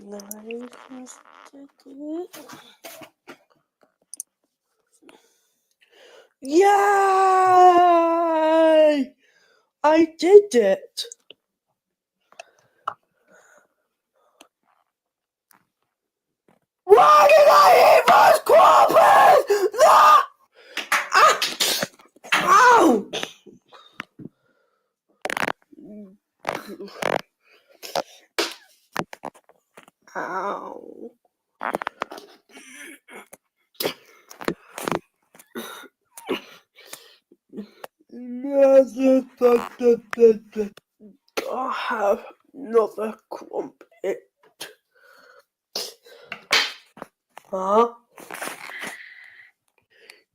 Nice. Yay! I did it! Why did I eat those crawfish? No! Ah! Ow! Ow. I have another crumpet. Huh?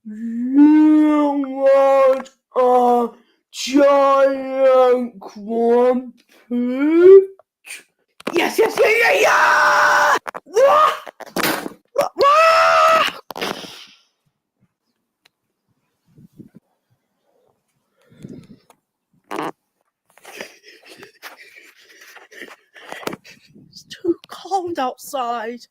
You want a giant crumpet? Yes! Ah! Ah! It's too cold outside.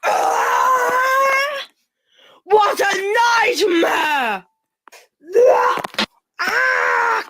Ah! What a nightmare! Ah!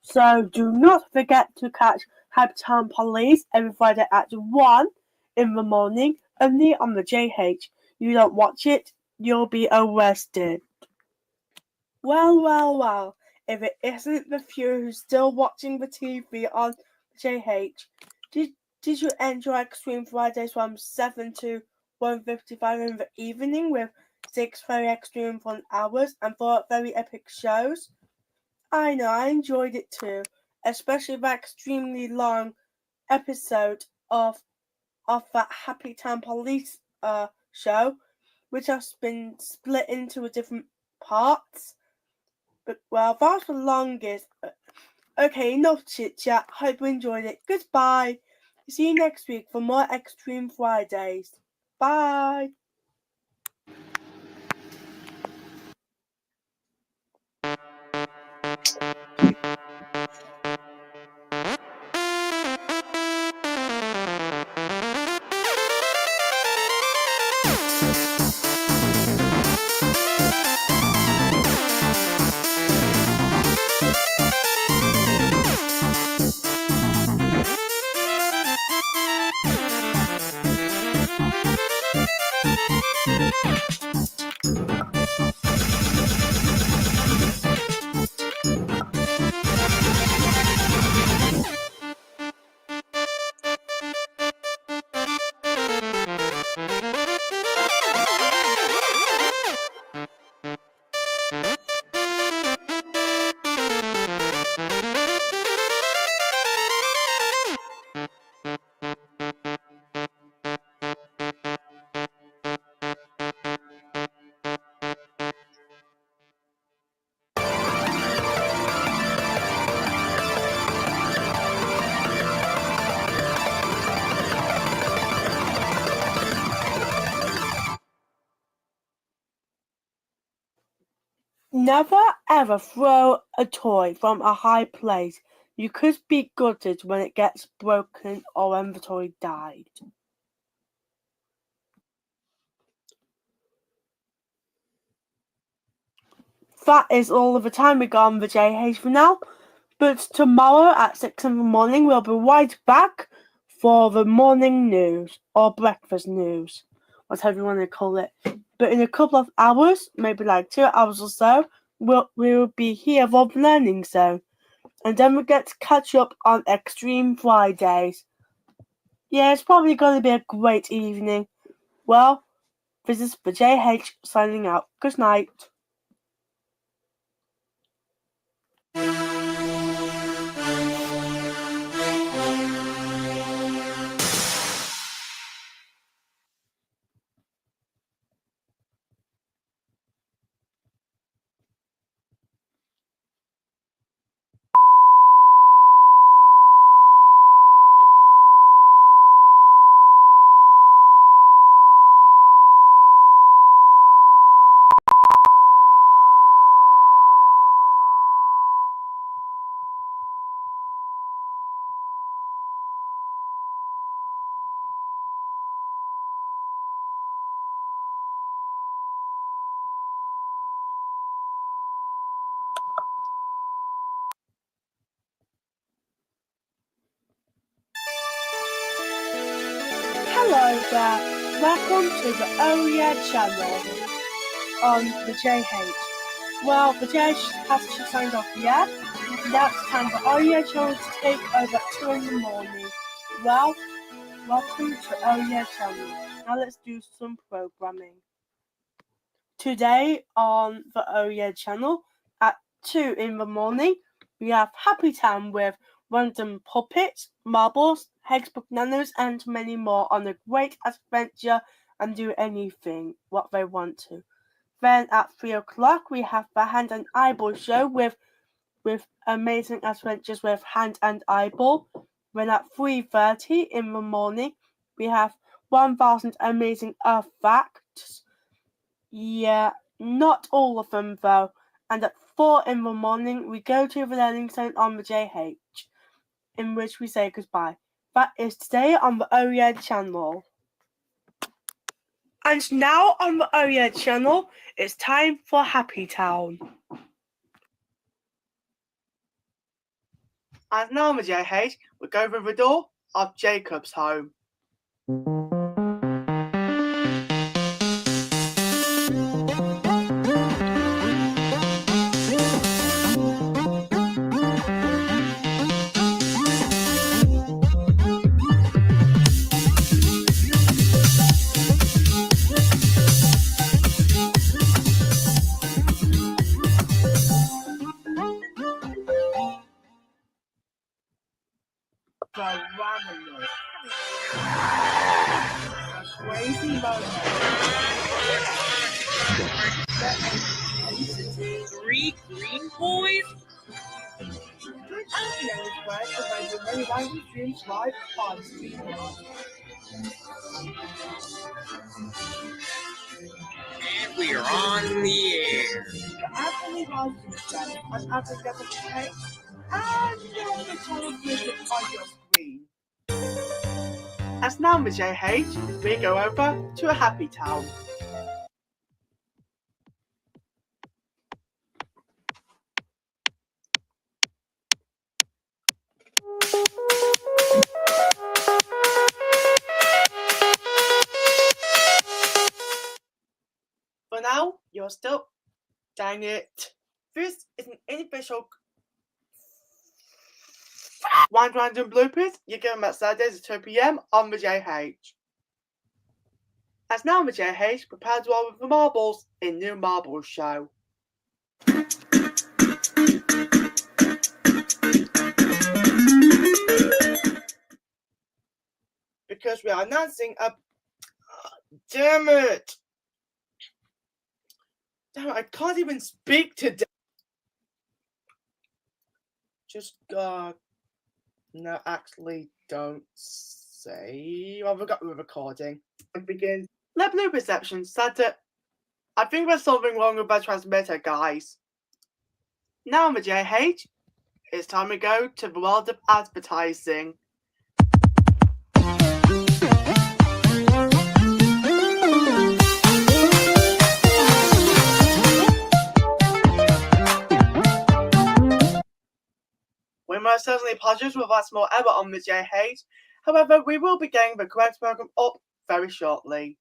So do not forget to catch Happy Town Police every Friday at 1 in the morning, only on the JH. You don't watch it, you'll be arrested. Well, if it isn't the few who's still watching the TV on JH, did you enjoy Extreme Fridays from 7 to 1:55 in the evening with 6 very extreme fun hours and 4 very epic shows? I know, I enjoyed it too, especially that extremely long episode of that Happy Town Police show, which has been split into different parts. But, well, that's the longest. Okay, enough chit chat. Hope you enjoyed it. Goodbye. See you next week for more Extreme Fridays. Bye. Never ever throw a toy from a high place. You could be gutted when it gets broken or when the toy died. That is all of the time we got on the JH for now. But tomorrow at 6 in the morning, we'll be right back for the morning news or breakfast news, whatever you want to call it. But in a couple of hours, maybe like 2 hours or so, we'll be here for the Learning Zone. And then we get to catch up on Extreme Fridays. Yeah, it's probably going to be a great evening. Well, this is the JH signing out. Good night. Hello there, welcome to the Oh Yeah channel on the JH. Well, the JH has just signed off, yeah? Now it's time for Oh Yeah channel to take over at 2 in the morning. Well, welcome to Oh Yeah channel. Now let's do some programming. Today on the Oh Yeah channel at 2 in the morning, we have Happy Town with random puppets, marbles, Hexbook nanos, and many more on a great adventure and do anything what they want to. Then at 3 o'clock, we have the Hand and Eyeball show with amazing adventures with Hand and Eyeball. Then at 3:30 in the morning, we have 1000 amazing Earth facts. Yeah, not all of them though. And at 4 in the morning, we go to the Learning Zone on the JH, in which we say goodbye. That is today on the Oh Yeah channel. And now on the Oh Yeah channel, it's time for Happy Town. And now on the JH, we go through the door of Jacob's home. The randomness. A crazy moment. Three green boys? Good afternoon, friends. Providing many random streams live on StreamYard. And we are on the air. The Anthony Rogers channel on Apple Double Play and the channel music on your screen. As now with JH, we go over to a Happy Town. For now, you're still. Dang it. This is an unofficial one random bloopers. You get them at Saturdays at 2 PM on the JH. As now the JH prepared to roll with the marbles in New Marbles Show. Because we are announcing a. Damn it! Damn it, I can't even speak today. Just no, actually don't say. Well, we got the recording. It begins. Let blue perception started. I think there's something wrong with the transmitter, guys. Now on the JH, it's time to go to the world of advertising. We most certainly apologize for that small error on the JH. However, we will be getting the correct program up very shortly.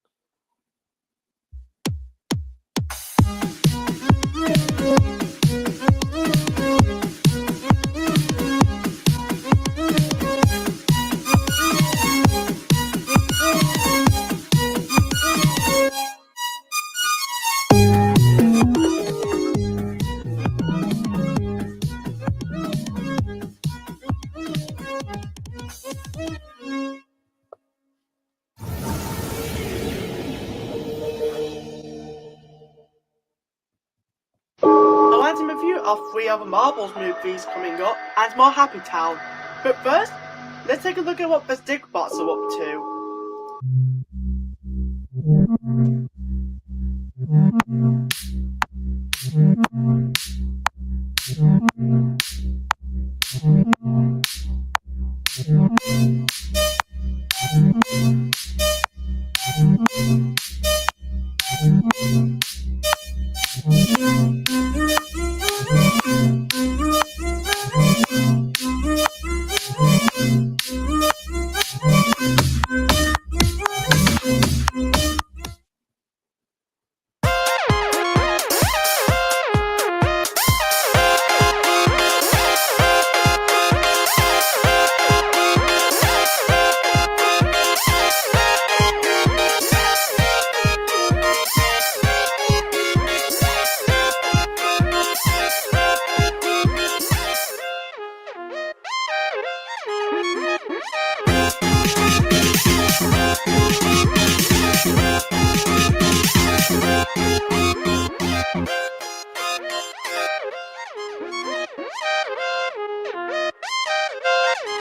have 3 other Marbles movies coming up and more Happy Town. But first, let's take a look at what the Stickbots are up to.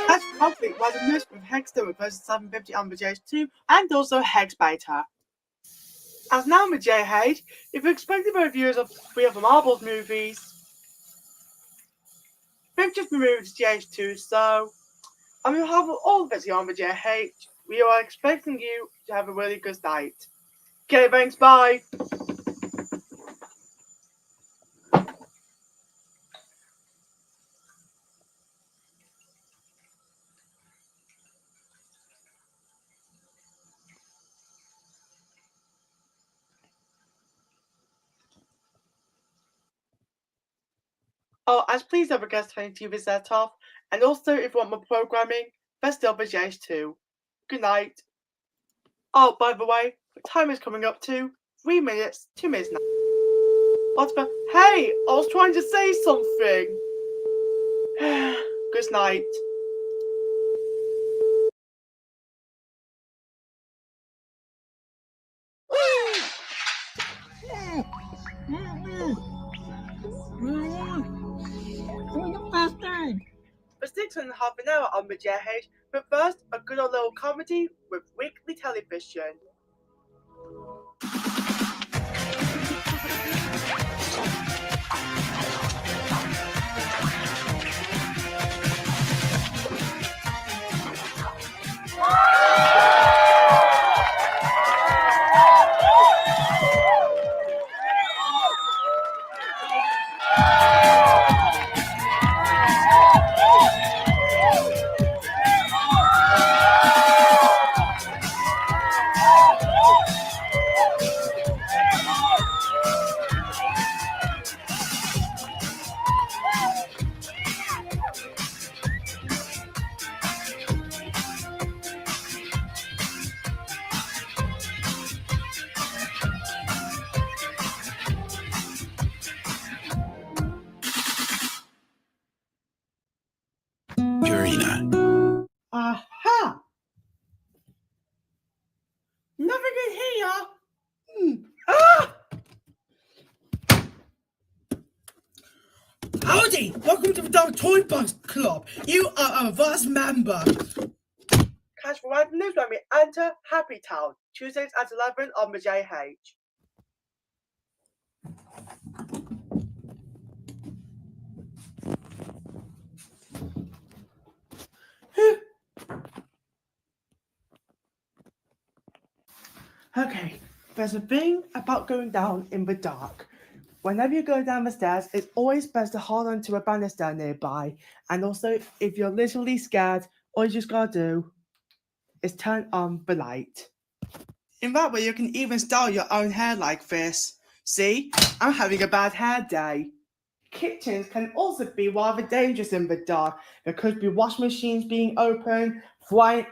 As conflict was a news with Hexter versus 750 on the JH2 and also Hex Beta. As now with JH, if you're expecting the reviews of 3 of the Marbles movies, we've just been moved to JH2, so and we'll have all of it on the JH. We are expecting you to have a really good night. Okay, thanks, bye. Oh, as please don't forget to turn your TV set off, and also if you want more programming, best still for JH2. Good night. Oh, by the way, the time is coming up to 3 minutes, 2 minutes now. What the? Hey, I was trying to say something. Good night. For 6.5 hours on the JH, but first, a good old little comedy with weekly television. Purina. Aha! Nothing in here! Ah! Howdy! Welcome to the Dark Toy Box Club. You are our first member. Catch the right news when we enter Happy Town, Tuesdays at 11 on the JH. Okay, there's a thing about going down in the dark. Whenever you're going down the stairs, it's always best to hold on to a banister nearby. And also, if you're literally scared, all you just gotta do is turn on the light. In that way, you can even style your own hair like this. See, I'm having a bad hair day. Kitchens can also be rather dangerous in the dark. There could be washing machines being open, frying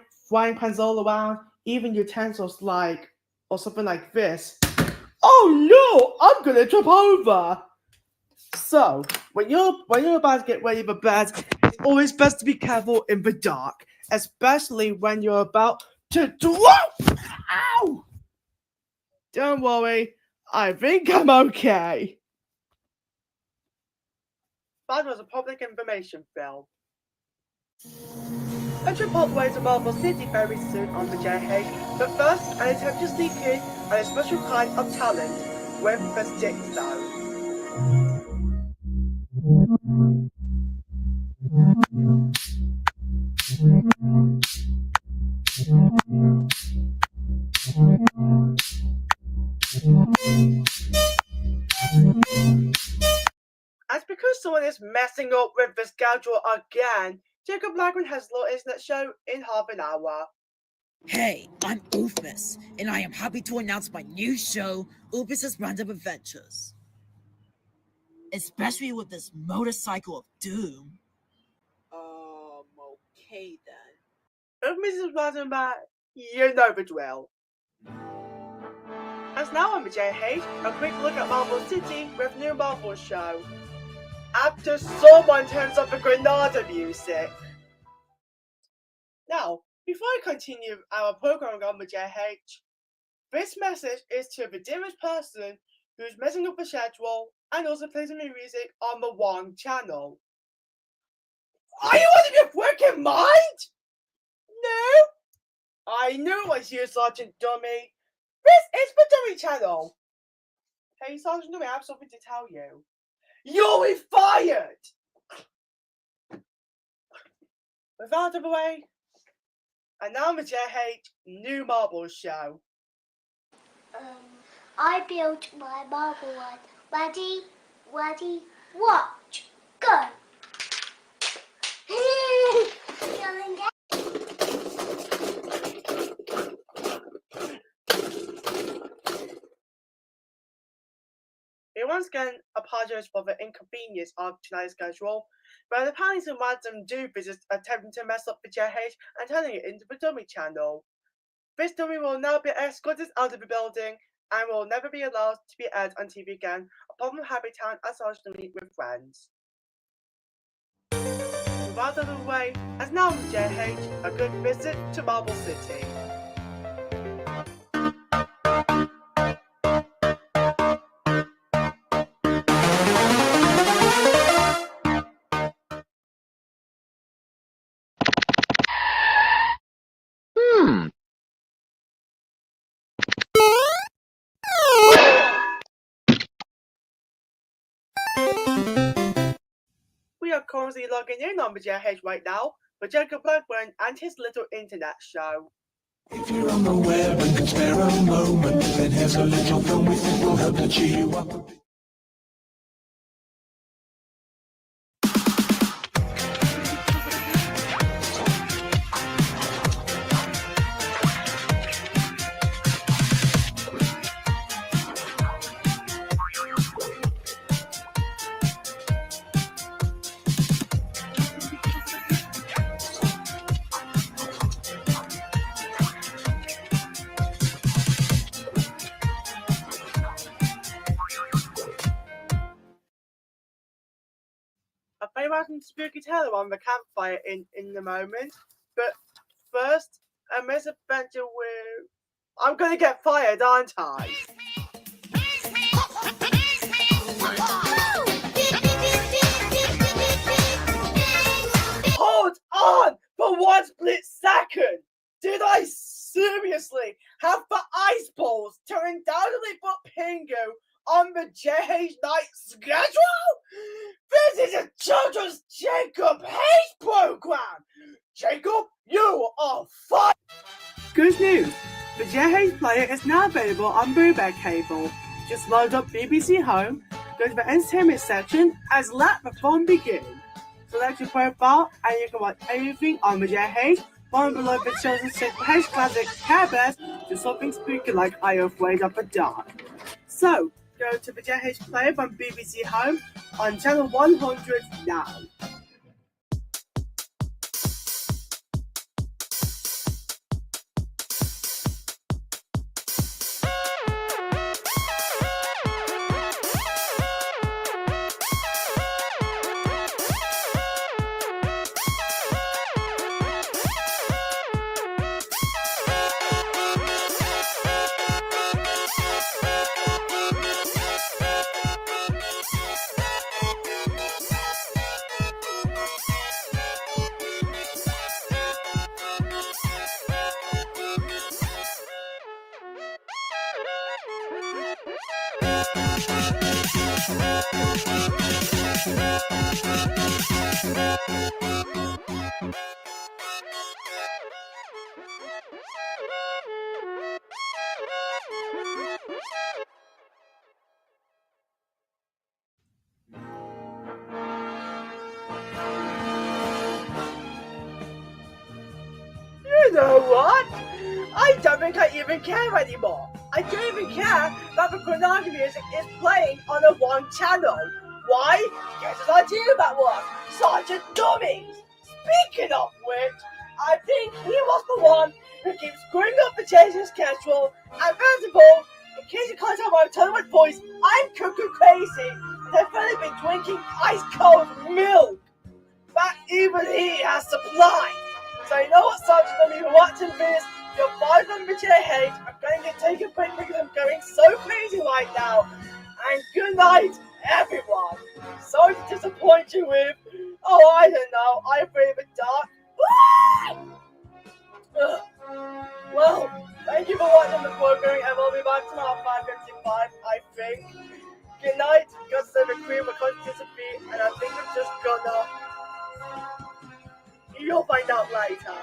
pans all around, even utensils like, or something like this. Oh no, I'm gonna trip over. So, when you're about to get ready for bed, it's always best to be careful in the dark, especially when you're about to drop. Ow! Don't worry, I think I'm okay. That was a public information film. A trip all the way to Marble City very soon on the JH, but first an attempt to sneak in and a special kind of talent with the stick zone. That's because someone is messing up with the schedule again. Jacob Blackman has a little internet show in half an hour. Hey, I'm Oofus, and I am happy to announce my new show, Oofus's Random Adventures. Especially with this motorcycle of doom. Okay then. If Mrs. Random you know the drill. As now on the JH, a quick look at Marble City with new Marvel show. After someone turns up the Granada music. Now, before I continue our programming on the JH, this message is to the dearest person who's messing up the schedule and also plays the music on the wrong channel. Are you out of your freaking mind? No? I knew it was you, Sergeant Dummy. This is the Dummy channel. Hey, Sergeant Dummy, I have something to tell you. You'll be fired! With that out of the way, and now the JH new marble show. I built my marble one. Ready, watch, go! We once again apologise for the inconvenience of tonight's schedule, but apparently some random doofus is attempting to mess up the JH and turning it into the Dummy channel. This dummy will now be escorted out of the building and will never be allowed to be aired on TV again, apart from Happytown and Sergeant Dummy with friends. With that out of the way, as now on the JH, a good visit to Marble City. We are currently logging in on the JH right now for Jacob Blackburn and his little internet show. If you're on the web and can spare a moment, then here's a little film we think will help to cheer you up a bit. A very random spooky tale on the campfire in a moment, but first, a misadventure with... I'm gonna get fired, aren't I? Hold on for one split second! Did I seriously have the ice balls to undoubtedly put Pingu on the JH night schedule? This is a children's Jacob Hayes program! Jacob, you are fired! Good news! The JH player is now available on Blueberry Cable. Just load up BBC Home, go to the entertainment section, and let the fun begin. Select your profile, and you can watch everything on the JH, one below the children's Jacob Hayes classic Care Bears to something spooky like Are You Afraid of the Dark? So, go to the JH player from BBC Home on channel 100 now. know what? I don't think I even care anymore. I don't even care that the Granada music is playing on the wrong channel. Why? Guess what idea that was? Sergeant Dummies! Speaking of which, I think he was the one who keeps screwing up the chasing schedule. And first of all, in case you can't tell by my tone of voice, I'm cuckoo crazy. And I've only been drinking ice cold milk that even he has supplied. So you know what, Sergeant Dummy, you're watching this, your 500 JH, I'm going to take a break because I'm going so crazy right now. And good night, everyone. Sorry to disappoint you with, I don't know, I feel a bit dark. Well, thank you for watching the program, and we'll be back tomorrow at 5:55, I think. Good night, God save the queen, we're going to disappear, and I think I'm just gonna... You'll find out later.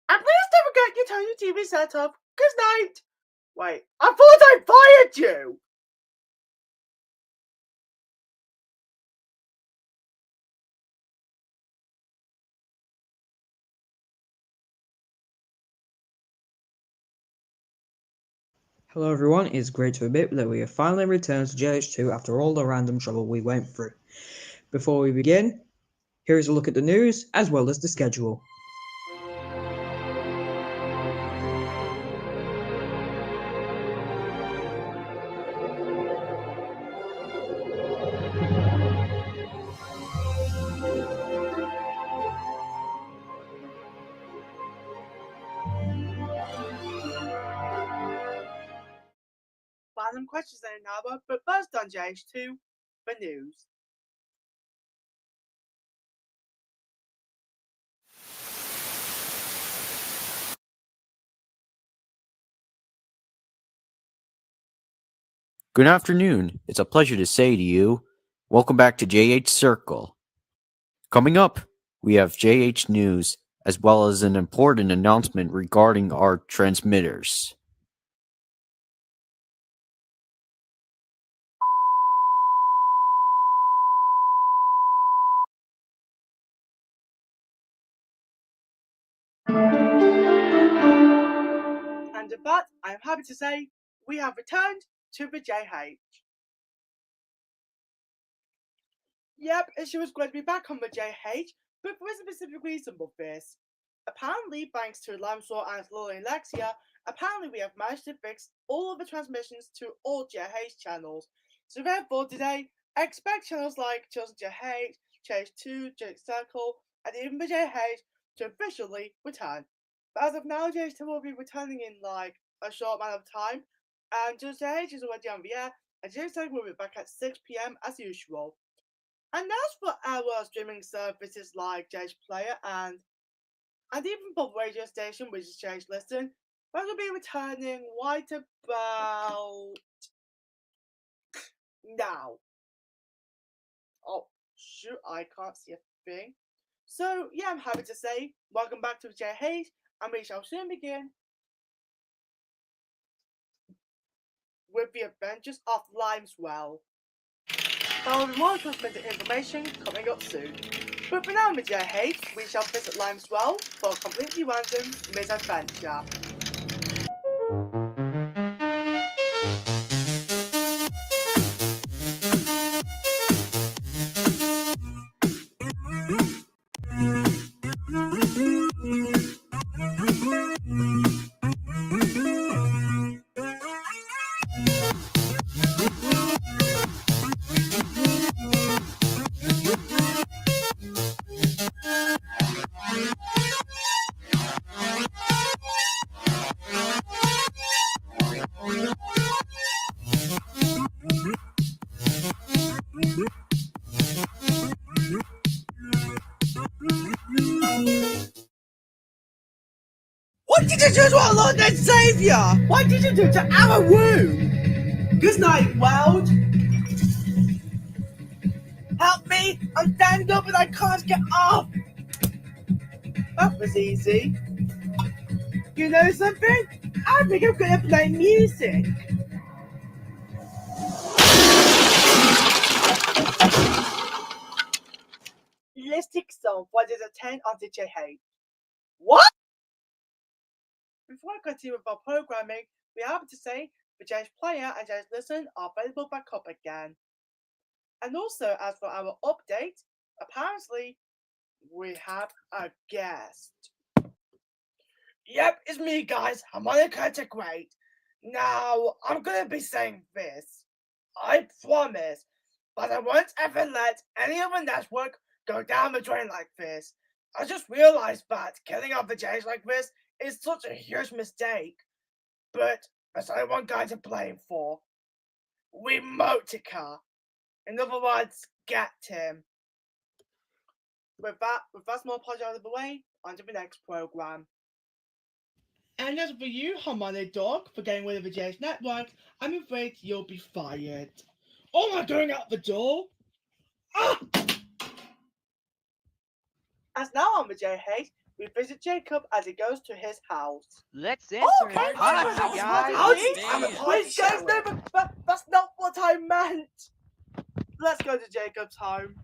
And please don't forget your tiny TV setup. Good night. Wait, I thought I fired you. Hello everyone, it's great to admit that we have finally returned to JH2 after all the random trouble we went through. Before we begin, here is a look at the news as well as the schedule. Random questions in an hour, but first on JH2, the news. Good afternoon. It's a pleasure to say to you, welcome back to JH Circle. Coming up, we have JH News, as well as an important announcement regarding our transmitters. And with that, I am happy to say we have returned to the JH. Yep, she was glad to be back on the JH, but there is a specific reason for this. Apparently, thanks to Limesore and Lily and Lexia, apparently we have managed to fix all of the transmissions to all JH channels. So therefore today, expect channels like Chosen JH, JH2, JH Circle, and even the JH to officially return. But as of now, JH2 will be returning in like a short amount of time, and just JH is already on the air, and JH Circle will be back at 6 PM as usual. And as for our streaming services like JH Player and even for the radio station, which is JH Listen, that will be returning right about now. Oh, shoot, I can't see a thing. So, yeah, I'm happy to say, welcome back to the JH, and we shall soon begin with the Adventures of Limeswell. There will be more transmitted information coming up soon. But for now, in the JH, we shall visit Limeswell for a completely random misadventure. What did you do to our Lord and Saviour? What did you do to our womb? Good night, world. Help me! I'm standing up and I can't get off! That was easy. You know something? I think I'm gonna play music. Realistic song, what is a 10 on the JH? What? Before I continue with our programming, we have to say the Jazz Player and Jazz Listen are available back up again. And also, as for our update, apparently we have a guest. Yep, it's me, guys. Harmonica the Great. Now, I'm gonna be saying this. I promise, but I won't ever let any other network go down the drain like this. I just realized that killing off the Jays like this is such a huge mistake. But there's only one guy to blame for. Remotica. In other words, get him. With that small apology out of the way, on to the next program. And as for you, Harmonic Dog, for getting rid of the JH Network, I'm afraid you'll be fired. Oh, am I going out the door? Ah! As now on the JH, we visit Jacob as he goes to his house. Let's enter. Okay, Hi, guys. Please, guys, no, but that's not what I meant. Let's go to Jacob's home.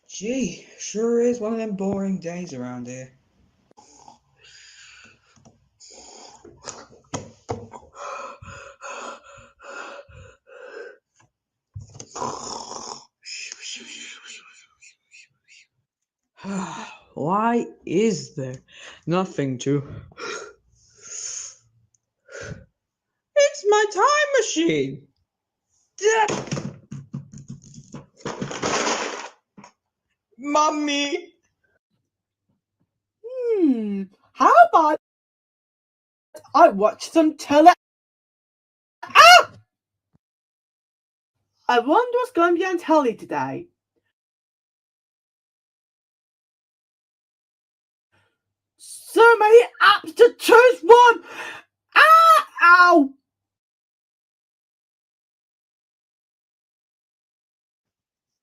Gee, sure is one of them boring days around here. Why is there nothing to... It's my time machine! Mummy! How about I watch some tele... Ah! I wonder what's going to be on telly today. So many apps to choose from! Ah! Ow!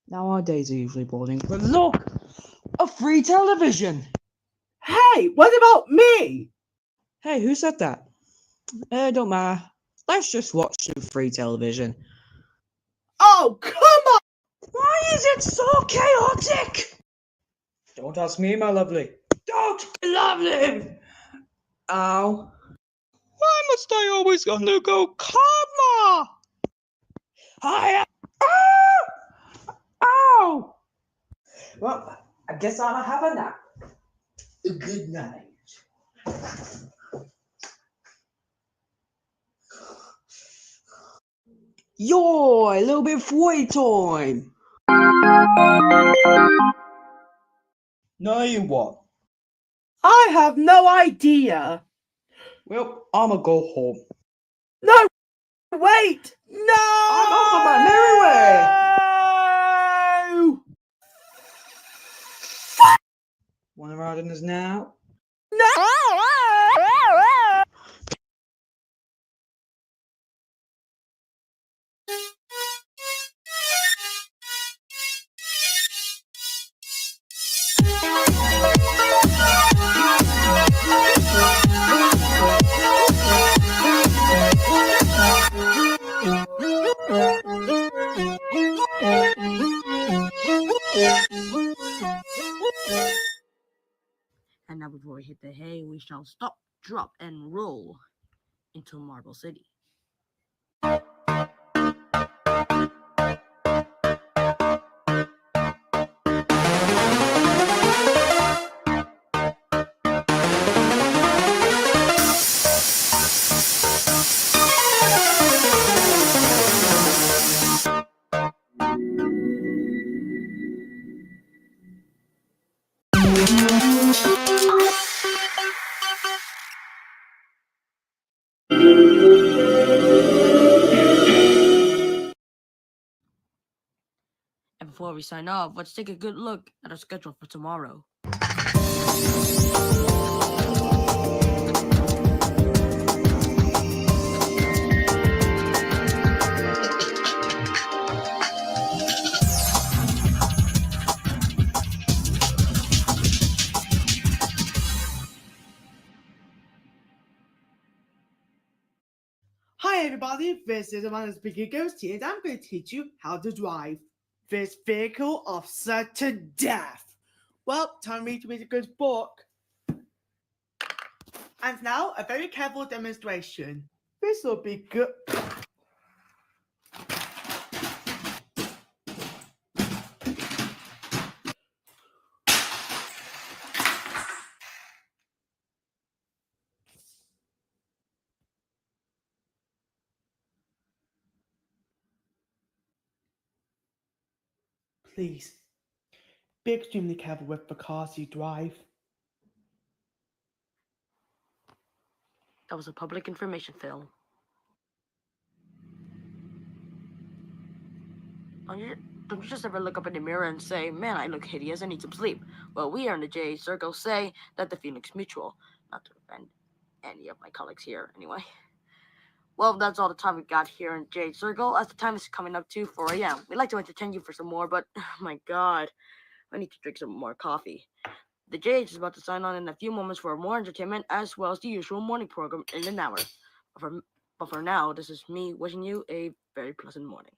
Nowadays are usually boring, but look! A free television! Hey, what about me? Hey, who said that? Don't matter. Let's just watch some free television. Oh, come on! Why is it so chaotic? Don't ask me, my lovely. Don't lovely! Ow. Why must I always undergo karma? Ow! Ow! Well, I guess I'll have a nap. Good night. Yo, a little bit of free time. No, you what? I have no idea. Well, I'ma go home. No, wait! No! I'm off on my merry way. Wanna ride in us now? No! And now before we hit the hay, we shall stop, drop, and roll into Marble City. before we sign off, let's take a good look at our schedule for tomorrow. Hi everybody, this is Amanda Speaking Ghost here, and I'm going to teach you how to drive this vehicle of certain death. Well, time for me to read a good book. And now, a very careful demonstration. This will be good. Please, be extremely careful with the cars you drive. That was a public information film. Don't you just ever look up in the mirror and say, man, I look hideous, I need some sleep? Well, we are in the JH Circle say that the Phoenix Mutual, not to offend any of my colleagues here anyway. Well, that's all the time we got here in JH Circle, as the time is coming up to 4 a.m. We'd like to entertain you for some more, but oh my god, I need to drink some more coffee. The JH is about to sign on in a few moments for more entertainment, as well as the usual morning program in an hour. But for now, this is me wishing you a very pleasant morning.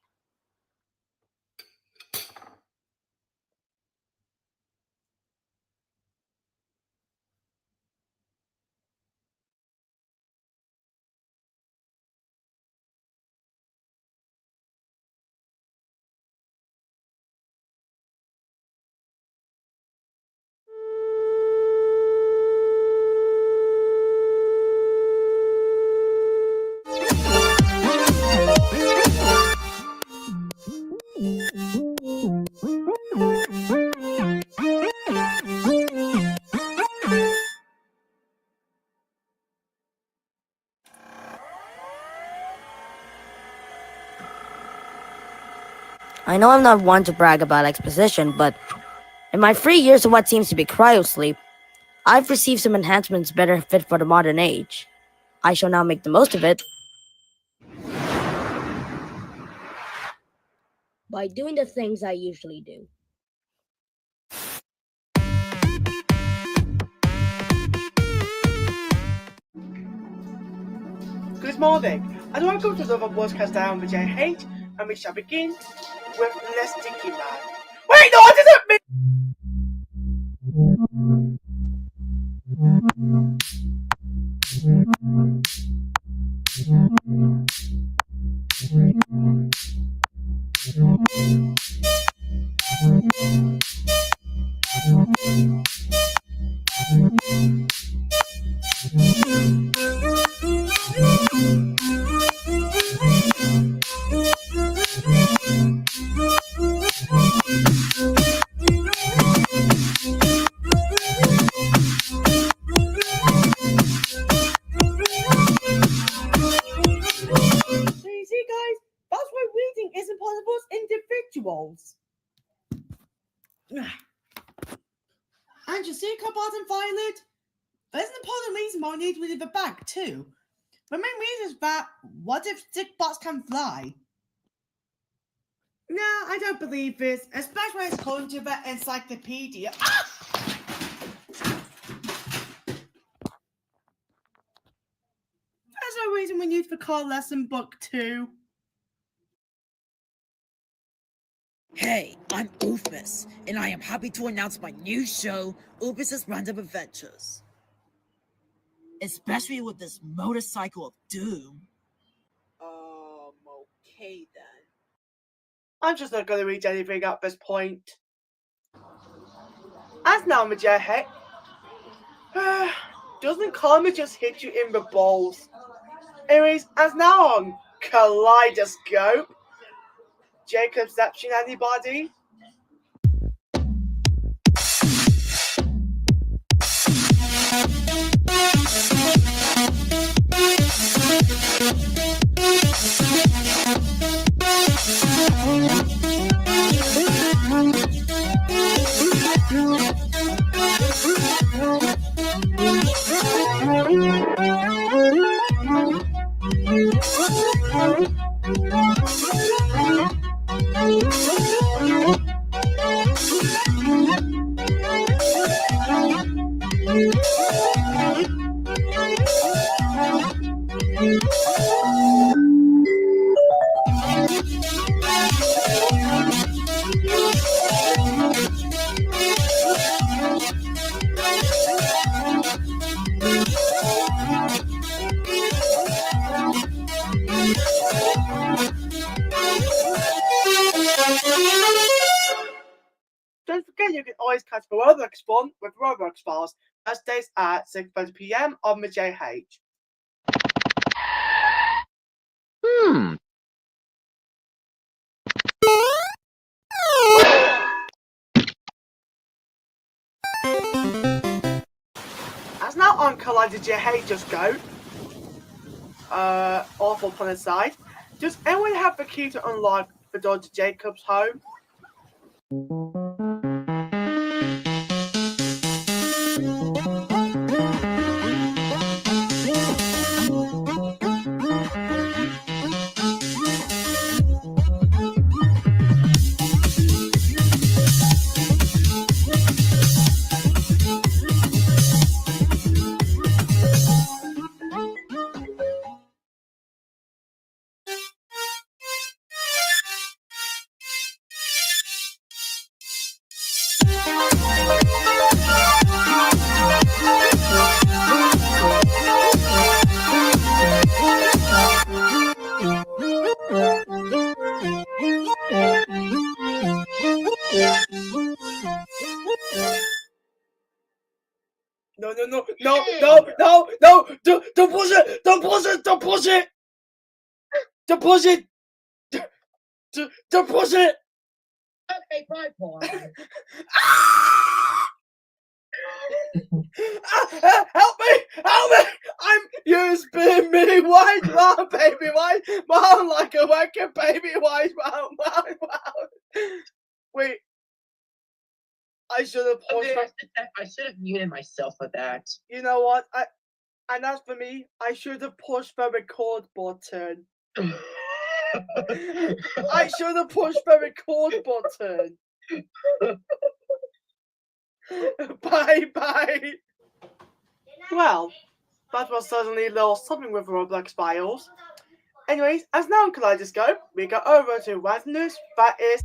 I know I'm not one to brag about exposition, but in my 3 years of what seems to be cryosleep, I've received some enhancements better fit for the modern age. I shall now make the most of it by doing the things I usually do. Good morning, and welcome to another podcast down with JH, and we shall begin with Less Sticky Man. Wait, no, I didn't mean. And you see, Cobalt and Violet, there's an important reason why we need to leave the bag too. The main reason is that what if stick bots can fly? No, I don't believe this, especially when it's according to the encyclopedia. Ah! There's no reason we need the car lesson book too. Hey, I'm Oofus, and I am happy to announce my new show, Oofus's Random Adventures. Especially with this motorcycle of doom. Okay then. I'm just not going to read anything at this point. As now, Majahek, doesn't karma just hit you in the balls? Anyways, as now on Kaleidoscope, Jacobception, anybody? Don't forget you can always catch the Roblox Spawn with Roblox Files, Thursdays at 6:30 PM on the JH. As now on Collider JH just go. Awful pun aside. Does anyone have the key to unlock the door to Jacob's home? No, don't push it, don't push it, don't push it, don't push it, don't push it. Okay, bye, Paul. Help me, you spin me, why, mom, baby, why, mom, like a wacky baby, why, mom. Wait, I should have pushed. I should have muted myself for that. You know what? And as for me, I should have pushed the record button. I should have pushed the record button. Bye. Well, that was certainly a little something with Roblox Files. Anyways, as now on Kaleidoscope, we go over to West News. That is.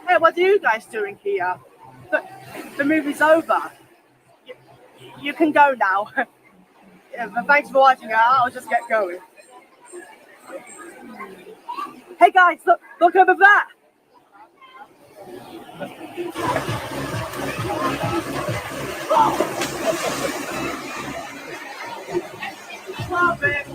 Hey, what are you guys doing here? The movie's over. You can go now. Yeah, but thanks for watching. I'll just get going. Hey guys, look over there. Love it.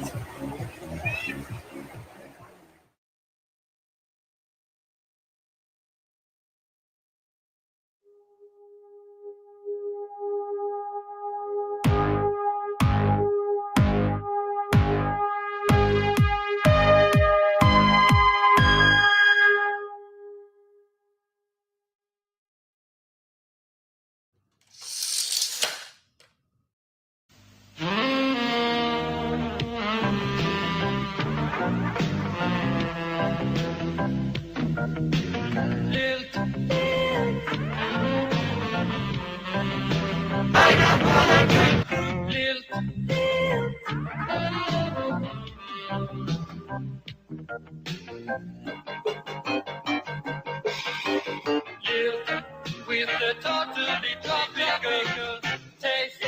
With the totally tropical taste.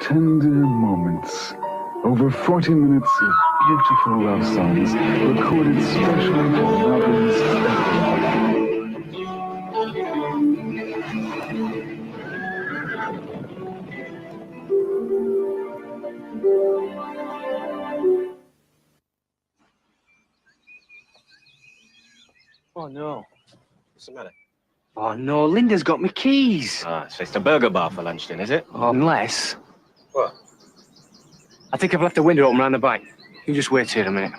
Tender moments. Over 40 minutes of beautiful love songs recorded specially for lovers everywhere. Oh no. What's the matter? Oh no, Linda's got my keys. Ah, so it's the burger bar for lunch then, is it? Unless. What? I think I've left the window open round the back. You just wait here a minute.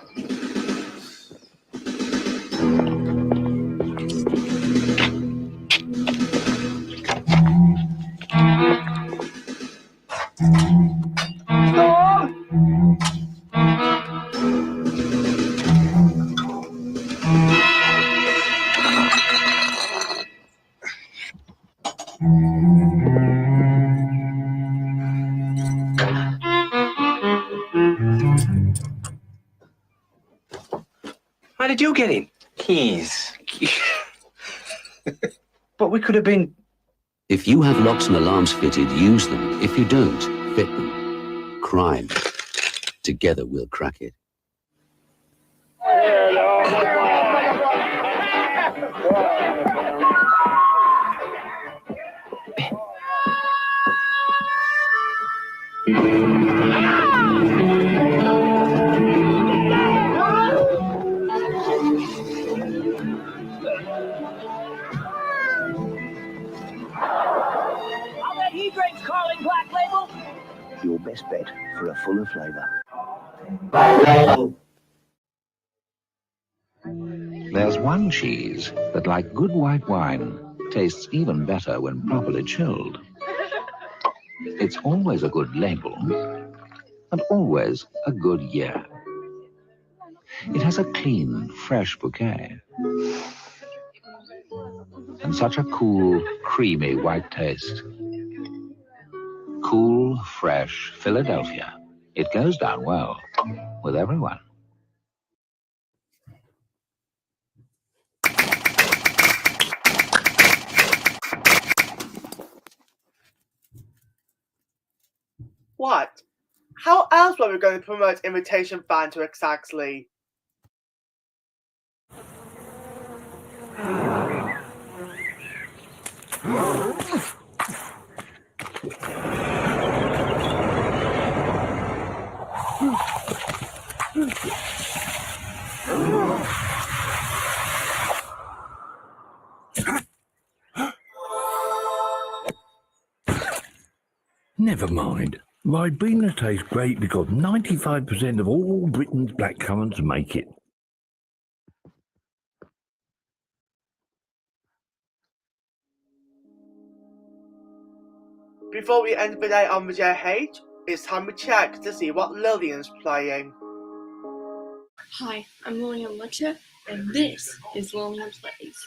How did you get in? Keys. But we could have been. If you have locks and alarms fitted, use them. If you don't, fit them. Crime. Together we'll crack it. Your best bet for a fuller flavour. There's one cheese that, like good white wine, tastes even better when properly chilled. It's always a good label, and always a good year. It has a clean, fresh bouquet, and such a cool, creamy white taste. Cool, fresh Philadelphia. It goes down well with everyone. What? How else were we going to promote Invitation Fan to exactly? Never mind. Ribena tastes great because 95% of all Britain's blackcurrants make it. Before we end the day on the JH, it's time to check to see what Lillian's playing. Hi, I'm Lillian Lecter, and this is Lillian Plays.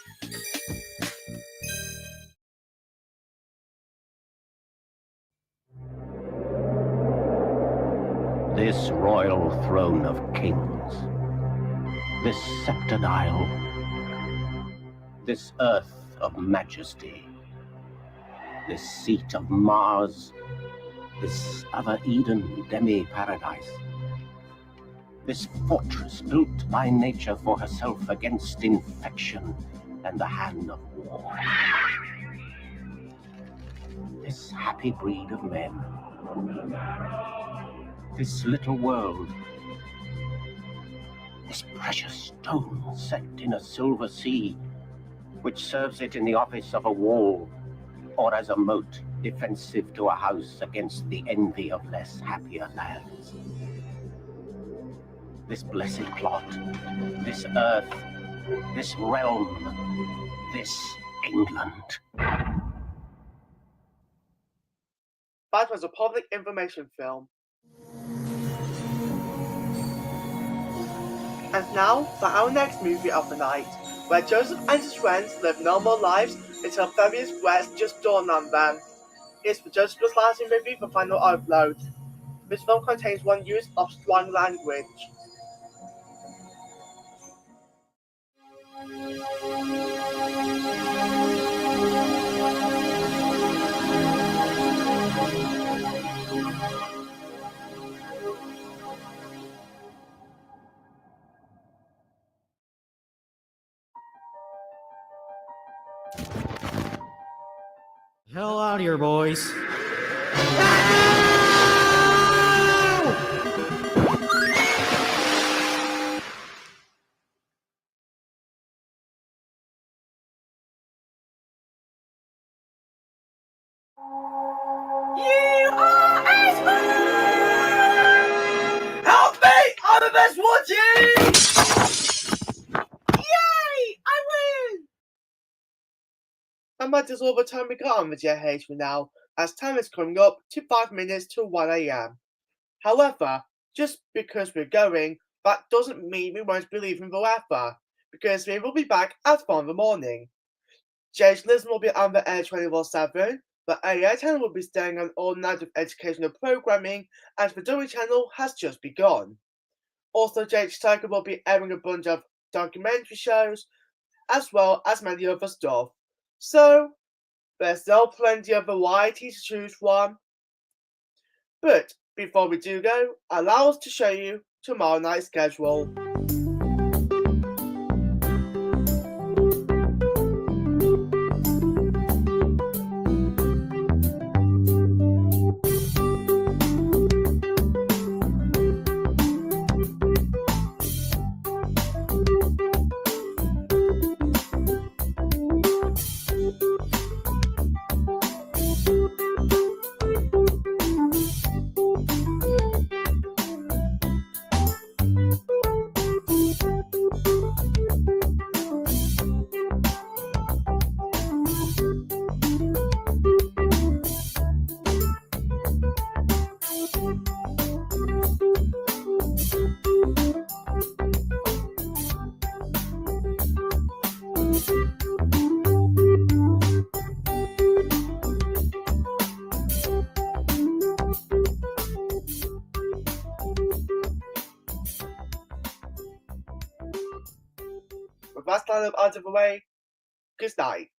This royal throne of kings, this sceptred isle, this earth of majesty, this seat of Mars, this other Eden demi-paradise, this fortress built by nature for herself against infection and the hand of war. This happy breed of men, this little world, this precious stone set in a silver sea, which serves it in the office of a wall, or as a moat defensive to a house against the envy of less happier lands. This blessed plot, this earth, this realm, this England. That was a public information film. And now for our next movie of the night, where Joseph and his friends live normal lives until various threats just dawn on them. It's the Joseph Plus Lasting movie for final upload. This film contains one use of strong language. Hell out of here, boys. You are Help me! I'm the best watching! Yay! I win! And that is all the time we got on the JH for now, as time is coming up to 5 minutes to 1 AM. However, just because we're going, that doesn't mean we won't be leaving forever, because we will be back at 4 in the morning. JH Listen will be on the air 24/7, the AA channel will be staying on all night of educational programming, and the Dowie channel has just begun. Also, JH Tiger will be airing a bunch of documentary shows, as well as many other stuff. So, there's still plenty of variety to choose from. But before we do go, allow us to show you tomorrow night's schedule. With that lineup out of the way, good night.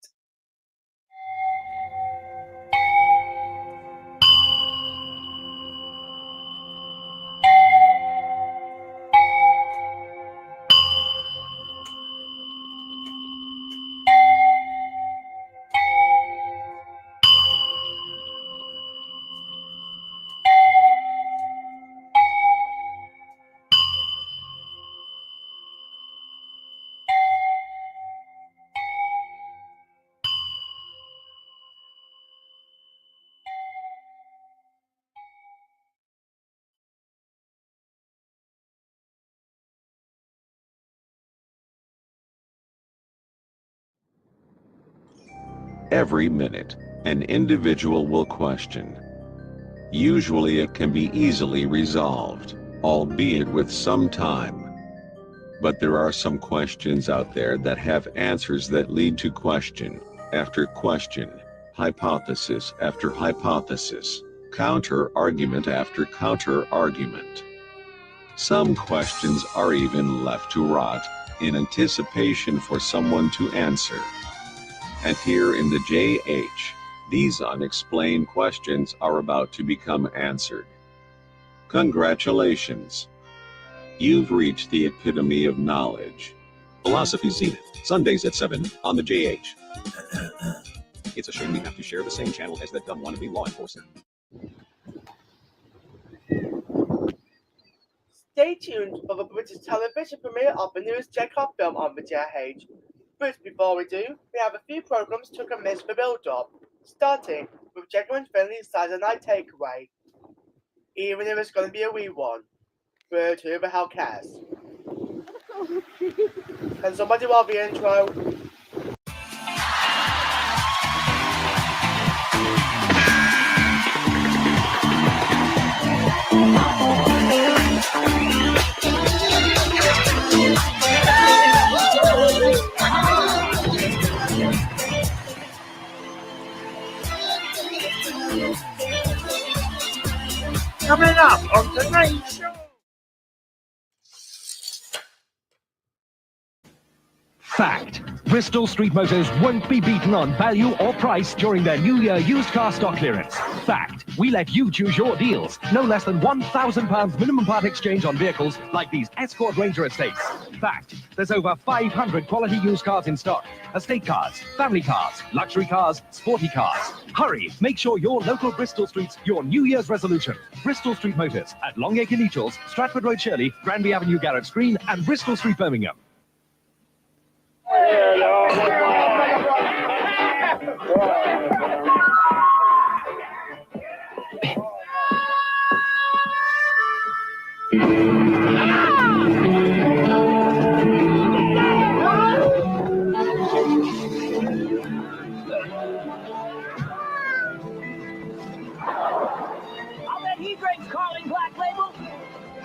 Every minute, an individual will question. Usually it can be easily resolved, albeit with some time. But there are some questions out there that have answers that lead to question after question, hypothesis after hypothesis, counter-argument after counter-argument. Some questions are even left to rot in anticipation for someone to answer. And here in the JH, these unexplained questions are about to become answered. Congratulations. You've reached the epitome of knowledge. Philosophy Zenith, Sundays at 7 on the JH. It's a shame we have to share the same channel as that dumb wannabe law enforcer. Stay tuned for the British television premiere of the newest Chekhov film on the JH. But before we do, we have a few programs to commence the build-up, starting with Jacob and Finley's Saturday Night Takeaway. Even if it's going to be a wee one. But who the hell cares? Can somebody roll the intro? Coming up on tonight's show. Fact. Bristol Street Motors won't be beaten on value or price during their New Year used car stock clearance. Fact. We let you choose your deals. No less than £1,000 minimum part exchange on vehicles like these Escort Ranger Estates. Fact. There's over 500 quality used cars in stock. Estate cars, family cars, luxury cars, sporty cars. Hurry. Make sure your local Bristol Street's your New Year's resolution. Bristol Street Motors at Longacre Nechells, Stratford Road Shirley, Granby Avenue Garrett's Green and Bristol Street Birmingham.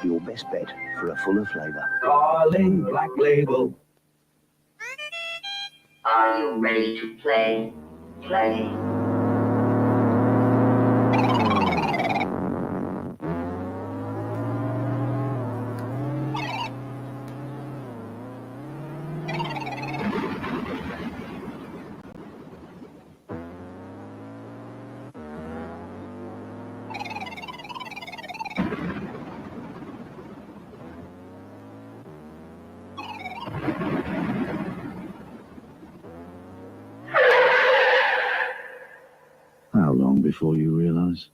Your best bet for a fuller flavour. Darling Black Label. Are you ready to play? Play. How long before you realise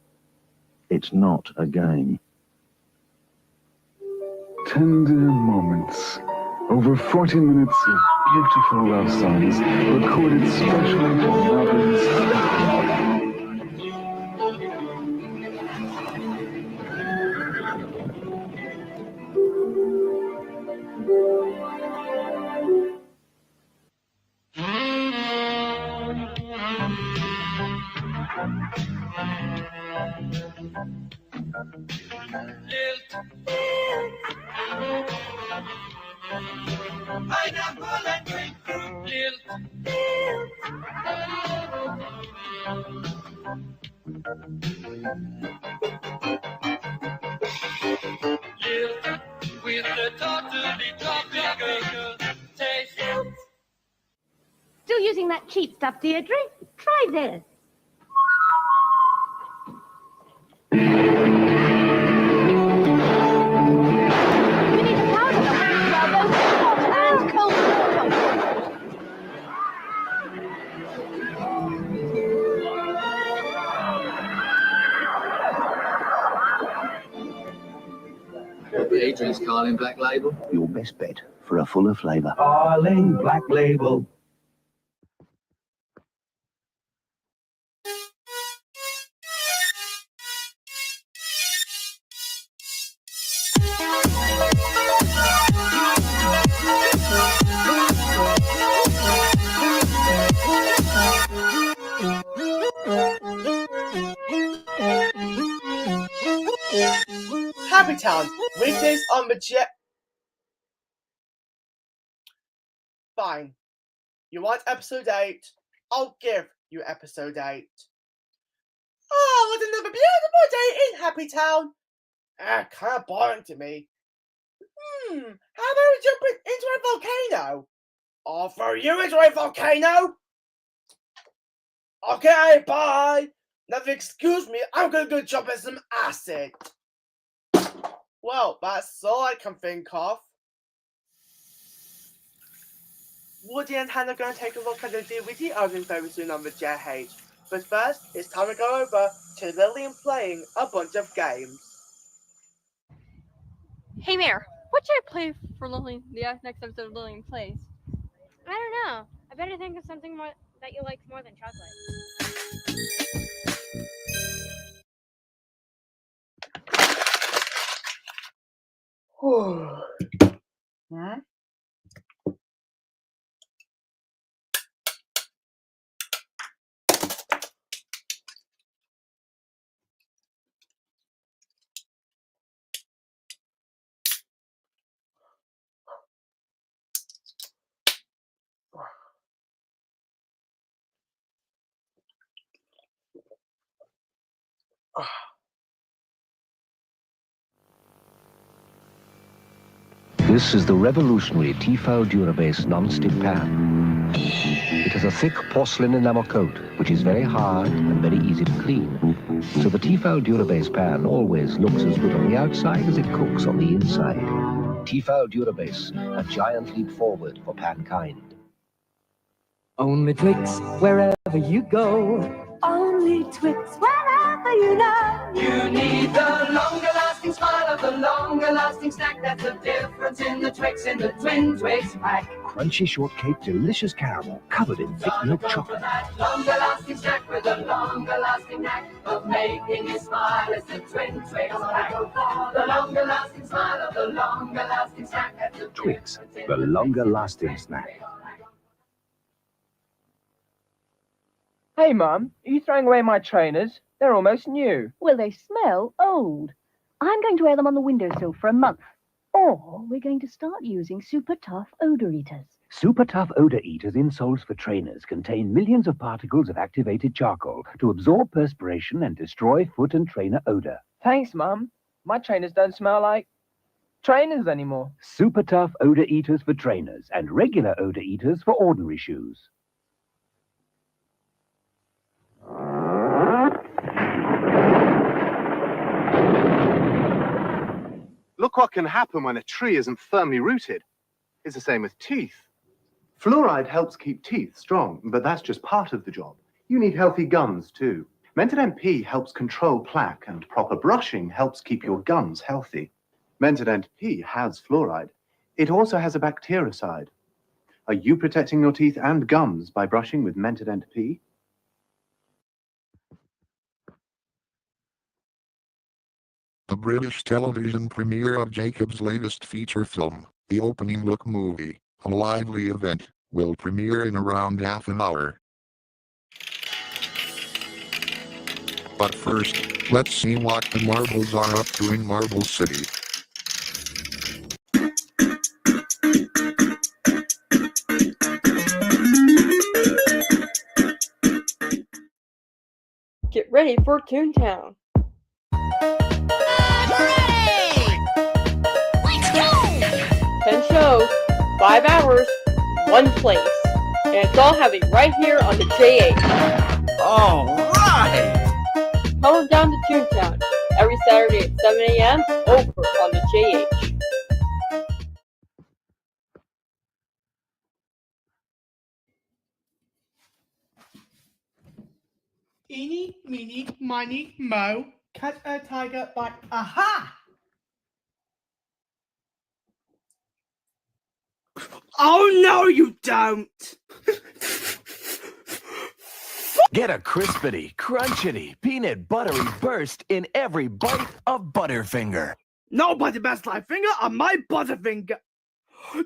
it's not a game? Tender moments. Over 40 minutes of beautiful love songs recorded specially for lovers. Pineapple and grapefruit with the totally tropical taste. Still using that cheap stuff, Deirdre? Try this. We need a powder that works well both hot and cold water. Adrian's Carling Black Label. Your best bet for a fuller flavour. Darling Black Label. Happy Town, weekdays on the Jet. Fine. You want episode 8? I'll give you episode 8. Oh, what another beautiful day in Happy Town. Kind of boring to me. How about we jump into a volcano? I'll throw you into a volcano. Okay, bye. Now, if you excuse me, I'm gonna go jump in some acid. Well, that's all I can think of. Woody and Hannah are going to take a look at the DVD opening very soon on the JH. But first, it's time to go over to Lillian playing a bunch of games. Hey, Mayor, what should I play for Lillian, the next episode of Lillian Plays? I don't know. I better think of something more that you like more than chocolate. Hmm? This is the revolutionary Tefal Durabase non-stick pan. It has a thick porcelain enamel coat, which is very hard and very easy to clean. So the Tefal Durabase pan always looks as good on the outside as it cooks on the inside. Tefal Durabase, a giant leap forward for pankind. Only Twix wherever you go. Only Twix wherever you know. You need the longer lasting smile of the longer lasting snack. That's the difference in the Twix in the Twin Twix pack. Crunchy shortcake, delicious caramel, covered in thick milk chocolate. That longer lasting snack with the longer lasting knack of making you smile. It's the Twin Twix pack. The longer lasting smile of the longer lasting snack. That's the Twix, the longer lasting snack. Hey, Mum, are you throwing away my trainers? They're almost new. Well, they smell old. I'm going to wear them on the windowsill for a month. Or we're going to start using Super Tough Odor Eaters. Super Tough Odor Eaters insoles for trainers contain millions of particles of activated charcoal to absorb perspiration and destroy foot and trainer odor. Thanks, Mum. My trainers don't smell like trainers anymore. Super Tough Odor Eaters for trainers and regular odor eaters for ordinary shoes. Look what can happen when a tree isn't firmly rooted. It's the same with teeth. Fluoride helps keep teeth strong, but that's just part of the job. You need healthy gums too. Mented NP helps control plaque, and proper brushing helps keep your gums healthy. Mented NP has fluoride. It also has a bactericide. Are you protecting your teeth and gums by brushing with Mented NP? The British television premiere of Jacob's latest feature film, The Opening Look Movie, a lively event, will premiere in around half an hour. But first, let's see what the Marbles are up to in Marble City. Get ready for Toontown. Let's go! 10 shows, 5 hours, 1 place. And it's all happening right here on the J8. Alright! Come down to Toontown every Saturday at 7 a.m. over on the JH. Eeny, meeny, miny, mo. Catch a tiger by aha! Oh no, you don't! Get a crispity, crunchity, peanut buttery burst in every bite of Butterfinger. Nobody best like finger on my Butterfinger.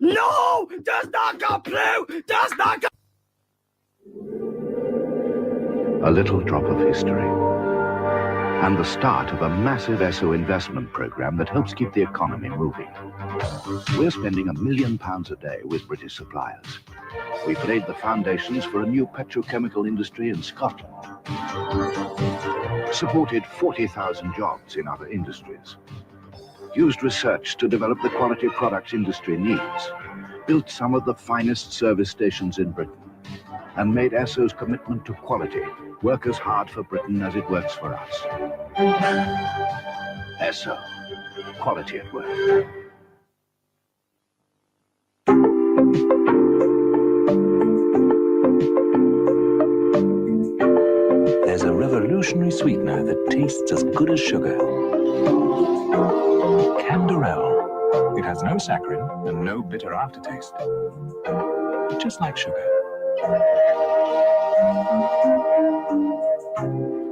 No! Does not go blue! Does not go. A little drop of history. And the start of a massive Esso investment program that helps keep the economy moving. We're spending £1 million a day with British suppliers. We've laid the foundations for a new petrochemical industry in Scotland. Supported 40,000 jobs in other industries. Used research to develop the quality products industry needs. Built some of the finest service stations in Britain. And made Esso's commitment to quality work as hard for Britain as it works for us. Esso. Quality at work. There's a revolutionary sweetener that tastes as good as sugar. Canderel. It has no saccharin and no bitter aftertaste. Just like sugar.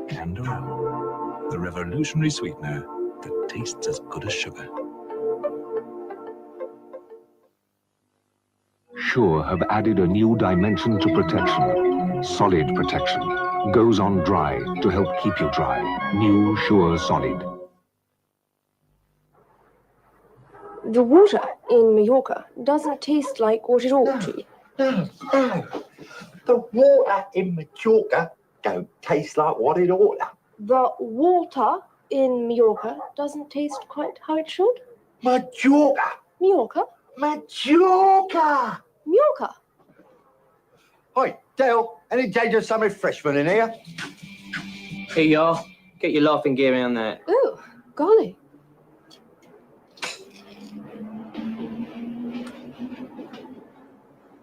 Canderel. The revolutionary sweetener that tastes as good as sugar. Sure have added a new dimension to protection. Solid protection. Goes on dry to help keep you dry. New Sure Solid. The water in Mallorca doesn't taste like what it ought to. The water in Majorca don't taste like what it ought to. The water in Mallorca doesn't taste quite how it should. Majorca? Mallorca? Majorca! Mallorca? Hi, Dale. Any danger of some refreshment in here? Here you are. Get your laughing gear in there. Oh, golly.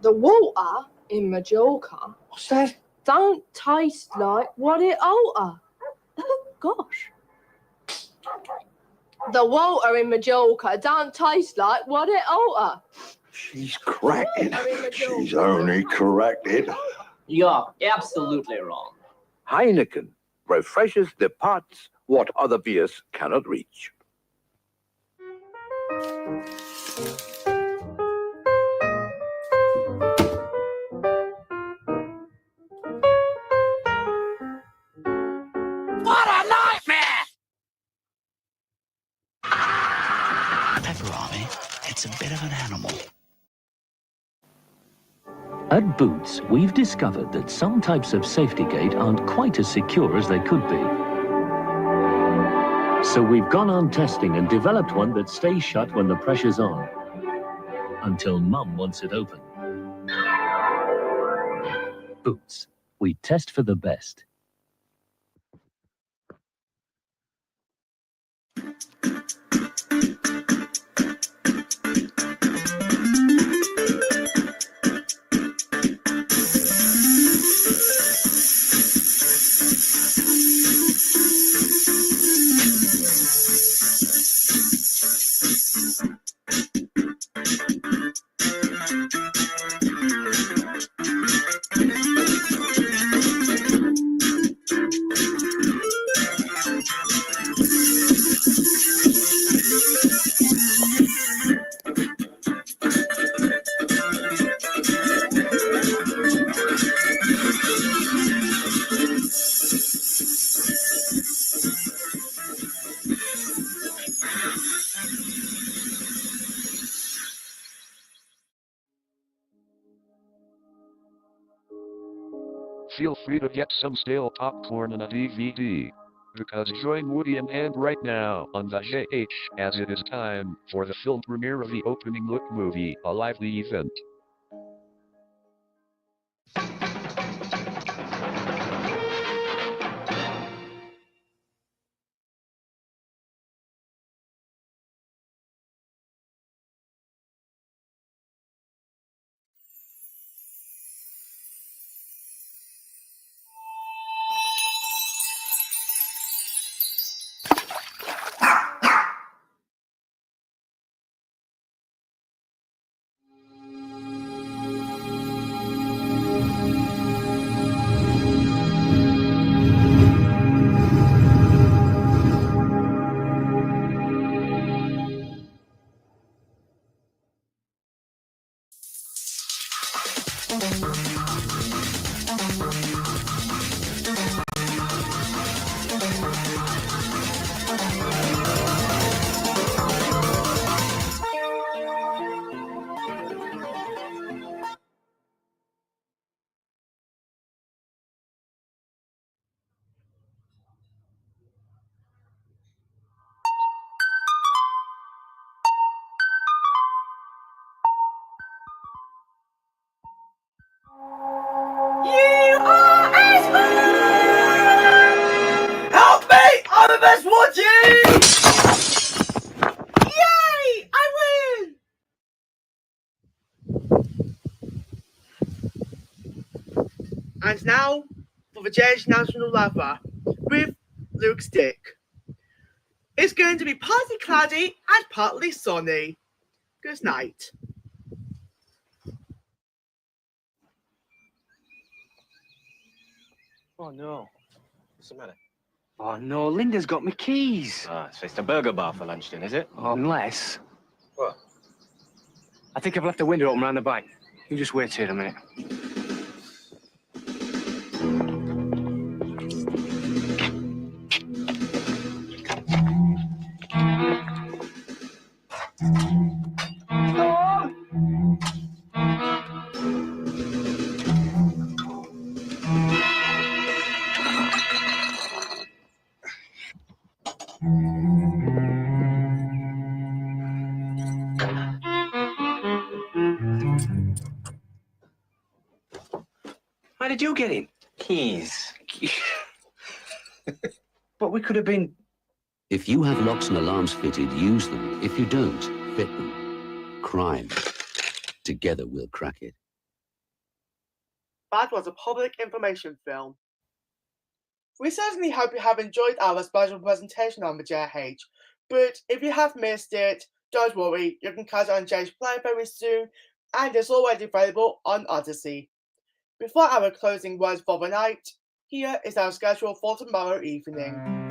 The water in Majorca. What's that? Don't taste like what it oughta. Oh, gosh. The water in Majorca don't taste like what it oughta. She's cracking. She's only corrected. You're absolutely wrong. Heineken refreshes the parts what other beers cannot reach. What a nightmare! Pepperami, it's a bit of an animal. At Boots, we've discovered that some types of safety gate aren't quite as secure as they could be. So we've gone on testing and developed one that stays shut when the pressure's on, until Mum wants it open. Boots, we test for the best. Feel free to get some stale popcorn and a DVD. Because join Woody and Ann right now on the JH as it is time for the film premiere of the opening look movie, a lively event. You are Aspen! Help me! I'm the best watching! Yay! I win! And now for the JH National Lover with Luke Stick. It's going to be partly cloudy and partly sunny. Good night. Oh no. What's the matter? Oh no, Linda's got my keys. Ah, so it's the burger bar for lunch then, is it? Unless. What? I think I've left the window open round the back. You just wait here a minute. How did you get in? Keys. But we could have been... If you have locks and alarms fitted, use them. If you don't, fit them. Crime. Together we'll crack it. That was a public information film. We certainly hope you have enjoyed our special presentation on the JH, but if you have missed it, don't worry, you can catch it on JH Play very soon, and it's already available on Odyssey. Before our closing words for the night, here is our schedule for tomorrow evening.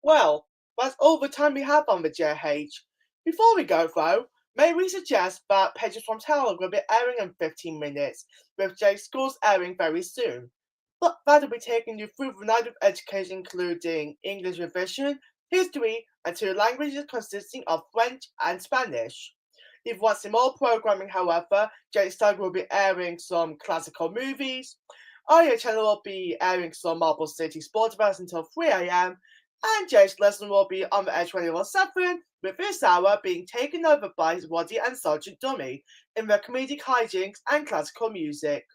Well, that's all the time we have on the JH. Before we go though, may we suggest that Pages from Hell will be airing in 15 minutes, with J Schools airing very soon. But that will be taking you through the night of education including English revision, history, and 2 languages consisting of French and Spanish. If you want some more programming, however, J Star will be airing some classical movies. Our channel will be airing some Marble City sports events until 3 AM. And Jay's lesson will be on the Edge 24/7, with this hour being taken over by Waddy and Sergeant Dummy in the comedic hijinks and classical music.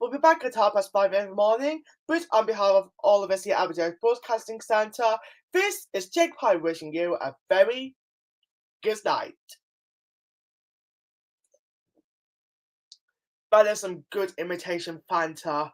We'll be back at 5:30 in the morning, but on behalf of all of us here at the Jay's Broadcasting Centre, this is Jake Pye wishing you a very good night. That is some good imitation Fanta.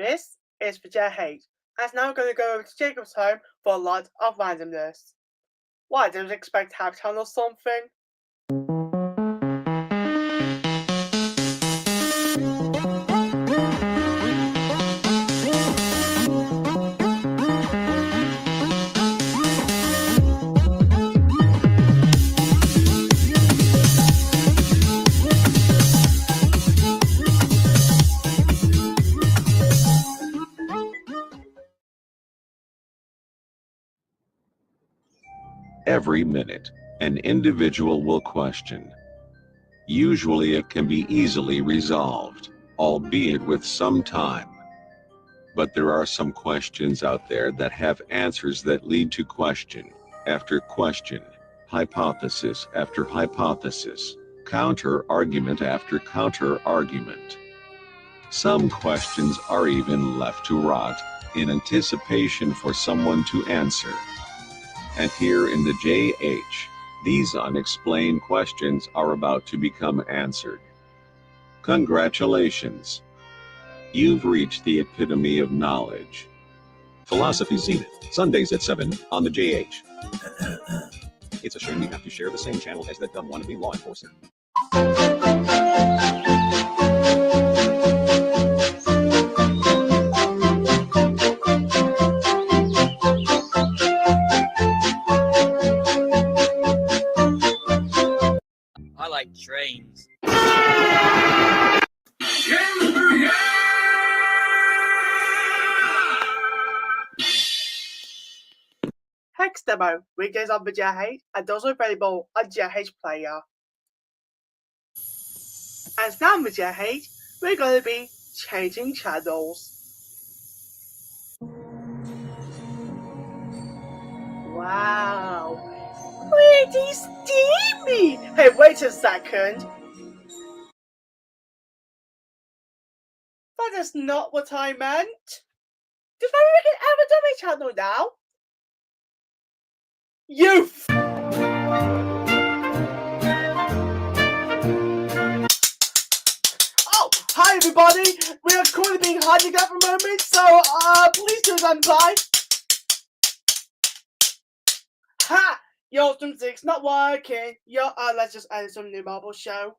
This is for JH, and it's now going to go over to Jacob's home for a lot of randomness. Why, did you expect to have town or something? Every minute, an individual will question. Usually it can be easily resolved, albeit with some time. But there are some questions out there that have answers that lead to question after question, hypothesis after hypothesis, counter-argument after counter-argument. Some questions are even left to rot in anticipation for someone to answer. And here in the JH, these unexplained questions are about to become answered. Congratulations. You've reached the epitome of knowledge. Philosophy Zenith, Sundays at 7 on the JH. It's a shame we have to share the same channel as that dumb wannabe law enforcer. I like trains. Hex Demo, weekdays on the JH, and also available on JH Player. And now, with your hate, we're going to be changing channels. Wow. Pretty steamy! Hey, wait a second. That is not what I meant. Does my Rick ever do my channel now? You Oh, hi everybody! We are currently being hijacked at the moment, so please do stand by. Ha! Your drumstick's not working. Let's just end some new marble show.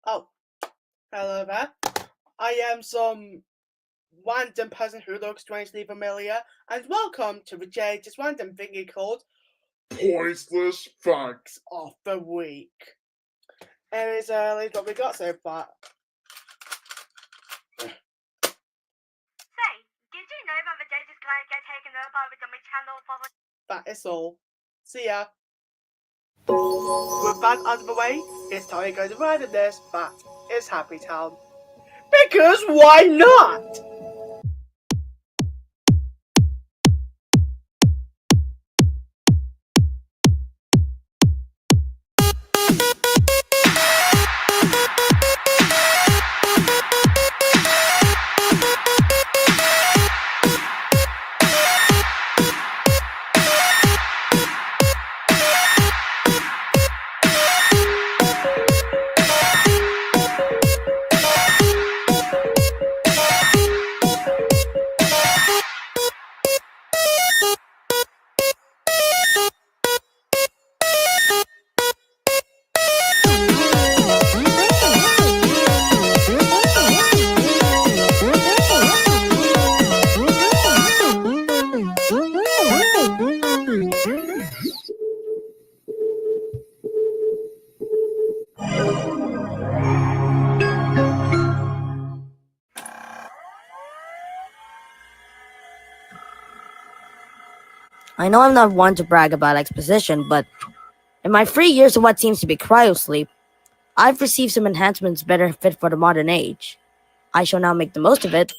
Oh, hello there. I am some random person who looks strangely familiar, and welcome to the just random thingy called Pointless Facts of the Week. Anyways, let's what we got so far. Say, did you know that the date is going to get taken over by the dummy channel for the... That is all. See ya. With that out of the way, it's time to go to ride in this. That is Happy Town. Because why not? I know I'm not one to brag about exposition, but in my 3 years of what seems to be cryosleep, I've received some enhancements better fit for the modern age. I shall now make the most of it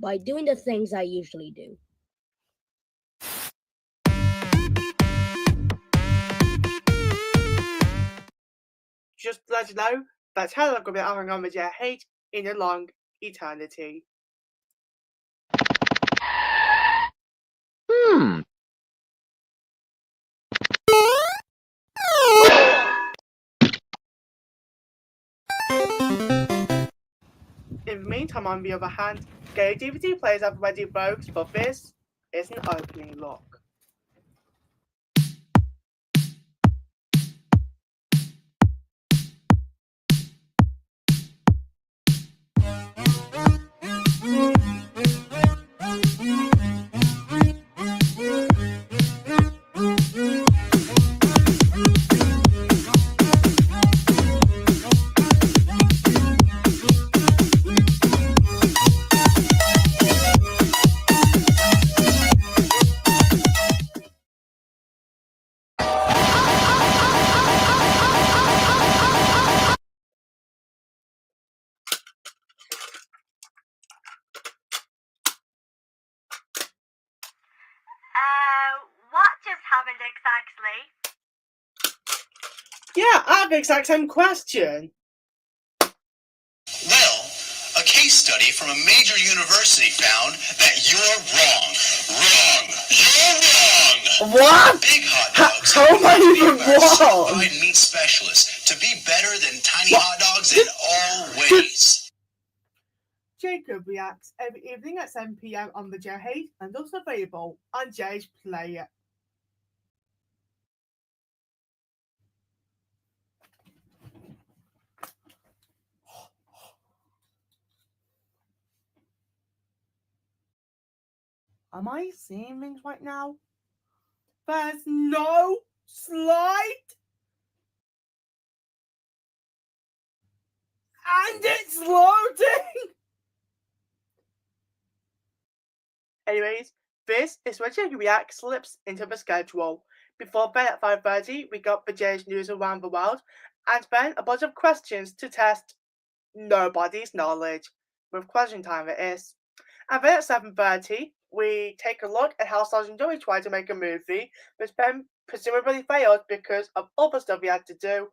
by doing the things I usually do. Just to let you know, that's how I'm going to be having on with your hate in a long eternity. In the meantime, on the other hand, get your DVD players have ready, folks, for this is an opening look. What just happened exactly? Yeah, I have the exact same question. Well, a case study from a major university found that you're wrong. Wrong. You're wrong. What? Big hot dogs. How am I even wrong? Certified meat specialists to be better than tiny hot dogs in all ways. Jacob reacts every evening at 7 p.m. on the J8 and also available on Jay's Player. Am I seeing things right now? There's no slide? And it's loading! Anyways, this is where Jacob React slips into the schedule. Before then at 5:30, we got the Jay's news around the world, and then a bunch of questions to test nobody's knowledge. With question time it is. And then at 7:30, we take a look at how Sergeant Joey tried to make a movie, which then presumably failed because of all the stuff he had to do,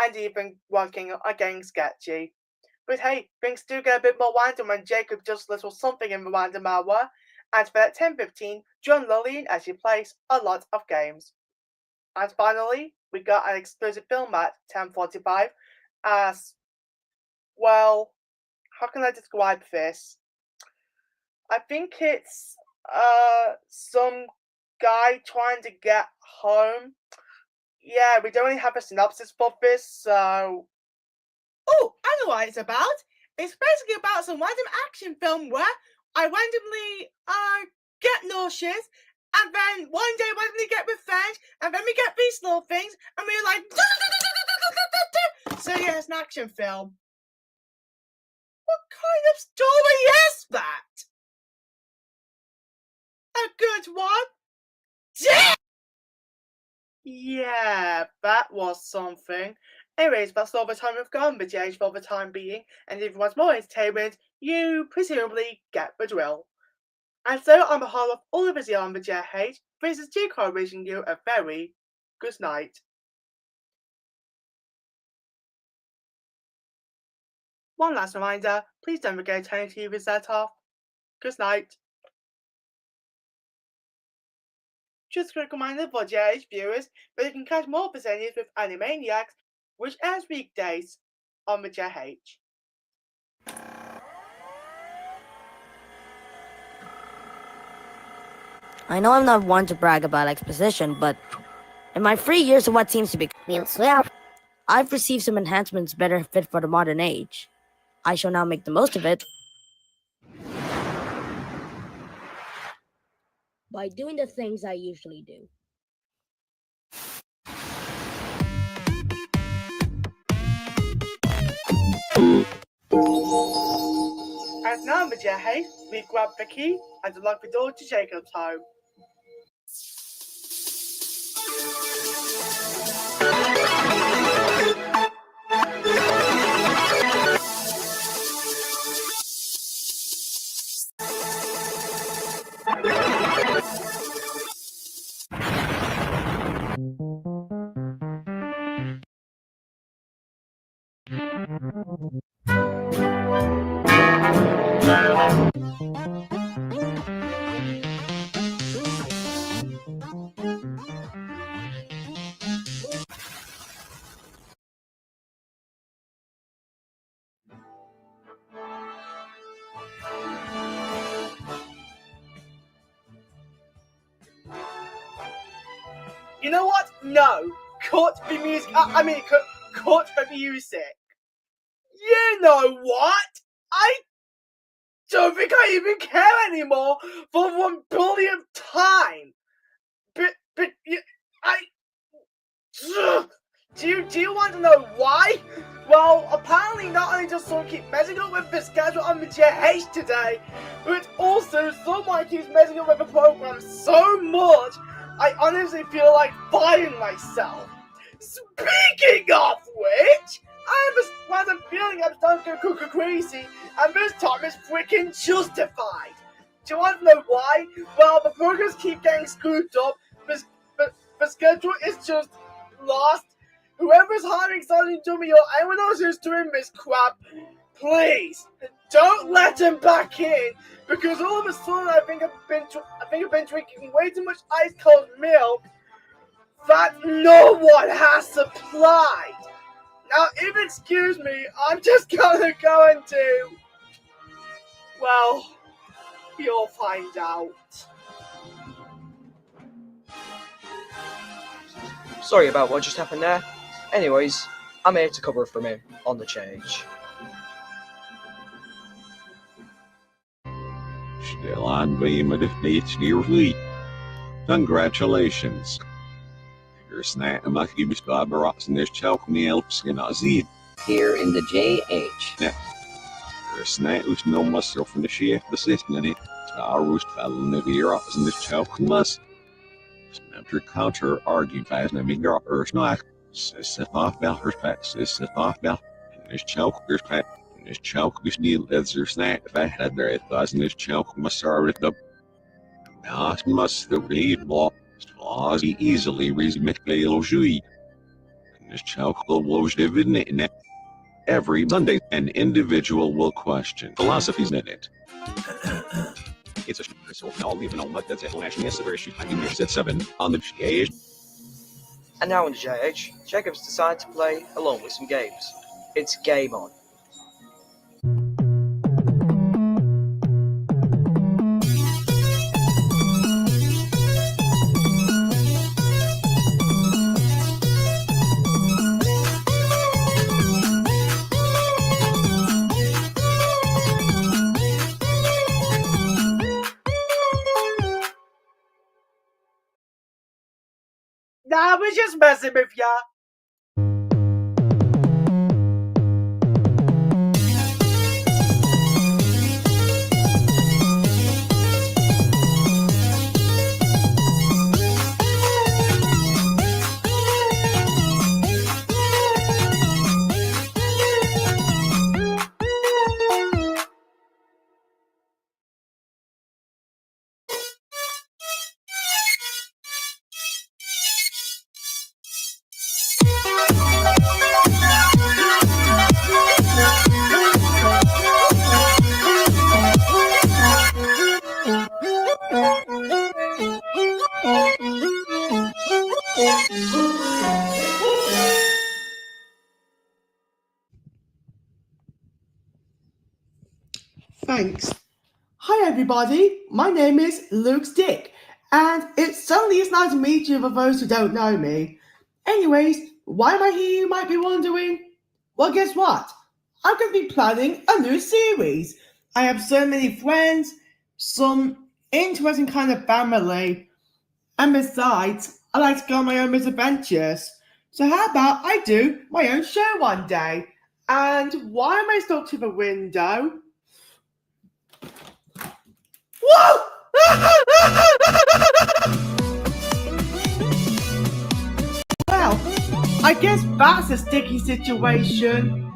and even working on getting sketchy. But hey, things do get a bit more random when Jacob does little something in the random hour, and then at 10:15, John Lillian actually plays a lot of games. And finally, we got an exclusive film at 10:45 as, well, how can I describe this? I think it's some guy trying to get home. Yeah, we don't really have a synopsis for this, so... Oh, I know what it's about. It's basically about some random action film where I randomly get nauseous, and then one day randomly get revenge, and then we get these little things, and we're like... So yeah, it's an action film. What kind of story is that? A good one? Yeah, that was something. Anyways, that's all the time we've got with Jage for the time being, and if you want more entertainment, you presumably get the drill. And so, on behalf of all of us here on the J8, this is G-Car wishing you a very good night. One last reminder, please don't forget to turn your TV set off. Good night. Just a quick reminder for JH viewers that you can catch more percentages with Animaniacs, which airs weekdays on the JH. I know I'm not one to brag about exposition, but in my 3 years of what seems to be I've received some enhancements better fit for the modern age. I shall now make the most of it by doing the things I usually do. And now in the J8, we grab the key and unlock the door to Jacob's home. You know what? No. Cut the music. Cut the music. You know what? I don't think I even care anymore for 1 billionth time. But do you want to know why? Well, apparently not only does someone keep messing up with the schedule on the JH today, but also someone keeps messing up with the program so much, I honestly feel like firing myself. Speaking of which, I have a random feeling I'm starting to go cuckoo crazy, and this time it's freaking justified. Do you want to know why? Well, the programs keep getting screwed up, the schedule is just lost. Whoever's hiring Sergeant Dummy or anyone else who's doing this crap, Please, don't let him back in, because all of a sudden I think I've been drinking way too much ice cold milk that no one has supplied. Now, if you excuse me, I'm just gonna go and do. Well, you'll find out. Sorry about what just happened there. Anyways, I'm here to cover for him on the change. Still on beam of defeats near week. Congratulations. Your snack mucky was Barbarots and there's chalk nail skin azid. Here in the JH. Yeah. Your snack was no muscle from the chef assistant in it. Star roost fell in the ear up and there's chalk mus. After counter argued fast and me girl her snack. Says off bell her pack, says off bell. And there's chalk her pack. This chalk was near leather snack if I had there it was and this chalk must are it up. Now must the read law laws easily resmit bail jui. And this chalk will blow dividend in it. Every Sunday an individual will question philosophies in it. It's a so I'll even know what that's actually necessary. I can use at 7 on the JH. And now on the JH, Jacobs decided to play along with some games. It's game on. Nah, we're just messing with ya. Thanks. Hi everybody, my name is Luke Stick, and it certainly is nice to meet you for those who don't know me. Anyways, why am I here, you might be wondering? Well, guess what? I'm going to be planning a new series. I have so many friends, some interesting kind of family, and besides, I like to go on my own misadventures. So how about I do my own show one day? And why am I stuck to the window? Whoa! Well, I guess that's a sticky situation.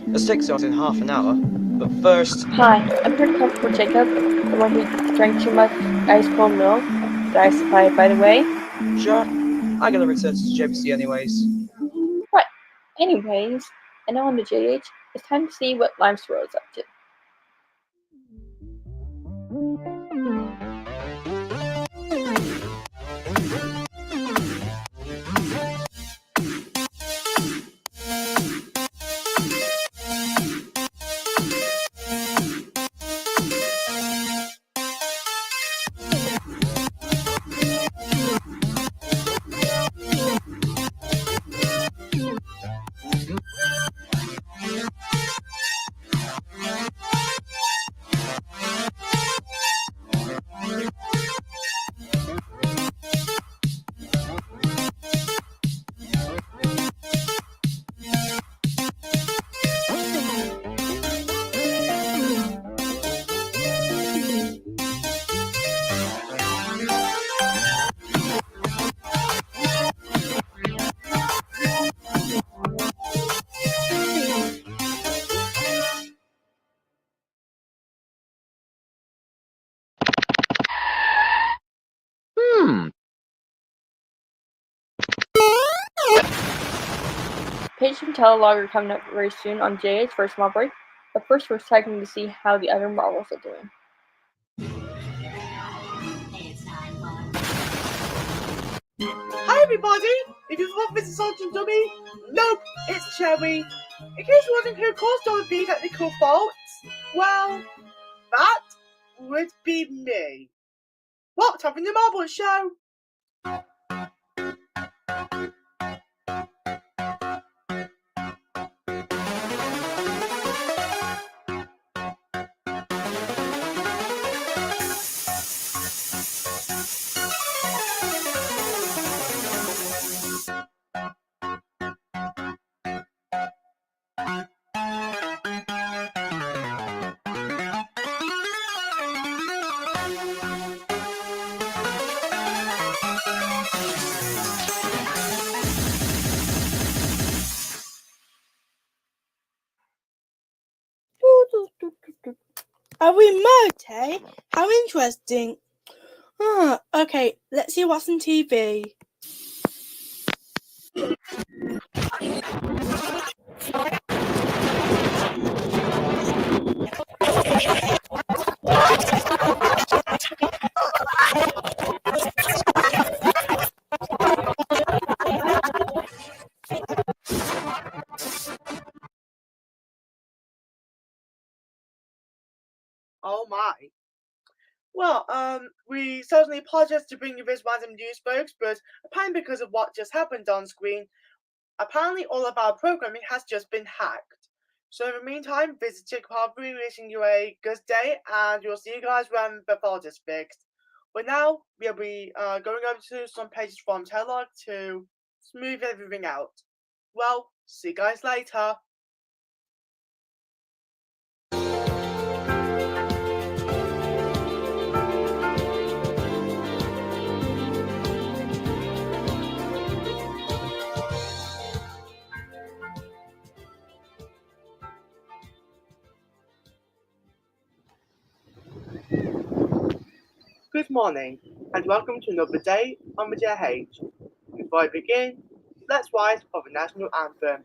The stick starts in half an hour, but first... Hi, I'm your comfortable Jacob, the one who drank too much ice cold milk. That I supplied, by the way. Sure, I gotta return to JBC anyways. Right, anyways, and now on the JH, it's time to see what Limestone is up to. Paige and Telelog are coming up very soon on JH for a small break, but first we're checking to see how the other Marvels are doing. Hi everybody! If you thought this is Sergeant Dummy, nope, it's Cherry. In case you wondering who caused Dorothy's technical faults, well, that would be me. What's happening in the Marvel Show? A remote, eh? How interesting. Okay, let's see what's on TV. Oh my. Well, we certainly apologize to bring you this random news, folks, but apparently because of what just happened on screen, apparently all of our programming has just been hacked. So in the meantime, visit Chick Harbury wishing you a good day, and we'll see you guys when the fault is fixed. But now, we'll be going over to some pages from Telelog to smooth everything out. Well, see you guys later. Good morning, and welcome to another day on the JH. Before I begin, let's rise for the national anthem.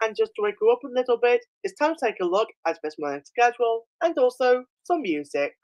And just to wake you up a little bit, it's time to take a look at this morning's schedule and also some music.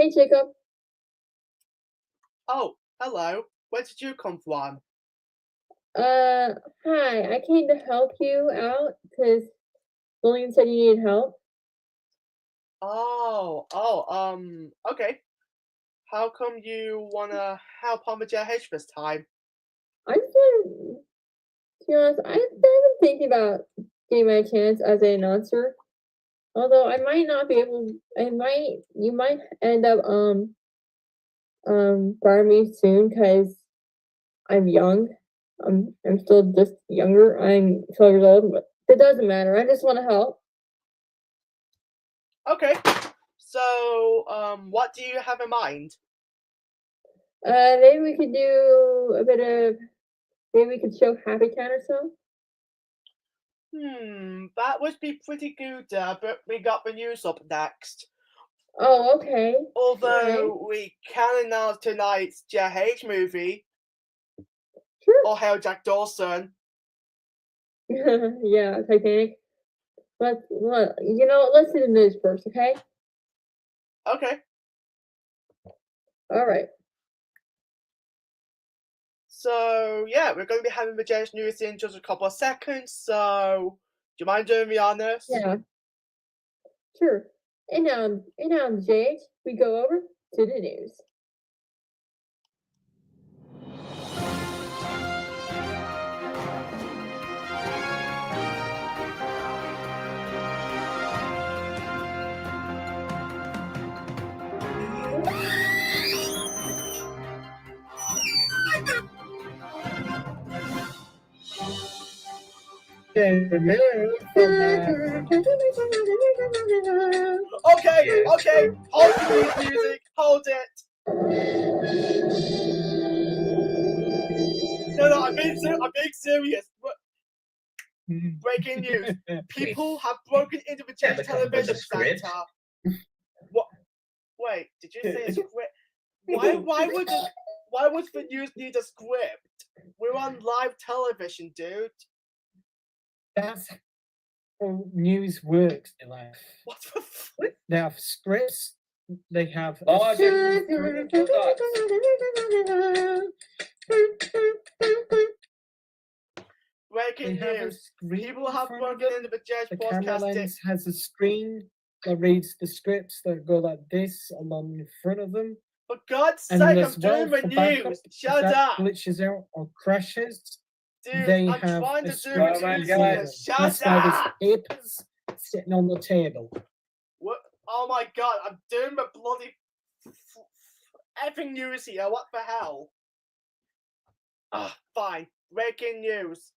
Hey, Jacob. Oh, hello. Where did you come from? Hi. I came to help you out because William said you needed help. Okay. How come you wanna help on the JH this time? I just want to be honest, I've been thinking about getting my chance as an announcer. Although I might not be able, you might end up firing me soon because I'm young. I'm still just younger. I'm 12 years old, but it doesn't matter. I just want to help. Okay. So, what do you have in mind? Maybe we could do a bit of, maybe we could show Happy Town or so. That would be pretty good, but we got the news up next. Oh, okay. Although we can announce tonight's JH movie. Sure. Or Hail Jack Dawson. Yeah, Titanic. Let's do the news first, okay? Okay. All right. So, yeah, we're going to be having the JH news in just a couple of seconds, so do you mind doing the honors? Yeah. Sure. And now, JH, we go over to the news. Okay. Hold the music. Hold it. No, I'm being serious. Breaking news. People have broken into the JH television center. What? Wait, did you say a script? Why would the news need a script? We're on live television, dude. That's how news works, Eli. What the fuck? They have scripts. They have. Breaking news. People have broken into the JH The camera podcast. lens has a screen that reads the scripts that go like this along in front of them. For God's And sake, as I'm well, doing for the backup, news. if Shut that up. glitches out or crashes. Dude, They I'm have trying a to do script. the news. Shut That's why up. there's papers sitting on the table. What? Oh my God, I'm doing the bloody effing news here. What the hell? Fine. Breaking news.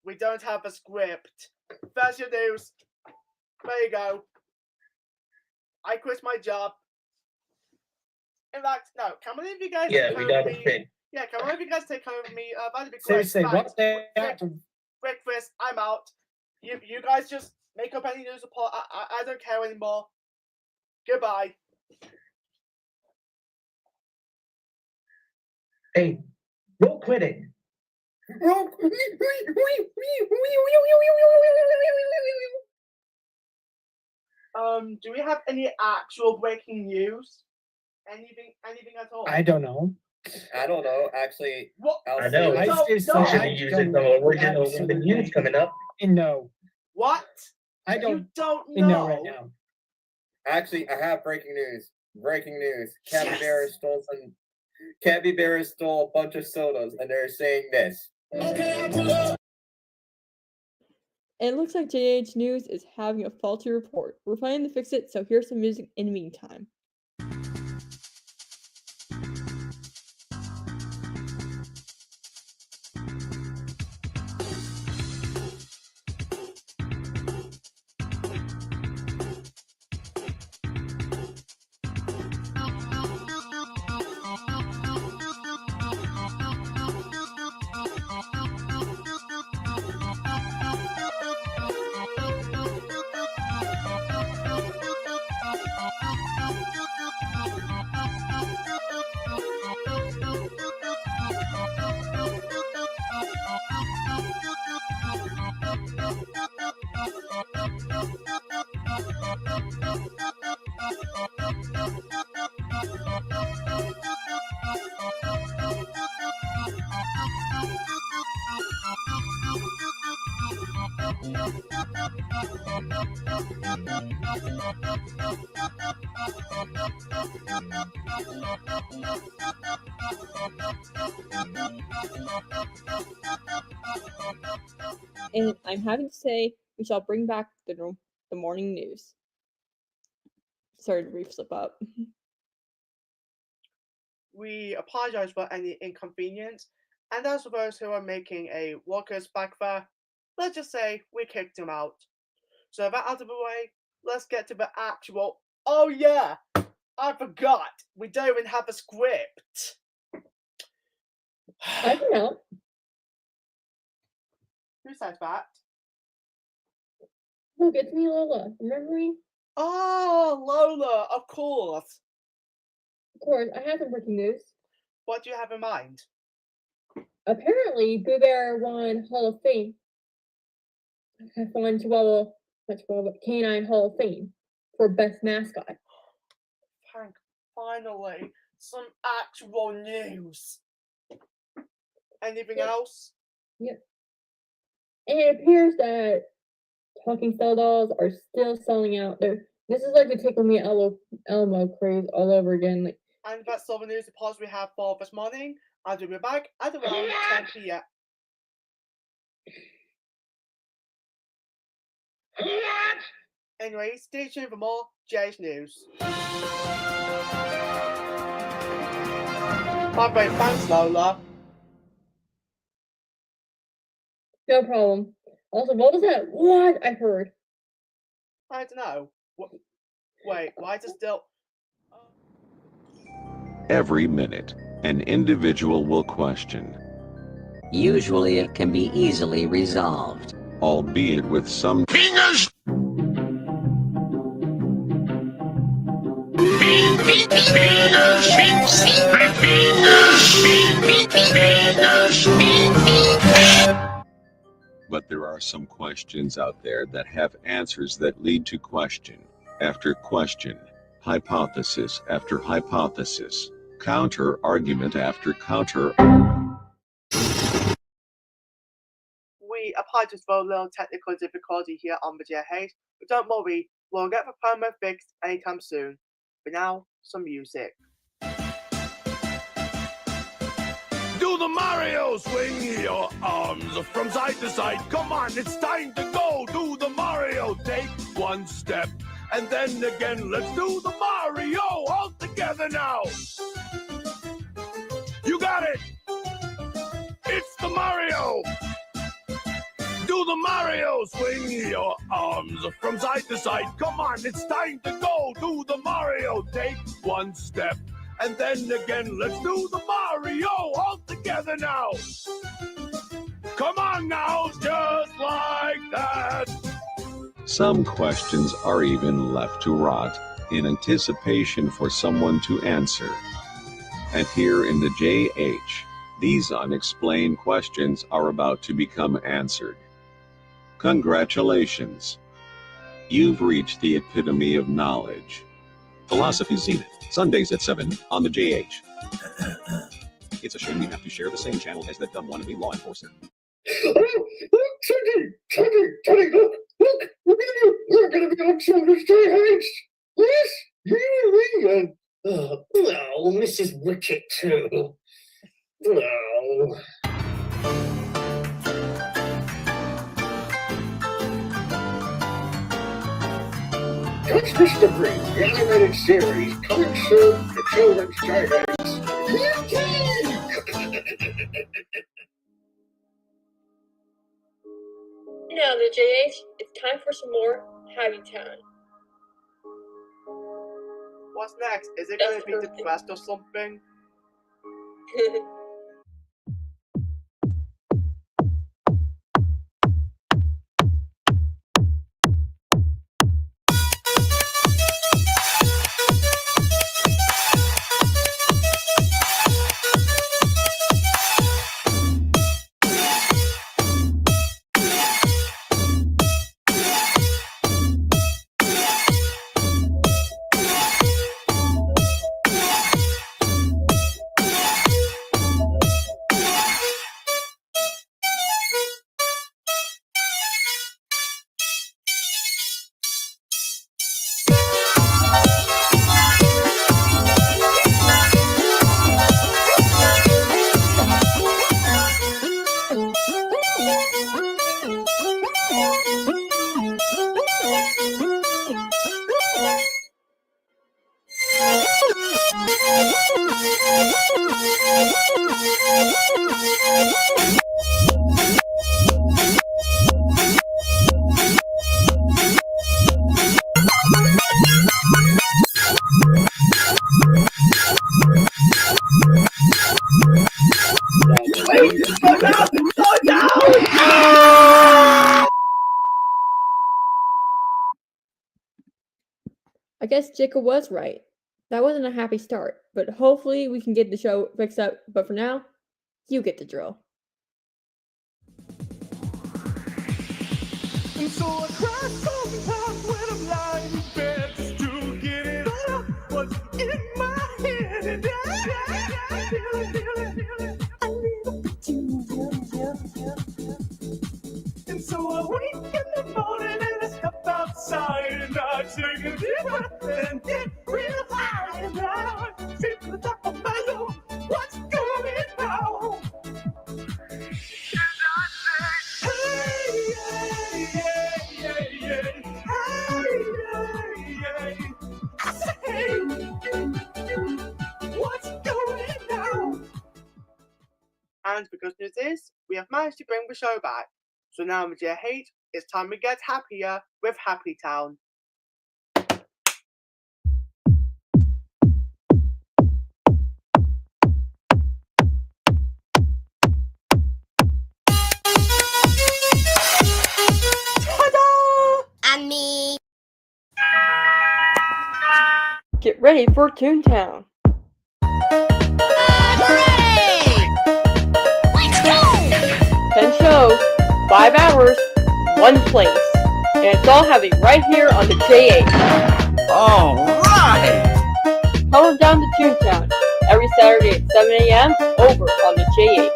We don't have a script. That's your news. There you go. I quit my job. In fact, no. Can one of you guys take over me? Yeah, can one of you guys take over me? That'd be great. Seriously, what the Breakfast, I'm out. You guys just make up any news report. I don't care anymore. Goodbye. Hey, you're quitting. Do we have any actual breaking news? Anything at all? I don't know. I don't know, actually. What? I know. I I still should be using the original the news coming up. No. What? I don't. You don't know know right now. Actually, I have breaking news. Breaking news. Yes. Capybara stole a bunch of sodas, and they're saying this. It looks like JH News is having a faulty report. We're planning to fix it, so here's some music in the meantime. And I'm happy to say we shall bring back the morning news. Sorry to brief slip up. We apologize for any inconvenience, and as for those who are making a workers back there, let's just say we kicked him out. So that out of the way, let's get to the actual. Oh yeah, I forgot. We don't even have a script. I can help. Who said that? Look, it's me, Lola. Remember me? Oh, Lola, of course. Of course, I have some breaking news. What do you have in mind? Apparently, Boo Bear won Hall of Fame. Won Chihuahua, not Chihuahua, but Canine Hall of Fame for Best Mascot. Frank, finally, some actual news. Anything else? Yep. And it appears that talking cell dolls are still selling out. This is like the Tickle Me Elmo craze all over again. Like, and that's all the news reports we have for this morning. I'll be back at around 10 p.m. Anyway, stay tuned for more Jay's news. Alright, thanks, Lola. no problem. Also, what was that? What I heard? I don't know. Wait, why is it still? Every minute, an individual will question, Usually it can be easily resolved. albeit with some penis. But there are some questions out there that have answers that lead to question after question, hypothesis after hypothesis, counter argument after counter. We apologize for a little technical difficulty here on the JH, but don't worry, we'll get the problem fixed anytime soon. For now, some music. Do the Mario, swing your arms from side to side. Come on, it's time to go. Do the Mario, take one step. And then again, let's do the Mario all together now. You got it. It's the Mario. Do the Mario, swing your arms from side to side. Come on, it's time to go. Do the Mario, take one step. And then again, let's do the Mario all together now. Come on now, just like that. Some questions are even left to rot in anticipation for someone to answer. And here in the JH, these unexplained questions are about to become answered. Congratulations. You've reached the epitome of knowledge. Philosophy Zenith, Sundays at 7 on the JH. It's a shame we have to share the same channel as that dumb wannabe law enforcer. Teddy, look at you. You're going to be on Shoulders JH. Yes, me. Oh, Mrs. Wicket too. Oh. Catch Mr. Green, the animated series, coming soon to Children's JH. Now, the JH, it's time for some more Happy Town. What's next? Is it going to be depressed or something? I guess Jacob was right. That wasn't a happy start, but hopefully we can get the show fixed up. But for now, you get the drill. And so I cry sometimes when I'm lying in bed just to get it all out what's in my head. And I feel it a little bit too young. And so I wake in the morning and I step outside and I take a deep breath and get real high. And I see to the top of my lungs what's going on. And the good news is, we have managed to bring the show back. So now, my dear hate, it's time we get happier with Happy Town. And me. Get ready for Toontown. Hooray! Let's go! 10 shows, 5 hours, 1 place. And it's all happening right here on the JH. Alright! Come on down to Toontown every Saturday at 7 a.m. over on the JH.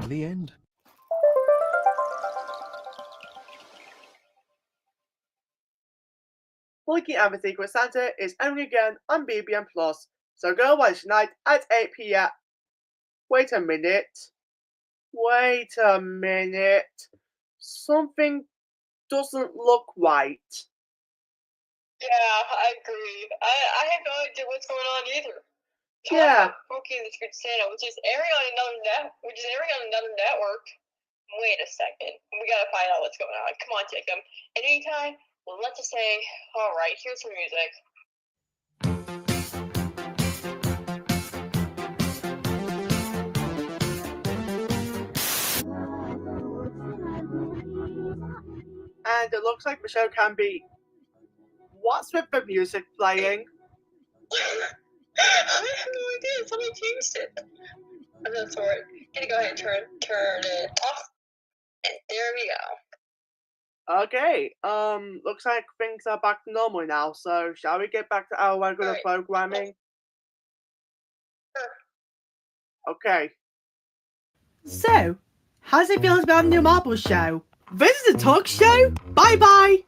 The end. Looking at the Secret Santa is only again on BBM Plus, so go watch tonight at 8 p.m. Wait a minute. Something doesn't look right. Yeah, I agree. I have no idea what's going on either. Yeah. Cookie and the Secret Santa, which is airing on another network. Wait a second. We gotta find out what's going on. Come on, Jacob. Anytime, let's just say, alright, here's some music. And it looks like the show can be. What's with the music playing? I have no idea. Somebody changed it. I'm not sorry. Gonna go ahead and turn it off. And there we go. Okay. Looks like things are back to normal now. So shall we get back to our regular programming? Sure. Okay. So, how's it feeling about the new Marble show? This is a talk show? Bye bye!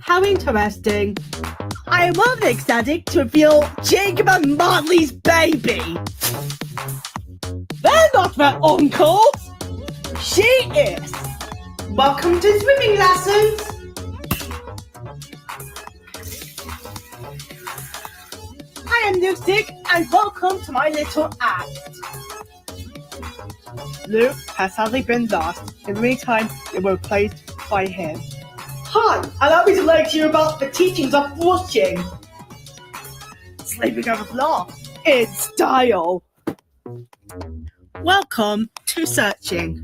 How interesting. I am rather ecstatic to reveal Jacob and Marley's baby. They're not their uncle. She is. Welcome to swimming lessons. I am Lipstick and welcome to my little act. Luke has sadly been lost. In the meantime, it was replaced by him. Hi, allow me to lecture to you about the teachings of watching. Sleeping on the floor in style. Welcome to Searching.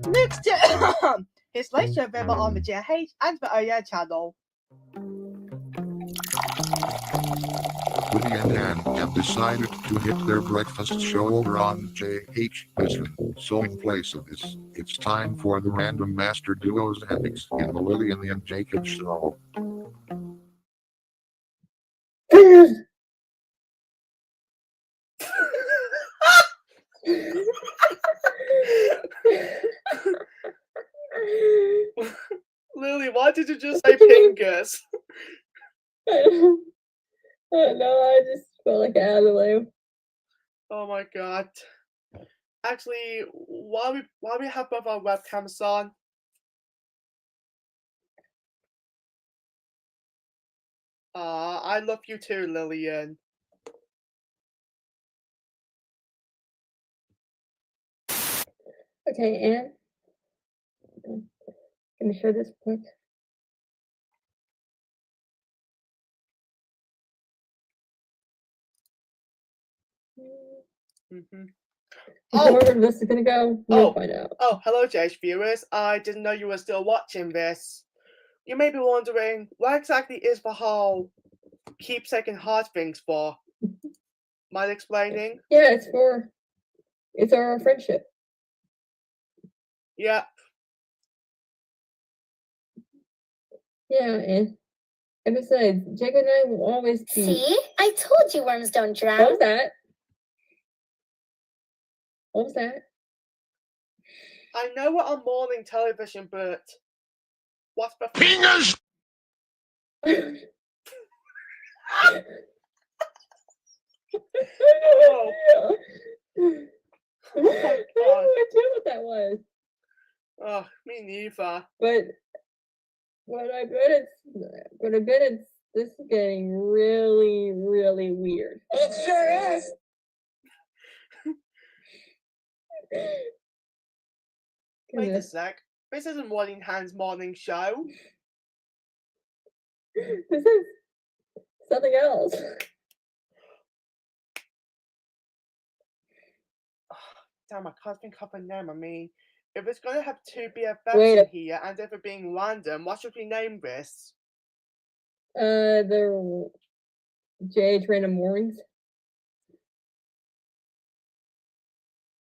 Next, his lecture available on the JH and the OYA channel. Woody and Ann have decided to hit their breakfast show over on JH Listen. So in place of this, it's time for the Random Master Duos antics in the Lily and the Jacob show. Lily, why did you just say Pingus? I don't know, I just felt like I had to leave. Oh my god. Actually, while we have both our webcams on, I love you too, Lillian. Okay, Anne, Can we show this quick? Mm-hmm. Is that where this is gonna go? We'll find out. Oh, hello, JH viewers. I didn't know you were still watching this. You may be wondering, what exactly is the whole keepsake and heart things for? Mind explaining? Yeah, it's our friendship. Yeah. Yeah, and besides, Jacob and I will always be. See? I told you worms don't drown. What was that? What was that? I know we're on morning television, but what's the Fingers? Oh. I have no idea what that was. Oh, me neither. But I bet it's this is getting really, really weird. It sure is. Wait a sec. This isn't Morning Hand's morning show. This is something else. Damn, I can't think of a name. I mean, if it's going to have two BFFs Wait in here and if it being random, what should we name this? The JH Random Mornings.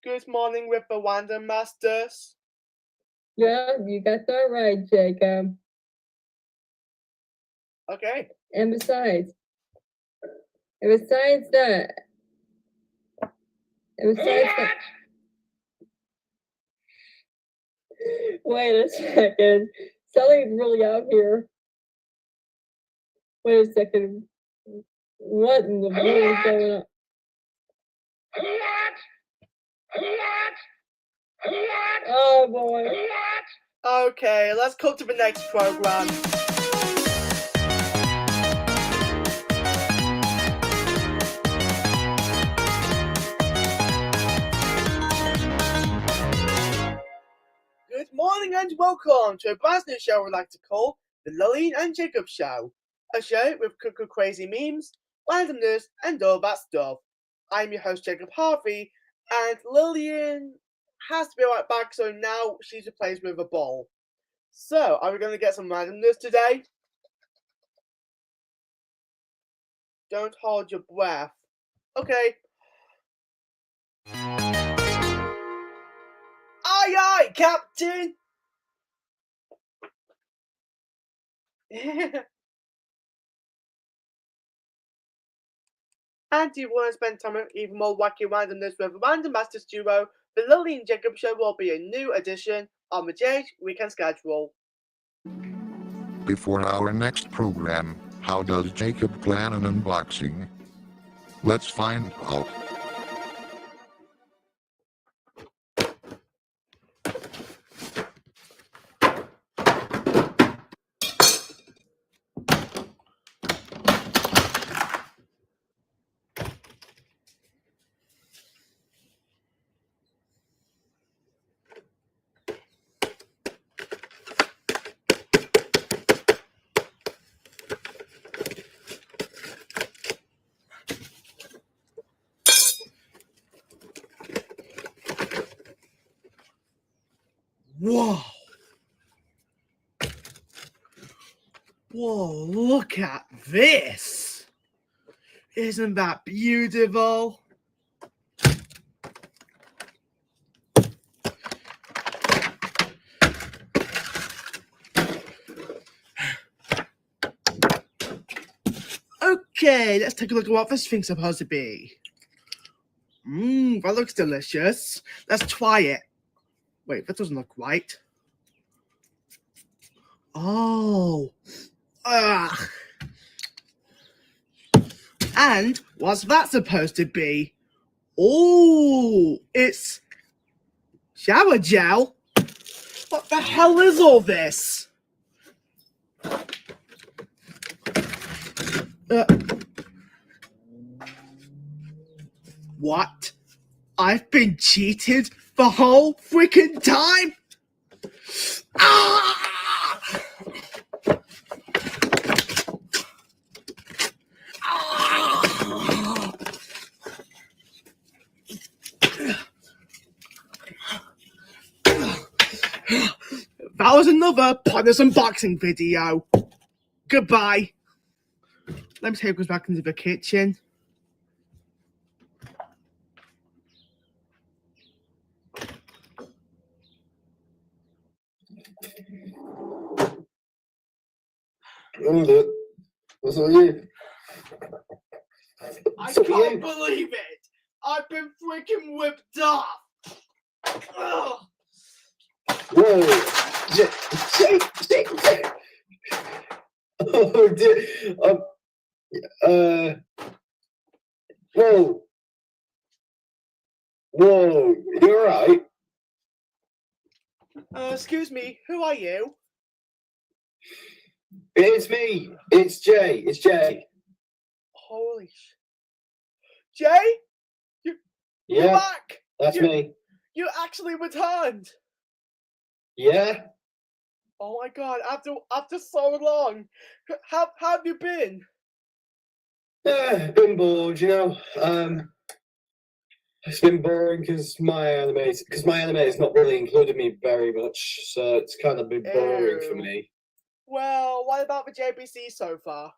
Good morning with the Random Masters. Yeah, you got that right, Jacob. Okay. And besides that, wait a second. Something's really out here. Wait a second. What in the world is going on? Oh boy. Okay, let's cut to the next program. Good morning and welcome to a brand new show we like to call the Lillian and Jacob Show. A show with cuckoo crazy memes, randomness, and all that stuff. I'm your host Jacob Harvey, and Lillian has to be right back, so now she's replaced with a ball. So, are we going to get some randomness today? Don't hold your breath. Okay. Aye, aye, Captain! And do you want to spend time with even more wacky randomness with a Random Masters duo? The Lily and Jacob Show will be a new addition on the JH weekend schedule. Before our next program, how does Jacob plan an unboxing? Let's find out. Whoa! Whoa, look at this! Isn't that beautiful? Okay, let's take a look at what this thing's supposed to be. That looks delicious. Let's try it. Wait, that doesn't look right. Oh. Ugh. And what's that supposed to be? Oh, it's shower gel. What the hell is all this? What? I've been cheated the whole freaking time? Ah! That was another Punished unboxing video. Goodbye. Let me take us back into the kitchen. What's on you? I can't believe it! I've been freaking whipped off! Ugh. Whoa! Jake! Oh dear! Whoa! Whoa! You alright? Excuse me, who are you? It's me! It's Jay! It's Jay! Holy sh... Jay? You're Yeah, back! that's me. You actually returned! Yeah? Oh my god, after so long! How have you been? Been bored, you know. It's been boring because my anime has not really included me very much, so it's kind of been boring for me. Well, what about the JBC so far?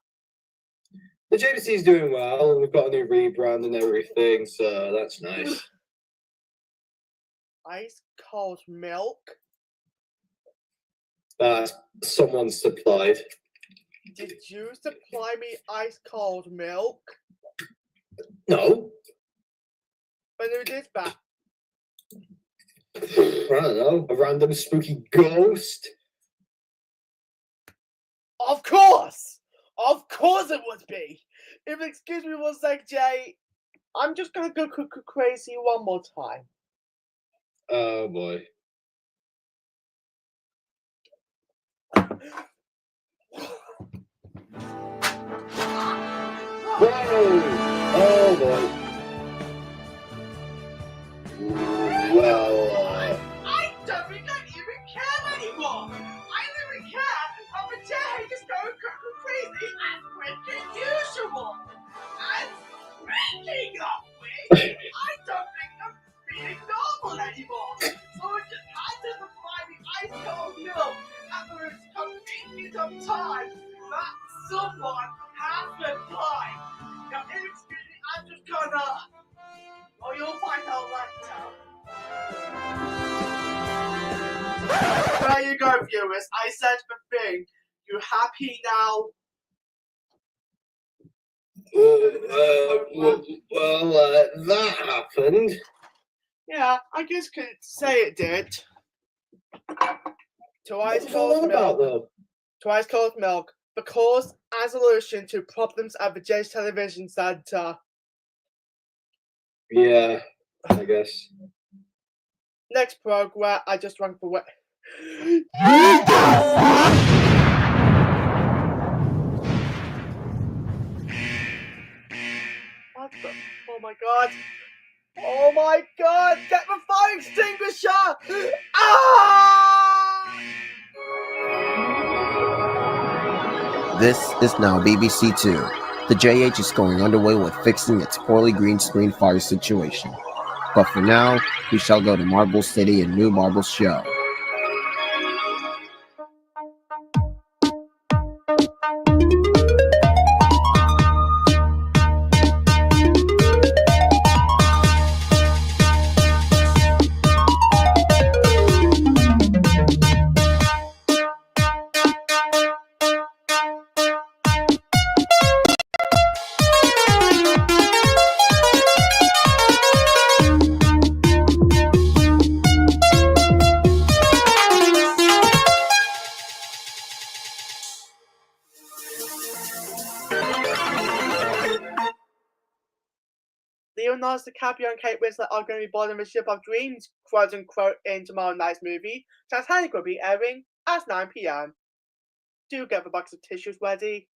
The JBC is doing well. We've got a new rebrand and everything, so that's nice. Ice cold milk? Someone supplied. Did you supply me ice cold milk? No. But who did that? I don't know. A random spooky ghost. Of course! Of course it would be! If you excuse me one sec, Jay, I'm just gonna go crazy one more time. Oh boy. Whoa! Oh boy. Well, I don't think I even care anymore! I don't even care! I'm a Jay just going crazy as freaking usual! And speaking of which, I don't think I'm being normal anymore! Someone just had to supply me ice cold milk at the most convenient of times that someone has replied. Now, excuse me, I'm just gonna... Oh, you'll find out later. There you go, viewers. I said the thing. You happy now? That happened. Yeah, I guess you could say it did. To ice cold milk. To ice cold milk. The cause and solution to problems at the Jay's Television Center. Yeah, I guess. Next program, I just drank the wet. What the? Oh my god! Oh my god! Get the fire extinguisher! Ah! This is now BBC Two. The JH is going underway with fixing its poorly green screen fire situation. But for now, we shall go to Marble City and New Marble Show. Leonardo DiCaprio and Kate Winslet are going to be boarding the ship of dreams, quote unquote, in tomorrow night's movie. Titanic will be airing at 9 p.m. Do get the box of tissues ready.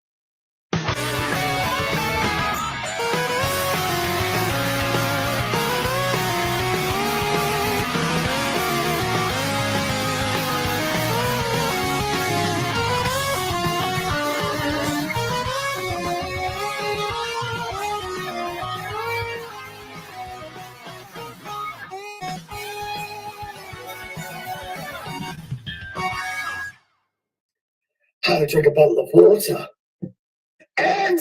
Have a drink a bottle of water. And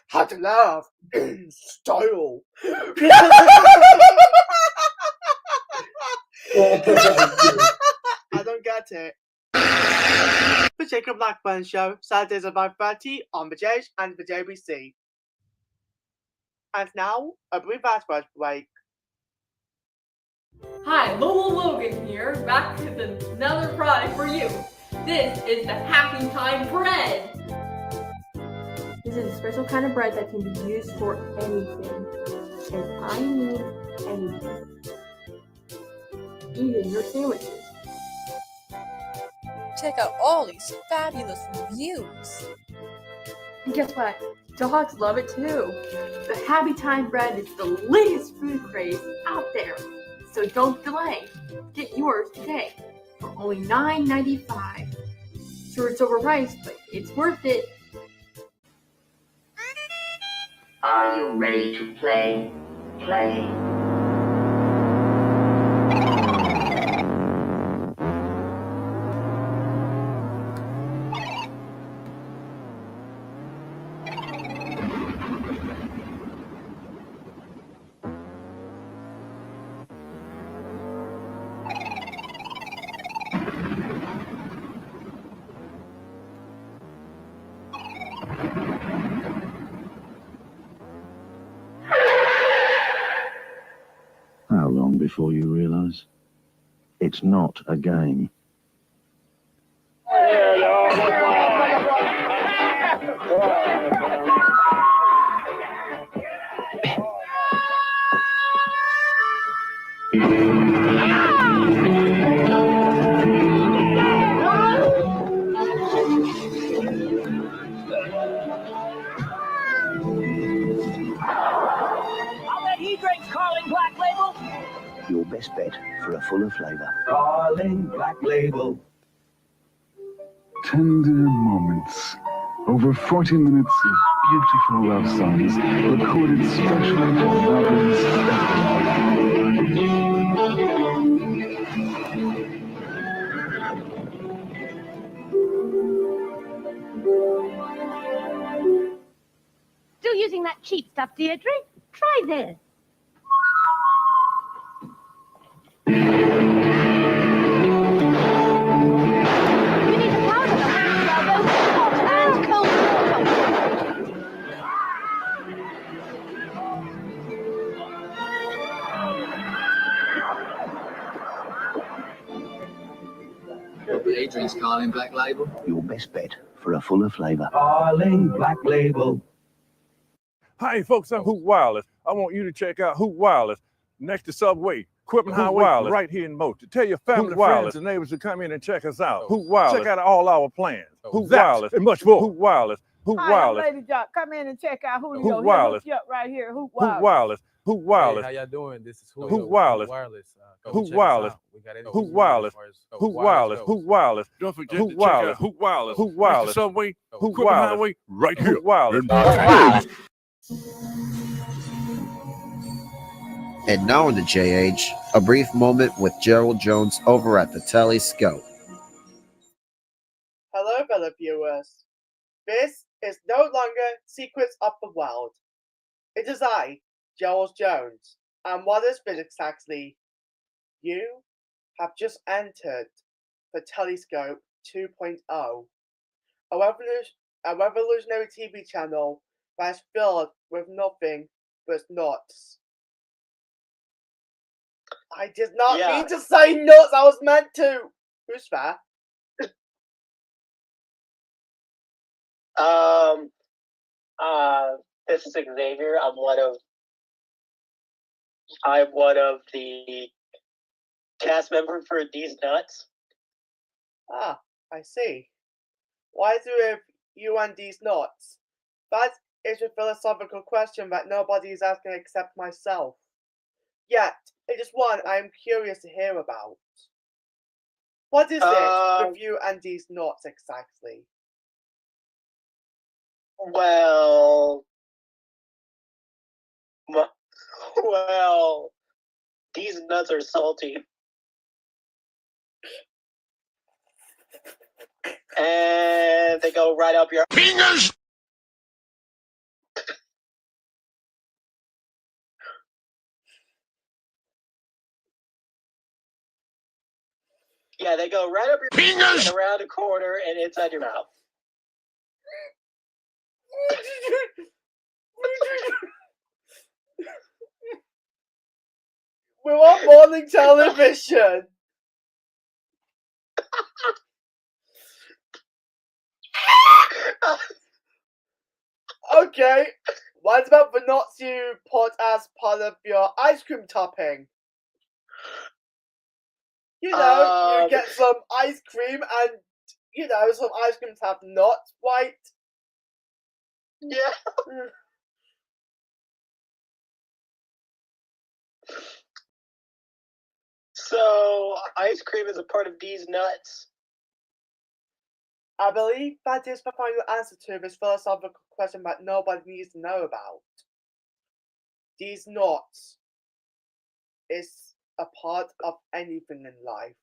How to laugh in style. I don't get it. The Jacob Blackburn Show, Saturdays at 5:30 on the JH and the JBC. And now, a brief advert break. Hi, Lola Logan here, back with another product for you. This is the Happy Time Bread. This is a special kind of bread that can be used for anything. And I mean anything. Even your sandwiches. Check out all these fabulous reviews. And guess what? Dogs love it too. The Happy Time Bread is the latest food craze out there. So don't delay. Get yours today for only $9.95. Sure, it's overpriced, but it's worth it. Are you ready to play? Play. How long before you realise it's not a game? He drinks Carling Black Label. Your best bet for a fuller flavour. Carling Black Label. Tender moments. Over 40 minutes of beautiful love songs recorded specially for lovers Still using that cheap stuff, Deirdre? Try this. You need to powder them while those hot and cold water. Adrian's Carling Black Label. Your best bet for a fuller flavour. Carling Black Label. Hi, folks, I'm Hoot Wireless. I want you to check out Hoot Wireless next to Subway, Equipment Highway, Wireless, right here in Motor. Tell your family, friends, and neighbors to come in and check us out. Hoot Wireless. Check out all our plans. Hoot Wireless and much more. Hoot Wireless. Hoot Wireless. Lady Jock, come in and check out Julio. Hoot Wireless. He'll hook you up right here. Hoot Wireless. Wireless. Hoot Wireless. Hoot Wireless. Hey, how y'all doing? This is Julio. Hoot Wireless. Hoot Wireless. Hoot Wireless. Hoot Wireless. Hoot Wireless. Don't forget to check out Hoot Wireless. Hoot Wireless. Subway, Hoot Wireless. Right here. Hoot Wireless. And now in the JH, a brief moment with Gerald Jones over at the Telescope. Hello, fellow viewers. This is no longer Secrets of the World. It is I, Gerald Jones, and what is this exactly? You have just entered the Telescope 2.0, a revolutionary TV channel that is filled with nothing but nuts. I did not mean to say nuts, I was meant to. Who's that? This is Xavier. I'm one of the cast members for These Nuts. Ah, I see. Why do you have you and These Nuts? That is a philosophical question that nobody is asking except myself. Yet, it is one I am curious to hear about. What is it with you and these knots exactly? Well, these nuts are salty. And they go right up your fingers. Yeah, they go right up your fingers and around the corner and inside your mouth. We're on morning television. Okay, what about the nuts you put as part of your ice cream topping? You know, you get some ice cream and, you know, some ice creams have nuts, right? Yeah. So, ice cream is a part of these nuts. I believe that is the final answer to this philosophical question that nobody needs to know about. These nuts is a part of anything in life.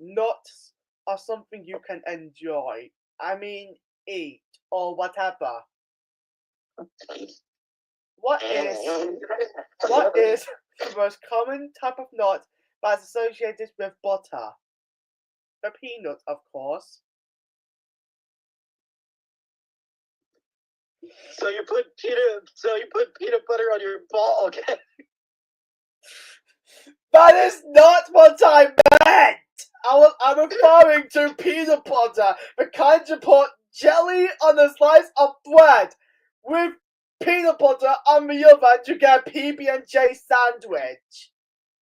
Nuts are something you can enjoy. I mean, eat or whatever. What is the most common type of nut that is associated with butter? The peanut, of course. So you put peanut butter on your ball, okay? That is not what I meant! I'm referring to peanut butter, the kind you put jelly on a slice of bread with peanut butter on the other to get a PB&J sandwich.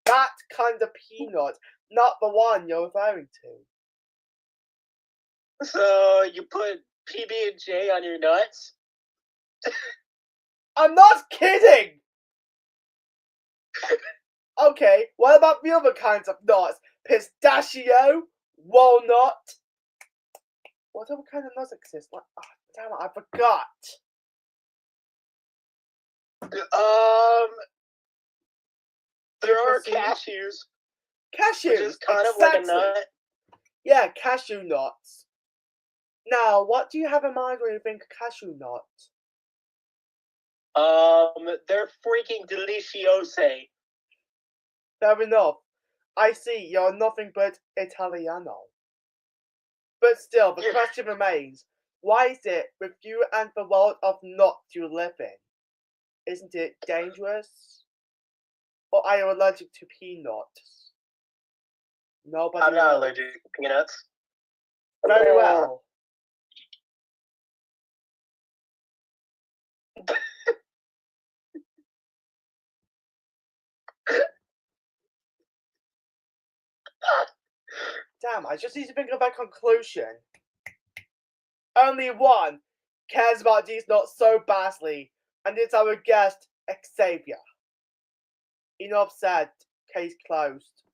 That kind of peanut, not the one you're referring to. So you put PB&J on your nuts? I'm not kidding! Okay, what about the other kinds of nuts? Pistachio, walnut. What other kind of nuts exist? What? Oh, damn it, I forgot. There are cashews. Cashews, which is kind exactly. of like a nut. Yeah, cashew nuts. Now, what do you have in mind when you think cashew nuts? They're freaking deliciose. Fair enough. I see, you're nothing but Italiano. But still, the question remains, why is it with you and the world of nuts you live in? Isn't it dangerous? Or are you allergic to peanuts? Nobody I'm not knows. allergic to peanuts. Very well. Damn, I just need to think of a conclusion. Only one cares about these nuts so badly, and it's our guest, Xavier. Enough said. Case closed.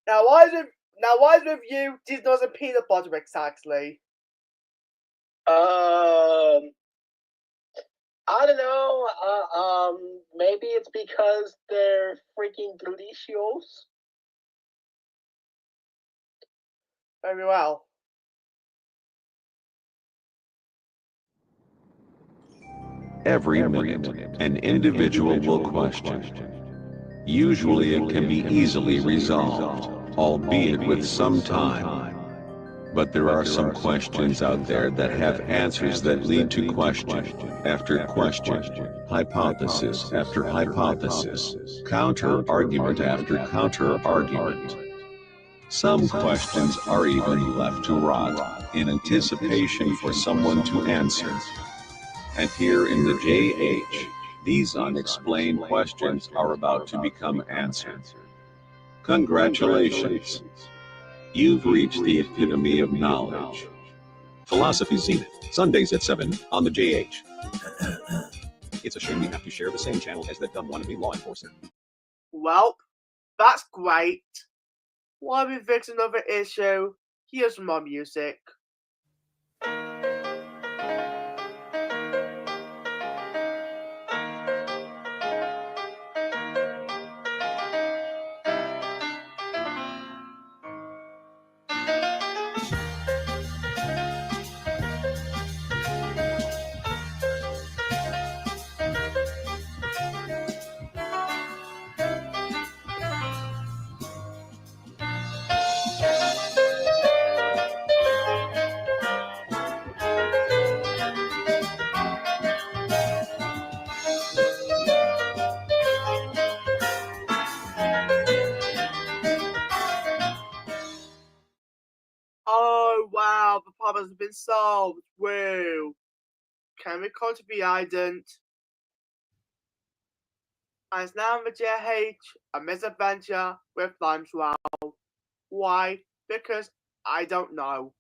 Now, why is it with you these nuts and peanut butter exactly? I don't know. Maybe it's because they're freaking delicious. Very well. Every minute, an individual will question. Usually it can be easily resolved, albeit with some time. But there are some questions out there that have answers that lead to question after question, hypothesis after hypothesis, counter-argument after counter-argument. Some questions are even left to rot in anticipation for someone to answer. And here in the JH, these unexplained questions are about to become answered. Congratulations! You've reached the epitome of knowledge. Philosophy Zenith, Sundays at 7 on the JH. It's a shame we have to share the same channel as that dumb wannabe law enforcer. Well, that's great. While we fix another issue, here's more music. Oh wow, the problem has been solved. Woo! Can we call to be ident? And now the JH, a misadventure with Limes Wow. Why? Because I don't know.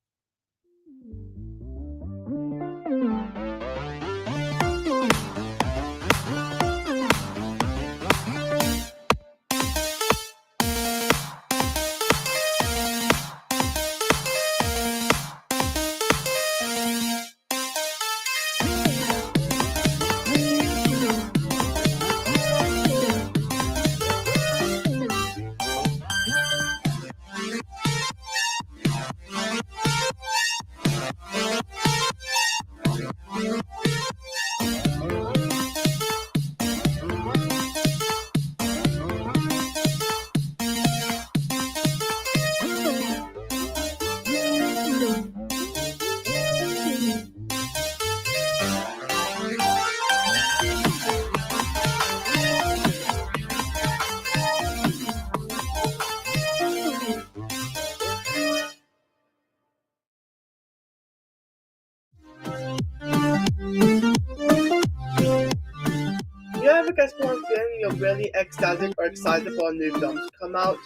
You ever get one feeling you're really ecstatic or excited for a new film to come out,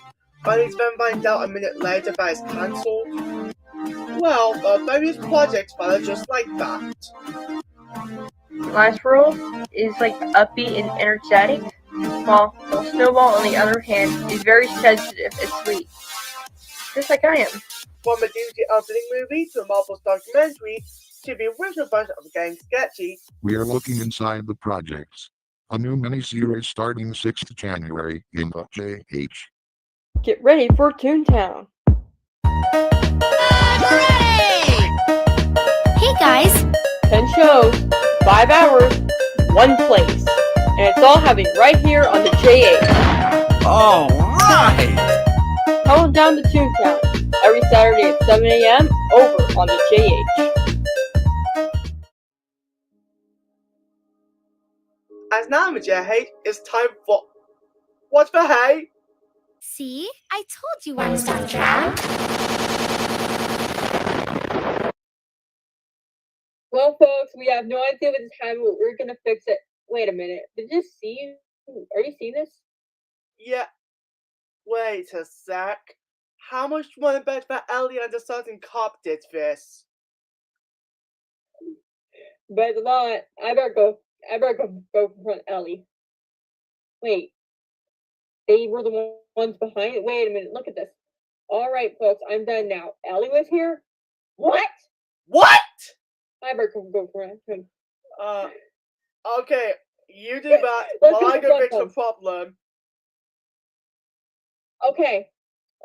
but you then find out a minute later that it's cancelled? Well, there are various projects that are just like that. Last World is like upbeat and energetic, while Snowball, on the other hand, is very sensitive and sweet. Just like I am. From a Disney opening movie to a Marvel's documentary to the original version of Getting Sketchy, We are looking inside the projects. A new miniseries starting 6th January in the JH. Get ready for Toontown. Hey guys! 10 shows, 5 hours, 1 place. And it's all happening right here on the JH. Alright! Count down to Toontown. Every Saturday at 7 a.m. over on the JH. as now the JH, it's time for What the Hey? See? I told you I was on track. Well, folks, we have no idea what this time, but we're gonna fix it. Wait a minute. Did you see? Are you seeing this? Yeah. Wait a sec. How much do you want to bet that Ellie and a certain cop did this? Bet a lot. I better go confront Ellie. Wait. They were the ones behind it? Wait a minute. Look at this. Alright, folks. I'm done now. Ellie was here? What? What? I better go confront him. Okay. You do that Let's while I go fix the confront problem. Okay.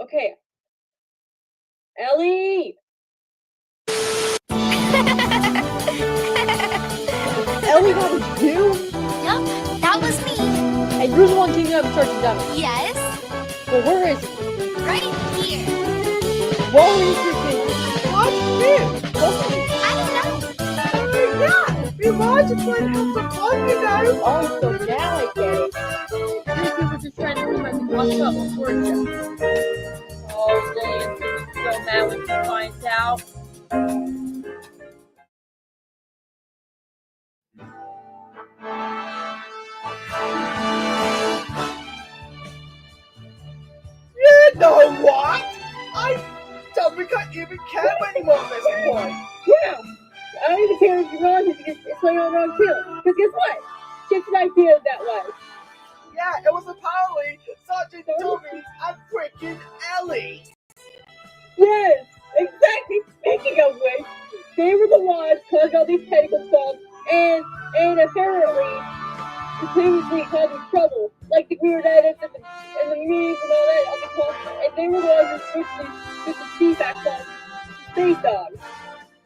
Okay. Ellie! Ellie, that was you? Yup, that was me. And you're the one taking out the Sergeant Dummy. Yes. Well, where is he? Right here. What is this? What's this? I don't know. Yeah, we wanted to try and have some fun, you know. Oh, so now I get it. These people just trying to prevent me what's up before you. Oh, damn. So mad when she finds out. You know what? I don't think I even care anymore at this point. now. I don't even care if you're wrong if it's playing on wrong too. Because guess what? Chip's idea that was. Yeah, it was apparently Sergeant Dummies and freaking Ellie. Yes, exactly. Speaking of which, they were the ones causing all these technical faults and apparently continuously causing trouble, like the weird edits and the memes and all that other stuff. And they were the ones who switched the feedback on Space Dogs.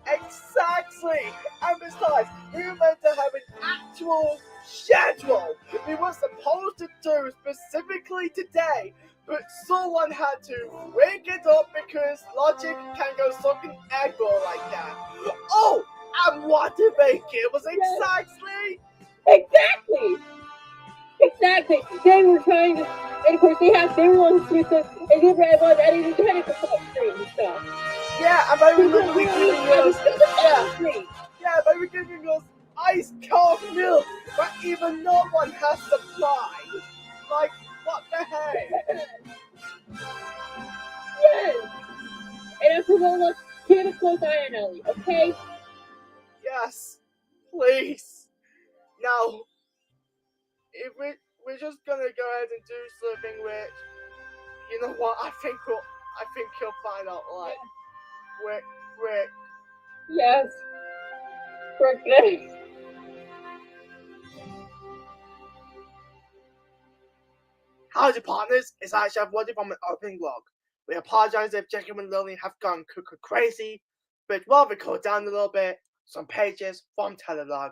Exactly! And besides, we were meant to have an actual schedule we were supposed to do specifically today, but someone had to rig it up because Logic can go suck an egg roll like that. Oh! And what to make it was exactly... Exactly! They were trying to, and of course they were on switch up, and they were on editing the technical fault screen and stuff. Yeah, and they were literally giving us... Yeah, they were giving us ice cold milk that even no one has supplied. Like, what the heck? Yes! And after all, let's keep a close eye on Ellie, okay? Yes, please. Now, if we're just gonna go ahead and do something which, you know what, I think he'll find out, like, quick. Yes. Quickly. Howdy partners, it's I Chef Woody from an opening log. We apologize if Jacob and Lily have gone crazy, but we'll record down a little bit some pages from Telelog.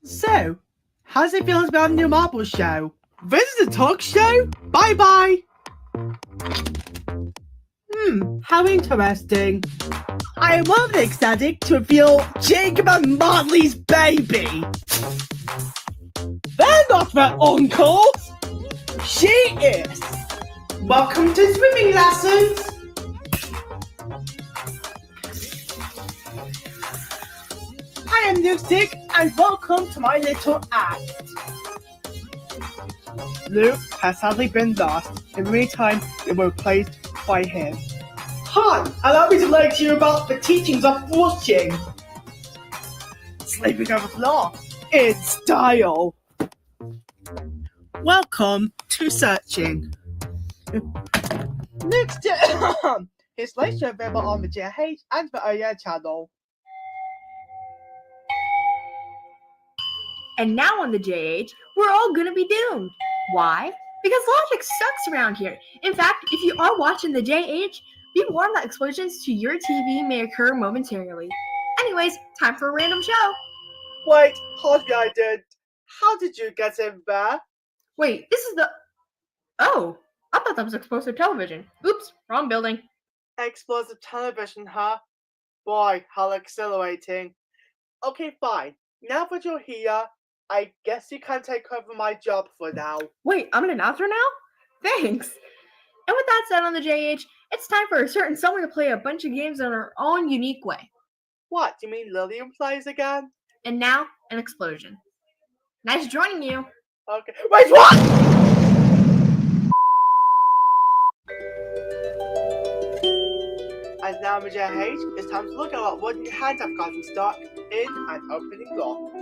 So, how's it feeling about the new Marble show? This is a talk show? Bye bye! How interesting. I am really excited to reveal Jacob and Marley's baby. They're not their uncles. She is. Welcome to swimming lessons. I am Luke, and welcome to my little act. Luke has sadly been lost. In the meantime, it was replaced by him. Hi, allow me to lecture to you about the teachings of washing. Sleeping on the floor in style. Welcome to searching. Next, his lecture available on the JH and the OER channel. And now on the JH, we're all gonna be doomed. Why? Because logic sucks around here. In fact, if you are watching the JH, be warned that explosions to your TV may occur momentarily. Anyways, time for a random show. Wait, hardly I did. How did you get in there? Wait, this is the... Oh, I thought that was explosive television. Oops, wrong building. Explosive television, huh? Boy, how exhilarating. Okay, fine. Now that you're here, I guess you can take over my job for now. Wait, I'm an announcer now? Thanks. And with that said on the JH, it's time for a certain someone to play a bunch of games in our own unique way. What, you mean Lillian plays again? And now, an explosion. Nice joining you. Okay. Wait, what? And now, the JH, it's time to look at what wooden hands I've got in stock in an opening lock.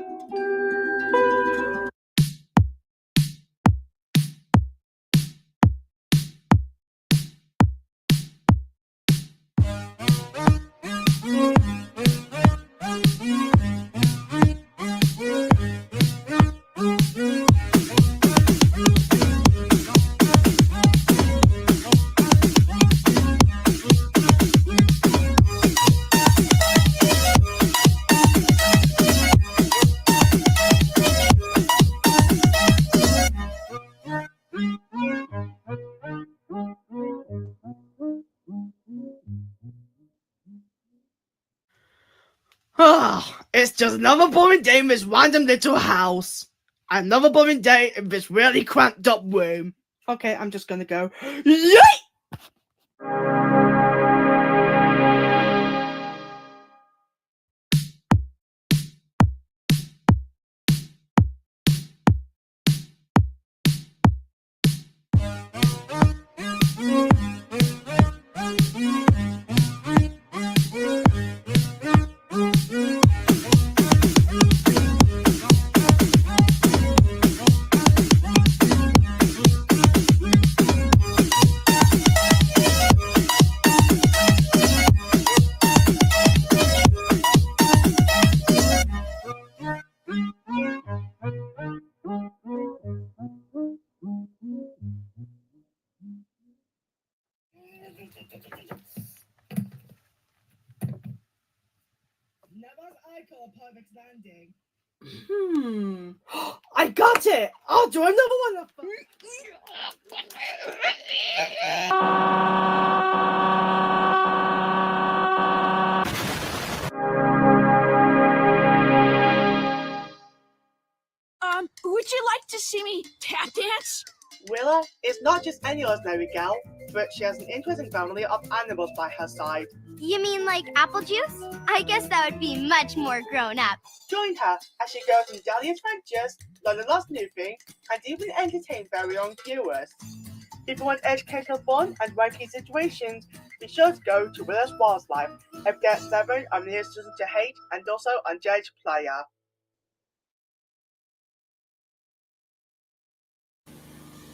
It's just another boring day in this random little house. Another boring day in this really cramped up room. Okay, I'm just gonna go. Yay! Perfect landing. I got it! I'll do another one. Would you like to see me tap dance? Willa is not just any ordinary gal, but she has an interesting family of animals by her side. You mean like apple juice? I guess that would be much more grown up. Join her as she goes on daily adventures, learn a lot of new things, and even entertain very young viewers. If you want educational fun and wacky situations, be sure to go to Willa's Wildlife, Evidence 7 on the Institution to Hate and also on JH Player.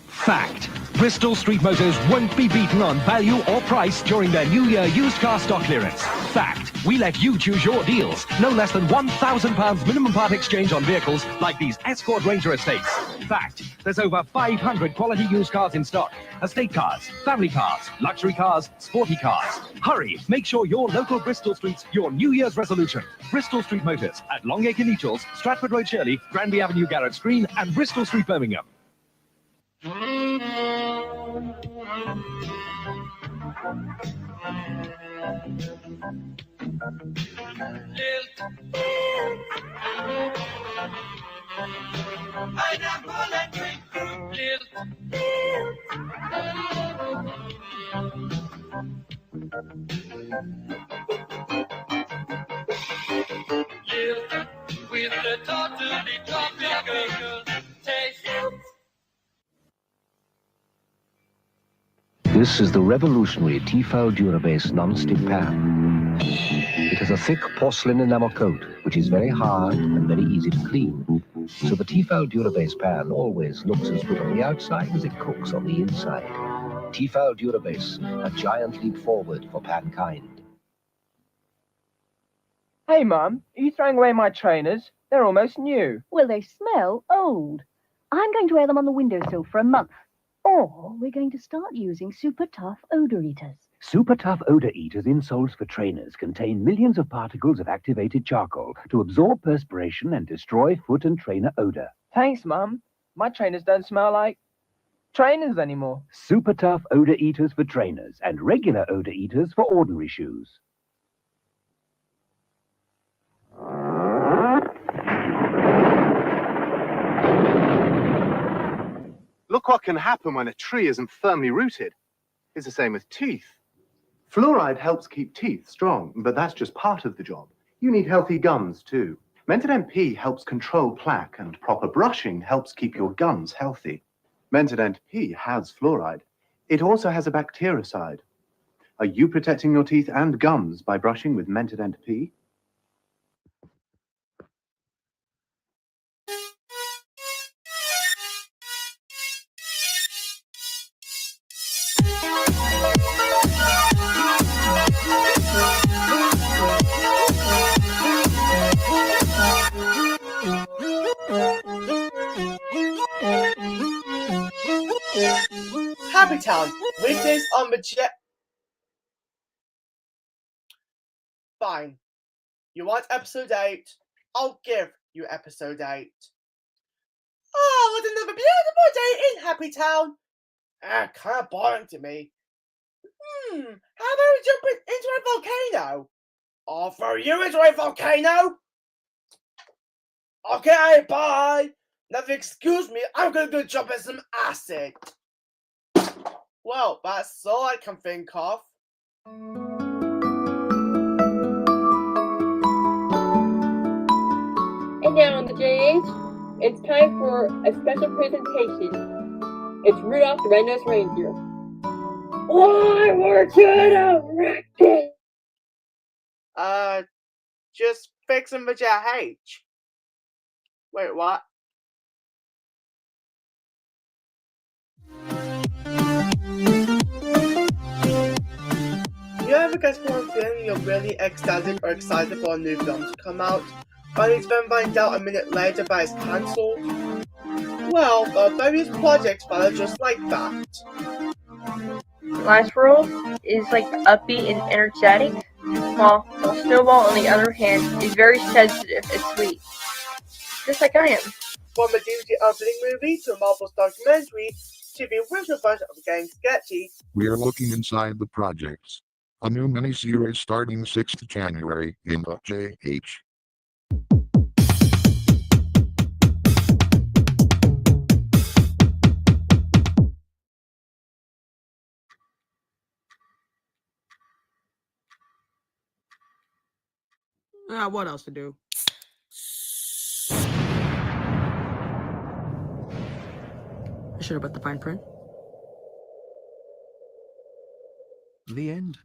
Fact. Bristol Street Motors won't be beaten on value or price during their New Year used car stock clearance. Fact. We let you choose your deals. No less than £1,000 minimum part exchange on vehicles like these Escort Ranger Estates. Fact. There's over 500 quality used cars in stock. Estate cars, family cars, luxury cars, sporty cars. Hurry. Make sure your local Bristol Street's your New Year's resolution. Bristol Street Motors at Long Acre Neutrals, Stratford Road Shirley, Granby Avenue Garrett Green and Bristol Street Birmingham. Pineapple and grapefruit, with the totally tropical taste. This is the revolutionary Tefal Durabase non-stick pan. It has a thick porcelain enamel coat, which is very hard and very easy to clean. So the Tefal Durabase pan always looks as good on the outside as it cooks on the inside. Tefal Durabase, a giant leap forward for pankind. Hey, Mum, are you throwing away my trainers? They're almost new. Well, they smell old. I'm going to wear them on the windowsill for a month. Or we're going to start using Super Tough Odor Eaters. Super Tough Odor Eaters insoles for trainers contain millions of particles of activated charcoal to absorb perspiration and destroy foot and trainer odor. Thanks, Mum. My trainers don't smell like trainers anymore. Super Tough Odor Eaters for trainers and regular odor eaters for ordinary shoes. Look what can happen when a tree isn't firmly rooted. It's the same with teeth. Fluoride helps keep teeth strong, but that's just part of the job. You need healthy gums too. Mentod MP helps control plaque, and proper brushing helps keep your gums healthy. Mentod MP has fluoride. It also has a bactericide. Are you protecting your teeth and gums by brushing with Mentod MP? Happy Town, weekdays on Majestic. Fine. You want episode 8? I'll give you episode 8. Oh, what another beautiful day in Happy Town. Kind of boring to me. How about we jump into a volcano? I'll throw you into a volcano. Okay, bye. Now, if you excuse me, I'm gonna go jump in some acid. Well, that's all I can think of. And now on the JH, it's time for a special presentation. It's Rudolph the Red-Nosed Reindeer. Why weren't you erected? Just fixing the JH. Wait, what? You ever get one feeling you're really ecstatic or excited for a new film to come out, only to then find out a minute later that it's cancelled? Well, there are various projects that are just like that. Last World is like upbeat and energetic, while Snowball, on the other hand, is very sensitive and sweet. Just like I am. From a DVD opening movie to a Marvel's documentary to the original version of Getting Sketchy. We are looking inside the projects. A new miniseries starting 6th January in the JH. What else to do? I should have put the fine print. The end.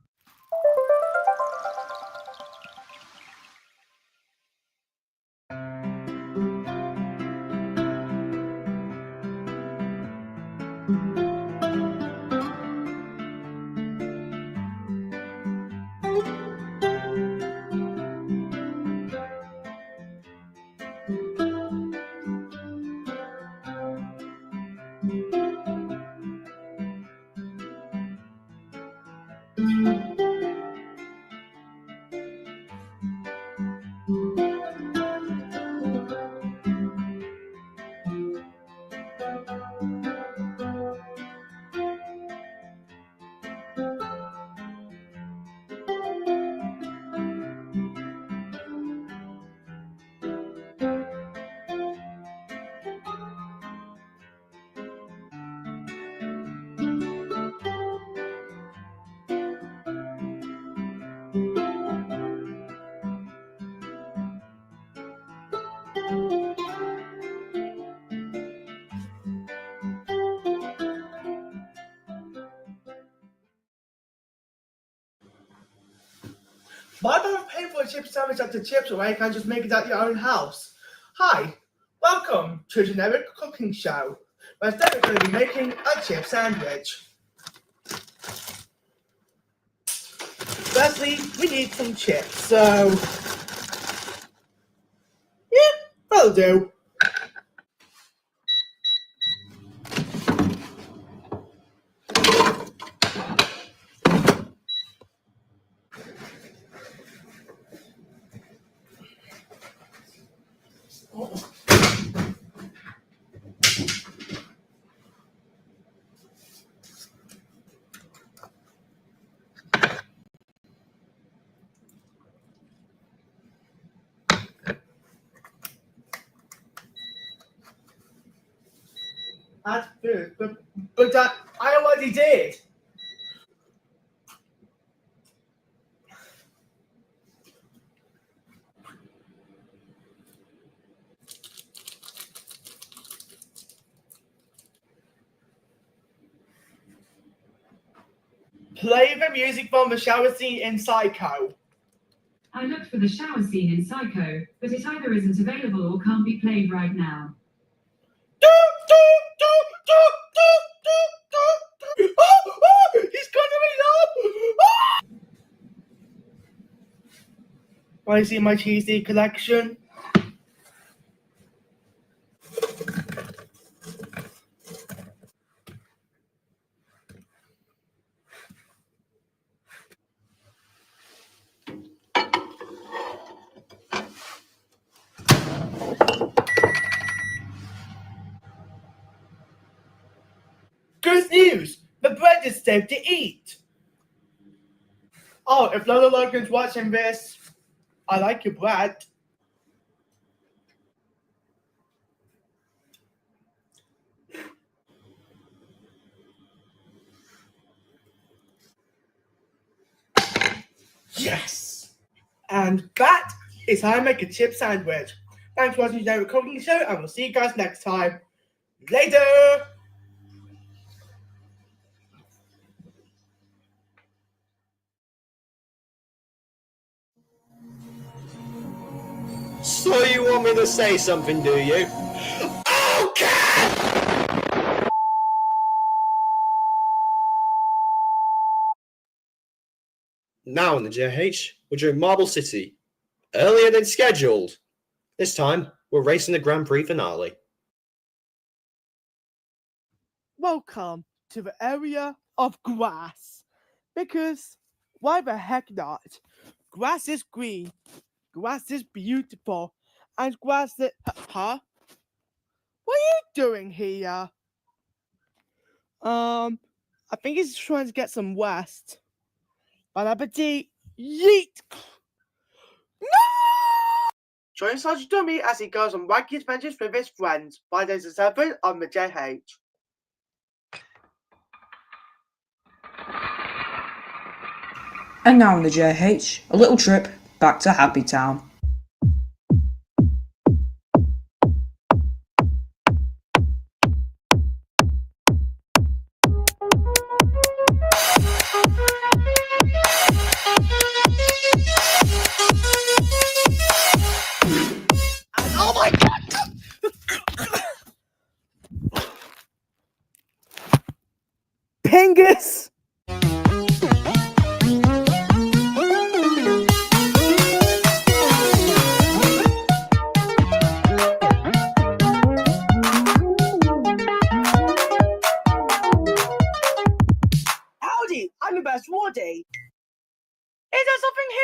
Thank you. Why bother paying for a chip sandwich at the chips when you can just make it at your own house? Hi, welcome to the Generic Cooking Show, where today we're going to be making a chip sandwich. Firstly, we need some chips, so yeah, that'll do. That's good, but that I already did. Play the music from the shower scene in Psycho. I looked for the shower scene in Psycho, but it either isn't available or can't be played right now. He's gonna be up! Want to see my cheesy collection? Good news! The bread is safe to eat! Oh, if Lola Logan's watching this, I like your bread. Yes! And that is how I make a chip sandwich. Thanks for watching today's cooking show, and we'll see you guys next time. Later! So you want me to say something, do you? Now in the JH, we're doing Marble City. Earlier than scheduled. This time, we're racing the Grand Prix finale. Welcome to the area of grass. Because why the heck not? Grass is green. Grass is beautiful. And grass is... Huh? What are you doing here? I think he's trying to get some rest. Bon appetit. Yeet! No! Join Sergeant Dummy as he goes on wacky adventures with his friends. Fridays at 7 on the JH. And now in the JH, a little trip back to Happy Town. Oh my god! Pingus! Howdy, I'm your best Wardy. Is there something here?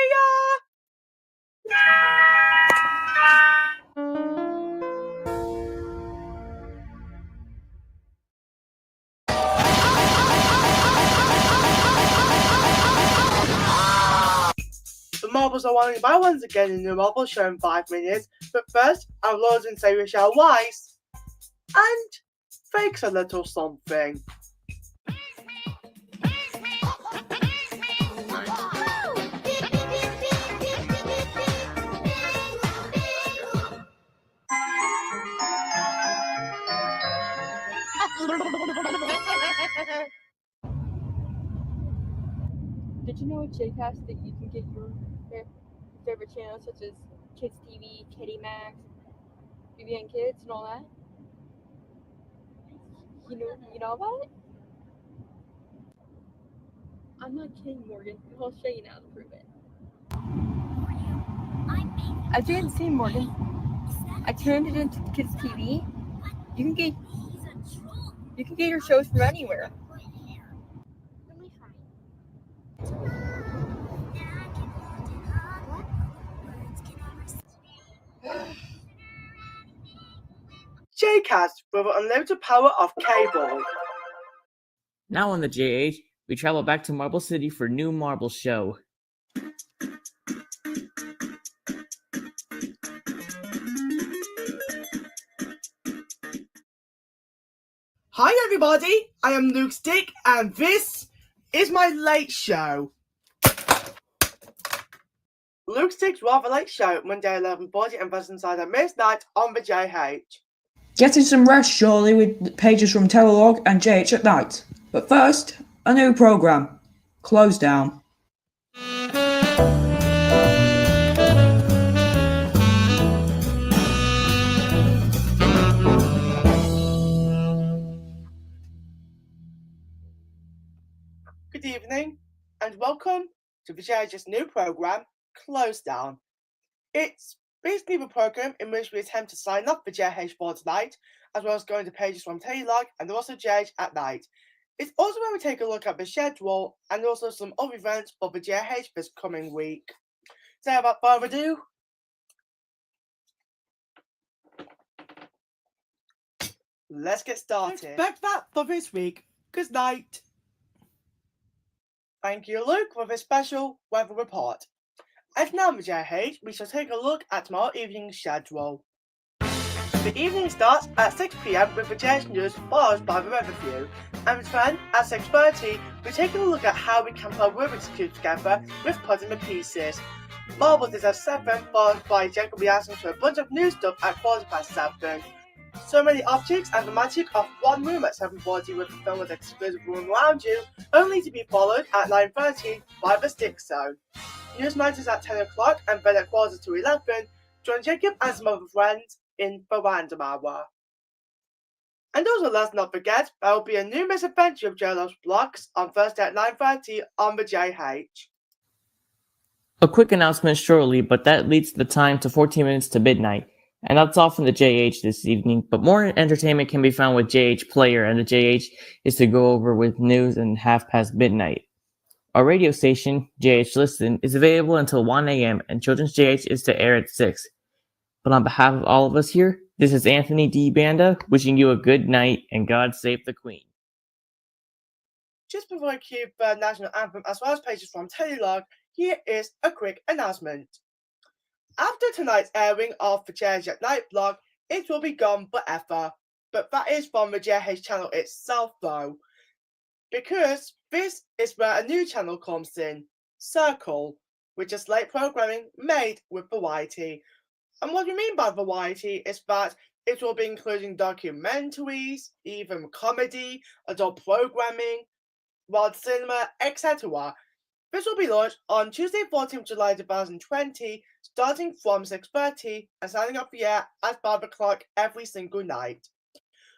The marbles are wanting to buy once again in the marble show in 5 minutes, but first, our Lord and Savior Michelle Weiss and fakes a little something. The Did you know with JCast that you can get your favorite channels such as Kids TV, Kitty Max, BBN Kids, and all that? You know about it? I'm not kidding, Morgan. I'll show you now to prove it. As you can see, Morgan, I turned it into Kids TV. You can get your shows from anywhere. JCast with the unlimited power of cable. Now on the JH, we travel back to Marble City for New Marble Show. Hi everybody, I am Luke Stick and this is my late show. Luke Stick's Rather Late Show, Monday 11:40 and Thursday inside at midnight on the JH. Getting some rest, surely, with pages from Telelog and JH at night. But first, a new program. Close Down. Good evening and welcome to the JH's new program, Close Down. It's basically the program in which we attempt to sign up the JH for tonight, as well as going to pages from Telelog and also JH at night. It's also where we take a look at the schedule and also some other events for the JH this coming week. So without further ado, let's get started. Expect that for this week. Good night. Thank you, Luke, for this special weather report. And now, the JH, we shall take a look at tomorrow evening's schedule. The evening starts at 6 PM with the JH News, followed by the weather view. And then, at 6:30, we're taking a look at how we can put Rubik's Cube together with putting the pieces. Marbles is at 7, followed by Jack will be asking for a bunch of new stuff at 7:15. So many objects and the magic of one room at 7:40 with the film with exclusive room around you, only to be followed at 9:30 by the Stick Zone. News night is at 10 o'clock and then at 11:45, join Jacob and some other friends in the random hour. And also let's not forget, there will be a new misadventure of JLo's Blocks on Thursday at 9:30 on the JH. A quick announcement shortly, but that leads the time to 14 minutes to midnight. And that's all from the JH this evening, but more entertainment can be found with JH Player, and the JH is to go over with news and midnight. Our radio station, JH Listen, is available until 1 a.m. and Children's JH is to air at 6. But on behalf of all of us here, this is Anthony D. Banda wishing you a good night and God save the Queen. Just before I cue the national anthem as well as pages from Telelog, here is a quick announcement. After tonight's airing of the JH at Night blog, it will be gone forever. But that is from the JH channel itself though. Because this is where a new channel comes in, Circle, which is late programming made with variety. And what we mean by variety is that it will be including documentaries, even comedy, adult programming, world cinema, etc. This will be launched on Tuesday, 14th July 2020, starting from 6:30 and starting up the air at 5 o'clock every single night.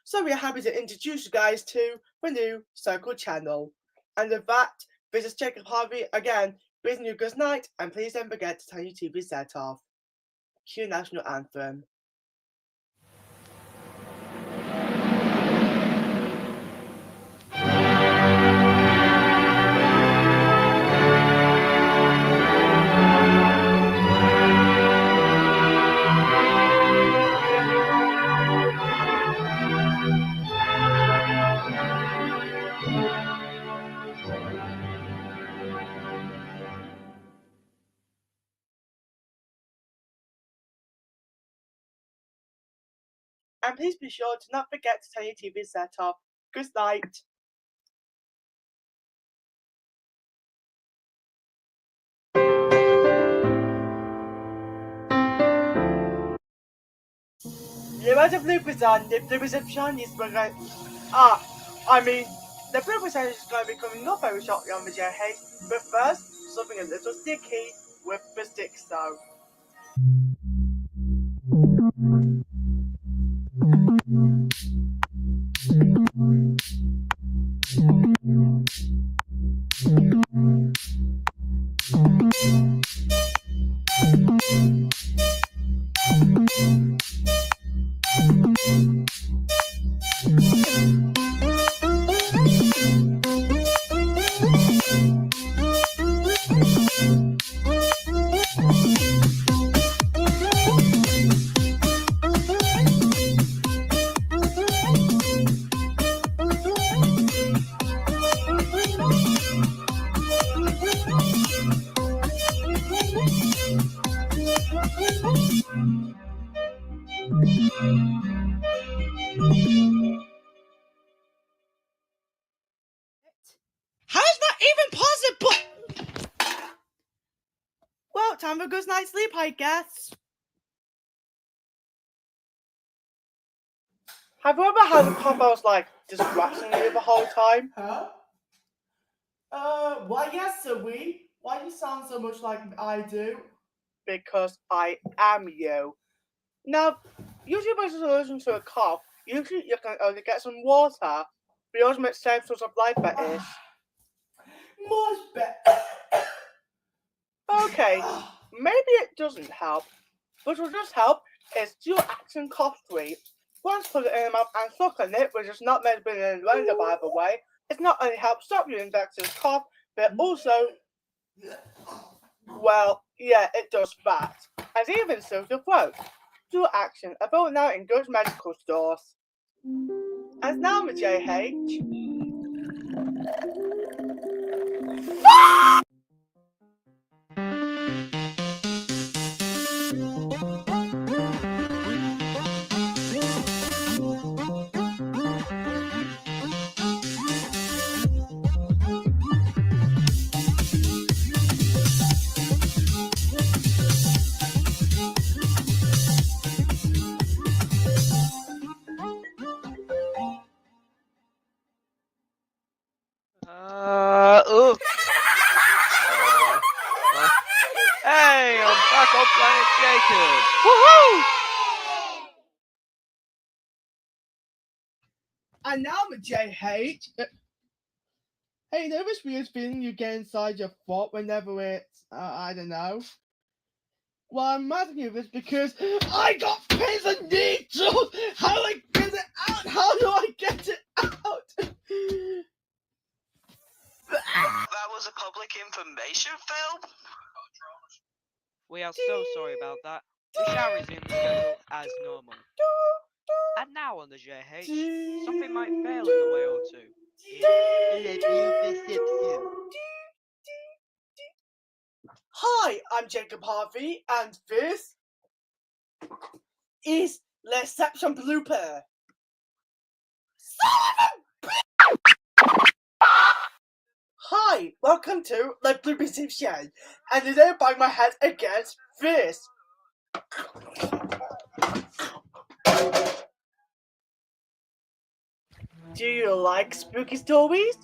So we are happy to introduce you guys to the new Circle channel. And with that, this is Jacob Harvey again, wishing you a good night, and please don't forget to turn your TV set off. Cue national anthem. And please be sure to not forget to turn your TV set off. Good night. Le match of Lucas on the reception is The blooper session is going to be coming up very shortly on the JH, but first, something a little sticky with the stick stove. How is that even possible? Well, time for a good night's sleep, I guess. Have you ever had a pop that was like distracting you the whole time? Huh? Why yes, sir, we. Why do you sound so much like I do? Because I am you. Now, usually when you're listening to a cough, usually you can only get some water. The ultimate safe source of life that is. Much better. Okay, maybe it doesn't help. What will just help is dual action cough treat. Once put it in your mouth and suck on it, which is not meant to be an innuendo by the way, it not only helps stop your infectious cough, but also, well, yeah, it does that. And even soothes your throat. Dual action, available now in good medical stores. And now, the JH. Hey, I'm back on Planet Jacob. Woohoo! And now the JH. Hey, you know this weird feeling you get inside your throat whenever it's, I don't know. Well, I'm asking you this because I got pins and needles! How do I get it out? How do I get it out? That was a public information film? We are so sorry about that. The shower is in the schedule as normal. And now on the JH, something might fail in a way or two. Hi, I'm Jacob Harvey, and this is Reception Blooper. Hi, welcome to the Blooper Soup Show, and today I bang my head against this. Do you like spooky stories?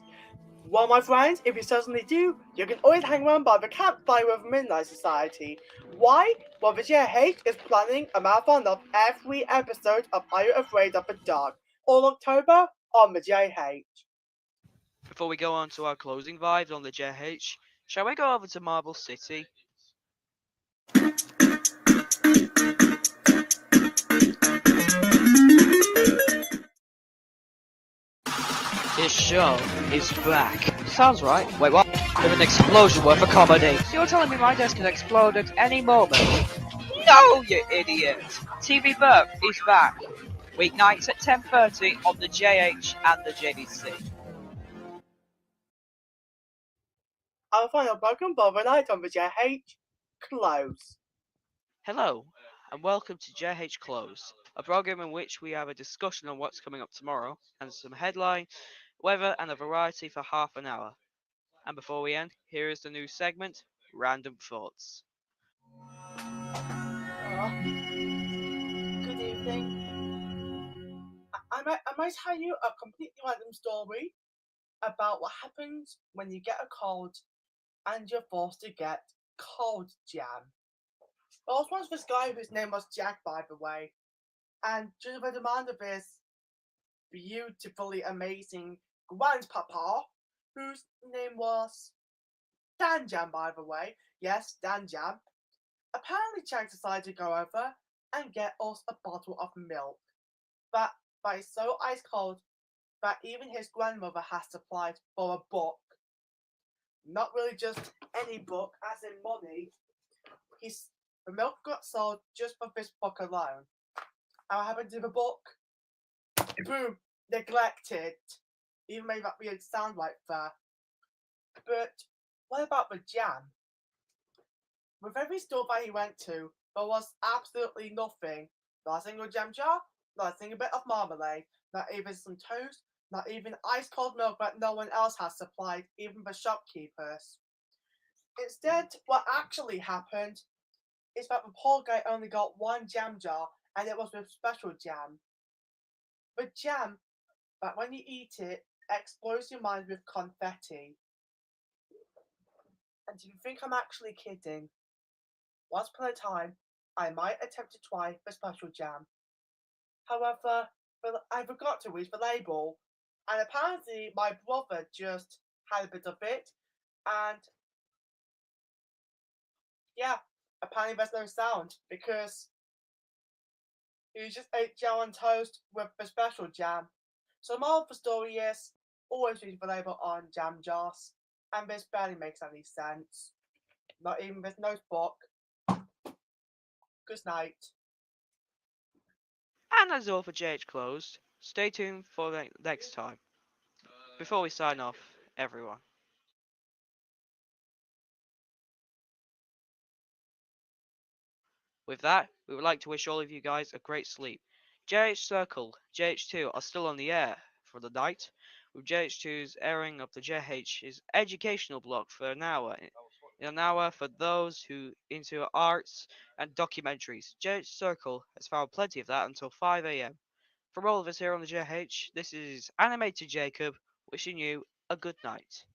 Well, my friends, if you certainly do, you can always hang around by the campfire of Midnight Society. Why? Well, the JH is planning a marathon of every episode of Are You Afraid of the Dark? All October on the JH. Before we go on to our closing vibes on the JH, shall we go over to Marble City? This show is back. Sounds right. Wait, what? With an explosion worth of comedy. So you're telling me my desk can explode at any moment? No, you idiot! TV Burp is back. Weeknights at 10:30 on the JH and the JDC. Our final broken bother night on the JH. Close. Hello, and welcome to JH Close, a program in which we have a discussion on what's coming up tomorrow, and some headline, weather, and a variety for half an hour. And before we end, here is the new segment, Random Thoughts. Good evening. I might tell you a completely random story. about what happens when you get a cold and you're forced to get cold jam. There was once this guy whose name was Jack, by the way, and due to the demand of his beautifully amazing grandpapa, whose name was Dan Jam, by the way, yes, Dan Jam, apparently Jack decided to go over and get us a bottle of milk that is so ice cold that even his grandmother has applied for a book. Not really just any book, as in money. The milk got sold just for this book alone. And what happened to the book? Boom! Neglected. Even made that weird sound right there. But what about the jam? With every store that he went to, there was absolutely nothing. Not a single jam jar, not a single bit of marmalade, not even some toast, not even ice cold milk that no one else has supplied, even the shopkeepers. Instead, what actually happened is that the poor guy only got one jam jar, and it was with special jam. The jam that when you eat it, explodes your mind with confetti. And if you think I'm actually kidding, once upon a time, I might attempt to try the special jam. However, I forgot to read the label, and apparently my brother just had a bit of it, and yeah, apparently there's no sound because you just ate jam on toast with the special jam. So the moral of the story is, always read the label on jam jars, and this barely makes any sense. Not even this notebook. Good night. And that's all for JH Closed. Stay tuned for the next time. Before we sign off, everyone. With that, we would like to wish all of you guys a great sleep. JH Circle, JH2 are still on the air for the night, with JH2's airing of the JH's educational block for an hour. In an hour for those who into arts and documentaries. JH Circle has found plenty of that until 5 AM. From all of us here on the JH, this is Animated Jacob wishing you a good night.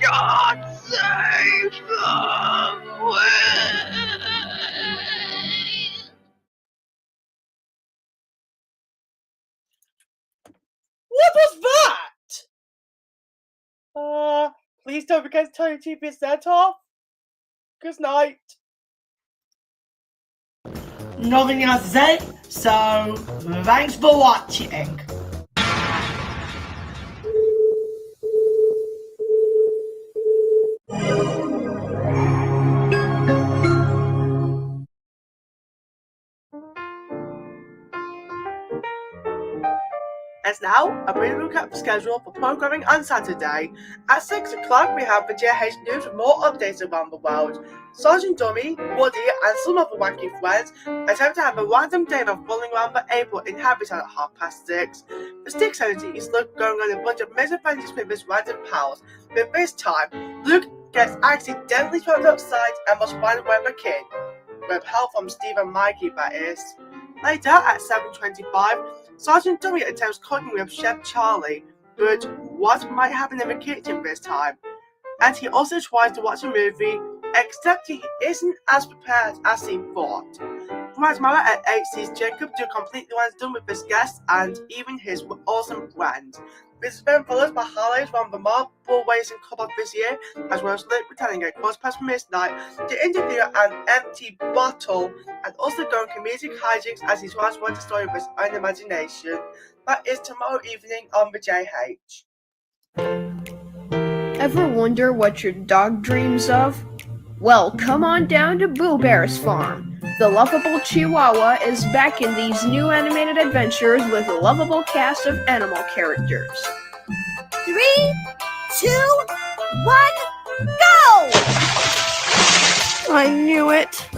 God save the What was that? Please don't forget to turn your TV set off. Good night. Nothing else to say, so thanks for watching. And now, a brief look at the schedule for programming on Saturday. At 6 o'clock, we have the JH News with more updates around the world. Sergeant Dummy, Woody, and some of the wacky friends attempt to have a random day of rolling around the April in Habitat at 6:30. The Sticks Energy is Luke going on a bunch of misadventures with his random pals, but this time, Luke gets accidentally thrown outside and must find where the kid, with help from Steve and Mikey, that is. Later, at 7:25, Sergeant Dummy attempts cooking with Chef Charlie, but what might happen in the kitchen this time? And he also tries to watch a movie, except he isn't as prepared as he thought. Grandmother at 8 sees Jacob do completely random with his guests and even his awesome friend. This is then followed by highlights from the Marble Racing Cup of this year, as well as Luke returning at midnight to interview an empty bottle, and also going comedic hijinks as he tries to write a story with his own imagination. That is tomorrow evening on the JH. Ever wonder what your dog dreams of? Well, come on down to Boo Bear's farm. The lovable Chihuahua is back in these new animated adventures with a lovable cast of animal characters. 3, 2, 1, go! I knew it.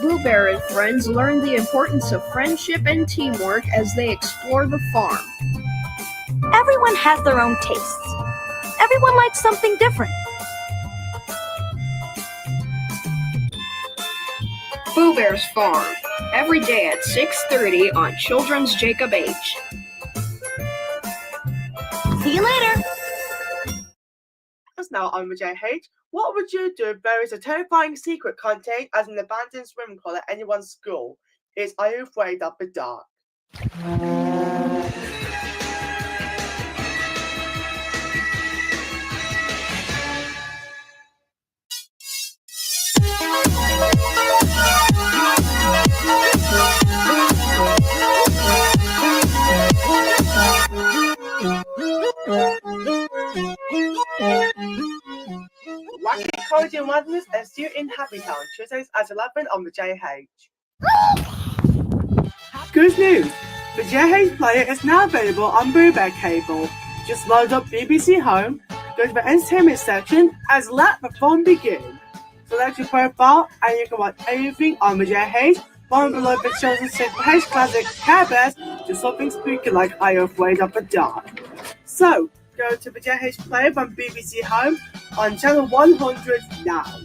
Boo Bear and friends learn the importance of friendship and teamwork as they explore the farm. Everyone has their own tastes. Everyone likes something different. Boo Bear's Farm, every day at 6:30 on Children's Jacob H. See you later. Now, I'm with JH. What would you do if there is a terrifying secret contained as an abandoned swimming pool at anyone's school? Are you afraid of the dark? Wacky Comedy and Madness ensue in Happy Town, Tuesdays at 11 on the JH. Good news! The JH player is now available on Boo Bear Cable. Just load up BBC Home, go to the entertainment section, and let the fun begin. Select your profile, and you can watch anything on the JH. One below the chosen H classic Care Bears to something spooky like Are You Afraid of the Dark? So, go to the JH player from BBC Home on channel 100 now.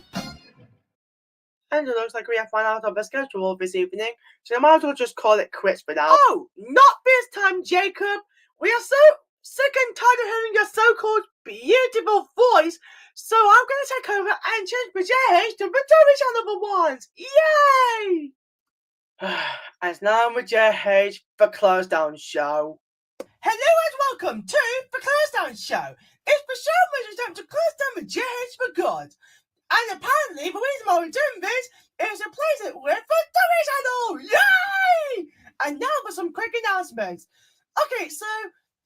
And it looks like we have run out of the schedule this evening, so I might as well just call it quits for now. Oh, not this time, Jacob! We are so sick and tired of hearing your so-called beautiful voice, so I'm going to take over and change the JH to the Toby Channel for once! Yay! And now with JH, the Close Down Show. Hello and welcome to the Close Down Show. It's the show which attempts to close down the JH for good. And apparently the reason why we're doing this is to replace it with the Toby Channel. Yay! And now for some quick announcements. Okay, so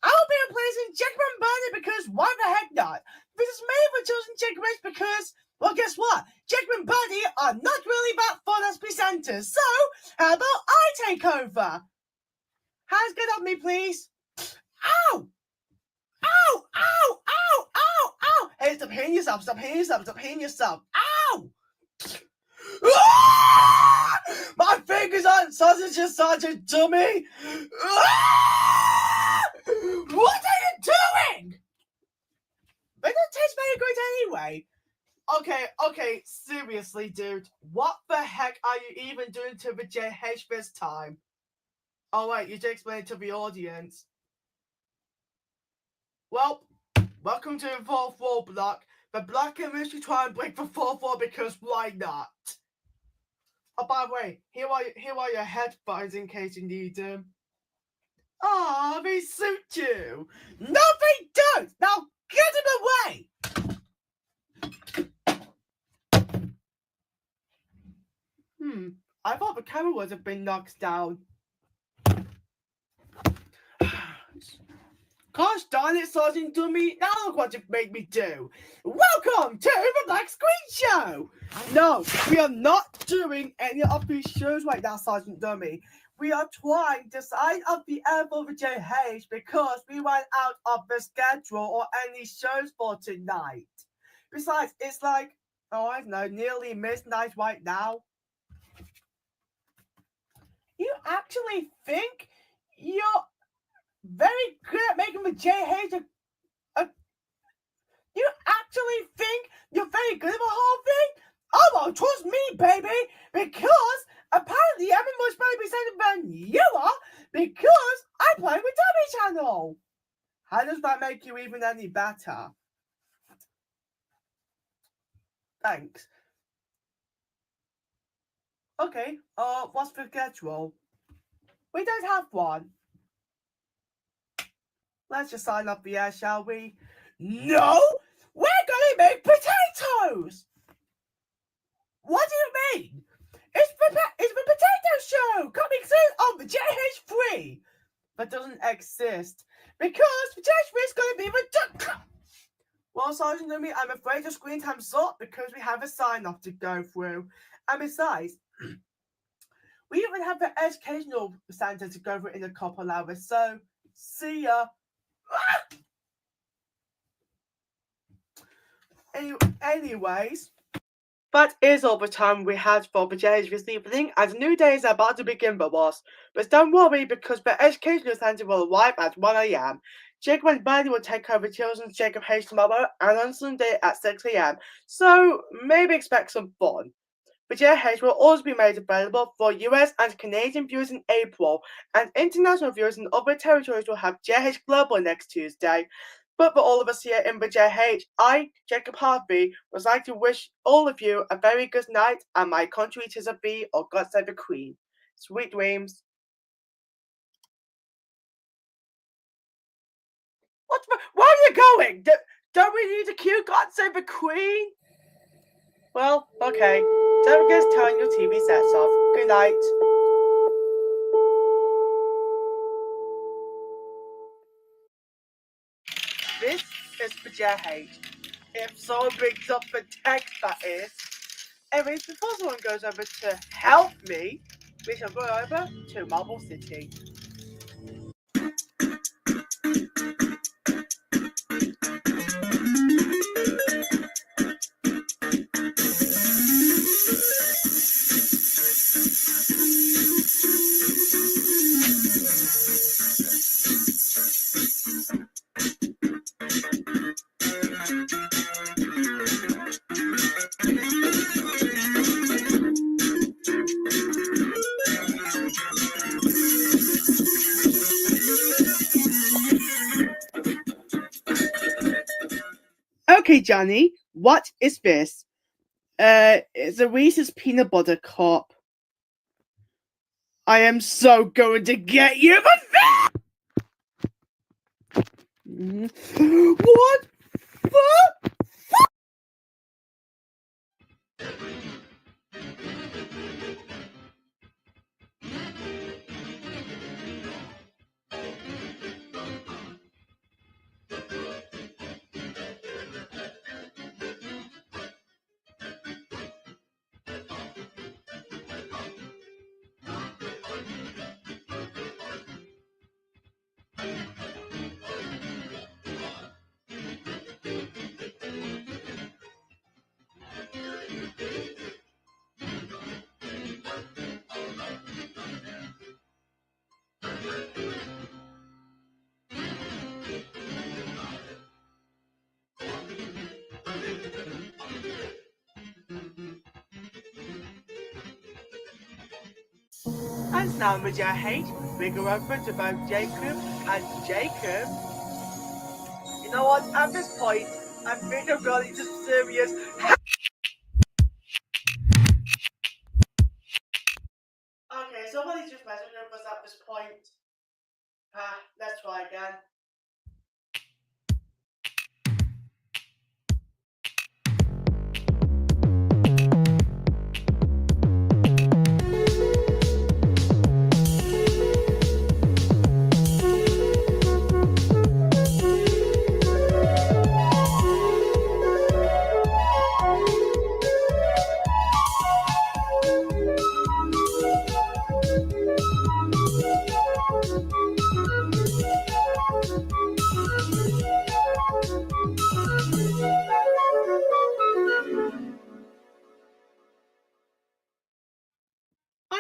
I'll be replacing Jacob and Bernie because why the heck not? This is mainly for chosen Jacob because, well, guess what? Jacob and Bernie are not really that fun as presenters. So, how about I take over? Hands get off me, please. Ow! Ow! Ow! Ow! Ow! Ow! Hey, stop hitting yourself! Stop hitting yourself! Stop hitting yourself! Ow! Ah! My fingers aren't sausages, Sergeant Dummy! Ah! What are you doing? They don't taste very good anyway. Okay, seriously, dude. What the heck are you even doing to the JH this time? Oh, wait, you should explain it to the audience. Well, welcome to the 4th wall block. The block in which we try and break the 4th wall because why not? Oh, by the way, here are your headphones in case you need them. Ah, they suit you. No, they don't. Now get them away. I thought the camera would have been knocked down. Gosh darn it, Sergeant Dummy, now look what you've made me do. Welcome to the Black Screen Show! No, we are not doing any of these shows right now, Sergeant Dummy. We are trying to sign up the air for the JH because we ran out of the schedule or any shows for tonight. Besides, it's like, oh, I don't know, nearly midnight right now. You actually think you're very good at making the JH you actually think you're very good at the whole thing? Oh, well, trust me, baby, because apparently I'm much better presented than you are because I play with Toby Channel. How does that make you even any better? Thanks. Okay, what's the schedule? We don't have one. Let's just sign up the air, shall we? No! We're gonna make potatoes! What do you mean? It's the potato show coming soon on the JH3. That doesn't exist because the JH3 is gonna be the Well, Sergeant Lumi, I'm afraid the screen time's up because we have a sign-off to go through. And besides, we even have the educational center to go through in a couple hours, so see ya. Anyways, That is all the time we had for the JH this evening, and a new day is about to begin for us. But don't worry, because the educational center will arrive at 1 a.m. Jacob and Bernie will take over Children's Jacob H tomorrow and on Sunday at 6 a.m. So maybe expect some fun. The JH will also be made available for US and Canadian viewers in April, and international viewers in other territories will have JH Global next Tuesday. But for all of us here in the JH, I, Jacob Harvey, would like to wish all of you a very good night, and my country 'tis a thee, or God save the Queen. Sweet dreams. Where are you going? Don't we need to cue God save the Queen? Well, okay. Don't forget to turn your TV sets off. Good night. This is the JH. If someone brings up the text, that is. Anyways, before someone goes over to help me, we shall go over to Marble City. Okay, Johnny, what is this? It's a Reese's Peanut Butter Cup. I am so going to get you What the? And now, with your hate, we go over to both Jacob and Jacob. You know what? At this point, I think I'm going into serious. Okay, somebody just messaged us at this point. Let's try again.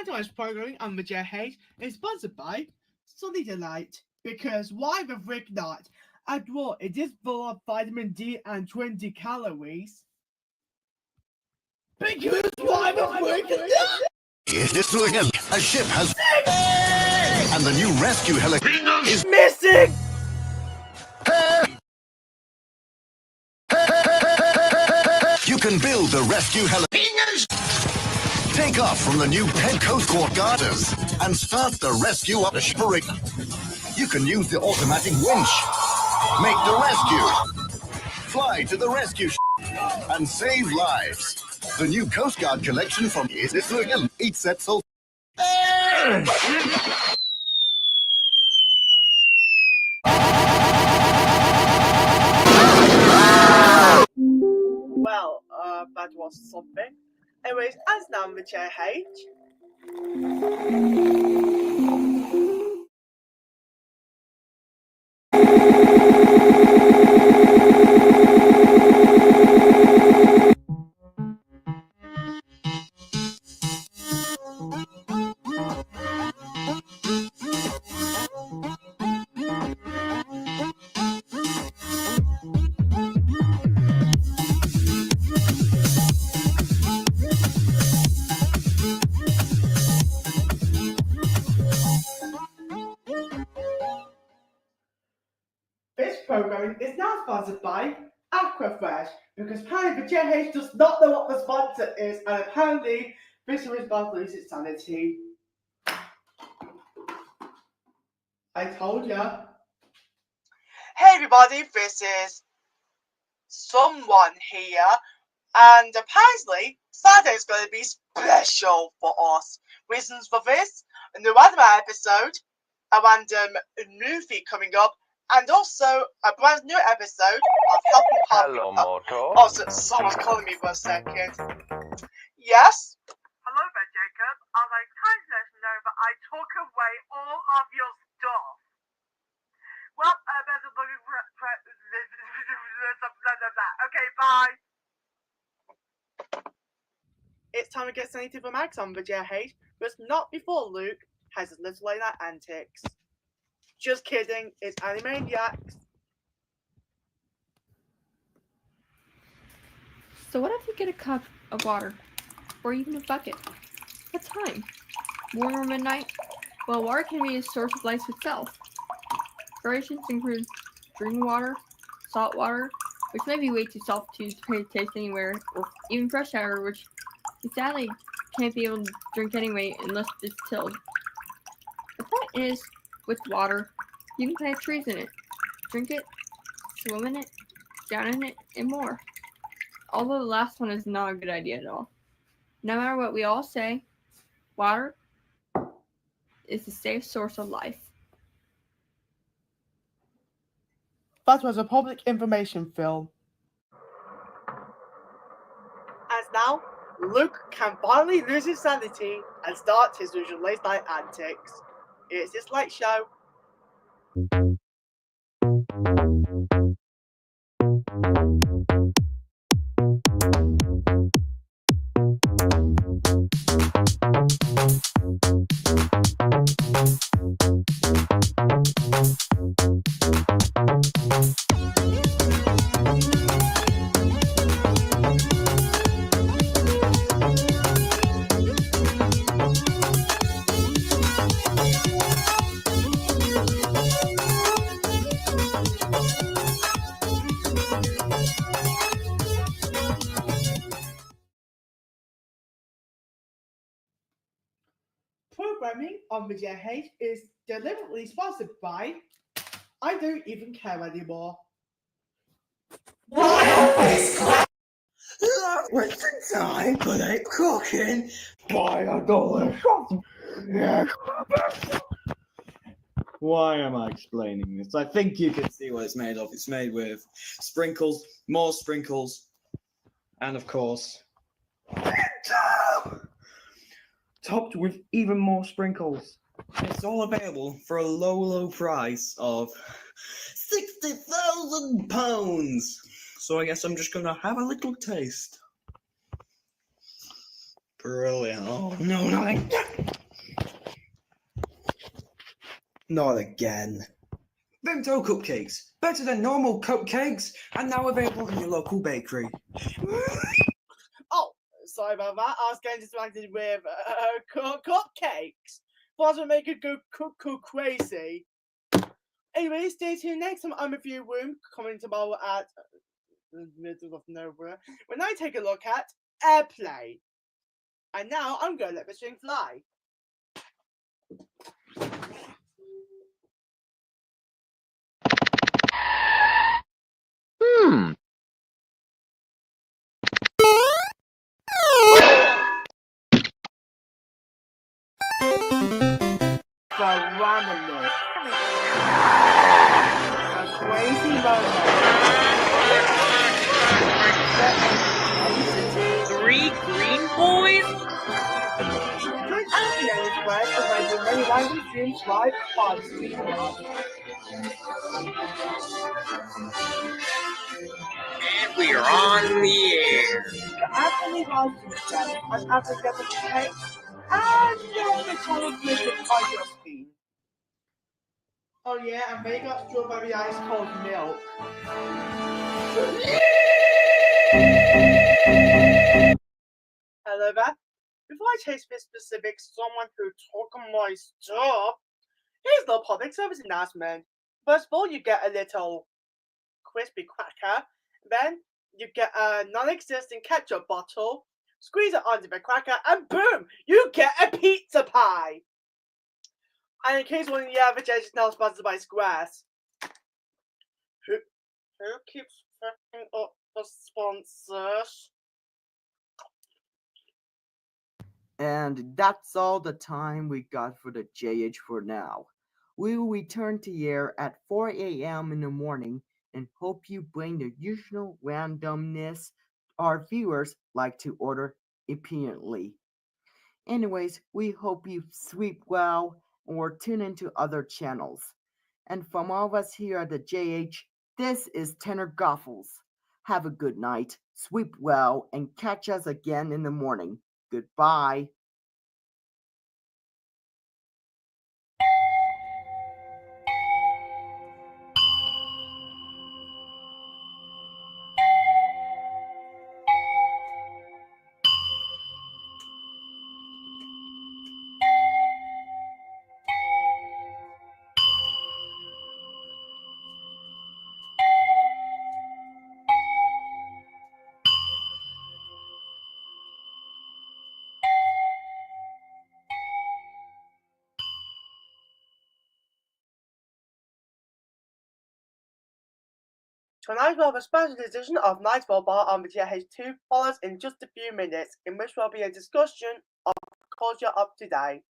Tonight's programming on the JH is sponsored by Sunny Delight, because why the frick not? After all, it is full of vitamin D and 20 calories. Because why the frick not? Is this again? A ship has... And the new rescue helicopter is missing! You can build the rescue helicopter. Take off from the new Ped Coast Guard Garters and start the rescue operation. You can use the automatic winch. Make the rescue. Fly to the rescue and save lives. The new Coast Guard collection from Is This Again? 8 sets sold. Well, that was something. Anyways, as now with JH. Foregoing is now sponsored by Aquafresh, because apparently the JH does not know what the sponsor is, and apparently this is about to lose its sanity. I told ya. Hey everybody, this is someone here, and apparently Saturday is going to be special for us. Reasons for this: a new anime episode, a random movie coming up, and also a brand new episode of Helping Hello, Moto. Oh, someone's calling me for a second. Yes? Hello there, Jacob. I'd like to let you know that I took away all of your stuff. Well, better looking for okay, bye. It's time to get Sanity for Max on the JH, but not before Luke has his little late night antics. Just kidding, it's Animaniacs. So what if you get a cup of water? Or even a bucket? What time? Morning or midnight? Well, water can be a source of life itself. Variations include drinking water, salt water, which may be way too salty to taste anywhere, or even fresh water, which you sadly can't be able to drink anyway unless it's chilled. The point is, with water, you can plant trees in it, drink it, swim in it, drown in it, and more. Although the last one is not a good idea at all. No matter what we all say, water is a safe source of life. That was a public information film. As now, Luke can finally lose his sanity and start his usual late night antics. It's his late show. Programming on the JH is deliberately sponsored by I Don't Even Care Anymore. That was the time for that cooking by a delicious. Why am I explaining this? I think you can see what it's made of. It's made with sprinkles, more sprinkles, and of course, topped with even more sprinkles. It's all available for a low, low price of £60,000. So I guess I'm just gonna have a little taste. Brilliant. Oh no, not again. Not again. Bento cupcakes. Better than normal cupcakes, and now available in your local bakery. Oh, sorry about that. I was getting distracted with cupcakes. Thought I'd make it go crazy. Anyway, stay tuned next time I'm Review Room, coming tomorrow at the middle of nowhere, when I take a look at Airplane. And now I'm going to let the string fly. The randomness. A crazy moment. Three green boys? Join Anthony and his friends as I do many random streams live on StreamYard. And we are on the air. The Anthony Rogers channel on Africa UK and the channel listed on your screen. Oh yeah, and they got strawberry ice cold milk. Hello there. Before I chase this specific someone who took my stuff, here's the public service announcement. First of all, you get a little crispy cracker. Then you get a non-existent ketchup bottle, squeeze it onto the cracker, and boom, you get a pizza pie. And in case one of the other judges is now sponsored by Squares. Who keeps fucking up the sponsors? And that's all the time we got for the JH for now. We will return to air at 4 a.m. in the morning and hope you bring the usual randomness our viewers like to order repeatedly. Anyways, we hope you sleep well or tune into other channels. And from all of us here at the JH, this is Tanner Goffles. Have a good night, sleep well, and catch us again in the morning. Goodbye. Tonight we'll have a special edition of Nightfall Bar on the JH2 follows in just a few minutes, in which will be a discussion of culture of today.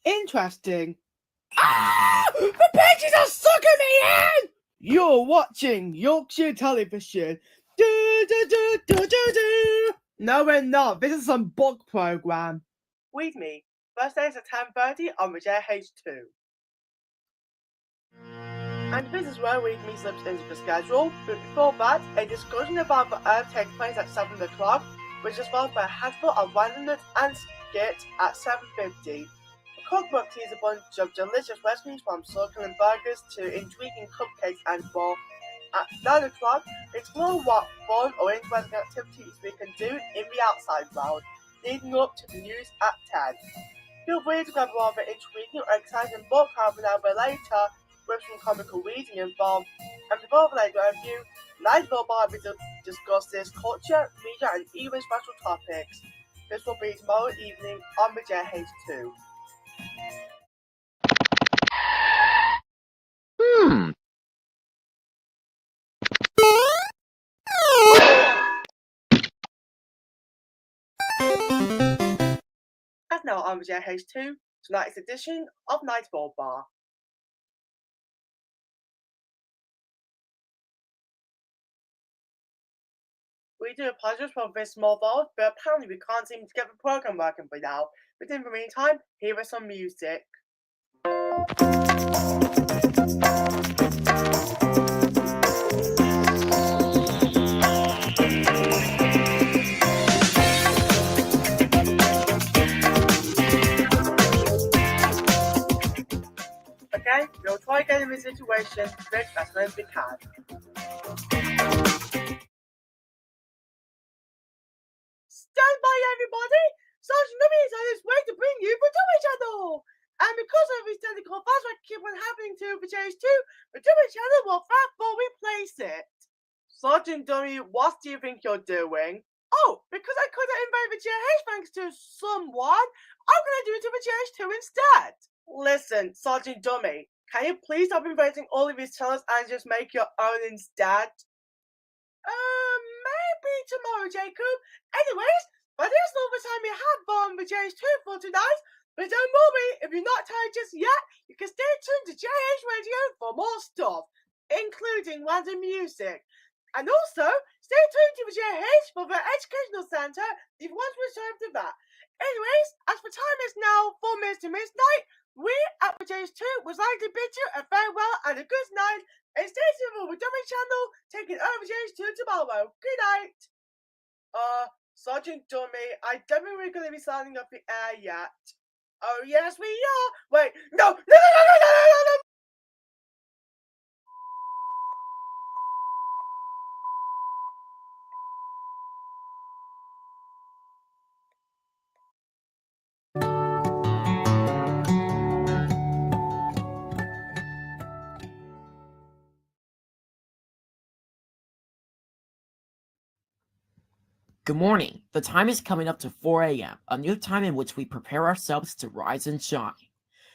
Interesting. Ah! The pages are sucking me in! You're watching Yorkshire Television. Do, do, do, do, do, do. No, we're not. This is some book program. Read me. Thursdays at 10:30 on the JH2. And this is where Read Me slips into the schedule. But before that, a discussion about the Earth takes place at 7 o'clock, which is followed by a handful of randomness and skit at 7:50. Cookbook teases a bunch of delicious recipes from succulent burgers to intriguing cupcakes and more. At 9 o'clock, explore what fun or interesting activities we can do in the outside world, leading up to the news at 10. Feel free to grab a rather intriguing or exciting book half an hour later with some comical reading involved. And before the later review, Nightfall Bar discusses culture, media and even special topics. This will be tomorrow evening on the JH2. That's now on the JH2, tonight's edition of Nightfall Bar. We do apologize for this small fault, but apparently we can't seem to get the program working for now. But in the meantime, here is some music. Okay, we'll try getting the situation fixed as soon as we can. Stand by, everybody! Sergeant Nubby is on his way to bring you the Dewey Channel! And because of these technical faults that keep on happening to the JH2, the Dewey Channel will fast forward replace it. Sergeant Dummy, what do you think you're doing? Oh, because I couldn't invade the JH thanks to someone, I'm gonna do it to the JH2 instead. Listen, Sergeant Dummy, can you please stop invading all of these channels and just make your own instead? Maybe tomorrow, Jacob. Anyways, but that's all the time we have on the JH2 for tonight. But don't worry, if you're not tired just yet, you can stay tuned to JH Radio for more stuff, including random music. And also, stay tuned to the JH for the Educational Centre if you want to reserve to that. Anyways, as the time is now 4 minutes to midnight, we at the JH2 would like to bid you a farewell and a good night, and stay tuned for the Dummy channel taking over JH2 tomorrow. Good night. Sergeant Dummy, I don't think we're going to be signing off the air yet. Oh, yes, we are. Wait, no. Good morning. The time is coming up to 4 a.m., a new time in which we prepare ourselves to rise and shine.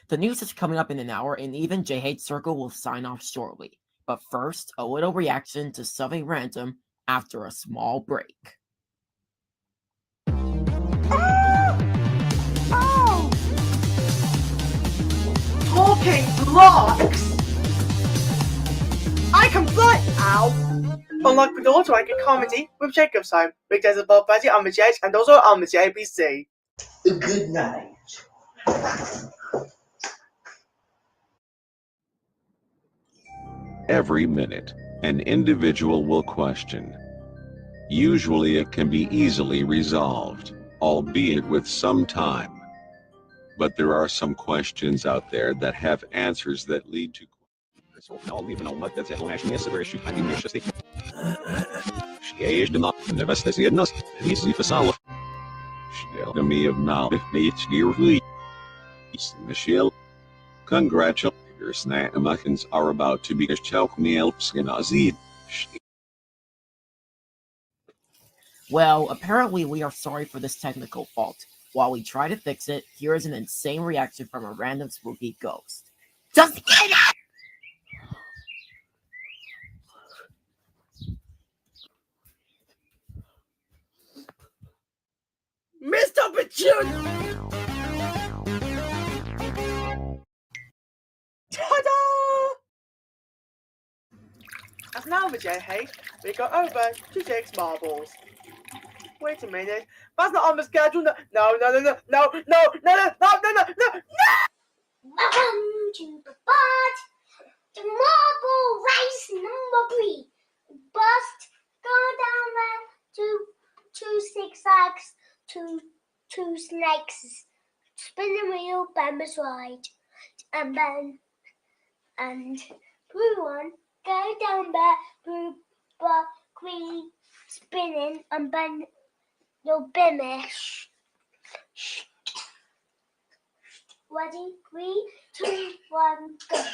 The news is coming up in an hour, and even JH Circle will sign off shortly. But first, a little reaction to something random after a small break. Oh! Talking blocks! I can fly! Ow! Unlock the door to like a comedy with Jacob's Home. Big days above budget on the JH and also on the JBC. Good night. Every minute, an individual will question. Usually it can be easily resolved, albeit with some time. But there are some questions out there that have answers that lead to Congratulations are about to be Well, apparently we are sorry for this technical fault. While we try to fix it, here is an insane reaction from a random spooky ghost. Just get it! Missed opportunity! Ta-da! As now the JH, we go over to Jake's marbles. Wait a minute, that's not on the schedule. No. Welcome to the pod, the marble race number 3. Bust, go down there, two zigzags, two snakes, spin the wheel, Bamba's ride, and blue one, go down there, blue, green, spinning, and then you'll bimish. Ready? 3, 2, 1, go.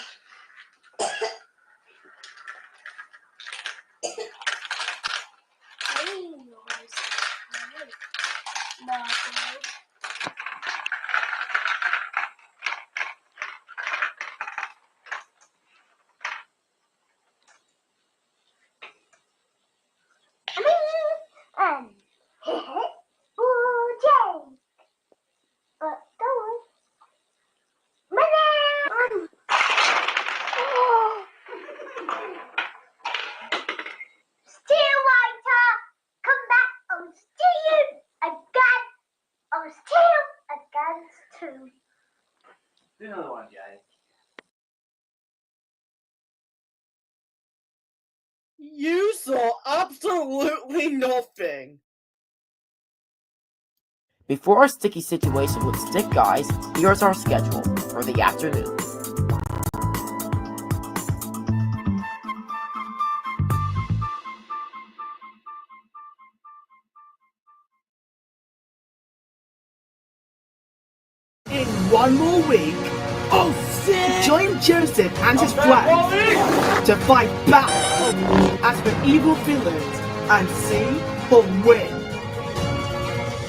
Do another one, Jay. You saw absolutely nothing. Before our sticky situation with Stick Guys, here's our schedule for the afternoon. In one more week, join Joseph and his friends to fight back hope as for evil villains and see for win.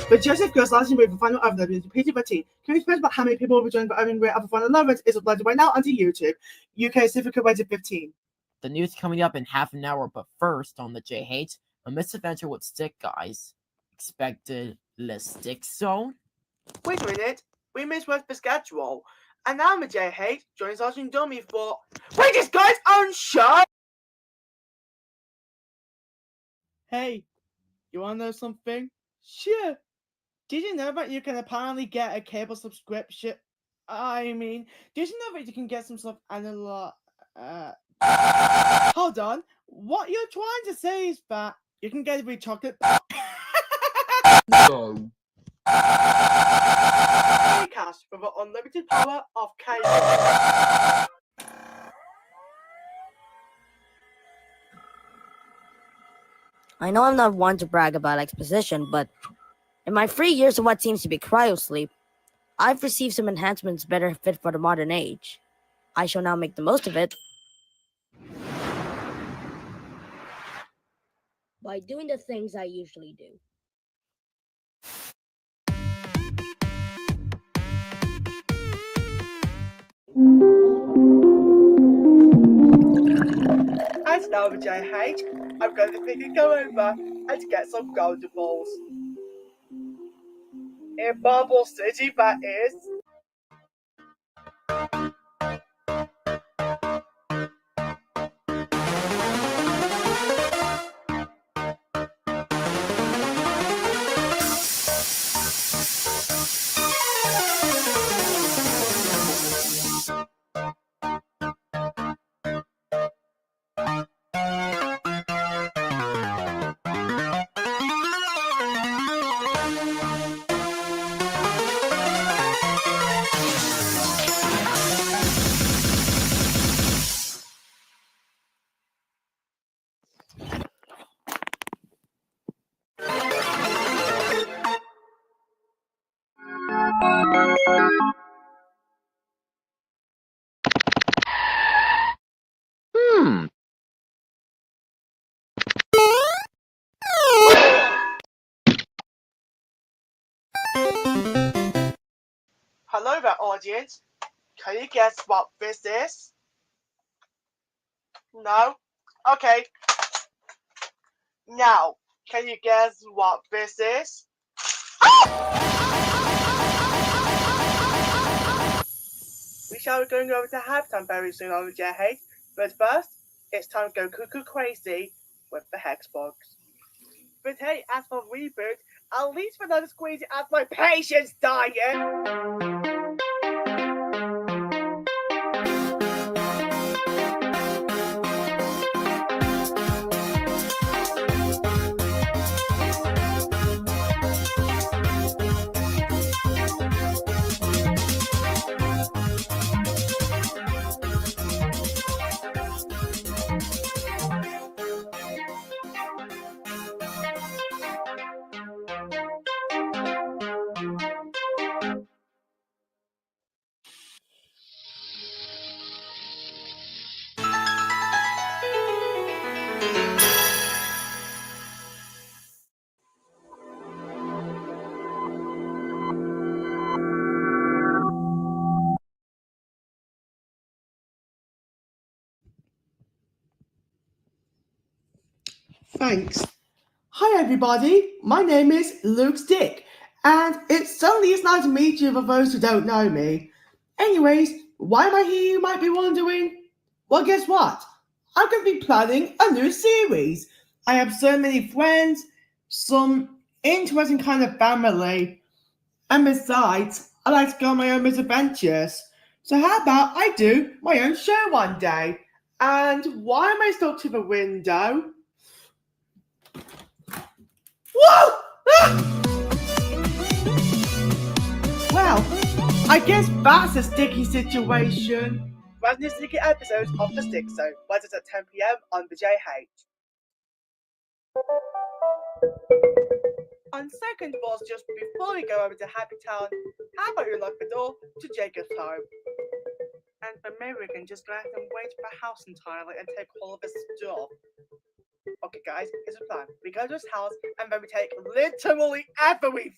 The Joseph Girls last year with the final overload is PG-13. Can you explain about how many people will be joining the opening rate of the final overload is uploaded right now onto YouTube. UK certificate rated 15. The news coming up in half an hour, but first on the JH, a misadventure with stick guys. Expected less stick zone? Wait a minute, we misread the schedule. And now the JH joins Sergeant Dummy for Wait, this guy's own show! Hey, you wanna know something? Sure. Did you know that you can apparently get a cable subscription? I mean, did you know that you can get some sort of analog... Hold on. What you're trying to say is that you can get a free chocolate... No. Cast for the unlimited power of cable. I know I'm not one to brag about exposition, but in my 3 years of what seems to be cryosleep, I've received some enhancements better fit for the modern age. I shall now make the most of it by doing the things I usually do. And now the JH, I'm going to quickly go over and get some golden balls. In Marble City, that is. Hello there, audience. Can you guess what this is? No? Okay. Now, can you guess what this is? We shall be going over to halftime very soon on the JH, but first, it's time to go cuckoo crazy with the Hexbox. But hey, as for reboot, at least for another squeezy as my patience dying. Thanks. Hi everybody, my name is Luke Stick, and it certainly is nice to meet you for those who don't know me. Anyways, why am I here, you might be wondering? Well, guess what? I'm going to be planning a new series. I have so many friends, some interesting kind of family, and besides, I like to go on my own misadventures. So how about I do my own show one day? And why am I stuck to the window? Whoa! Ah! Well, I guess that's a sticky situation. Brand new sticky episodes of The Stick Zone, Wednesdays at 10 PM on the JH. On second thoughts, just before we go over to Happy Town, how about you lock the door to Jacob's home? And then maybe we can just go ahead and wait for the house entirely and take all of his stuff. Okay, guys, here's the plan. We go to his house and then we take literally everything.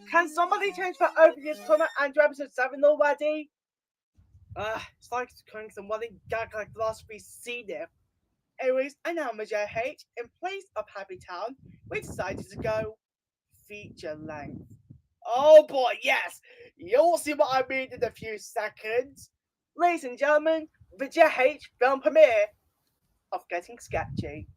Can somebody change the opening comment and do episode 7 already? It's like coming some running gag like the last 3 seasons. Anyways, and now JH, in place of Happy Town, we decided to go feature length. Oh boy, yes! You'll see what I mean in a few seconds. Ladies and gentlemen, the JH film premiere of Getting Sketchy.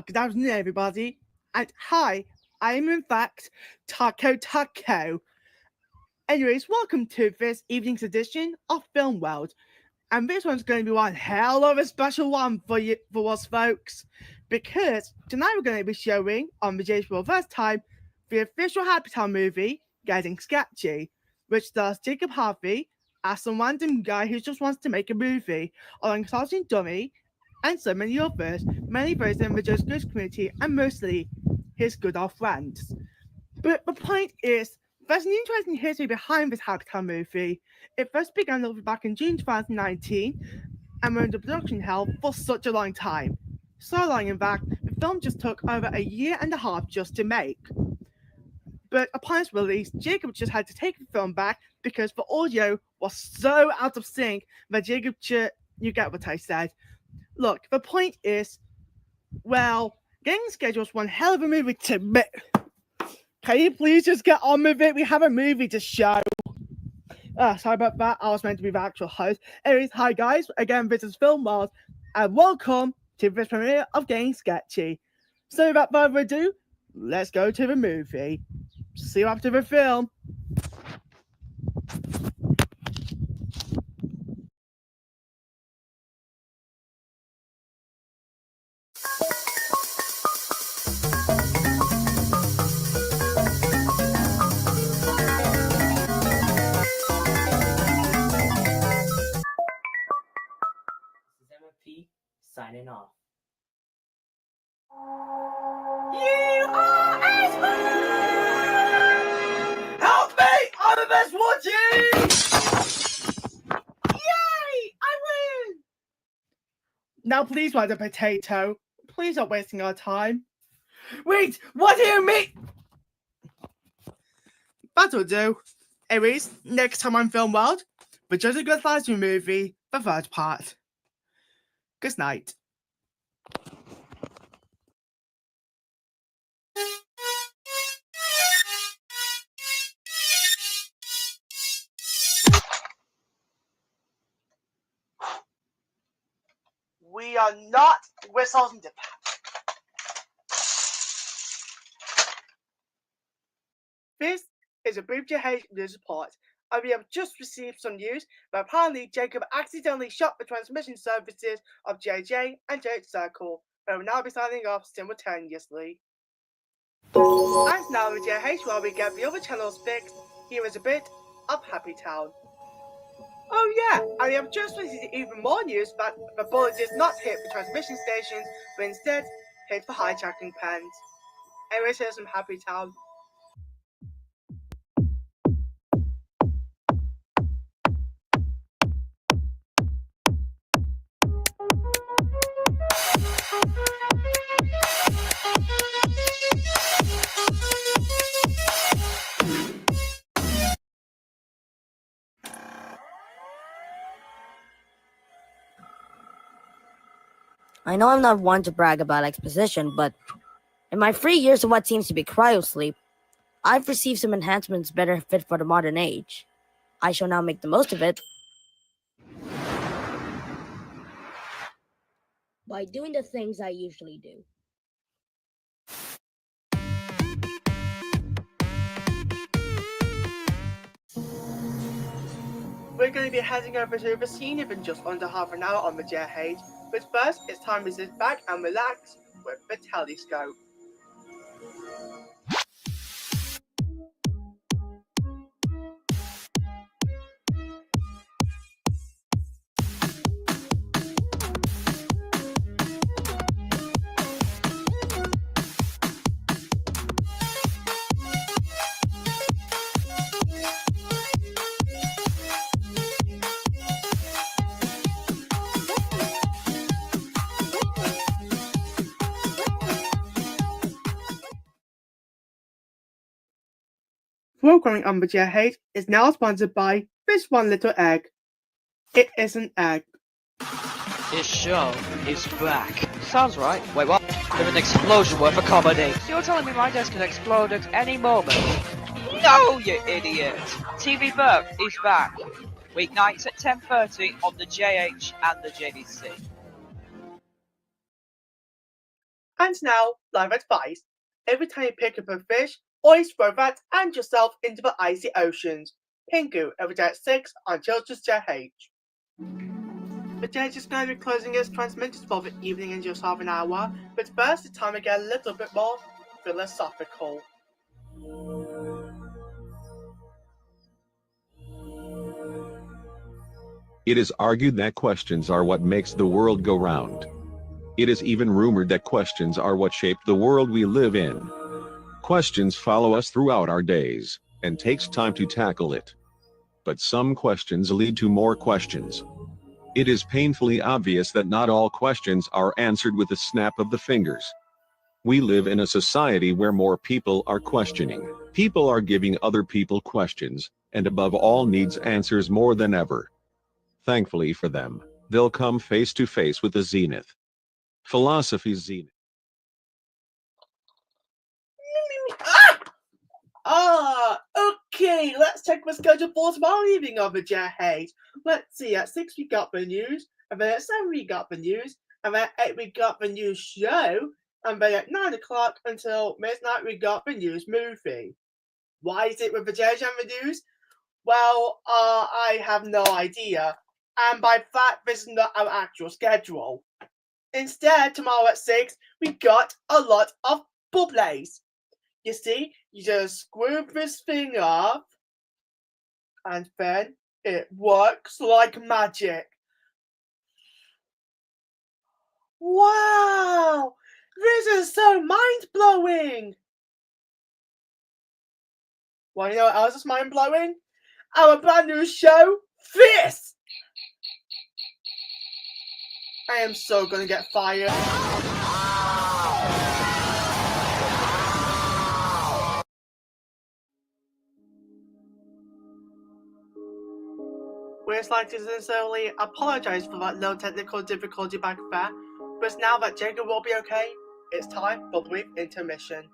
Good afternoon, everybody. And hi, I am in fact Taco. Anyways, welcome to this evening's edition of Film World. And this one's going to be one hell of a special one for us folks. Because tonight we're going to be showing, on the JH for the first time, the official Happy Town movie, Getting Sketchy, which stars Jacob Harvey as some random guy who just wants to make a movie, alongside Dummy, and so many others, many those in the Just Goods community, and mostly his good old friends. But the point is, there's an interesting history behind this Happy Town movie. It first began over back in June 2019, and went into production hell for such a long time. So long, in fact, the film just took over a year and a half just to make. But upon its release, Jacob just had to take the film back because the audio was so out of sync that Jacob you get what I said. Look, the point is, well, Getting Sketchy was one hell of a movie to make. Can you please just get on with it? We have a movie to show. Sorry about that. I was meant to be the actual host. Anyways, hi guys. Again, this is Film World, and welcome to this premiere of Getting Sketchy. So without further ado, let's go to the movie. See you after the film. Signing off. You are Help me! I'm the best watching! Yay! I win! Now please write a potato. Please stop wasting our time. Wait! What do you mean? That'll do. Anyways, next time on Film World, the Just a Good Library movie, the third part. Good night. We are not whistles and dip. This is a brief JH news report, and we have just received some news that apparently Jacob accidentally shut the transmission services of JJ and JH Circle, but will now be signing off simultaneously. And now with JH, while we get the other channels fixed, here is a bit of Happy Town. Oh yeah, and we have just received even more news that the bullet did not hit the transmission stations, but instead hit the hijacking pens. Anyways, here's some Happy Town. I know I'm not one to brag about exposition, but in my 3 years of what seems to be cryosleep, I've received some enhancements better fit for the modern age. I shall now make the most of it by doing the things I usually do. We're going to be heading over to the scene in just under half an hour on the JH, but first it's time to sit back and relax with the telescope. Programming on the JH is now sponsored by this one little egg. It is an egg. This show is back. Sounds right. Wait, what? With an explosion worth of comedy. So you're telling me my desk can explode at any moment? No, you idiot! TV Burke is back. Weeknights at 10:30 on the JH and the JVC. And now, live advice. Every time you pick up a fish, always throw that and yourself into the icy oceans. Pingu every day at 6 on Children's JH. The JH is going to be closing its transmitters for the evening in just half an hour, but first it's time to get a little bit more philosophical. It is argued that questions are what makes the world go round. It is even rumored that questions are what shaped the world we live in. Questions follow us throughout our days, and takes time to tackle it. But some questions lead to more questions. It is painfully obvious that not all questions are answered with a snap of the fingers. We live in a society where more people are questioning. People are giving other people questions, and above all needs answers more than ever. Thankfully for them, they'll come face to face with the zenith. Philosophy's zenith. Okay, let's check the schedule for tomorrow evening of the JH. Let's see, at 6 we got the news, and then at 7 we got the news, and then at 8 we got the news show, and then at 9 o'clock until midnight we got the news movie. Why is it with the JH and the news? Well, I have no idea, and by that this is not our actual schedule. Instead, tomorrow at 6 we got a lot of bubbles. You see, you just screw this thing up, and then it works like magic. Wow! This is so mind-blowing! Well, you know what else is mind-blowing? Our brand new show, this! I am so gonna get fired. We'd like to sincerely apologize for that low technical difficulty back there, but now that Jacob will be okay, it's time for a brief intermission.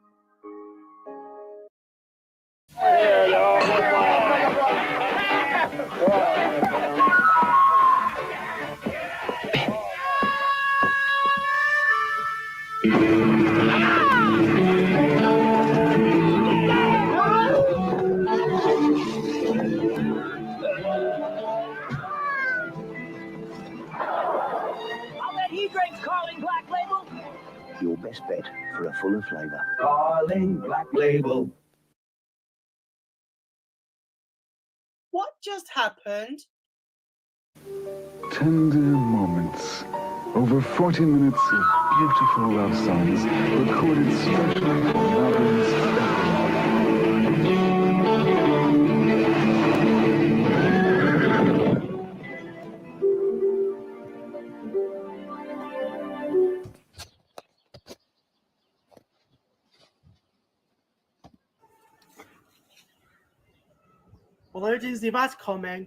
Your best bet for a fuller flavour. Carling Black Label. What just happened? Tender moments. Over 40 minutes of beautiful love songs recorded specially for lovers Well, there is the rat coming.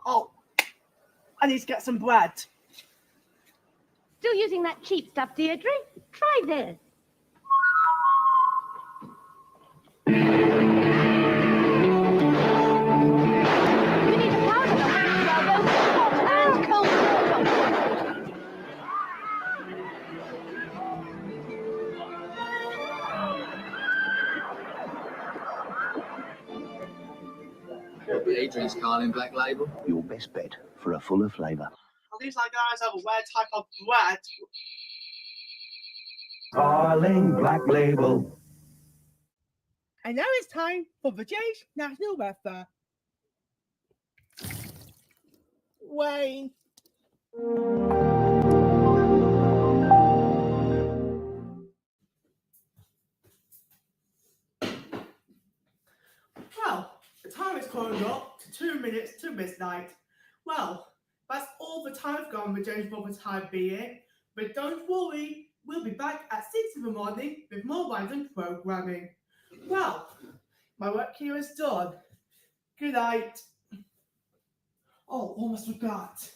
Oh, I need to get some bread. Still using that cheap stuff, Deirdre? Try this. We need to powder them with hot and cold water. Adrian's Carlin Black Label. Your best bet for a fuller flavour. At least I guys have a weird type of bread. Carlin Black Label. And now it's time for the Jay's National Weather. Wayne. Well, the time is coming up to 2 minutes to midnight. Well, that's all the time gone with James for the time being. But don't worry, we'll be back at 6 in the morning with more random programming. Well, my work here is done. Good night. Oh, almost forgot.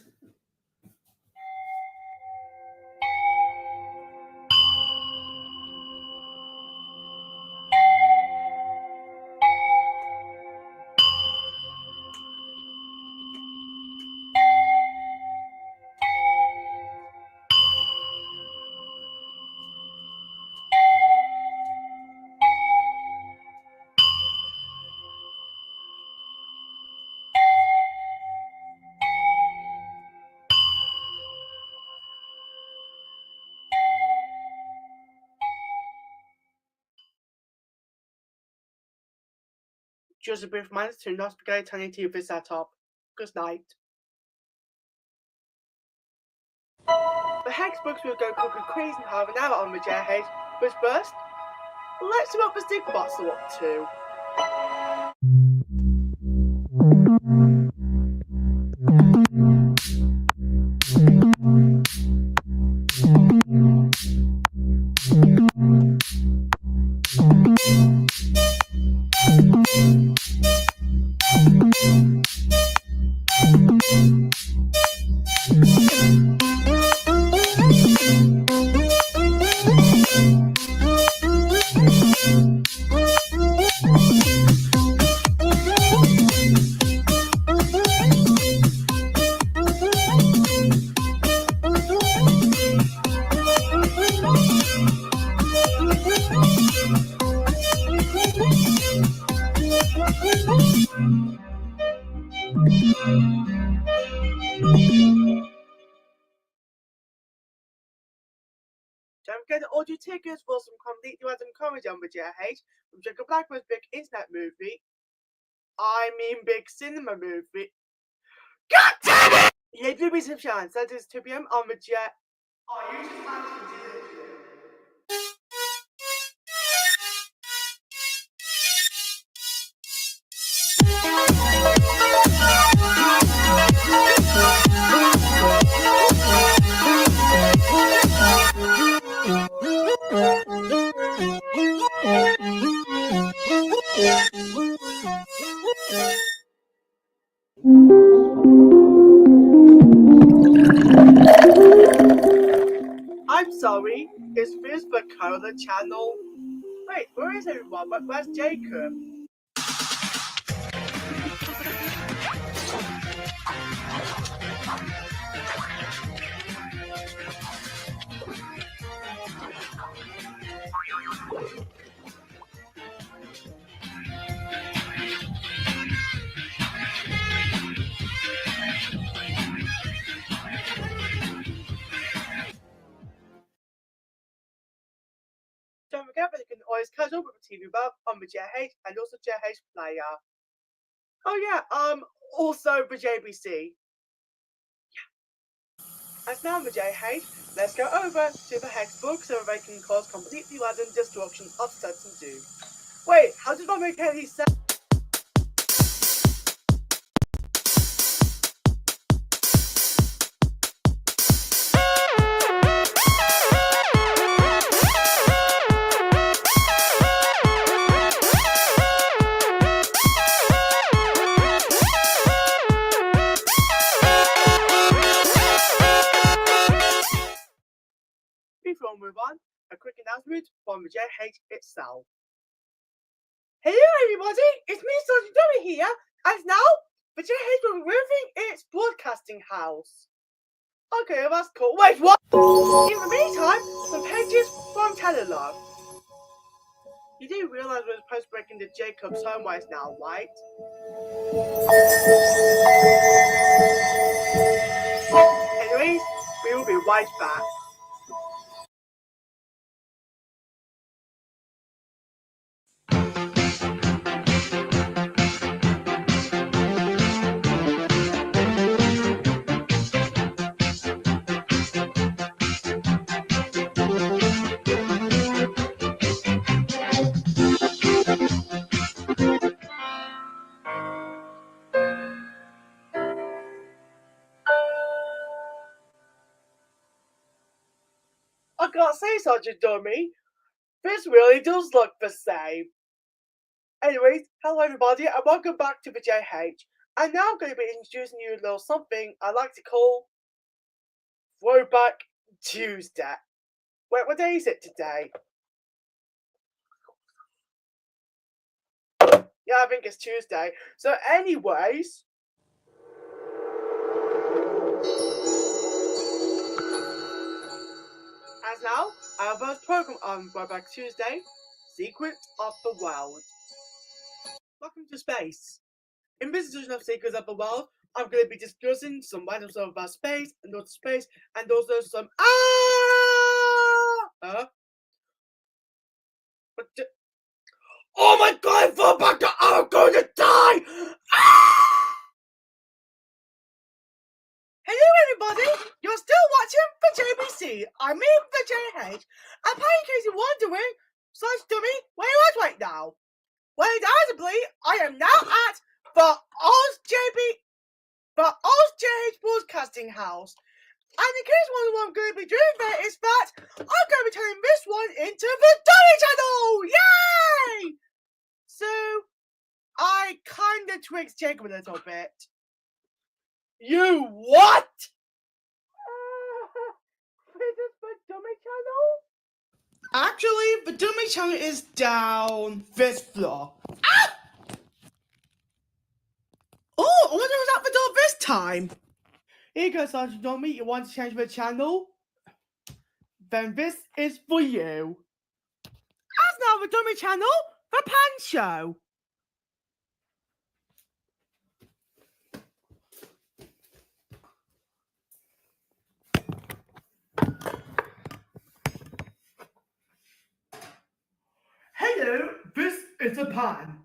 Just a brief reminder to not forget to turn your TV setup. Good night. The Hex books will go cooking crazy and have an hour on the JH, but first, let's see what the stick bots are up to. Don't forget to order tickets for some completely random comedy on the JH from Jacob Blackman's big internet movie. I mean big cinema movie. God damn it! Yeah, do be some chance. That is 2 PM on the jet. Oh, you just actually did it. I'm sorry, is this the Cola channel? Wait, where is everyone? Where's Jacob? Don't forget that you can always catch up with the TV Buff on the JH and also JH Player. Oh yeah, also the JBC. Yeah. And now the JH, let's go over to the Hex book so they can cause completely random destruction, upsets and doom. Wait, how did I make any sense? from the JH itself. Hello everybody, it's me, Sergeant Dummy here, and now the JH will be moving its broadcasting house. Okay, that's cool. Wait, what? In the meantime, some pages from Telelog. You do realize we're supposed to break into Jacob's homeways now, right? Anyways, we will be right back. I can't say, Sergeant Dummy. This really does look the same. Anyways, hello everybody and welcome back to the JH. And now I'm going to be introducing you a little something I like to call Throwback Tuesday. Wait, what day is it today? Yeah, I think it's Tuesday. So anyways, as now, our first program on Throwback Tuesday, Secrets of the World. Welcome to space. In this edition of Secrets of the World, I'm going to be discussing some random stuff about space and outer space, and also some oh my god, I thought back to I'm going to die! Hello everybody, you're still watching the JBC. I mean the JH. And in case you're wondering, Sergeant Dummy, where you at right now? Well, undoubtedly, I am now at the JH Broadcasting House. And in case you wonder what I'm going to be doing there is that I'm going to be turning this one into the Dummy Channel! Yay! So, I kind of twixt Jacob a little bit. You what? This is the Dummy Channel? Actually, the Dummy Channel is down this floor. Ah! Oh, I wonder who's at the door this time. Here you go, Sergeant Dummy. You want to change the channel? Then this is for you. As now the Dummy Channel, the Pan Show. Hello, this is a pan.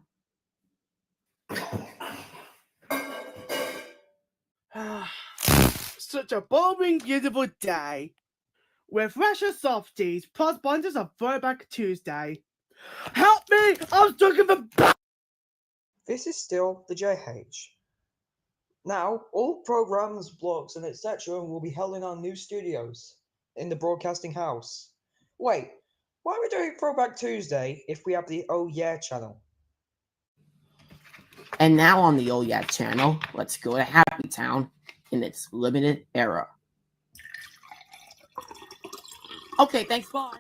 Such a boring, beautiful day. With fresher softies plus bundles of Throwback Tuesday. Help me! I'm stuck in the This is still the JH. Now, all programs, blogs, and etc. will be held in our new studios in the broadcasting house. Wait, why are we doing Throwback Tuesday if we have the Oh Yeah channel? And now on the Oh Yeah channel, let's go to Happy Town in its limited era. Okay, thanks, bye.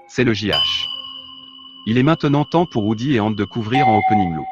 C'est le JH. Il est maintenant temps pour Woody et Ant de couvrir en opening look.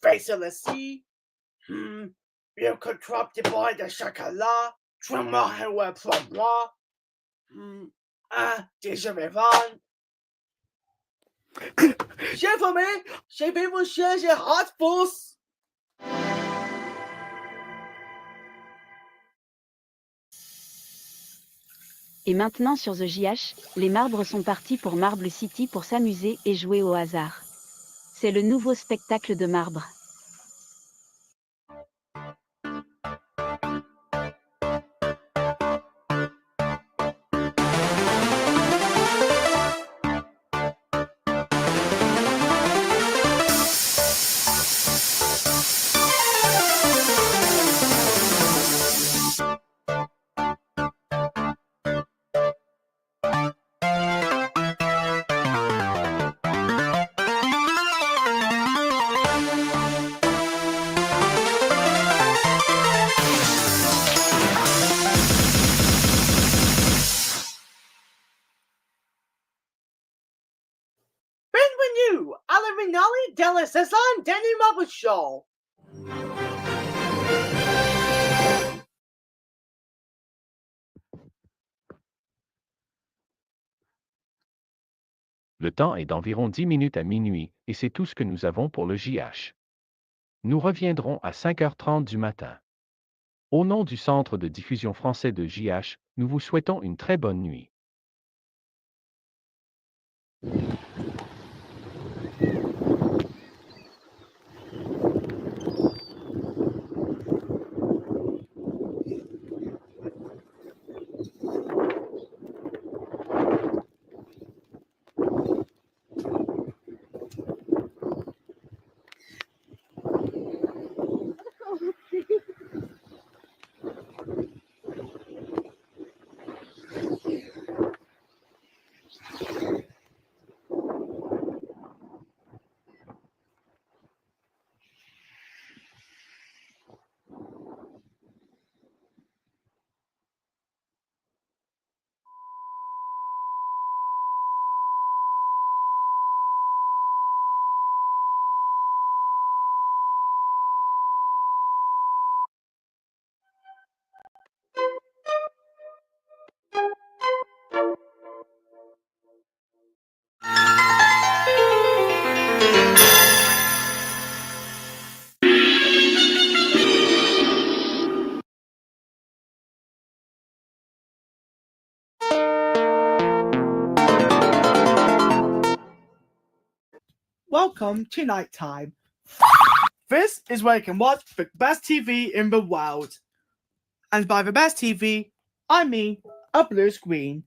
Face of the sea. You could corrupted by the chocolat. Tremor and were from moi. Déjà vivant. Chef famille, je vais vous chercher hot force. Et maintenant sur The JH, les marbres sont partis pour Marble City pour s'amuser et jouer au hasard. C'est le nouveau spectacle de marbre. Benvenue alla finale della saison Danny Marble Show. Le temps est d'environ 10 minutes à minuit, et c'est tout ce que nous avons pour le JH. Nous reviendrons à 5h30 du matin. Au nom du Centre de diffusion français de JH, nous vous souhaitons une très bonne nuit. Welcome to nighttime. This is where you can watch the best TV in the world. And by the best TV, I mean a blue screen.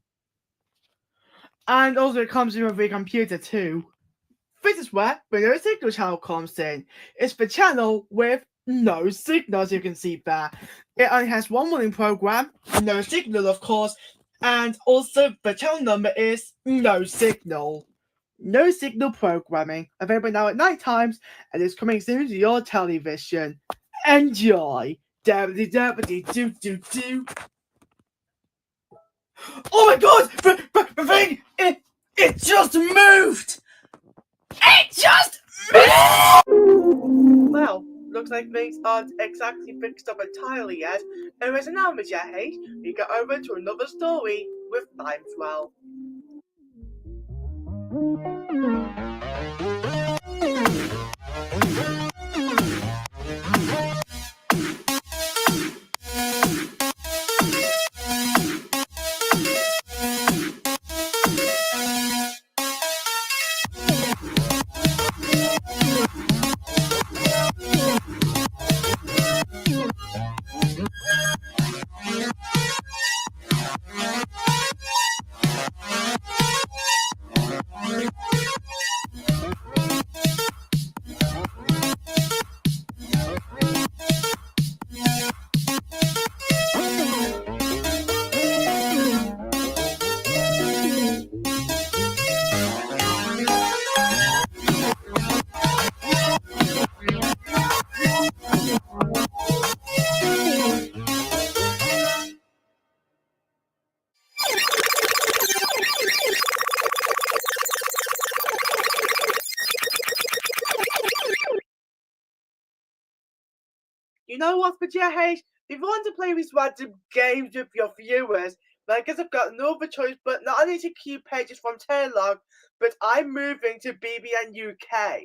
And also it comes with a computer too. This is where the no signal channel comes in. It's the channel with no signal, as you can see there. It only has one morning program, no signal of course, and also the channel number is no signal. No signal programming, available now at night times, and is coming soon to your television. Enjoy! Dabbity dabbity doo doo doo. Oh my god! The thing! It just moved! It just moved! Well, looks like things aren't exactly fixed up entirely yet. Anyways, and now, Mr. H, we go over to another story with Timeswell. you know what, for JH? If you want to play these random games with your viewers, then I guess I've got no other choice but not only to keep pages from Taylor, but I'm moving to BBN UK.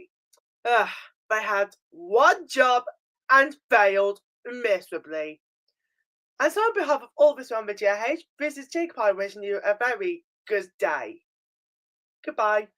I had one job and failed miserably. And so on behalf of all this member JH, this is Jake Pye wishing you a very good day. Goodbye.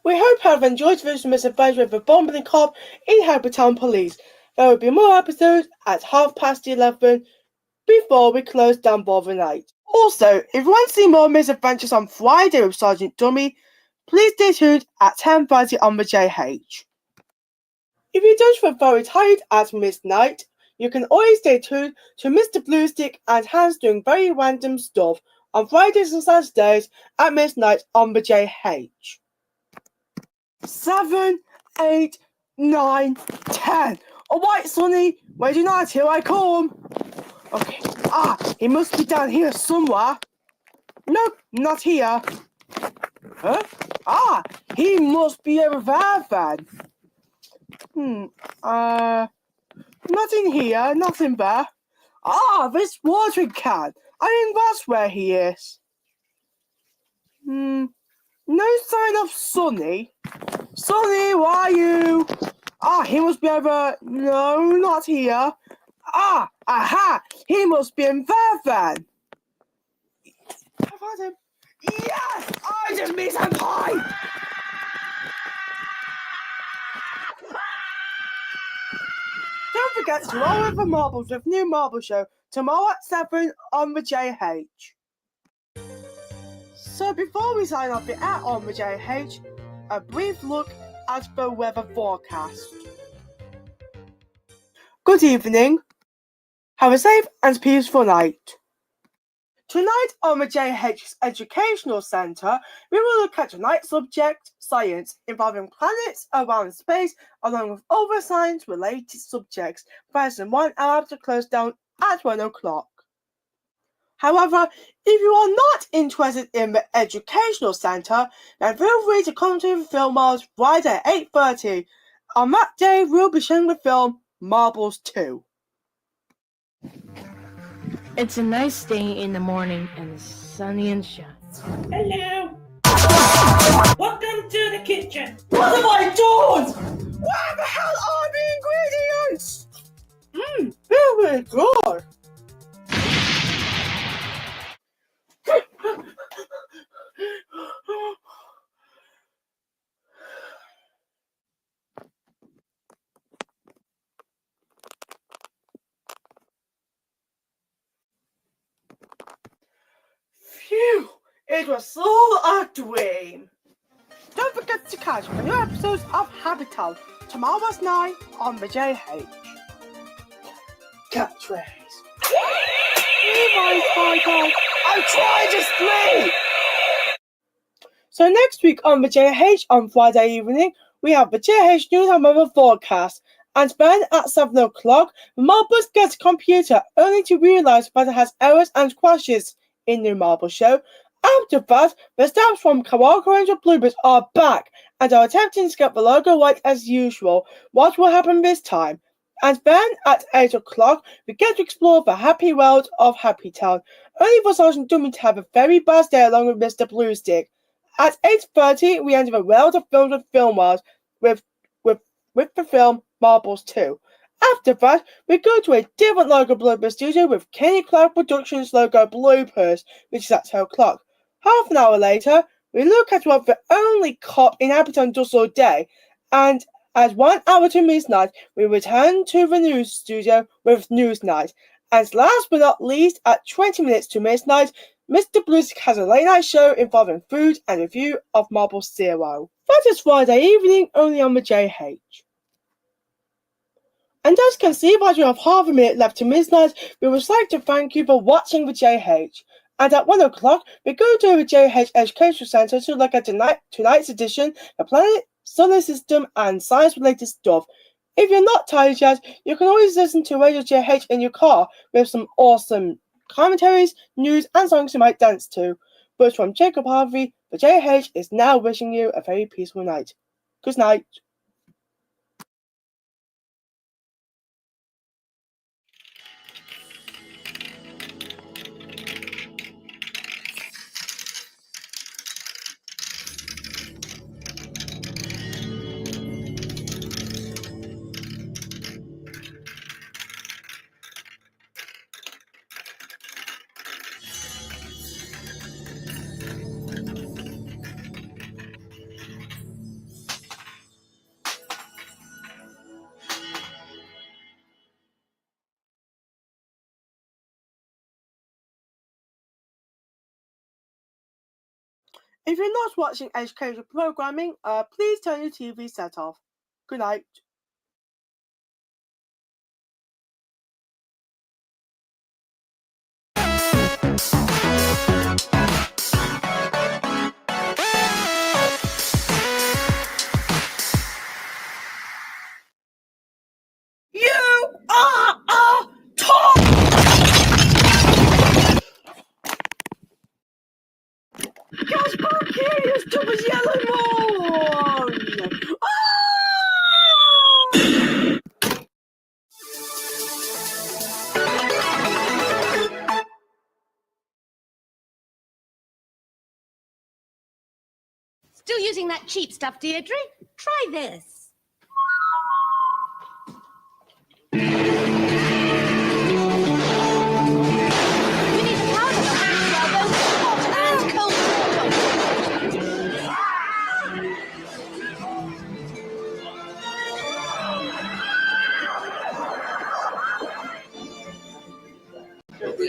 We hope you have enjoyed this misadventure with the Bombing Cop in Habertown Police. There will be more episodes at 11:30 before we close down for the night. Also, if you want to see more misadventures on Friday with Sergeant Dummy, please stay tuned at 10:30 on the JH. If you don't feel very tired at midnight, you can always stay tuned to Mr. Bluestick and Hans doing very random stuff on Fridays and Saturdays at midnight on the JH. 7, 8, 9, 10. All right, Sonny, ready now till I come. Okay. He must be down here somewhere. Nope, not here. Huh? He must be over there then. Nothing here, nothing there. This watering can. I think that's where he is. No sign of Sonny. Sonny, where are you? He must be over. No, not here. Aha! He must be in there then. I've had him. Yes! I just made some pie! Don't forget to roll with the marbles with New Marble Show tomorrow at 7 on the JH. So before we sign off the air on the JH, a brief look at the weather forecast. Good evening. Have a safe and peaceful night. Tonight on the JH Educational Centre, we will look at tonight's subject, science, involving planets around space, along with other science-related subjects, present 1 hour to close down at 1 o'clock. However, if you are not interested in the Educational Centre, then feel free to come to the Film Mars Friday at 8:30. On that day, we'll be showing the film Marbles 2. It's a nice day in the morning and it's sunny and shiny. Hello! Welcome to the kitchen! What have I done? Where the hell are the ingredients? Very good! Phew! It was so a dream! Don't forget to catch the new episodes of Habitat tomorrow's night on the JH. Catchphrase. Bye. I'm trying to sleep! So next week on the JH on Friday evening, we have the JH News and Weather forecast. And then at 7 o'clock, the Marbles gets a computer only to realise that it has errors and crashes in the Marble Show. After that, the staff from Kawako Ranger Bluebirds are back and are attempting to get the logo right as usual. What will happen this time? And then at 8 o'clock, we get to explore the happy world of Happy Town, only for Sergeant Dummy to have a very bad day along with Mr. Bluestick. At 8:30, we enter the world of films with Film World with the film Marbles 2. After that, we go to a different logo blooper studio with Kenny Clark Productions logo bloopers, which is at 2 o'clock. Half an hour later, we look at what the only cop in Happy Town does all day, and at 1 hour to midnight, we return to the news studio with News Night. And last but not least, at 20 minutes to midnight, Mr. Bluestick has a late night show involving food and review of Marble Zero. That is Friday evening only on the JH. And as you can see, as we have half a minute left to midnight, we would like to thank you for watching the JH. And at 1 o'clock, we go to the JH Education Centre to look at tonight's edition, the planet, solar system, and science-related stuff. If you're not tired yet, you can always listen to Radio JH in your car with some awesome commentaries, news, and songs you might dance to. But from Jacob Harvey, the JH is now wishing you a very peaceful night. Good night. If you're not watching educational programming, please turn your TV set off. Good night. You are a top! Curious to the yellow moon! Still using that cheap stuff, Deirdre? Try this.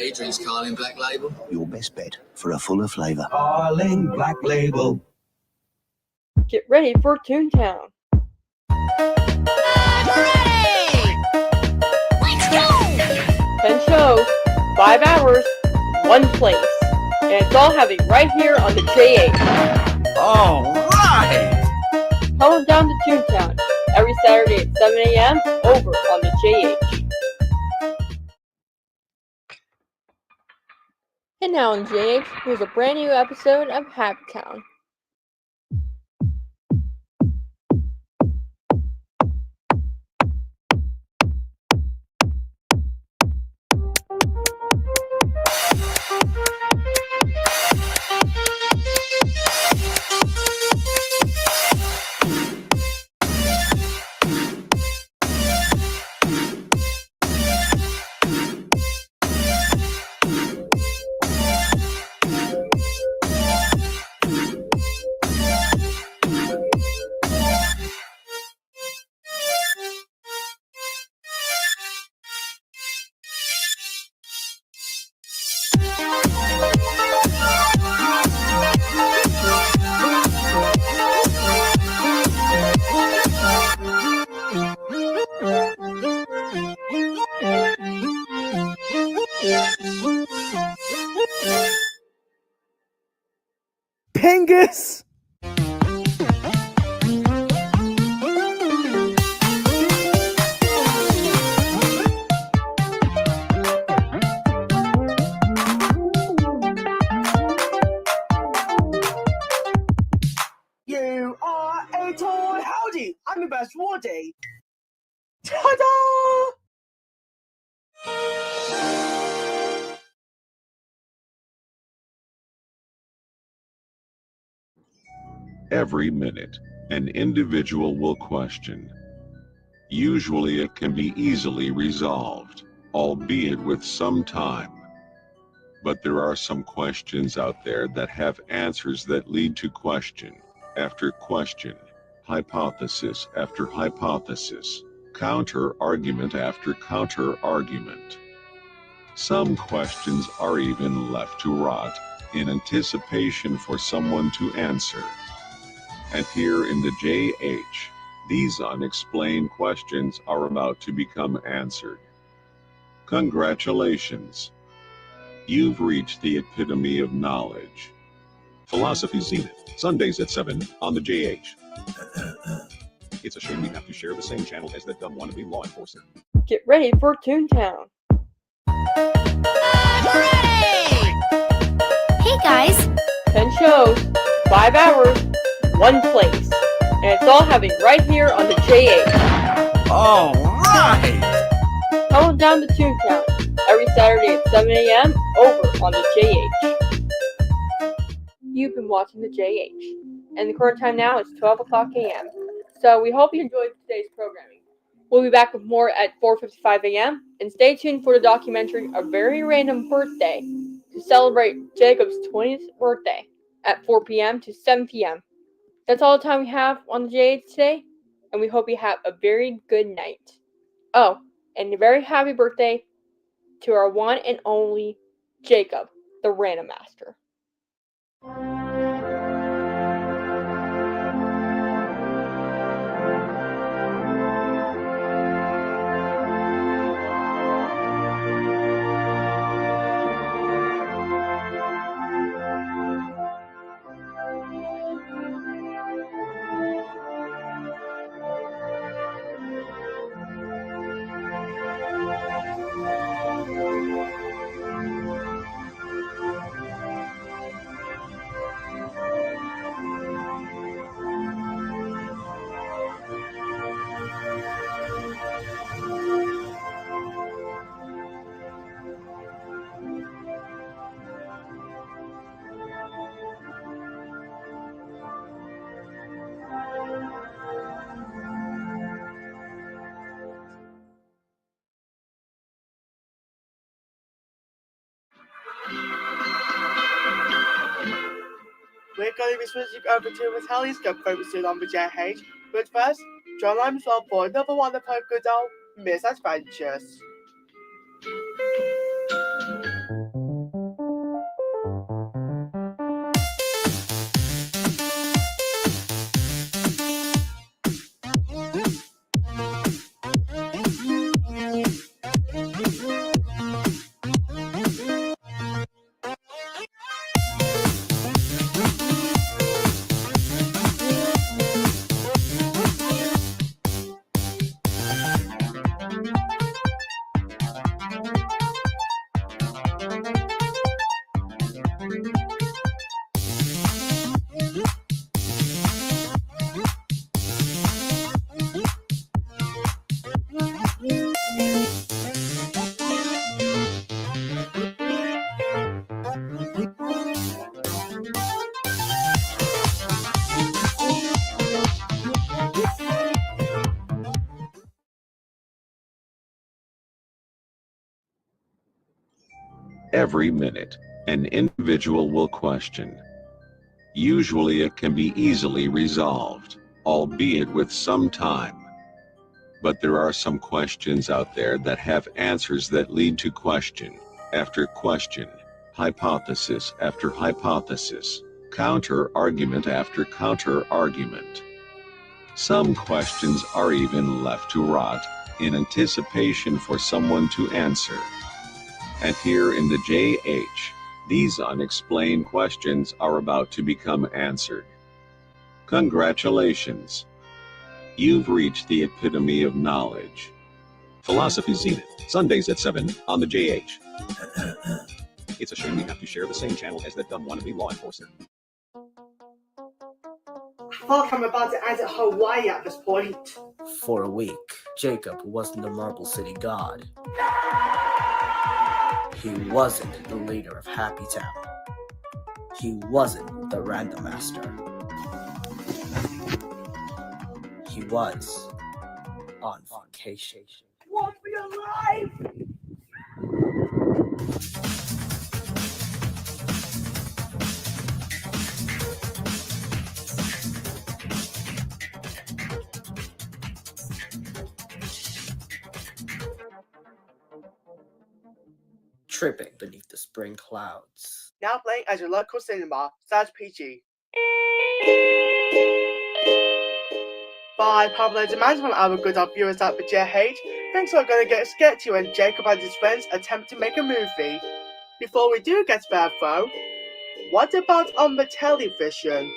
Adrian's Carling Black Label. Your best bet for a fuller flavour. Carling Black Label. Get ready for Toontown. Ready! Let's go! 10 shows, 5 hours, 1 place. And it's all happening right here on the JH. Alright! Come on down to Toontown every Saturday at 7 a.m. over on the JH. And now on JH, here's a brand new episode of Happy Town. You are a toy. Howdy! I'm your best Woody. Ta-da! Every minute, an individual will question. Usually it can be easily resolved, albeit with some time. But there are some questions out there that have answers that lead to question after question, hypothesis after hypothesis, counter-argument after counter-argument. Some questions are even left to rot in anticipation for someone to answer. And here in the JH, these unexplained questions are about to become answered. Congratulations! You've reached the epitome of knowledge. Philosophy Zenith, Sundays at 7 on the JH. It's a shame we have to share the same channel as that dumb wannabe law enforcer. Get ready for Toontown. Hey guys! 10 shows, 5 hours, 1 place. And it's all happening right here on the JH. Alright! Come down to Toontown every Saturday at 7 a.m. over on the JH. You've been watching the JH, and the current time now is 12 o'clock a.m. So we hope you enjoyed today's programming. We'll be back with more at 4:55 a.m. and stay tuned for the documentary A Very Random Birthday to celebrate Jacob's 20th birthday at 4 p.m. to 7 p.m. That's all the time we have on the JH today, and we hope you have a very good night. Oh, and a very happy birthday to our one and only Jacob, the Random Master. We're going to be switching over to a telescope focusing on the JH, but first, join Limeswell for another one of her good old misadventures. Every minute, an individual will question. Usually it can be easily resolved, albeit with some time. But there are some questions out there that have answers that lead to question after question, hypothesis after hypothesis, counter-argument after counter-argument. Some questions are even left to rot in anticipation for someone to answer. And here in the JH, these unexplained questions are about to become answered. Congratulations! You've reached the epitome of knowledge. Philosophy Zenith, Sundays at 7 on the JH. It's a shame we have to share the same channel as that dumb wannabe law enforcer. feel like I'm about to enter Hawaii at this point. For a week, Jacob wasn't the Marble City god. He wasn't the leader of Happy Town. He wasn't the Random Master. He was on vacation. Run for your life! Tripping beneath the spring clouds. Now playing at your local cinema, / PG. By popular demand from our good old viewers at the JH, things are going to get sketchy when Jacob and his friends attempt to make a movie. Before we do get there though, what about on the television?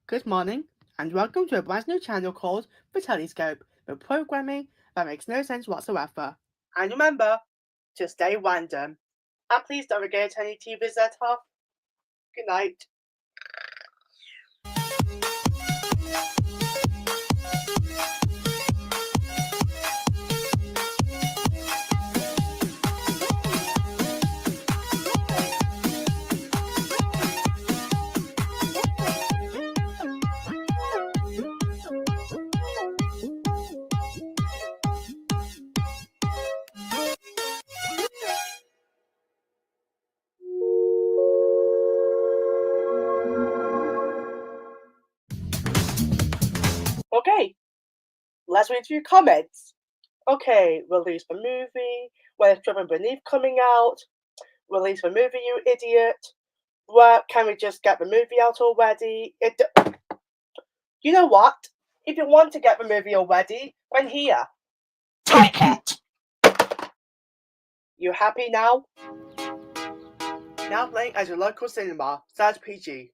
Good morning, and welcome to a brand new channel called The Telescope, with programming that makes no sense whatsoever. And remember, to stay random. And please don't forget to turn your TV set off. Good night. Okay, let's read through comments. Okay, release the movie. When is Driven Beneath coming out? Release the movie, you idiot. Well, can we just get the movie out already? You know what? If you want to get the movie already, then here. Take it! You happy now? Now playing at your local cinema, / PG.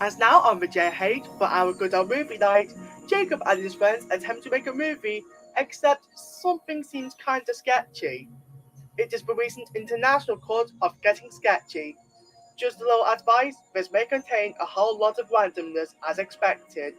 And now on the JH for our good old movie night, Jacob and his friends attempt to make a movie, except something seems kinda sketchy. It is the recent International Court of Getting Sketchy. Just a little advice, this may contain a whole lot of randomness as expected.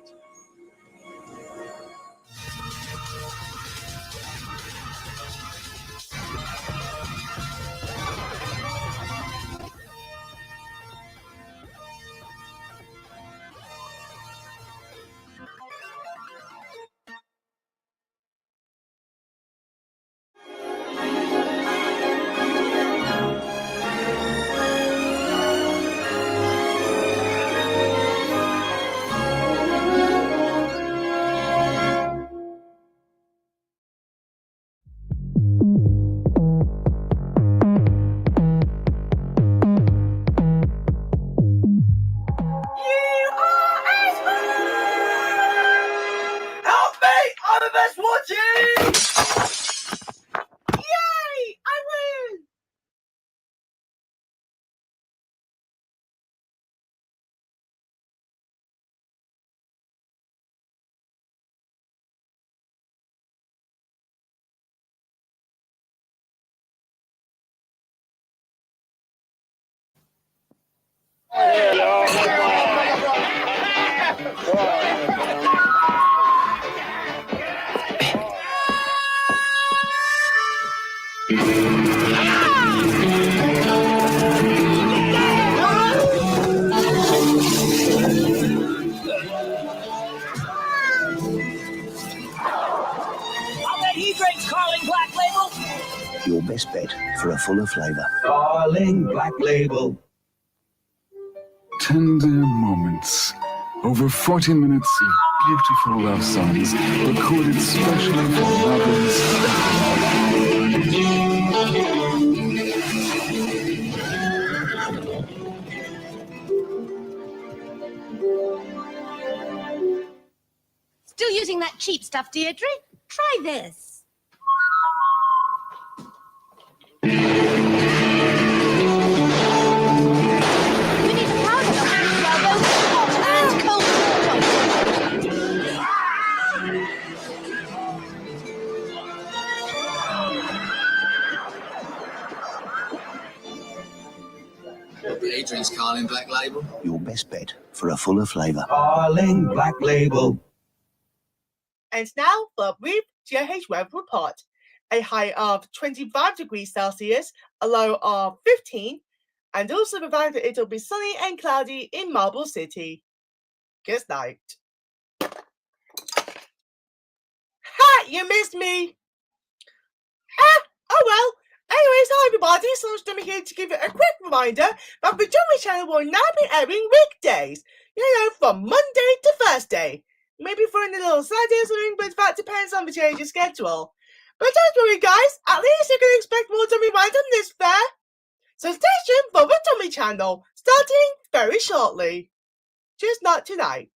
Your best bet for a fuller flavour. Darling, Black Label. Tender moments. Over 40 minutes of beautiful love songs recorded specially for Madeline's Still using that cheap stuff, Deirdre? Try this. We need a powder that works well both hot and cold Adrian's Carling Black Label. Your best bet for a fuller flavour. Carling Black Label. And now for a brief GH weather report. A high of 25 degrees Celsius, a low of 15, and also the fact that it'll be sunny and cloudy in Marble City. Good night. Ha! You missed me! Oh well. Anyways, hi everybody, Solange Dummy here to give you a quick reminder that the Dummy channel will now be airing weekdays. From Monday to Thursday. Maybe for a little Saturday or something, but that depends on the change of schedule. But don't worry guys, at least you can expect more Dummy randomness there. So stay tuned for the Dummy channel, starting very shortly. Just not tonight.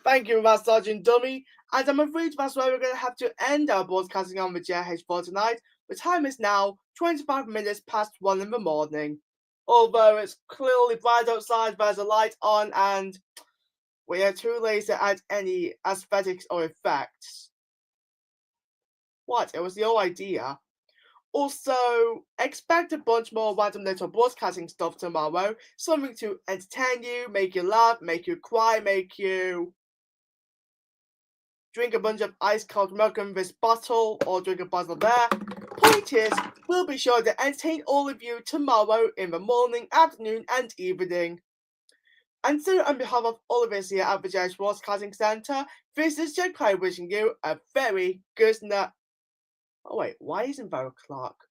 Thank you, Master Sergeant Dummy. And I'm afraid that's where we're going to have to end our broadcasting on the JH for tonight. The time is now 25 minutes past 1 in the morning. Although it's clearly bright outside, there's a light on and we are too lazy to add any aesthetics or effects. What? It was your idea. Also, expect a bunch more random little broadcasting stuff tomorrow. Something to entertain you, make you laugh, make you cry, make you drink a bunch of ice cold milk in this bottle or drink a bottle there. Point is, we'll be sure to entertain all of you tomorrow in the morning, afternoon, and evening. And so, on behalf of all of us here at the JH Broadcasting Centre, this is Jack Clyde wishing you a very good night. Oh wait, why isn't there a clock?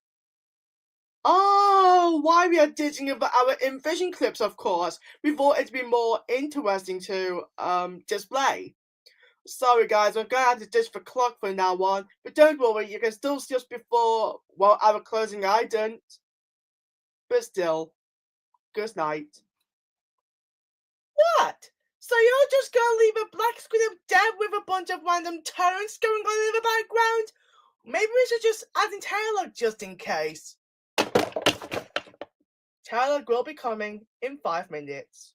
Oh, why we are ditching about our InVision clips, of course. We thought it'd be more interesting to display. Sorry guys, we're going to have to ditch the clock from now on, but don't worry, you can still see us before, well, our closing I don't. But still, good night. What? So you're just going to leave a black screen of death with a bunch of random tones going on in the background? Maybe we should just add in dialogue just in case. Dialogue will be coming in 5 minutes.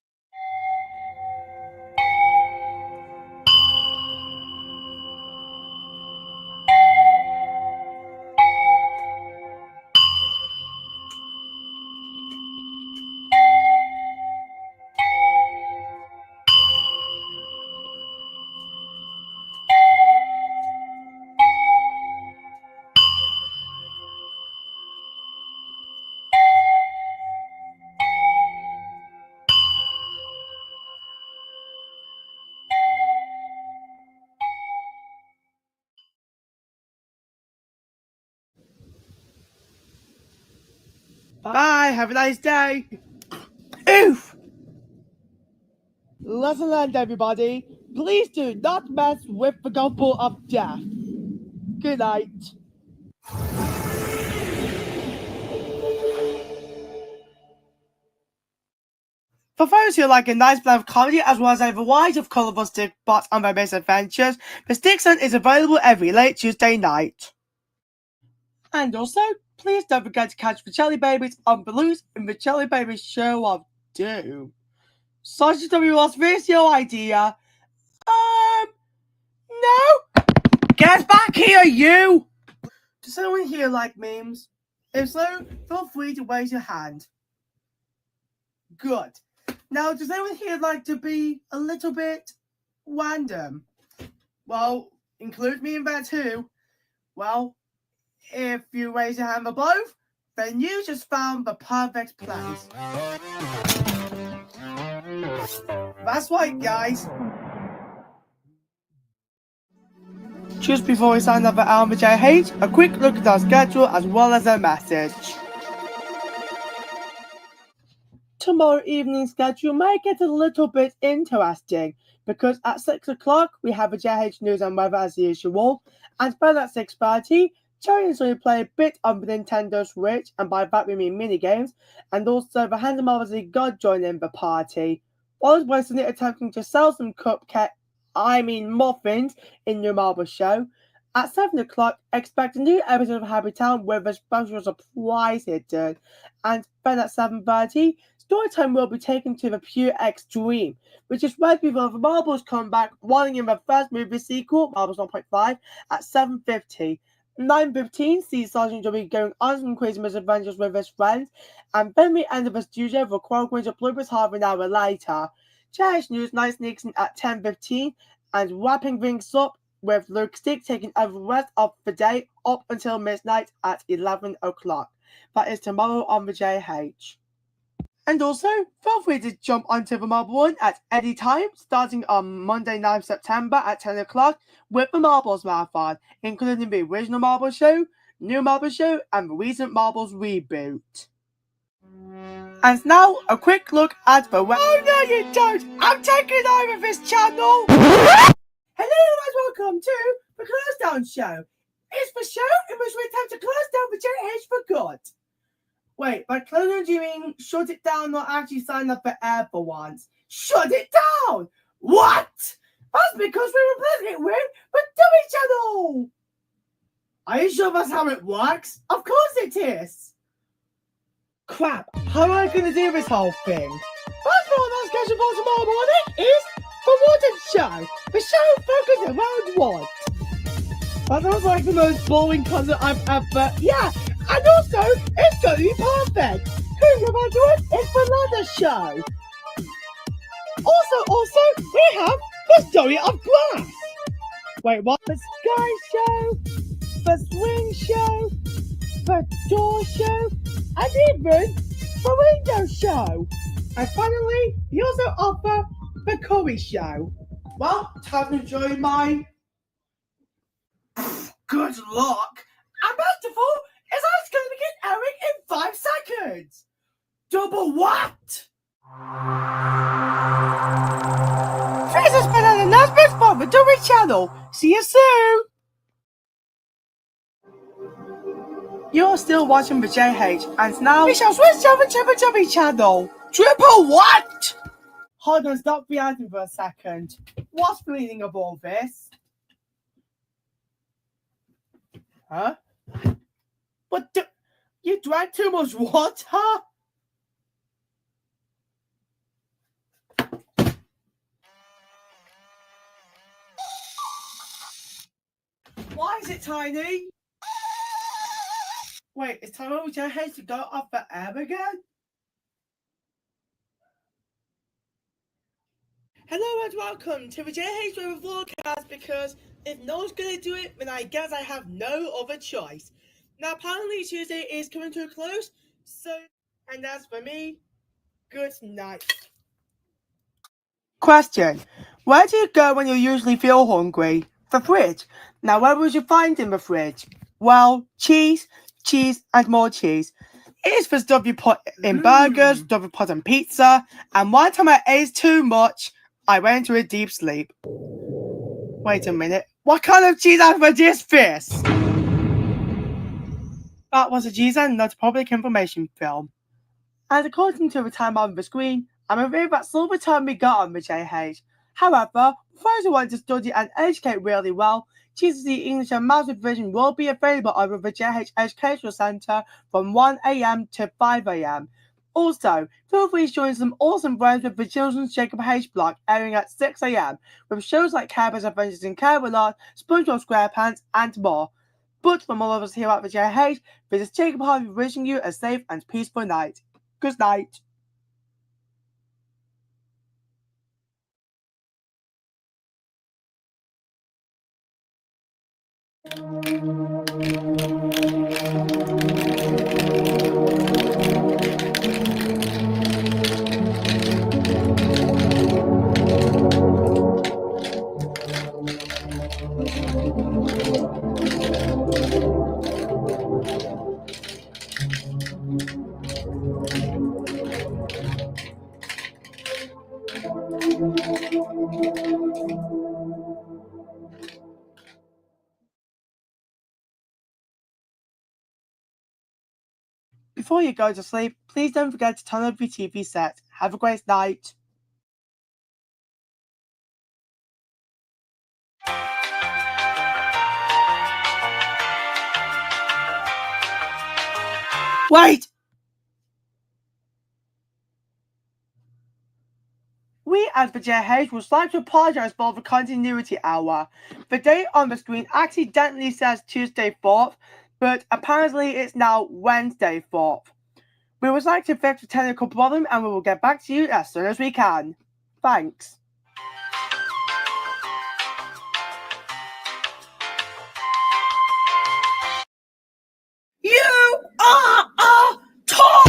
Bye, have a nice day. Oof! Lesson learned, everybody. Please do not mess with the gospel of death. Good night. For those who like a nice blend of comedy as well as a variety of colourful stick bots on their base adventures, the Stick Zone is available every late Tuesday night. And also, please don't forget to catch the Jelly Babies on Balloons in the Jelly Babies Show of Doom. Sergeant W, was this your idea? No! Get back here, you! Does anyone here like memes? If so, feel free to raise your hand. Good. Now, does anyone here like to be a little bit random? Well, include me in that too. Well, if you raise your hand for both, then you just found the perfect place. That's right, guys. Just before we sign up for Hour which I Hate, a quick look at our schedule as well as a message. Tomorrow evening's schedule may get a little bit interesting because at 6 o'clock we have a JH News and Weather as usual, and then at 6:30, Jerry is going to play a bit on the Nintendo Switch, and by that we mean minigames, and also the Hand of Marbles League God joined in the party. While Weston attempting to sell some muffins in New Marble Show. At 7 o'clock, expect a new episode of Happy Town with a special surprise hidden. And then at 7:30, Storytime will be taken to the Pure Extreme, which is where people of the Marbles come back, running in the first movie sequel, Marbles 1.5, at 7:50. 9:15 sees Sergeant Joey going on some crazy misadventures with his friends, and then we end the studio with Quarrel Queens of Bloopers half an hour later. JH News Night sneaks in at 10:15, and wrapping things up with Luke Stick taking over the rest of the day up until midnight at 11 o'clock. That is tomorrow on the JH. And also, feel free to jump onto the Marble One at any time, starting on Monday 9th September at 10 o'clock with the Marbles Marathon, including the original Marble Show, New Marble Show, and the recent Marbles reboot. And now, a quick look at the Oh no you don't! I'm taking over this channel! Hello and welcome to the Close Down Show. It's the show in which we attempt to close down the JH for good. Wait, by closing do you mean shut it down, not actually sign up for air for once? Shut it down! What? That's because we're replacing it with the Dummy Channel! Are you sure that's how it works? Of course it is! Crap, how am I going to do this whole thing? First of all, that's scheduled for tomorrow morning is the Water Show. The show focuses around what? That sounds like the most boring concert I've ever... Yeah, and also, it's going to be perfect. Who's about to do it? It's the Ladder Show. Also, we have the Story of Glass. Wait, what? The Sky Show, the Swing Show, the Door Show, and even the Window Show. And finally, we also offer the Curry Show. Well, time to enjoy my... Good luck. And most of all, is that's going to begin airing in 5 seconds. Double what? This has been an announcement from the Dummy Channel. See you soon. You're still watching the JH, and now we shall switch over to the Dummy Channel. Triple what? Hold on, stop the item for a second. What's the meaning of all this? Huh? But you drank too much water? Why is it tiny? Wait, it's time for JH to go off the air again? Hello and welcome to the JH Weather Forecast, because if no one's going to do it, then I guess I have no other choice. Now, apparently Tuesday is coming to a close, so, and as for me, good night. Question. Where do you go when you usually feel hungry? The fridge. Now, what would you find in the fridge? Well, cheese, and more cheese. It's the stuff you put in burgers, stuff you put on pizza, and one time I ate too much, I went into a deep sleep. Wait a minute. What kind of cheese advert is this? That was a GZN, not a public information film. And according to the time on the screen, I'm afraid that's all the time we got on the JH. However, for those who want to study and educate really well, GCSE English and Maths Revision will be available over the JH Educational Centre from 1 AM to 5 AM. Also, feel free to join some awesome friends with the Children's Jacob H block airing at 6 AM, with shows like Care Bears Adventures in Camelot, SpongeBob SquarePants, and more. But from all of us here at the JH, this is Jacob Harvey wishing you a safe and peaceful night. Good night. Before you go to sleep, please don't forget to turn off your TV set. Have a great night. Wait! We at the JH would like to apologize for the continuity error. The date on the screen accidentally says Tuesday 4th, but apparently it's now Wednesday 4th. We would like to fix the technical problem and we will get back to you as soon as we can. Thanks. You are a top!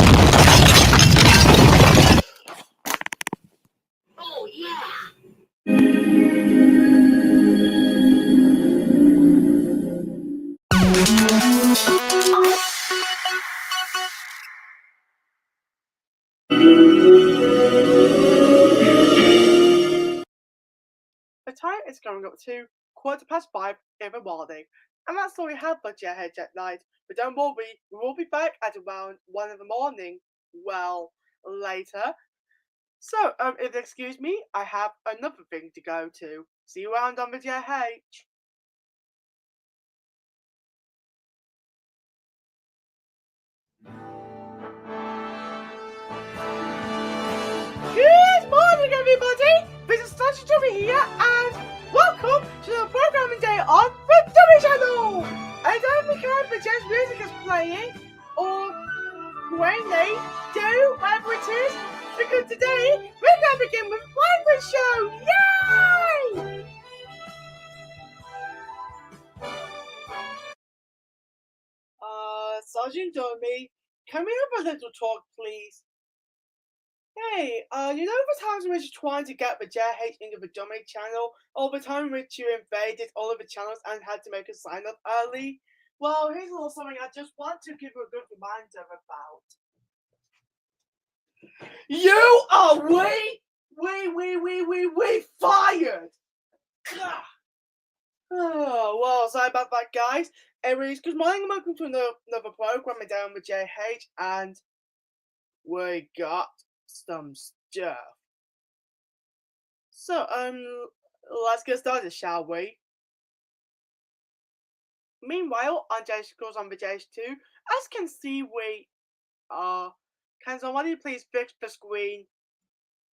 Oh, yeah. The time is going up to 5:15 in the morning, and that's all we have for JH at night. But don't worry, we will be back at around 1 in the morning. Well, later. So, if you excuse me, I have another thing to go to. See you around on the JH. Good morning, everybody! This is Slashy Jimmy here, and welcome to the programming day on the Dummy Channel! I don't think the jazz music is playing, or when they do, whatever it is, because today we're going to begin with Private Show! Yay! Sergeant Dummy, can we have a little talk, please? Hey, you know the times in which you're trying to get the JH into the Dummy channel, or the time in which you invaded all of the channels and had to make a sign up early? Well, here's a little something I just want to give you a good reminder about. You are we fired! Gah. Oh, well, sorry about that, guys. Anyways, good morning and welcome to another program down with JH, and we got some stuff. So, let's get started, shall we? Meanwhile, on JH goes on the JH2, as can see, we can somebody please fix the screen?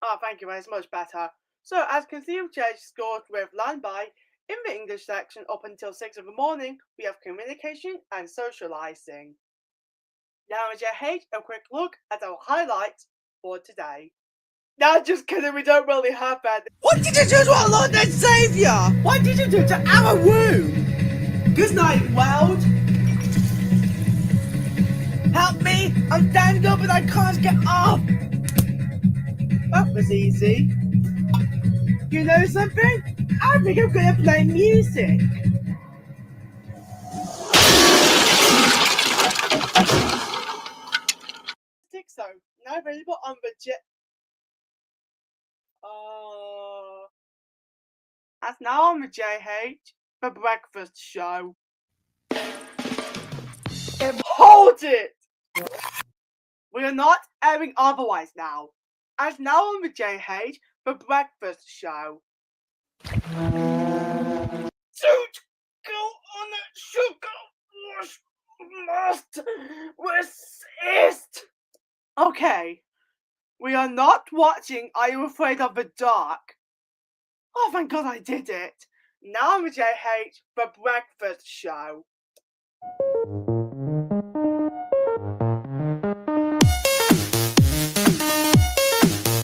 Oh, thank you, it's much better. So, as can see, JH scores with line by. In the English section, up until 6 in the morning, we have communication and socializing. Now, in JH, a quick look at our highlights for today. Now, just kidding, we don't really have that. What did you do to our Lord and Saviour? What did you do to our womb? Good night, world. Help me! I'm standing up and I can't get up! That was easy. You know something? I think I'm gonna play music. So, now available on the that's now on the JH, the breakfast show. Hold it! We are not airing otherwise now. As now on the JH, the breakfast show. Don't go on a sugar rush, must resist. Okay, we are not watching Are You Afraid of the Dark? Oh, thank God I did it. Now I'm JH, the breakfast show.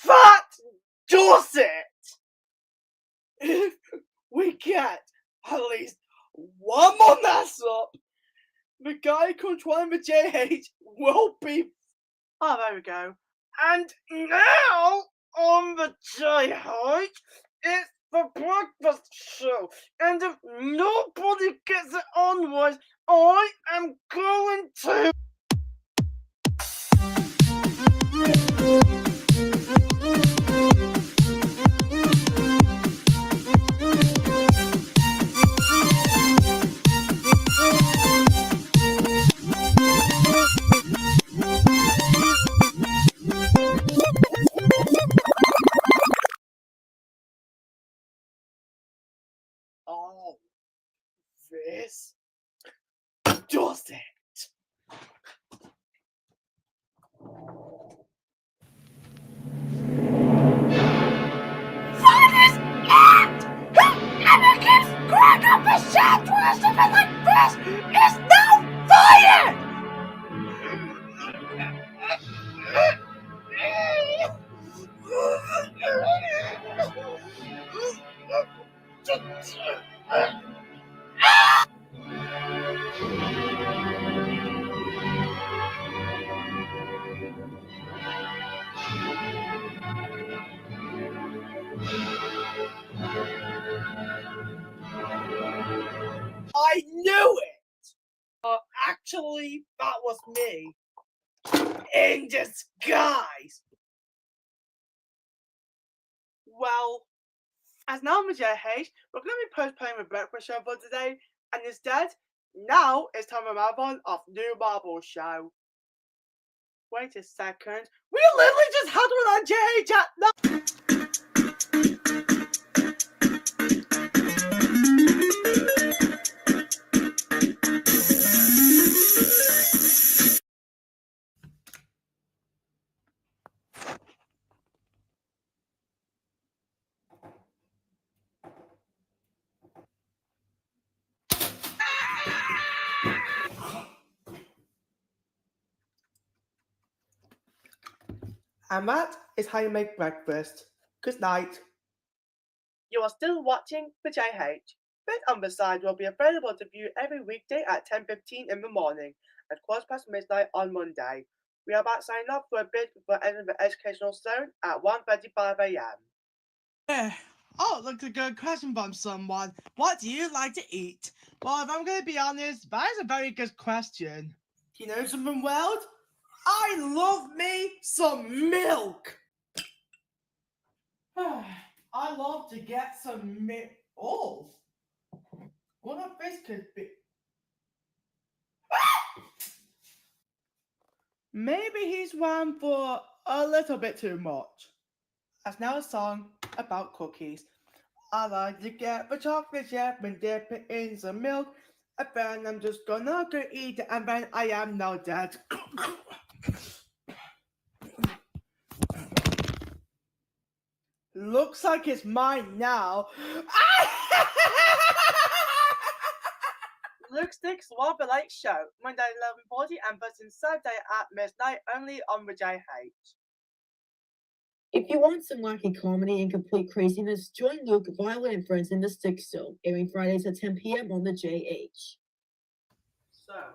Fat Dorset! If we get at least one more mess up, the guy controlling the JH will be... Oh, there we go. And now, on the JH, it's the breakfast show. And if nobody gets it onwards, I am going to... was it? Focus! And whoever keeps growing up a shaft or something like this is now fired! I knew it! Actually, that was me. In disguise! Well, as now I'm a JH, we're going to be postponing the breakfast show for today, and instead, now it's time for a marathon of New Marble Show. Wait a second. We literally just had one on JH at And that is how you make breakfast. Good night. You are still watching the JH. This Umberside will be available to view every weekday at 10:15 in the morning and midnight on Monday. We are about to sign off for a bit before ending the educational zone at 1:35 a.m. Oh, looks a good question from someone. What do you like to eat? Well, if I'm going to be honest, that is a very good question. You know something, Weld? I love me some milk. I love to get some milk. Oh, what if this could be? Maybe he's run for a little bit too much. That's now a song about cookies. I like to get the chocolate chip and dip it in some milk. And then I'm just gonna go eat it, and then I am now dead. Looks like it's mine now. Luke Sticks Love the Late Show, Monday 11:40 and Button Saturday at midnight only on the JH. If you want some wacky comedy and complete craziness, join Luke, Violet, and Friends in the Stick Show, airing Fridays at 10 p.m. on the JH. So,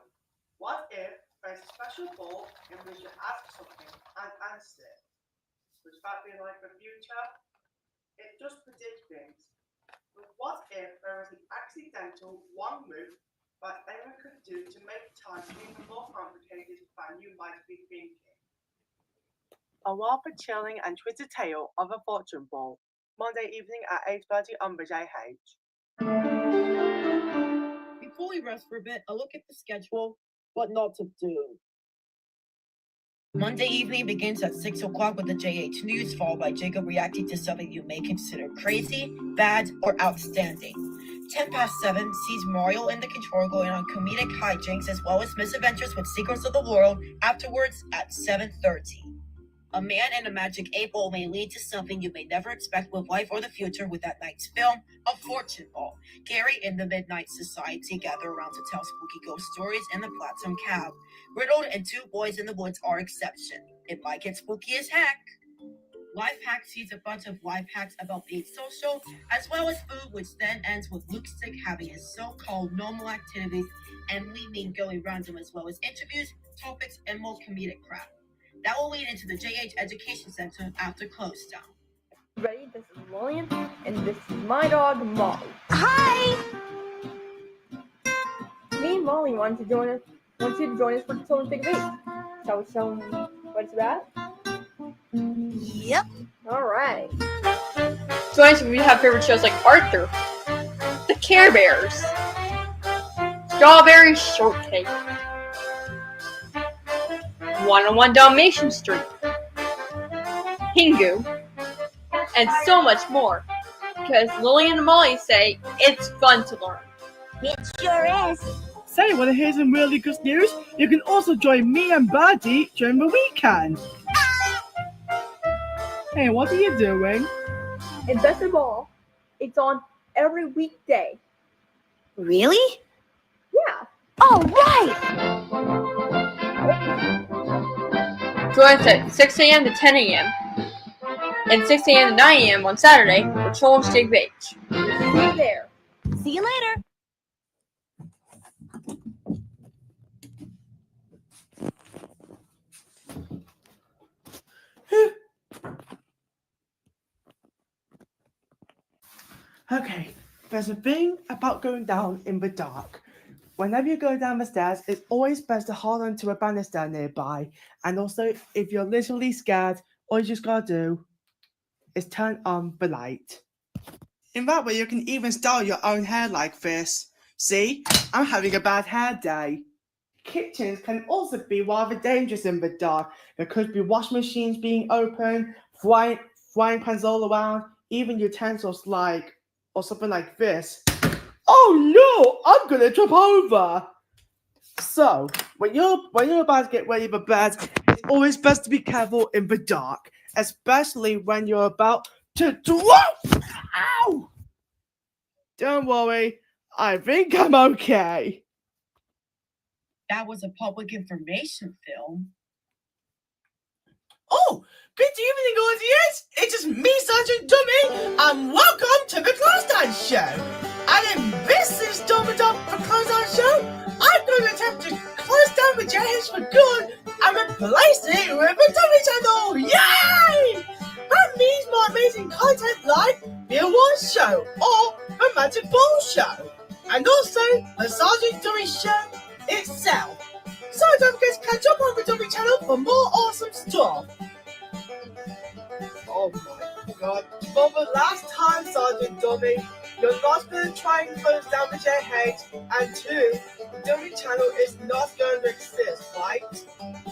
what if there's a special ball in which you ask something and answer it? Would that be like the future? It does predict things. But what if there is an accidental one move that anyone could do to make time even more complicated than you might be thinking? A rather chilling and twisted tale of a fortune ball, Monday evening at 8:30 on the JH. Before we rest for a bit, a look at the schedule, what not to do. Monday evening begins at 6 o'clock with the JH News, followed by Jacob reacting to something you may consider crazy, bad, or outstanding. 7:10 sees Mario in the control going on comedic hijinks as well as misadventures with Secrets of the World. Afterwards, at 7:30. A Man and a Magic 8 Ball may lead to something you may never expect with life or the future with that night's film, A Fortune Ball. Gary and the Midnight Society gather around to tell spooky ghost stories in the Platinum Cab. Riddled and Two Boys in the Woods are exception. It might get spooky as heck. Life Hack sees a bunch of life hacks about being social, as well as food, which then ends with Luke Stick having his so-called normal activities and we mean going random, as well as interviews, topics, and more comedic crap. That will lead into the JH Education Center after close down. Ready? This is Lillian, and this is my dog, Molly. Hi! Me and Molly want you to join us for the Children's Big Week. Shall we show them what's about? Yep. Alright. So nice if you have favorite shows like Arthur, The Care Bears, Strawberry Shortcake, 101 Dalmatian Street, Pingu, and so much more. Because Lily and Molly say it's fun to learn. It sure is. Say, want to hear some really good news? You can also join me and Birdie during the weekend. Hey, what are you doing? And best of all, it's on every weekday. Really? Yeah. All right! Join us at 6 a.m. to 10 a.m. and 6 a.m. to 9 a.m. on Saturday for Children's JH. See you there. See you later. Okay, there's a thing about going down in the dark. Whenever you go down the stairs, it's always best to hold on to a banister nearby. And also, if you're literally scared, all you just gotta do is turn on the light. In that way, you can even style your own hair like this. See, I'm having a bad hair day. Kitchens can also be rather dangerous in the dark. There could be washing machines being open, frying pans all around, even utensils like, or something like this. Oh no, I'm gonna trip over. So, when you're about to get ready for bed, it's always best to be careful in the dark, especially when you're about to drop. Ow! Don't worry, I think I'm okay. That was a public information film. Oh, good evening, audience. It is me, Sergeant Dummy, and welcome to the Close Down Show. And in this installment of the Close Down Show, I'm going to attempt to close down the JH for good and replace it with a Dummy channel. Yay! That means more amazing content like the Awards Show or the Magic Ball Show, and also the Sergeant Dummy Show itself. So don't forget to catch up on the Dummy channel for more awesome stuff. Oh my god. For the last time, Sergeant Dummy, you're not going to try and close down the JH, and 2, the Dummy channel is not going to exist, right?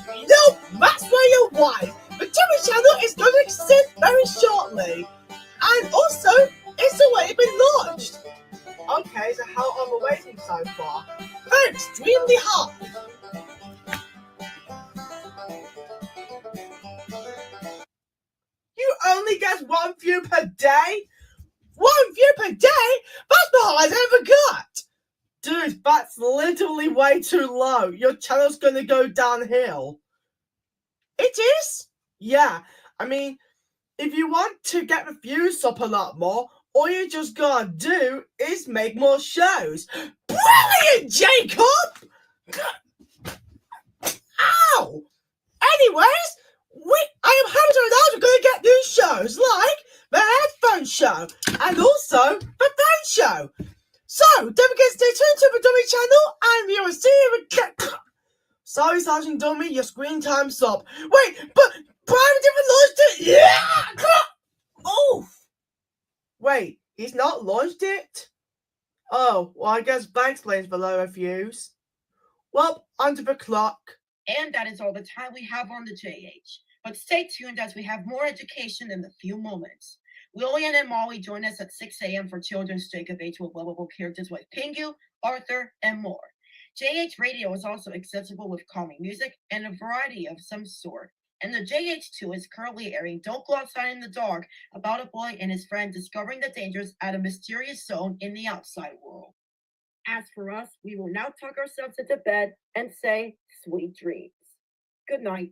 No, that's where you're wise. The Dummy channel is going to exist very shortly. And also, it's already been launched. Okay, so how are we waiting so far? They're extremely hot. You only get 1 view per day? 1 view per day? That's the highest I ever got! Dude, that's literally way too low. Your channel's gonna go downhill. It is? Yeah, I mean, if you want to get the views up a lot more, all you just gotta do is make more shows. Brilliant, Jacob! Ow! Anyways, I am happy to announce we're going to get new shows like the Headphone Show and also the Fan Show. So, don't forget to stay tuned to the Dummy channel and you will see you again. Sorry, Sergeant Dummy, your screen time's up. Wait, but Private Different launched it? Yeah! Oof! Wait, he's not launched it? Oh, well, I guess that explains the lower views. Well, under the clock. And that is all the time we have on the JH. But stay tuned as we have more education in a few moments. Lillian and Molly join us at 6 a.m. for Children's Jacob H. with lovable characters like Pingu, Arthur, and more. JH Radio is also accessible with calming music and a variety of some sort. And the JH2 is currently airing Don't Go Outside in the Dark about a boy and his friend discovering the dangers at a mysterious zone in the outside world. As for us, we will now tuck ourselves into bed and say sweet dreams. Good night.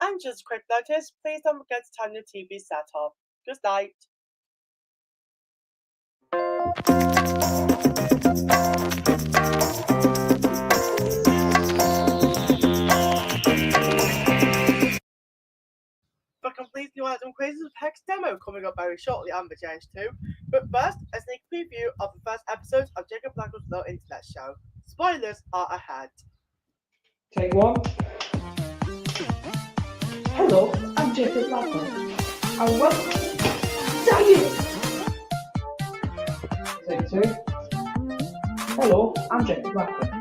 And just a quick notice, please don't forget to turn your TV set off. Good night. But complete new items and quizzes with Hex demo coming up very shortly on the JH2. But first, a sneak preview of the first episode of Jacob Blackwell's Low Internet Show. Spoilers are ahead. Take one. Hello, I'm Jacob Blackwell. And welcome. Dang it! Take two. Hello, I'm Jacob Blackwell.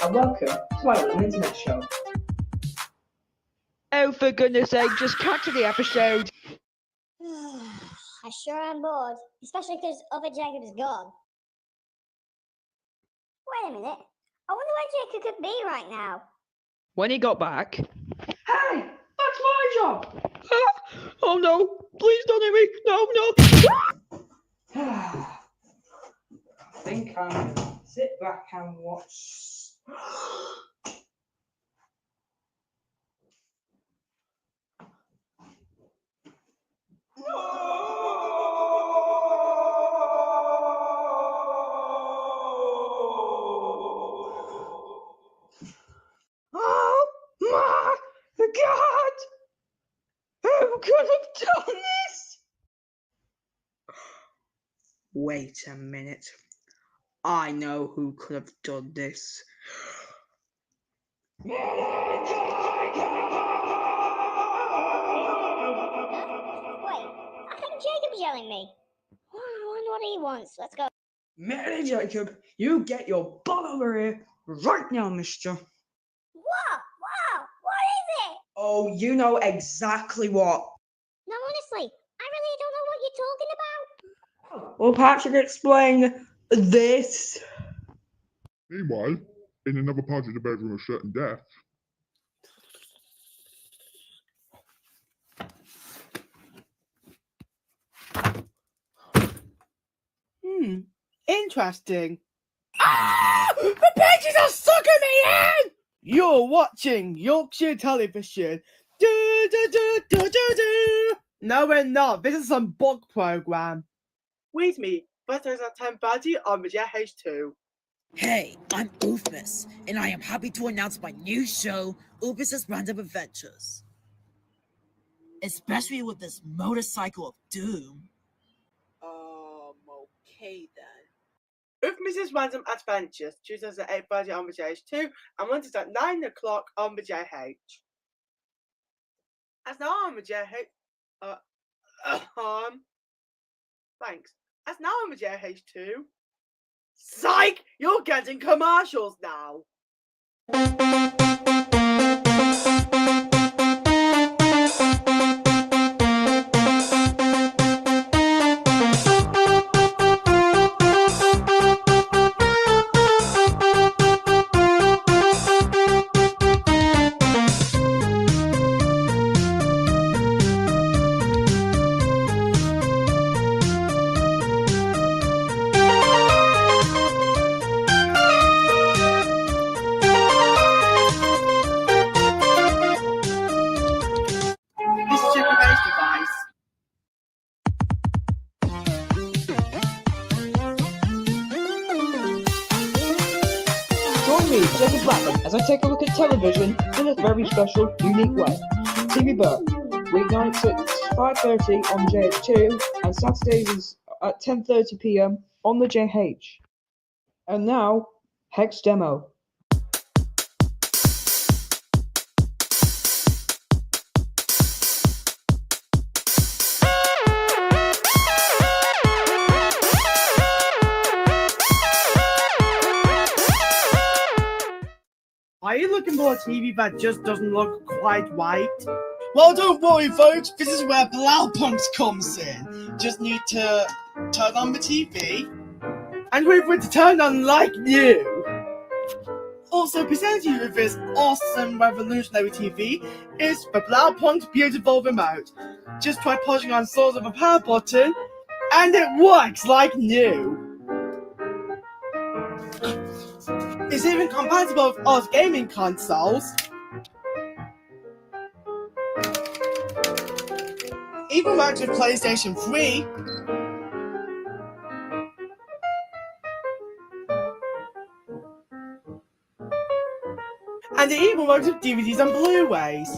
And welcome to my Little Internet Show. Oh, for goodness sake, just cut to the episode. I sure am bored, especially because other Jacob is gone. Wait a minute. I wonder where Jacob could be right now. When he got back. Hey! That's my job! Oh no! Please don't hit me! No, no! I think I'm gonna sit back and watch. Oh my God! Who could have done this? Wait a minute. I know who could have done this. Wait, I think Jacob's yelling me. I wonder what he wants. Let's go. Mary Jacob, you get your butt over here right now, mister. What? Wow! What is it? Oh, you know exactly what. No, honestly, I really don't know what you're talking about. Well, perhaps you could explain this. Meanwhile, in another part of the bedroom of certain death. Interesting. Ah! The pages are sucking me in! You're watching Yorkshire Television. Do, do, do, do, do, do. No, we're not. This is some book program. Wait me, but there's at 10:30 on the JH2. Hey, I'm Oofus, and I am happy to announce my new show, Oofus's Random Adventures. Especially with this motorcycle of doom. Okay then. Oofus's Random Adventures, Tuesdays at 8:30 on the JH2, and Wednesdays at 9 o'clock on the JH. As now on the JH, thanks. As now on the JH2. Psych! You're getting commercials now. Join me, Jacob Blackman, as I take a look at television in a very special, unique way. TV Burke, weeknights at 5:30 on JH2 and Saturdays at 10:30 PM on the JH. And now, Hex Demo. Are you looking for a TV that just doesn't look quite right? Well, don't worry, folks. This is where Blaupunkt comes in. Just need to turn on the TV. And wait for it to turn on like new. Also presenting you with this awesome revolutionary TV is the Blaupunkt Beautiful Remote. Just try pushing on sort of a power button, and it works like new. It's even compatible with all gaming consoles. Even works with PlayStation 3. and they even works with DVDs and Blu-rays.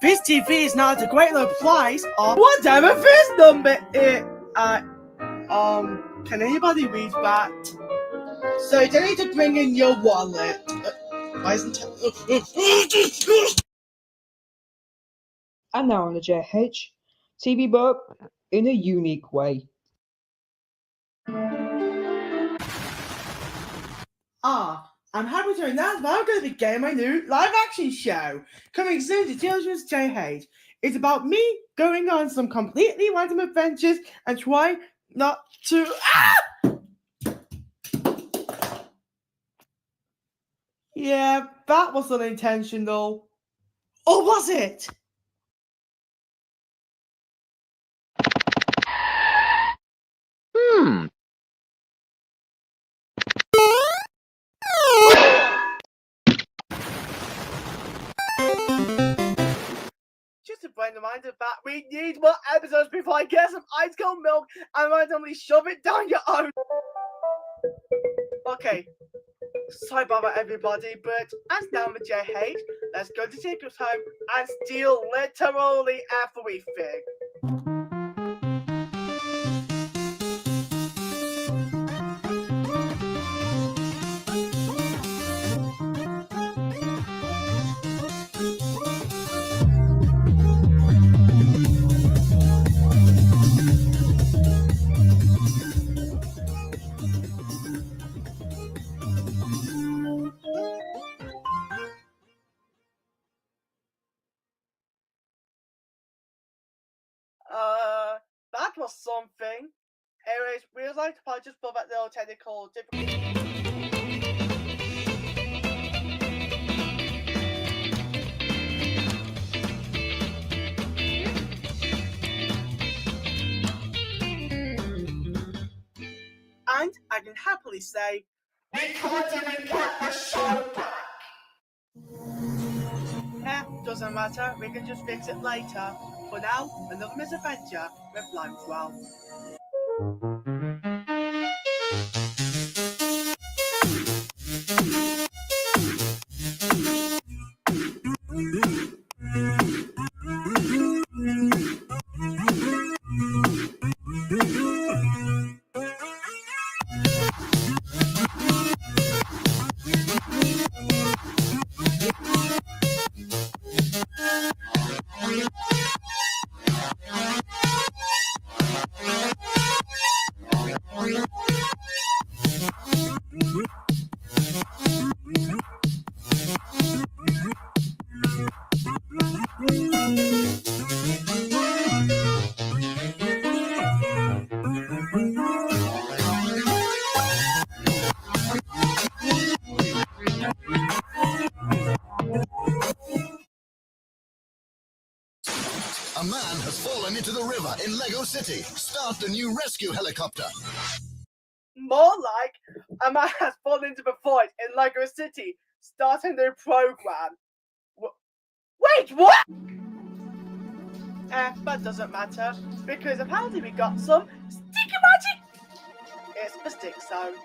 This TV is now at a great low price of whatever this number is. Can anybody read that? So you need to bring in your wallet. Why isn't it? And now on the JH, TV Burp in a unique way. I'm happy to announce that I'm going to be getting my new live-action show coming soon to Children's JH. It's about me going on some completely random adventures and trying not to. Yeah, that was unintentional. Or was it? Just a friend reminder that we need more episodes before I get some ice cold milk and randomly shove it down your own. Okay, sorry about that, everybody, but as now with JH, let's go to Jacob's home and steal literally everything. That was something. Anyways, we would like to apologize for that little technical difficulty. And I can happily say, we can't even get the show back! Doesn't matter, we can just fix it later. For now, another misadventure with Limeswell. A man has fallen into the river in Lego City. Start the new rescue helicopter. More like, a man has fallen into the void in Lego City, starting the program. Wait, what? That doesn't matter, because apparently we got some sticky magic. It's the stick zone.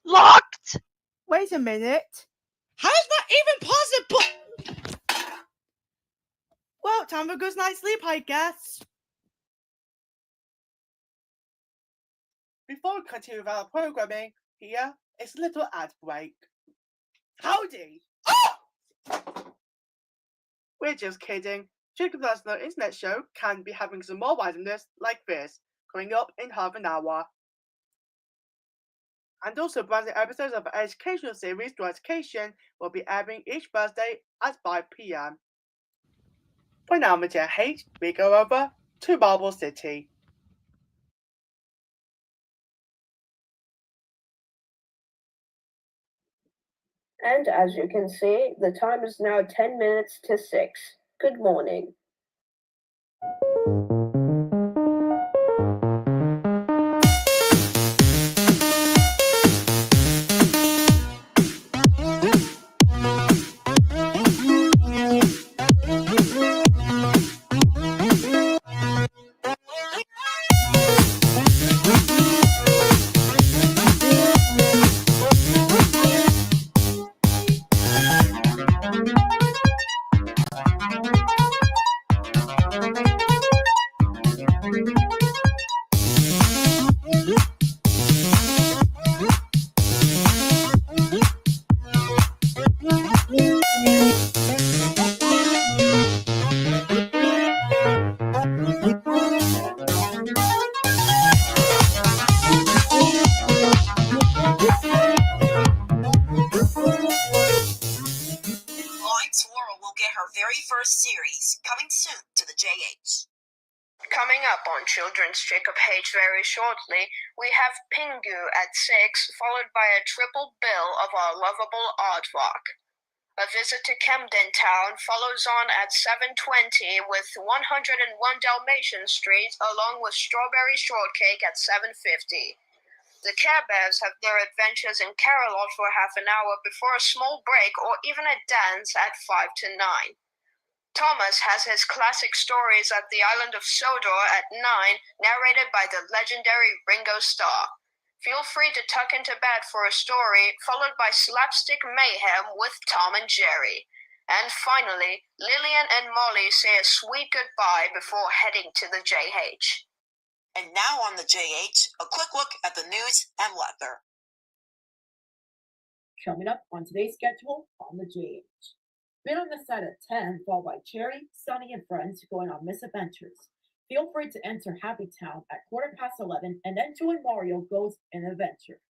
Locked! Wait a minute. How is that even possible? Well, time for a good night's sleep, I guess. Before we continue with our programming, here is a little ad break. Howdy! We're just kidding. Jacob Lesnar Internet Show can be having some more randomness like this. coming up in half an hour. And also brand new episodes of the educational series To Education will be airing each Thursday at 5 p.m. For now, I'm JH, we go over to Marble City. And as you can see, the time is now 10 minutes to 6. Good morning. Series coming soon to the JH. Coming up on Children's Jacob H very shortly, we have Pingu at 6, followed by a triple bill of our lovable aardvark. A visit to Camden Town follows on at 7:20 with 101 Dalmatian Street, along with Strawberry Shortcake at 7:50. The Care Bears have their adventures in Carolot for half an hour before a small break or even a dance at 5 to 9. Thomas has his classic stories at the island of Sodor at 9, narrated by the legendary Ringo Starr. Feel free to tuck into bed for a story, followed by slapstick mayhem with Tom and Jerry. And finally, Lillian and Molly say a sweet goodbye before heading to the JH. And now on the JH, a quick look at the news and weather. Coming up on today's schedule on the JH. Been on the set at 10, followed by Cherry, Sunny, and friends going on misadventures. Feel free to enter Happy Town at 11:15, and then join Mario Goes an Adventure.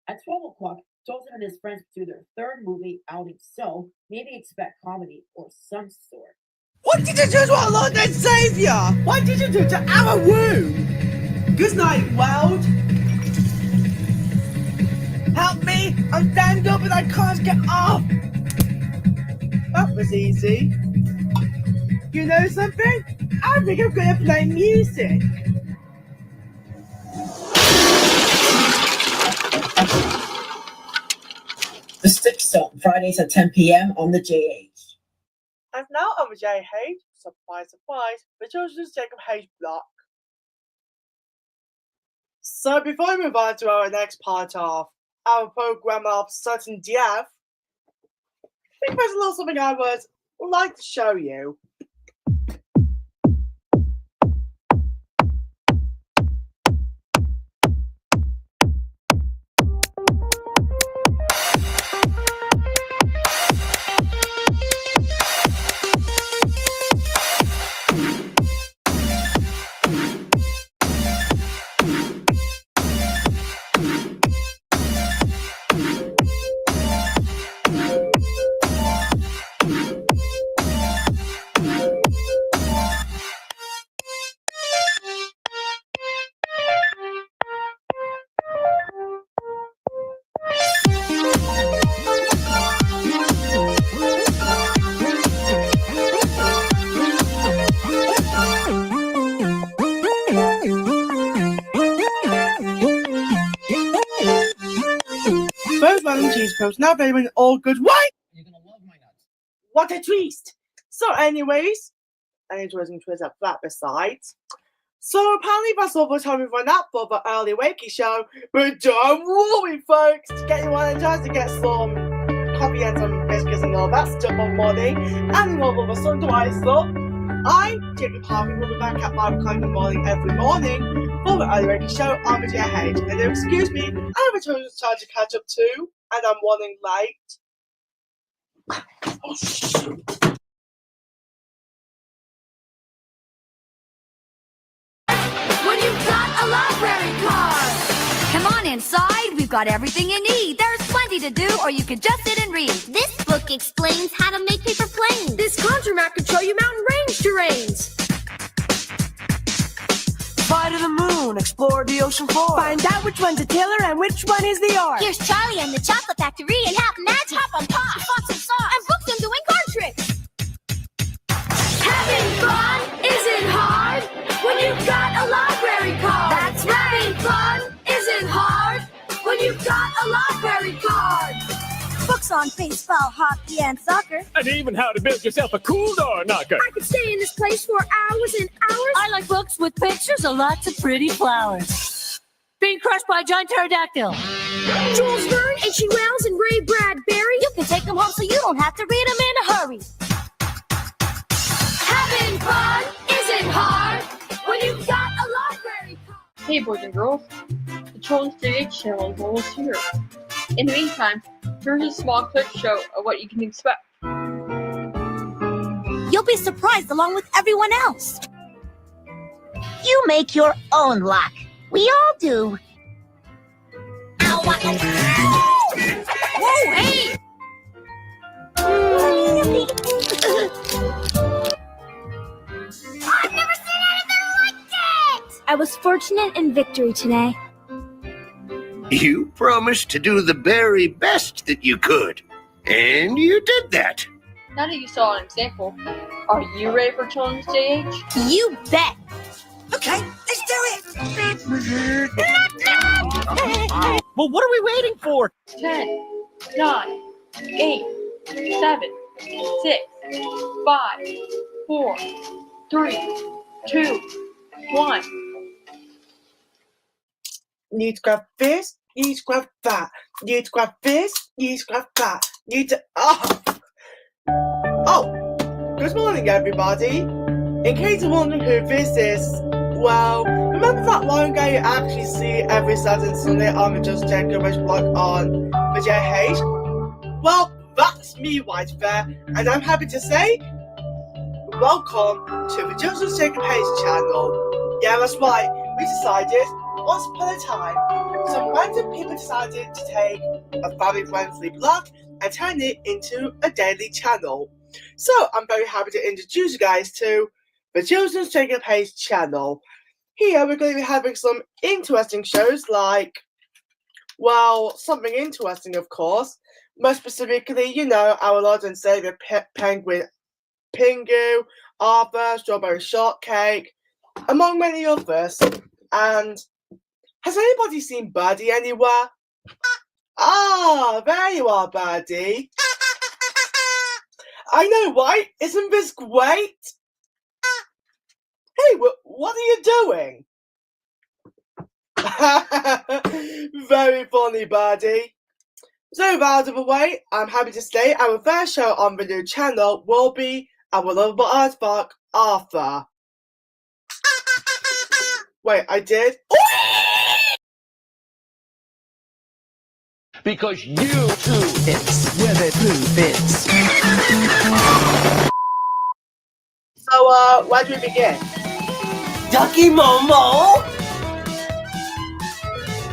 At 12 o'clock, Joseph and his friends do their third movie outing, so maybe expect comedy or some sort. What did you do to our Lord and Saviour? What did you do to our womb? Good night, world. Help me! I'm damned up and I can't get off! That was easy. You know something? I think I'm gonna play music. The Stick Stone, Fridays at 10 p.m. on the JH. And now on the JH, surprise, surprise, the Children's Jacob H block. So before we move on to our next part of our program of Certain Death, I think there's a little something I would like to show you. Cheese now available in all good white. You're gonna love my nuts. What a twist! So, anyways, an interesting twist at that besides. So apparently that's all the time we've run out for the early wakey show. But don't worry, folks. To get you on a chance to get some coffee and some biscuits and all that stuff on morning, and all of a sudden to ice up. I, Jacob Harvey, will be back at 5 o'clock in the morning every morning for the early wakey show on the JH. And excuse me, I have a children's charge to catch up to, and I'm running late. Oh, shoot. When you've got a lot Inside, we've got everything you need. There's plenty to do, or you can just sit and read. This book explains how to make paper planes. This contour map can show you mountain range terrains. Fly to the moon, explore the ocean floor. Find out which one's a tailor and which one is the art. Here's Charlie and the Chocolate Factory and Half Magic. Hop on Pop, Fox and Sauce, and Brooks and doing card tricks. Having fun isn't hard when you've got a library card. That's right. Having fun isn't hard when you've got a library card. Books on baseball, hockey, and soccer. And even how to build yourself a cool door knocker. I could stay in this place for hours and hours. I like books with pictures of lots of pretty flowers. Being crushed by a giant pterodactyl. Jules Verne, H.G. Wells, and Ray Bradbury. You can take them home so you don't have to read them in a hurry. Having fun isn't hard when you've got a library card. Hey boys and girls, the Children's JH channel is almost here. In the meantime, here's a small clip show of what you can expect. You'll be surprised along with everyone else. You make your own luck. We all do. Whoa, hey! I've never seen anything like it! I was fortunate in victory today. You promised to do the very best that you could, and you did that. Now that you saw an example, are you ready for Children's JH? You bet! Okay, let's do it! Well, what are we waiting for? 10, 9, 8, 7, 6, 5, 4, 3, 2, 1. Need to grab this, need to grab that, need to grab this, need to grab that, need to... Oh! Good morning, everybody. In case you're wondering who this is, well, remember that long guy you actually see every Saturday and Sunday on the Just Jacob blog on the JH? Well, that's me right there, and I'm happy to say, welcome to the Just Jacob Hayes channel. Yeah, that's right, we decided, once upon a time, some random people decided to take a family-friendly blog and turn it into a daily channel. So I'm very happy to introduce you guys to the Children's Jacob Hayes channel. Here we're going to be having some interesting shows like, well, something interesting of course. Most specifically, you know, our Lord and Savior Penguin Pingu, Arthur, Strawberry Shortcake, among many others. And has anybody seen Birdie anywhere? Ah, there you are, Birdie. I know, right? Isn't this great? Hey, what are you doing? Very funny, Birdie. So, out of the way, I'm happy to say our first show on the new channel will be our lovable aardvark, Arthur. Wait, I did? Because you two It's where the blue bits. So, where do we begin? Ducky Momo?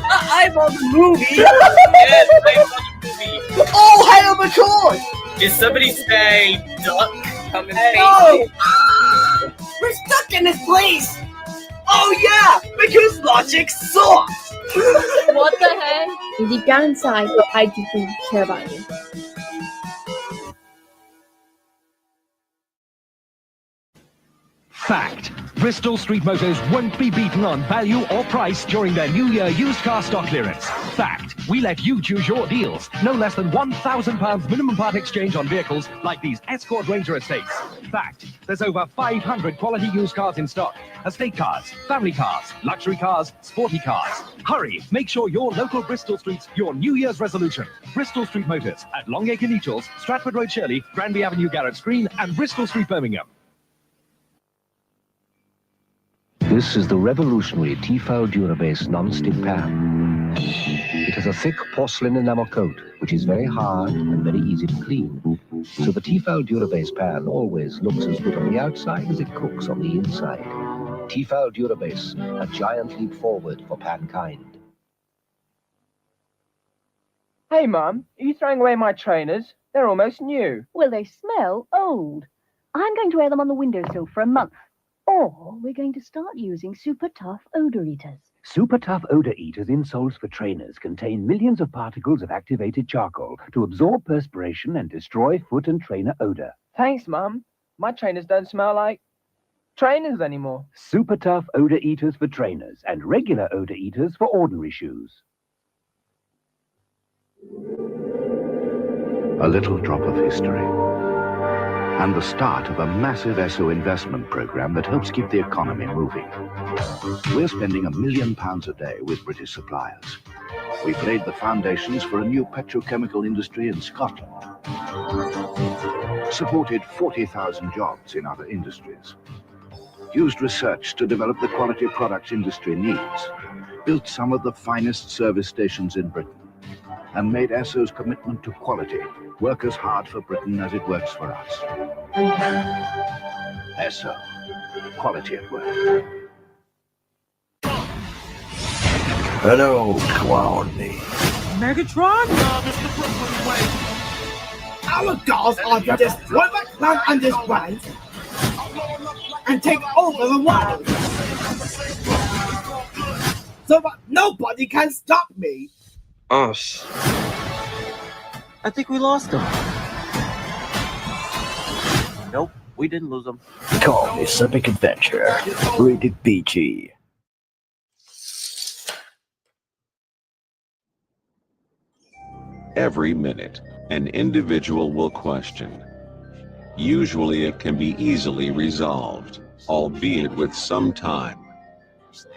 I'm on the movie! Yes, I'm on the movie. Oh, hail the court! Did somebody say duck? Come and face No! me. We're stuck in this place! Oh yeah, because logic sucks! What the heck? And deep down inside, I deeply care about you. Fact. Bristol Street Motors won't be beaten on value or price during their New Year used car stock clearance. Fact. We let you choose your deals. No less than £1,000 minimum part exchange on vehicles like these Escort Ranger Estates. Fact. There's over 500 quality used cars in stock. Estate cars, family cars, luxury cars, sporty cars. Hurry, make sure your local Bristol Street's your New Year's resolution. Bristol Street Motors at Longacre Nechells, Stratford Road Shirley, Granby Avenue Garrett's Green and Bristol Street Birmingham. This is the revolutionary Tefal Durabase non-stick pan. It has a thick porcelain enamel coat, which is very hard and very easy to clean. So the Tefal Durabase pan always looks as good on the outside as it cooks on the inside. Tefal Durabase, a giant leap forward for pankind. Hey, Mum, are you throwing away my trainers? They're almost new. Well, they smell old. I'm going to wear them on the windowsill for a month. Or we're going to start using Super Tough Odor Eaters. Super Tough Odor Eaters insoles for trainers contain millions of particles of activated charcoal to absorb perspiration and destroy foot and trainer odor. Thanks, Mum. My trainers don't smell like trainers anymore. Super Tough Odor Eaters for trainers and regular odor eaters for ordinary shoes. A little drop of history. And the start of a massive ESSO investment program that helps keep the economy moving. We're spending £1 million a day with British suppliers. We've laid the foundations for a new petrochemical industry in Scotland. Supported 40,000 jobs in other industries. Used research to develop the quality products industry needs. Built some of the finest service stations in Britain. And made ESSO's commitment to quality work as hard for Britain as it works for us. ESSO. Quality at work. Hello, Clowney. Megatron? Our goals are to destroy the clown and his brains and take over the world. So that nobody can stop me. Oh, I think we lost him. Nope, we didn't lose him. Call this epic adventure. Rated PG. Every minute, an individual will question. Usually it can be easily resolved, albeit with some time.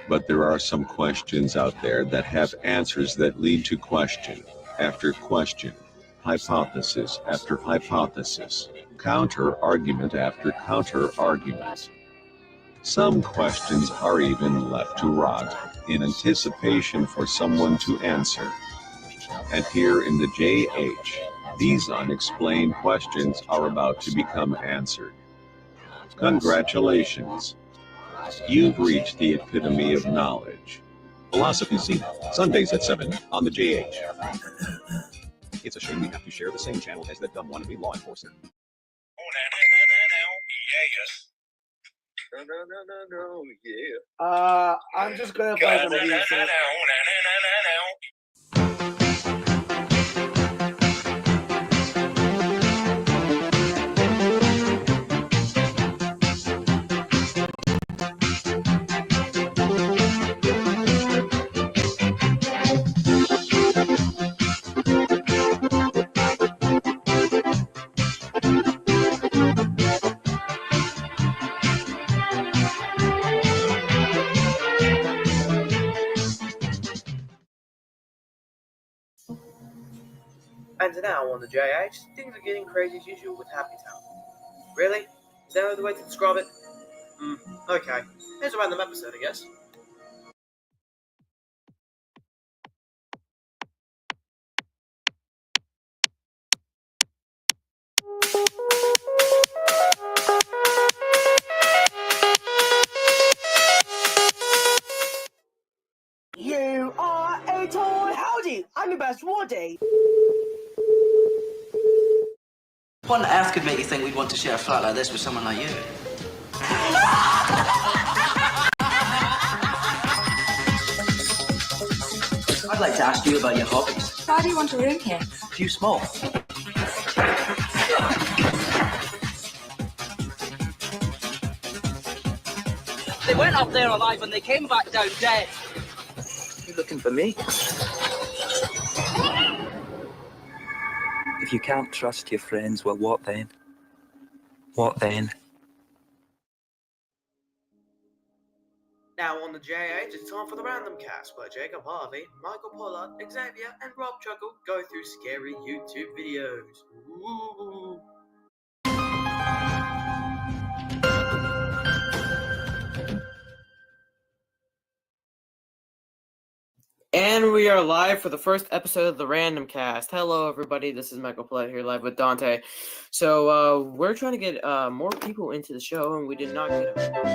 But there are some questions out there that have answers that lead to question after question, hypothesis after hypothesis, counter-argument after counter-argument. Some questions are even left to rot in anticipation for someone to answer. And here in the JH, these unexplained questions are about to become answered. Congratulations. You've reached the epitome of knowledge. Philosophy Scene, Sundays at 7 on the JH. It's a shame we have to share the same channel as that dumb wannabe law enforcer. I'm just gonna play some music. And now on the JH, things are getting crazy as usual with Happy Town. Really? Is there another way to describe it? Okay. Here's a random episode, I guess. You are a toy. Howdy, I'm your best Woody. What on earth could make you think we'd want to share a flat like this with someone like you? I'd like to ask you about your hobbies. Why do you want a room here? Too small. They went up there alive and they came back down dead. You looking for me? If you can't trust your friends, well, what then? What then? Now on the JH, it's time for the Random Cast, where Jacob Harvey, Michael Pollard, Xavier, and Rob Chuckle go through scary YouTube videos. Ooh. And we are live for the first episode of the Random Cast. Hello, everybody. This is Michael Pollard here live with Dante. So we're trying to get more people into the show, and we did not get them.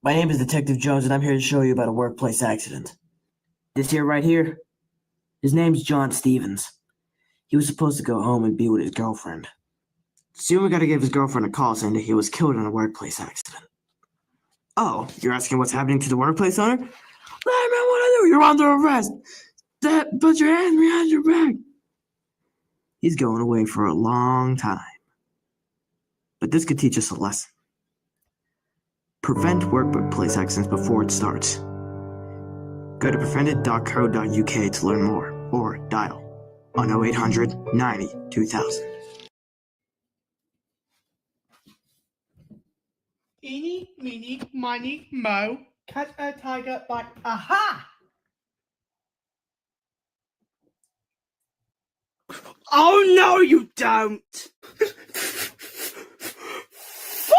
My name is Detective Jones, and I'm here to show you about a workplace accident. This here right here, his name's John Stevens. He was supposed to go home and be with his girlfriend. Soon we gotta give his girlfriend a call saying that he was killed in a workplace accident. Oh, you're asking what's happening to the workplace owner? Hey man, what I do? You're under arrest. Put your hands behind your back. He's going away for a long time. But this could teach us a lesson. Prevent workplace accidents before it starts. Go to preventit.co.uk to learn more, or dial on 0800 90 2000. Eeny, meeny, miny, mo, catch a tiger by aha! Oh no, you don't!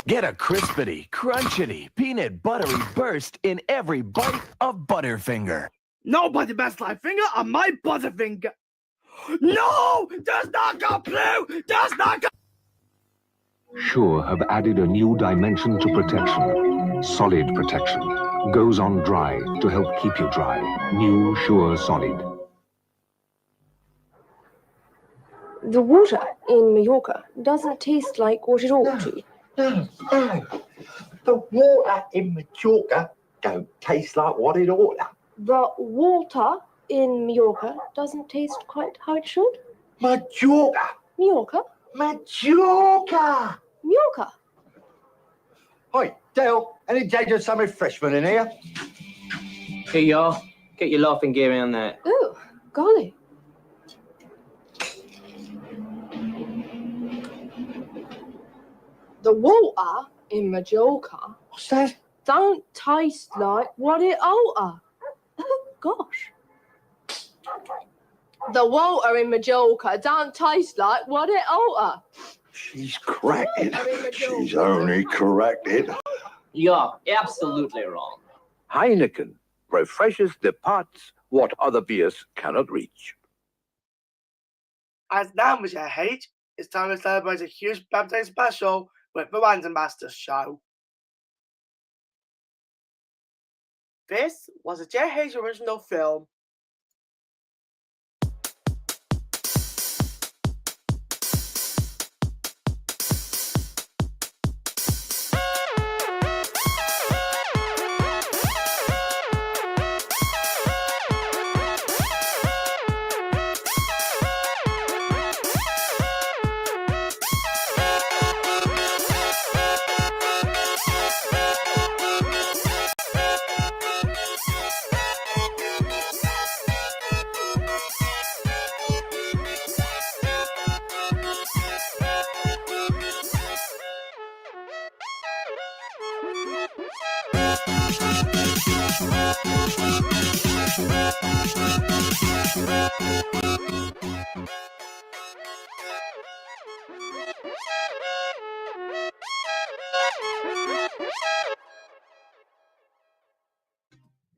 Get a crispity, crunchity, peanut buttery burst in every bite of Butterfinger. Nobody best like finger on my Butterfinger. No! Does not go blue! Does not go. Sure have added a new dimension to protection. Solid protection. Goes on dry to help keep you dry. New Sure Solid. The water in Mallorca doesn't taste like what it ought to. No. The water in Majorca don't taste like what it ought to. The water in Mallorca doesn't taste quite how it should. Majorca. Mallorca? Majorca. Mallorca. Hi, Dale. Any Jaja some refreshment in here? Here you are. Get your laughing gear in there. Oh, golly. The water in Majorca. What's that? Don't taste like what it oughta. Oh, gosh. The water in Majorca don't taste like what it oughta. She's cracking. She's only corrected. You're absolutely wrong. Heineken refreshes the parts what other beers cannot reach. As now, Mr. H, it's time to celebrate a huge birthday special with the Random Master Show. This was a JH original film.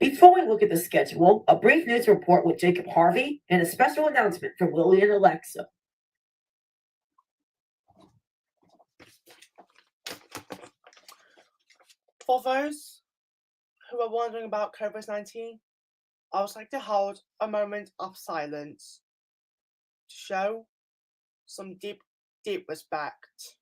Before we look at the schedule, a brief news report with Jacob Harvey and a special announcement from Lily and Alexa. For those who are wondering about COVID-19, I would like to hold a moment of silence to show some deep, deep respect.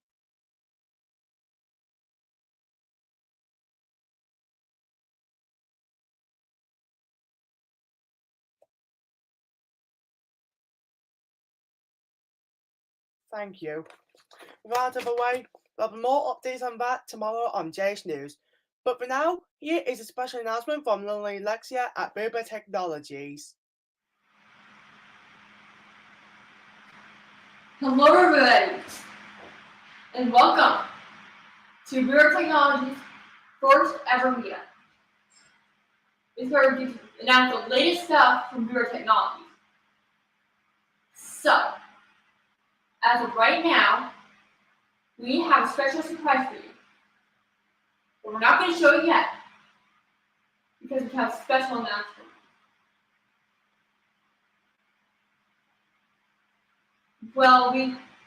Thank you. Right of the way, there'll be more updates on that tomorrow on JH News. But for now, here is a special announcement from Lily Lexia at Boober Technologies. Hello, everybody, and welcome to Bureau Technologies' first ever meetup. It's where we get to announce the latest stuff from Bureau Technologies. So, as of right now, we have a special surprise for you. But we're not going to show it yet, because we have a special announcement. Well,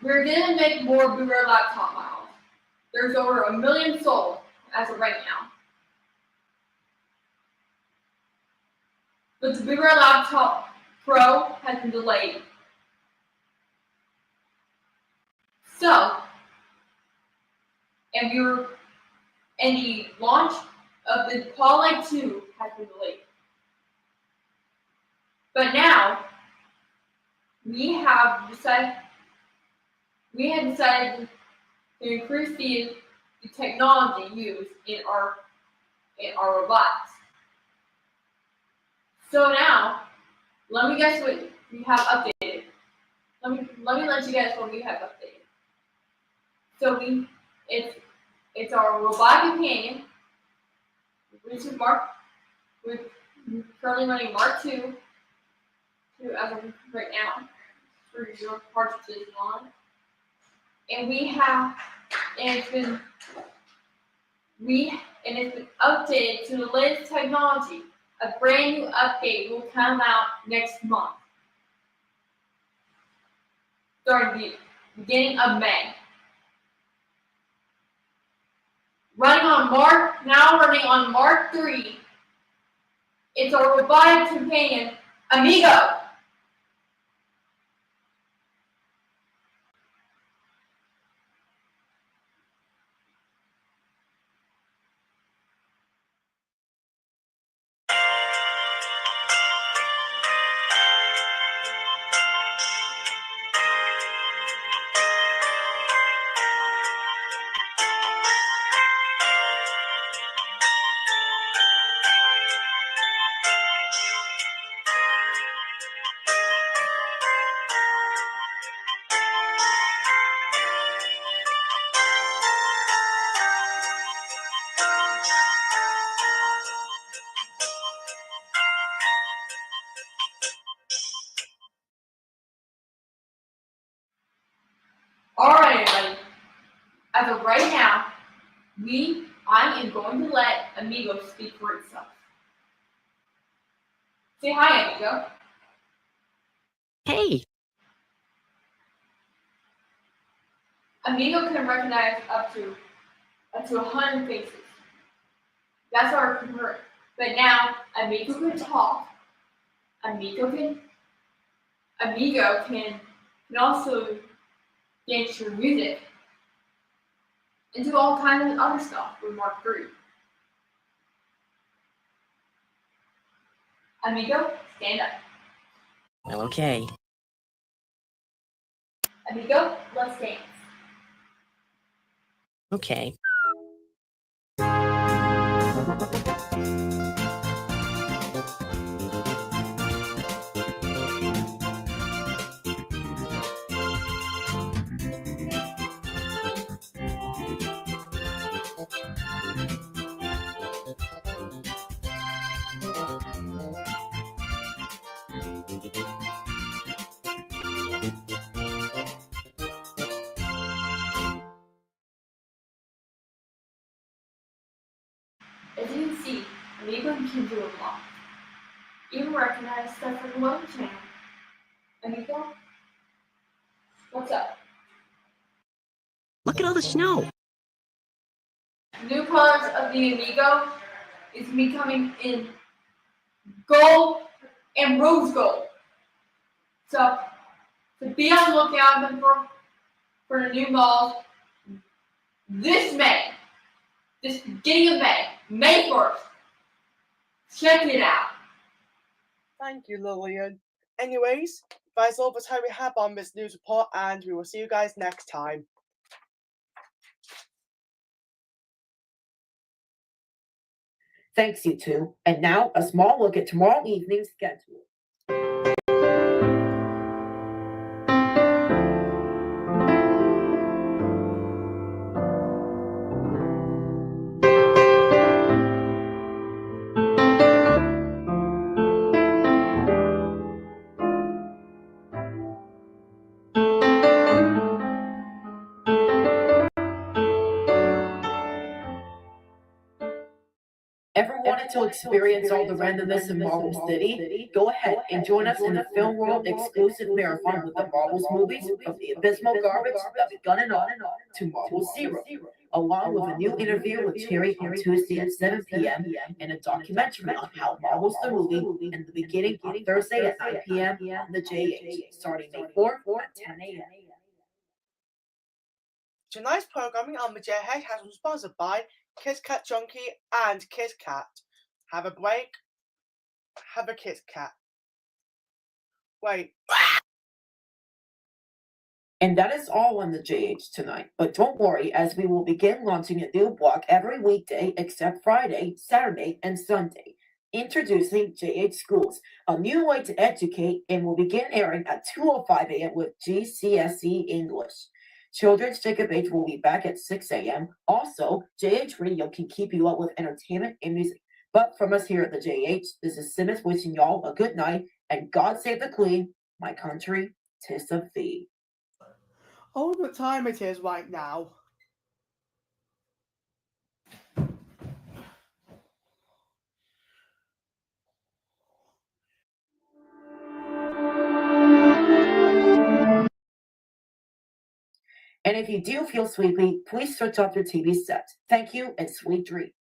we're going to make more Bureau laptop models. There's over 1 million sold as of right now. but the Boomer Laptop Pro has been delayed. So, and the launch of the Quad Lite 2 has been delayed. But now, we have decided to increase the technology used in our robots. So now, let me guess what we have updated. Let me let you guess what we have updated. So it's our robot companion, which is we're currently running Mark II as of right now for your cartridges on. And it's been updated to the latest technology. A brand new update will come out next month, during the beginning of May. Running on Mark III, it's our robotic companion, Amigo. Alright, everybody. As of right now, I am going to let Amigo speak for itself. Say hi, Amigo. Hey. Amigo can recognize up to 100 faces. That's our concurrent. But now, Amigo can talk. Amigo can also dance your music and do all kinds of other stuff with Mark III. Amigo, stand up. Well, okay. Amigo, let's dance. Okay. As you can see, Amigo can do a lot. Even recognize stuff from the Weather Channel. Amigo, what's up? Look at all the snow. New colors of the Amigo is becoming in gold and rose gold. So be on the lookout for the new models this May. This beginning of May 1st. Check it out. Thank you, Lillian. Anyways, that's all the time we have on this news report, and we will see you guys next time. Thanks, you two. And now, a small look at tomorrow evening's schedule. Ever wanted to experience all the randomness in Marvel City? Go ahead and join us in the Film World exclusive marathon with the Marvels movies, from the abysmal garbage that begun and on to Marvel Zero. along with a new interview with Terry on Tuesday at 7 p.m. and a documentary on how Marvel's the movie in the beginning on Thursday at 9 p.m. on the JH, starting May 4th at 10 a.m. Tonight's programming on the JH has been sponsored by Kiss Cat Junkie and Kiss Cat. Have a break. Have a Kiss Cat. Wait. And that is all on the JH tonight. But don't worry, as we will begin launching a new block every weekday except Friday, Saturday, and Sunday. Introducing JH Schools, a new way to educate, and will begin airing at 2:05 a.m. with GCSE English. Children's Jacob Age will be back at 6 a.m. Also, JH Radio can keep you up with entertainment and music. But from us here at the JH, this is Simmons wishing y'all a good night, and God save the Queen, my country, 'tis of thee. Oh, what time it is right now. And if you do feel sleepy, please switch off your TV set. Thank you and sweet dreams.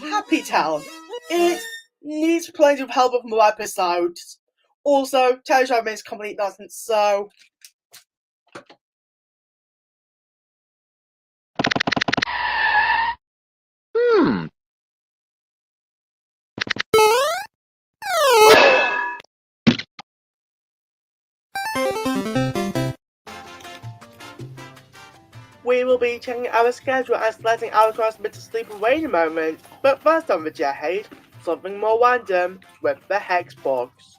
Happy Town. It needs plenty of help with more episodes. Also, television is complete nonsense, so we will be checking our schedule and letting our classmates to sleep away in a moment. But first on the JH, something more random with the Hex Box.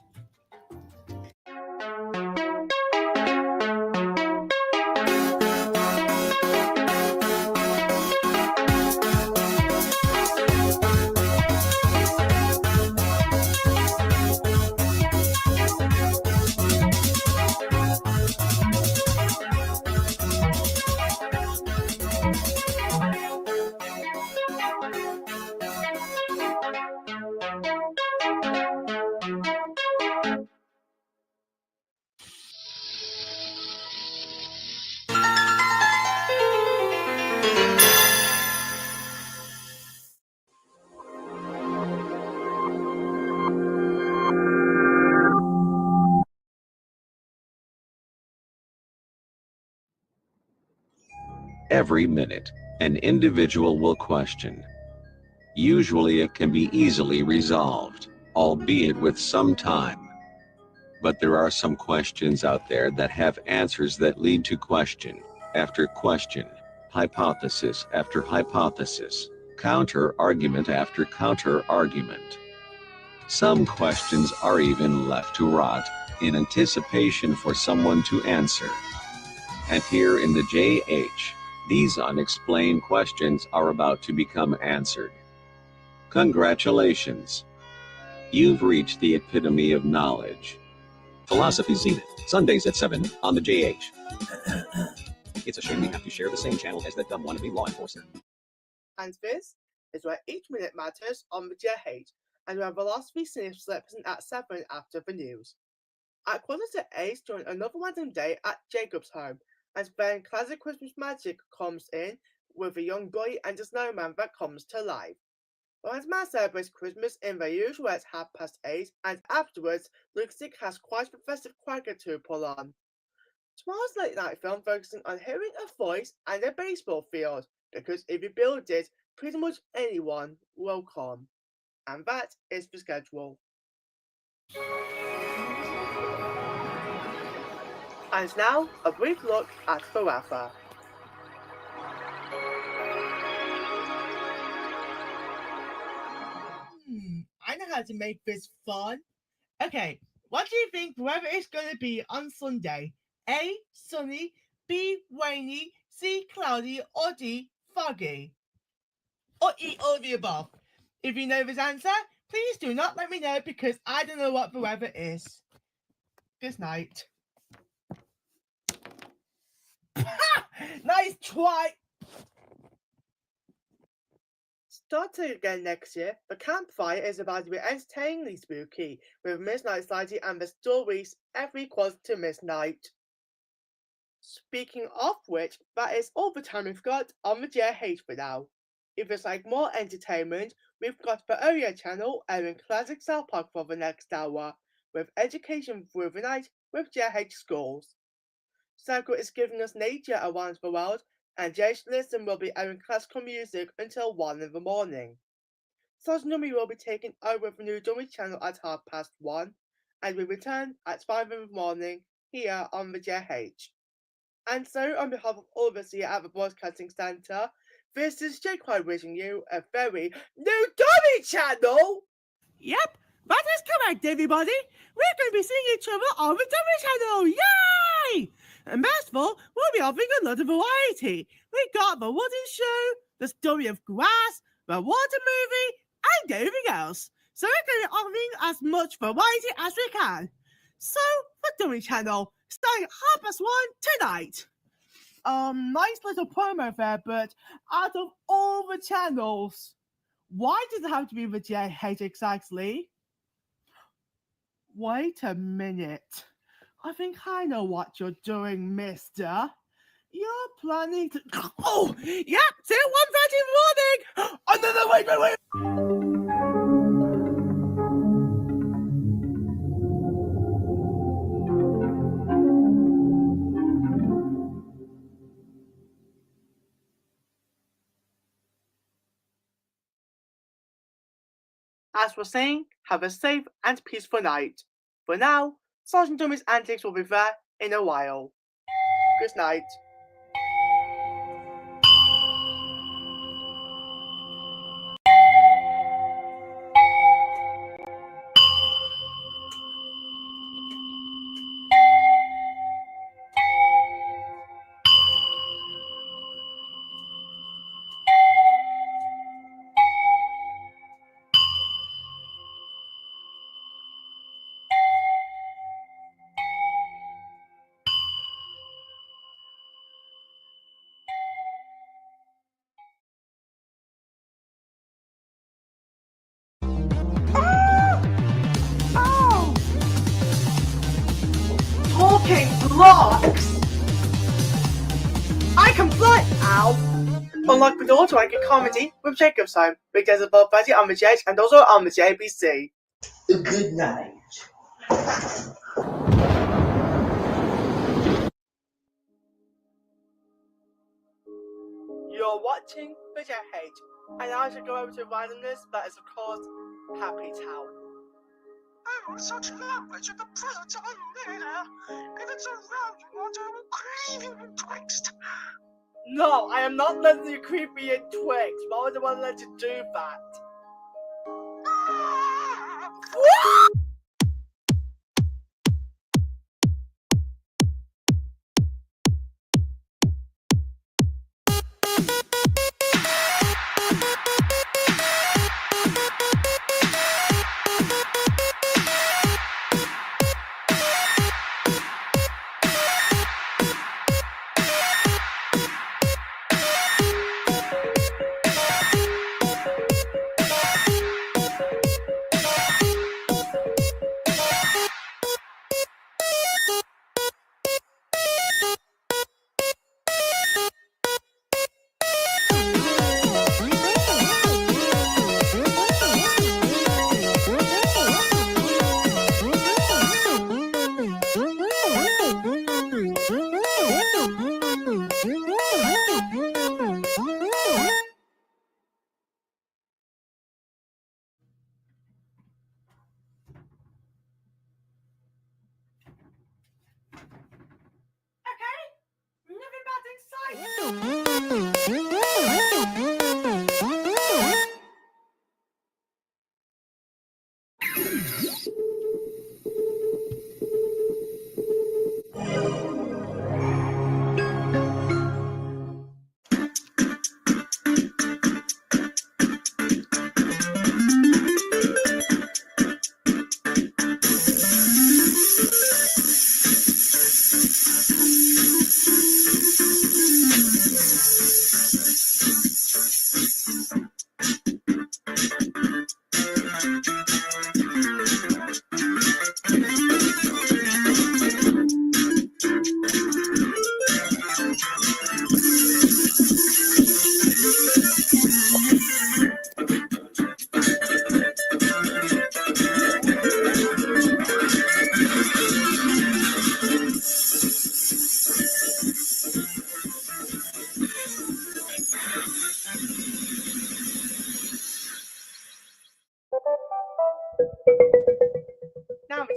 Every minute, an individual will question. Usually it can be easily resolved, albeit with some time. But there are some questions out there that have answers that lead to question after question, hypothesis after hypothesis, counter-argument after counter-argument. Some questions are even left to rot in anticipation for someone to answer. And here in the JH, these unexplained questions are about to become answered. Congratulations. You've reached the epitome of knowledge. Philosophy Zenith, Sundays at 7 on the JH. It's a shame we have to share the same channel as that dumb wannabe law enforcer. And this is where each minute matters on the JH, and where Philosophy Zenith slips in at 7 after the news. At 7:45, join another random day at Jacob's home, as then classic Christmas magic comes in with a young boy and a snowman that comes to life. Whereas Matt celebrates Christmas in the usual at 8:30, and afterwards, Luke Sick has quite a festive cracker to pull on. Tomorrow's late night film focusing on hearing a voice and a baseball field, because if you build it, pretty much anyone will come. And that is the schedule. And now, a brief look at the weather. I know how to make this fun. Okay, what do you think the weather is going to be on Sunday? A, sunny, B, rainy, C, cloudy, or D, foggy? Or E, all of the above? If you know this answer, Please do not let me know because I don't know what the weather is. Good night. Nice try! Starting again next year, the campfire is about to be entertainingly spooky, with Midnight Society and the stories every quarter to midnight. Speaking of which, that is all the time we've got on the JH for now. If it's like more entertainment, we've got the earlier channel airing classic South Park for the next hour, with education through the night with JH Schools. Cycle is giving us nature around the world, and JH Listen will be airing classical music until 1 in the morning. Sergeant Dummy will be taking over the new Dummy channel at 1:30, and we return at 5 in the morning here on the JH. And so, on behalf of all of us here at the Broadcasting Centre, this is Jake White wishing you a very new Dummy channel! Yep, that is correct, everybody. We're going to be seeing each other on the Dummy channel. Yay! And best of all, we'll be offering a lot of variety. We got the Wooden Show, the Story of Grass, the Water Movie, and everything else. So we're going to be offering as much variety as we can. So, the Dummy channel, starting at 1:30 tonight. Nice little promo there, but out of all the channels, why does it have to be the JH exactly? Wait a minute. I think I know what you're doing, mister. You're planning to... Oh! Yep! See you at 1:30 in the morning! Oh, no, wait! As we're saying, have a safe and peaceful night. For now, Sergeant Dummy's antics will be there in a while. Good night. Talking blocks! I can fly! Ow! Unlock the door to like a comedy with Jacob's Time, which is above Betty on the JH and also on the JBC. Good night. You're watching the JH, and I should go over to randomness, that is of course Happy Town. Oh, such language at the present time, leader. If it's around you want, I will creep you betwixt. No, I am not letting you creep me in twixt. Why would I want to let you do that?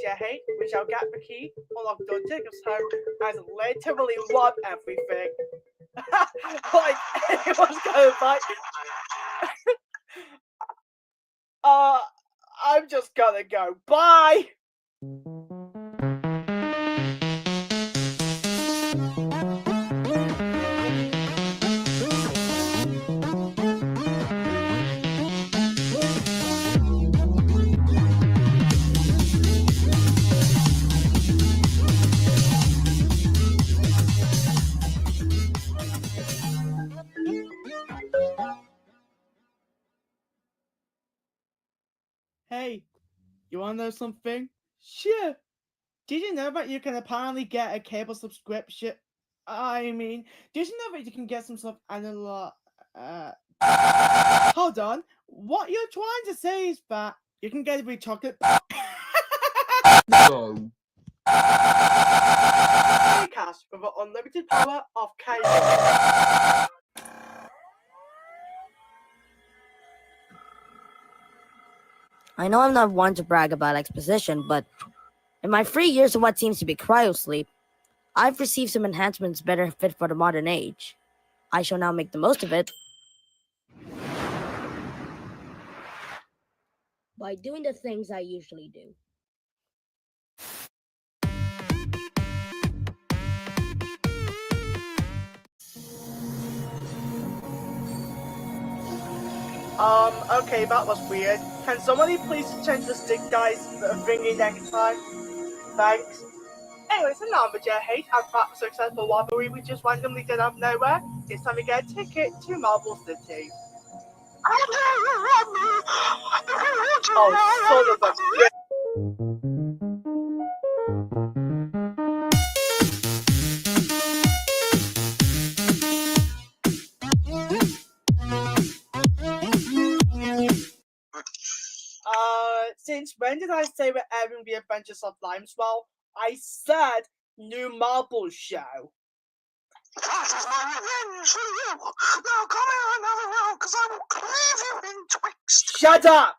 JH, we shall get the key, unlock door Jacob's home, and literally rob everything. Like, anyone's going like... I'm just gonna go. Bye! Hey, you wanna know something? Sure. Did you know that you can apparently get a cable subscription? I mean, did you know that you can get some sort of analog... Hold on. What you're trying to say is that you can get a free chocolate... No. Cast with the unlimited power of cable. I know I'm not one to brag about exposition, but in my 3 years of what seems to be cryosleep, I've received some enhancements better fit for the modern age. I shall now make the most of it by doing the things I usually do. Okay, that was weird. Can somebody please change the stick dice thingy next time? Thanks. Anyways, enough with your hate and that successful robbery we just randomly did out of nowhere. It's time to get a ticket to Marble City. Oh, son of a bitch. Since when did I say we're airing the Adventures of Limeswell? I said new marble show. That is my revenge for you. Now come here another round, because I will cleave you in twixt. Shut up!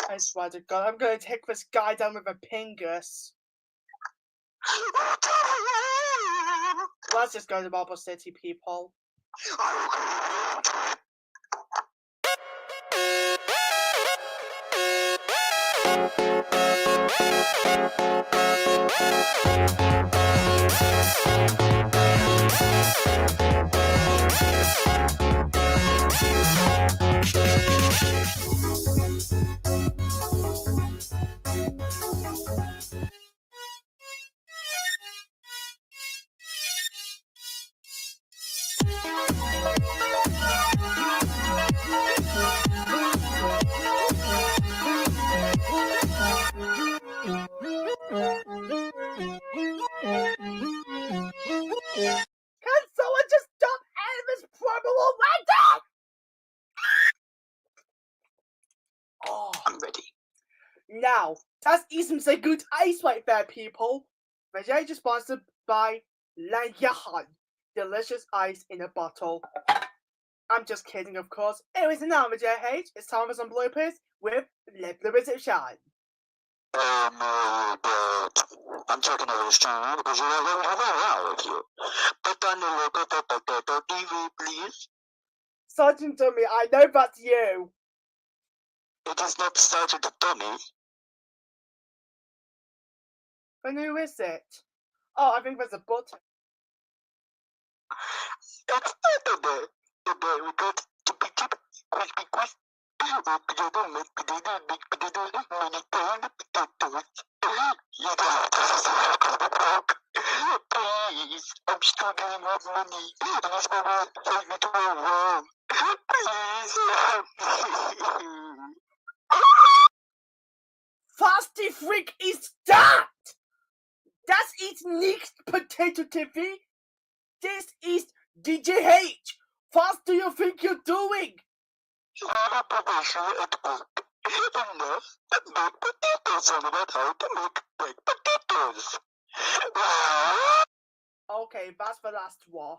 I swear to God, I'm going to take this guy down with a pingus. Let's just go to Marble City, people. Can someone just stop ending this promo already? Oh, I'm ready. Now, that's easy to say good ice right there, people. Veggie is sponsored by Lanyahan. Delicious ice in a bottle. I'm just kidding, of course. Anyways, now, Veggie, it's time for some bloopers with Lip Shine. But I'm talking over this channel because you don't have a row with you. Put on the look at the TV, please. Sergeant Dummy, I know that's you. It is not Sergeant Dummy. And who is it? Oh, I think there's a button. It's Saturday. Today we got to be crispy crisp. Please, I'm struggling with money. And this will take me to a room. Please help me. Fasty freak is that? Das ist nicht Potato TV. This is DJH. What do you think you're doing? You are a professional at work. Enough to make potatoes and about how to make baked potatoes. Okay, that's the last one.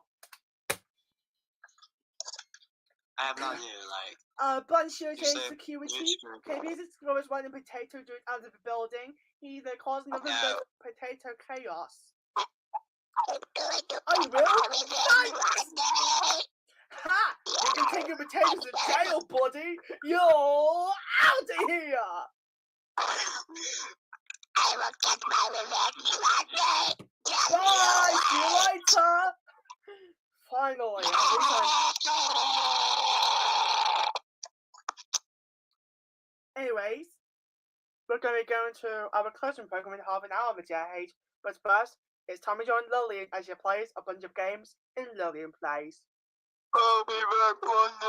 I'm not here, like. Blunt shooting, You said security. you should. KB's explorers running potato dude out of the building. He either caused another No. potato chaos. Oh, you will? Nice! Ha! You can take your potatoes to jail, buddy! You're out of here! I will get my revenge one day. Bye! See you later! Finally, at least Anyways, we're going to be going to our closing program in half an hour with JH. But first, it's time to join Lillian as she plays a bunch of games in Lillian Plays. I'll be back one day.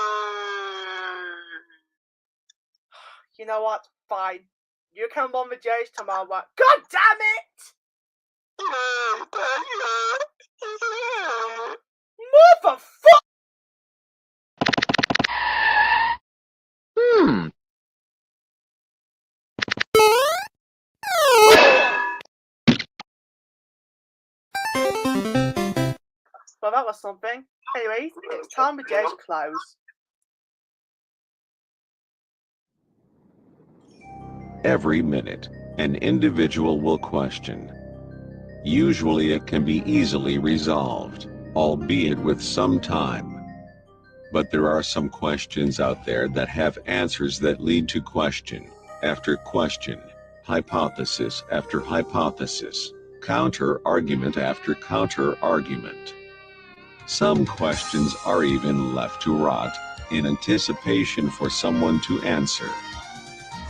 You know what? Fine. You come on with JH tomorrow. God damn it! Motherfucker! Well, that was something. Anyways, it's time for Jay's close. Every minute, an individual will question. Usually it can be easily resolved, albeit with some time. But there are some questions out there that have answers that lead to question after question, hypothesis after hypothesis, counter-argument after counter-argument. Some questions are even left to rot in anticipation for someone to answer.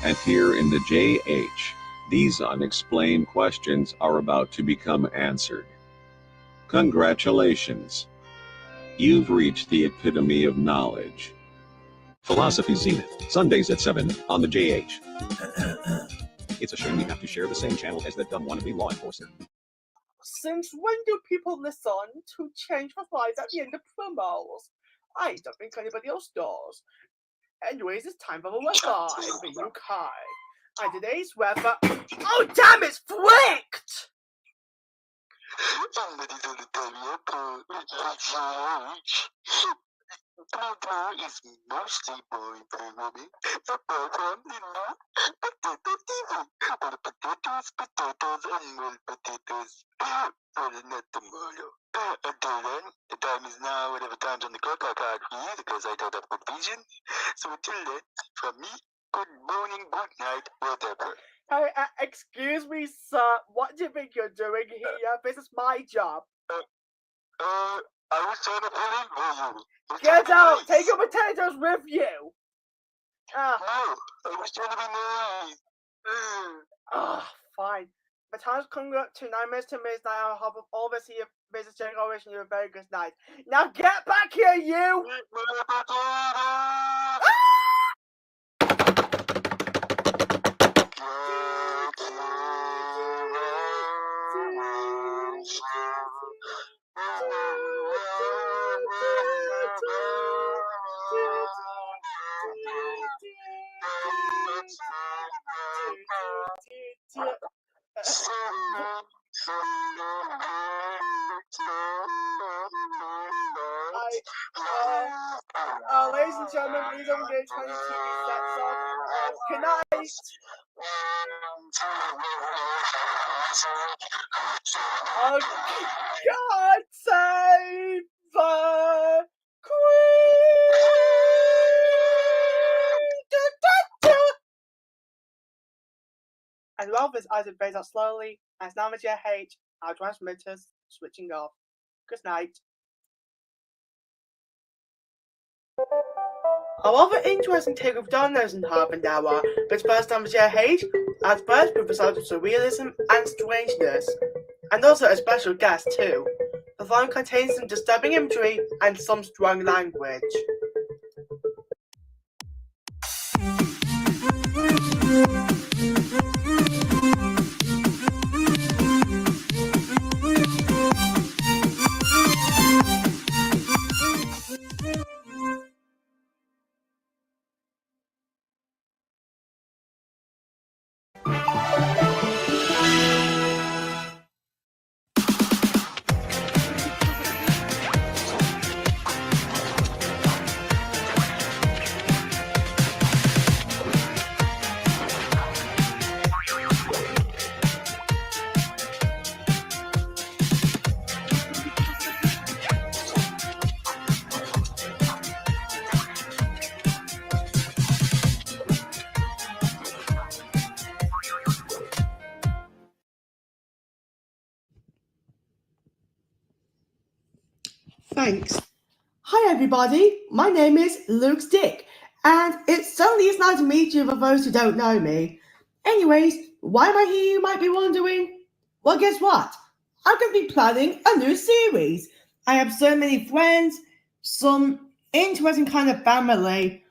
And here in the JH, these unexplained questions are about to become answered. Congratulations. You've reached the epitome of knowledge. Philosophy Zenith, Sundays at 7 on the JH. It's a shame we have to share the same channel as that dumb wannabe law enforcer. Since when do people listen to change the slides at the end of promos? I don't think anybody else does. Anyways, it's time for the weather in the UK. And today's weather. Oh, damn, it's flicked! Potato is mostly boring programming, apart from, potatoes, and more potatoes. But not tomorrow. Until then, the time is now whatever time's on the clock I can't read because I don't have good vision. So until then, from me, good morning, good night, whatever. Hey, excuse me, sir. What do you think you're doing here? This is my job. I was trying to fill in for you. Get out! Take your potatoes with you! No, I was trying to be nice. Fine. The time's coming up to 9 minutes to midnight. I'll have all this here. Business generation. You a very good night. Now get back here, you! Ladies and gentlemen, please don't get 20 TV sets on. Good night. Oh, God save the Queen! And while this item fades out slowly, as now with JH, our transmitters switching off. Good night. A rather interesting take of Dominoes in half an hour, but first time with JH, as first with results of realism and strangeness, and also a special guest too. The film contains some disturbing imagery and some strong language. Thanks. Hi everybody, my name is Luke Stick, and it certainly is nice to meet you for those who don't know me. Anyways, why am I here, you might be wondering? Well, guess what? I'm going to be planning a new series. I have so many friends, some interesting kind of family,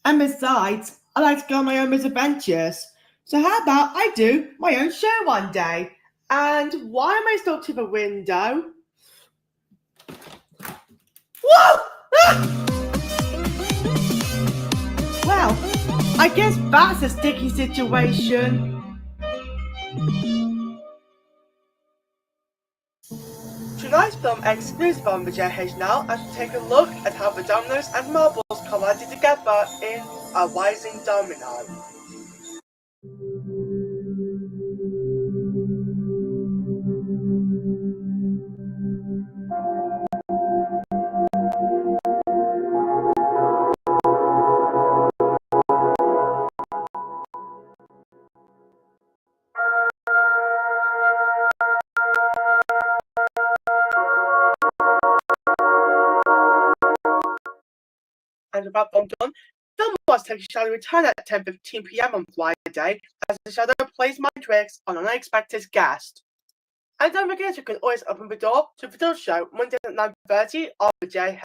and besides, I like to go on my own misadventures. So how about I do my own show one day? And why am I stuck to the window? Whoa! Ah! Well, I guess that's a sticky situation. Tonight's film exclusive on the JH Now as we take a look at how the dominoes and marbles collided together in a rising domino. And with that film done, Film Wars Take Shadow return at 10:15 PM on Friday as the Shadow plays my tricks on an unexpected guest. And don't forget you can always open the door to the show Monday at 9:30 on the JH.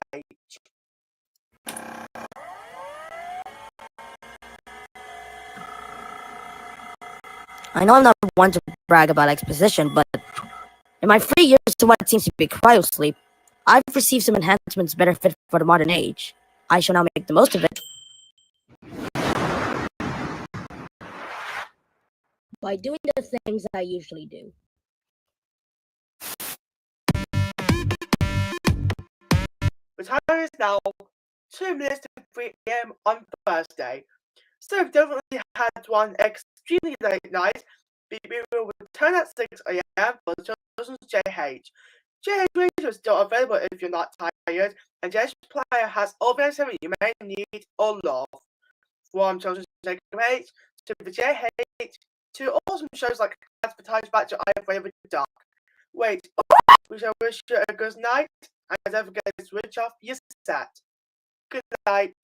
I know I'm not one to brag about exposition, but in my 3 years to what seems to be cryosleep, I've received some enhancements better fit for the modern age. I shall now make the most of it by doing the things I usually do. The time is now 2 minutes to 3 AM on Thursday. So if you definitely had one extremely late night, we will return at 6 AM for the Children's JH. JH Radio is still available if you're not tired, and JH Player has all the entertainment you may need or love. From Children's JH to the JH to awesome shows like Advertise Back to I Brave the Dark. Wait, we shall wish you a good night, and don't forget to switch off your set. Good night.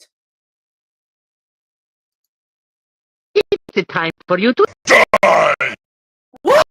It's the time for you to die! What?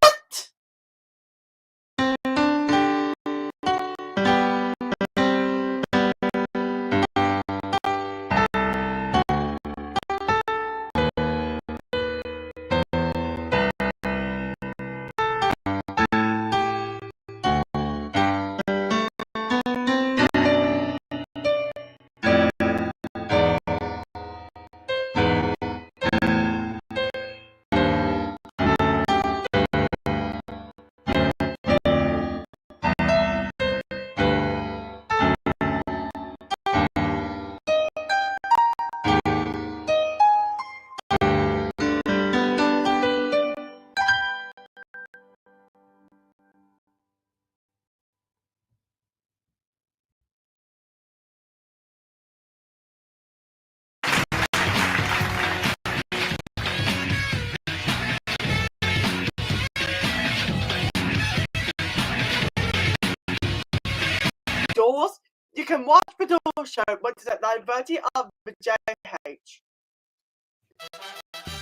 Doors, you can watch the Door Show Mondays at 9:30 on the JH.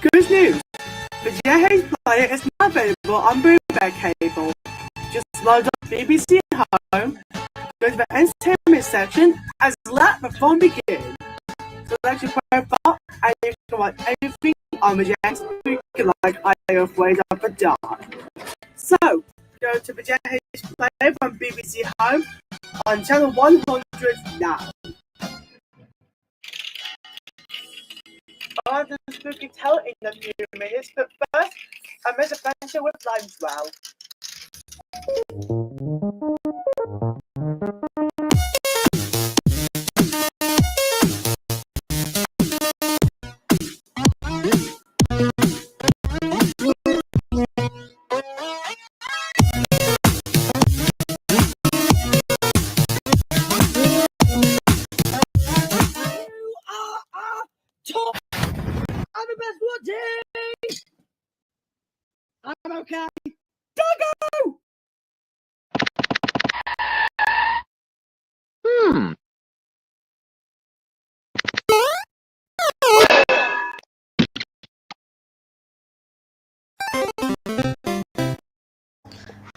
Good news! The JH Player is now available on Blueberry Cable. Just load up BBC Home, go to the entertainment section, and let the fun begin. Select your profile, and you can watch anything on the JH like I Am Afraid of the Dark. So, go to the JH Player from BBC Home on channel 100 now. I'll have the spooky tale in a few minutes, but first, a misadventure with Limeswell. I'm okay. Doggo!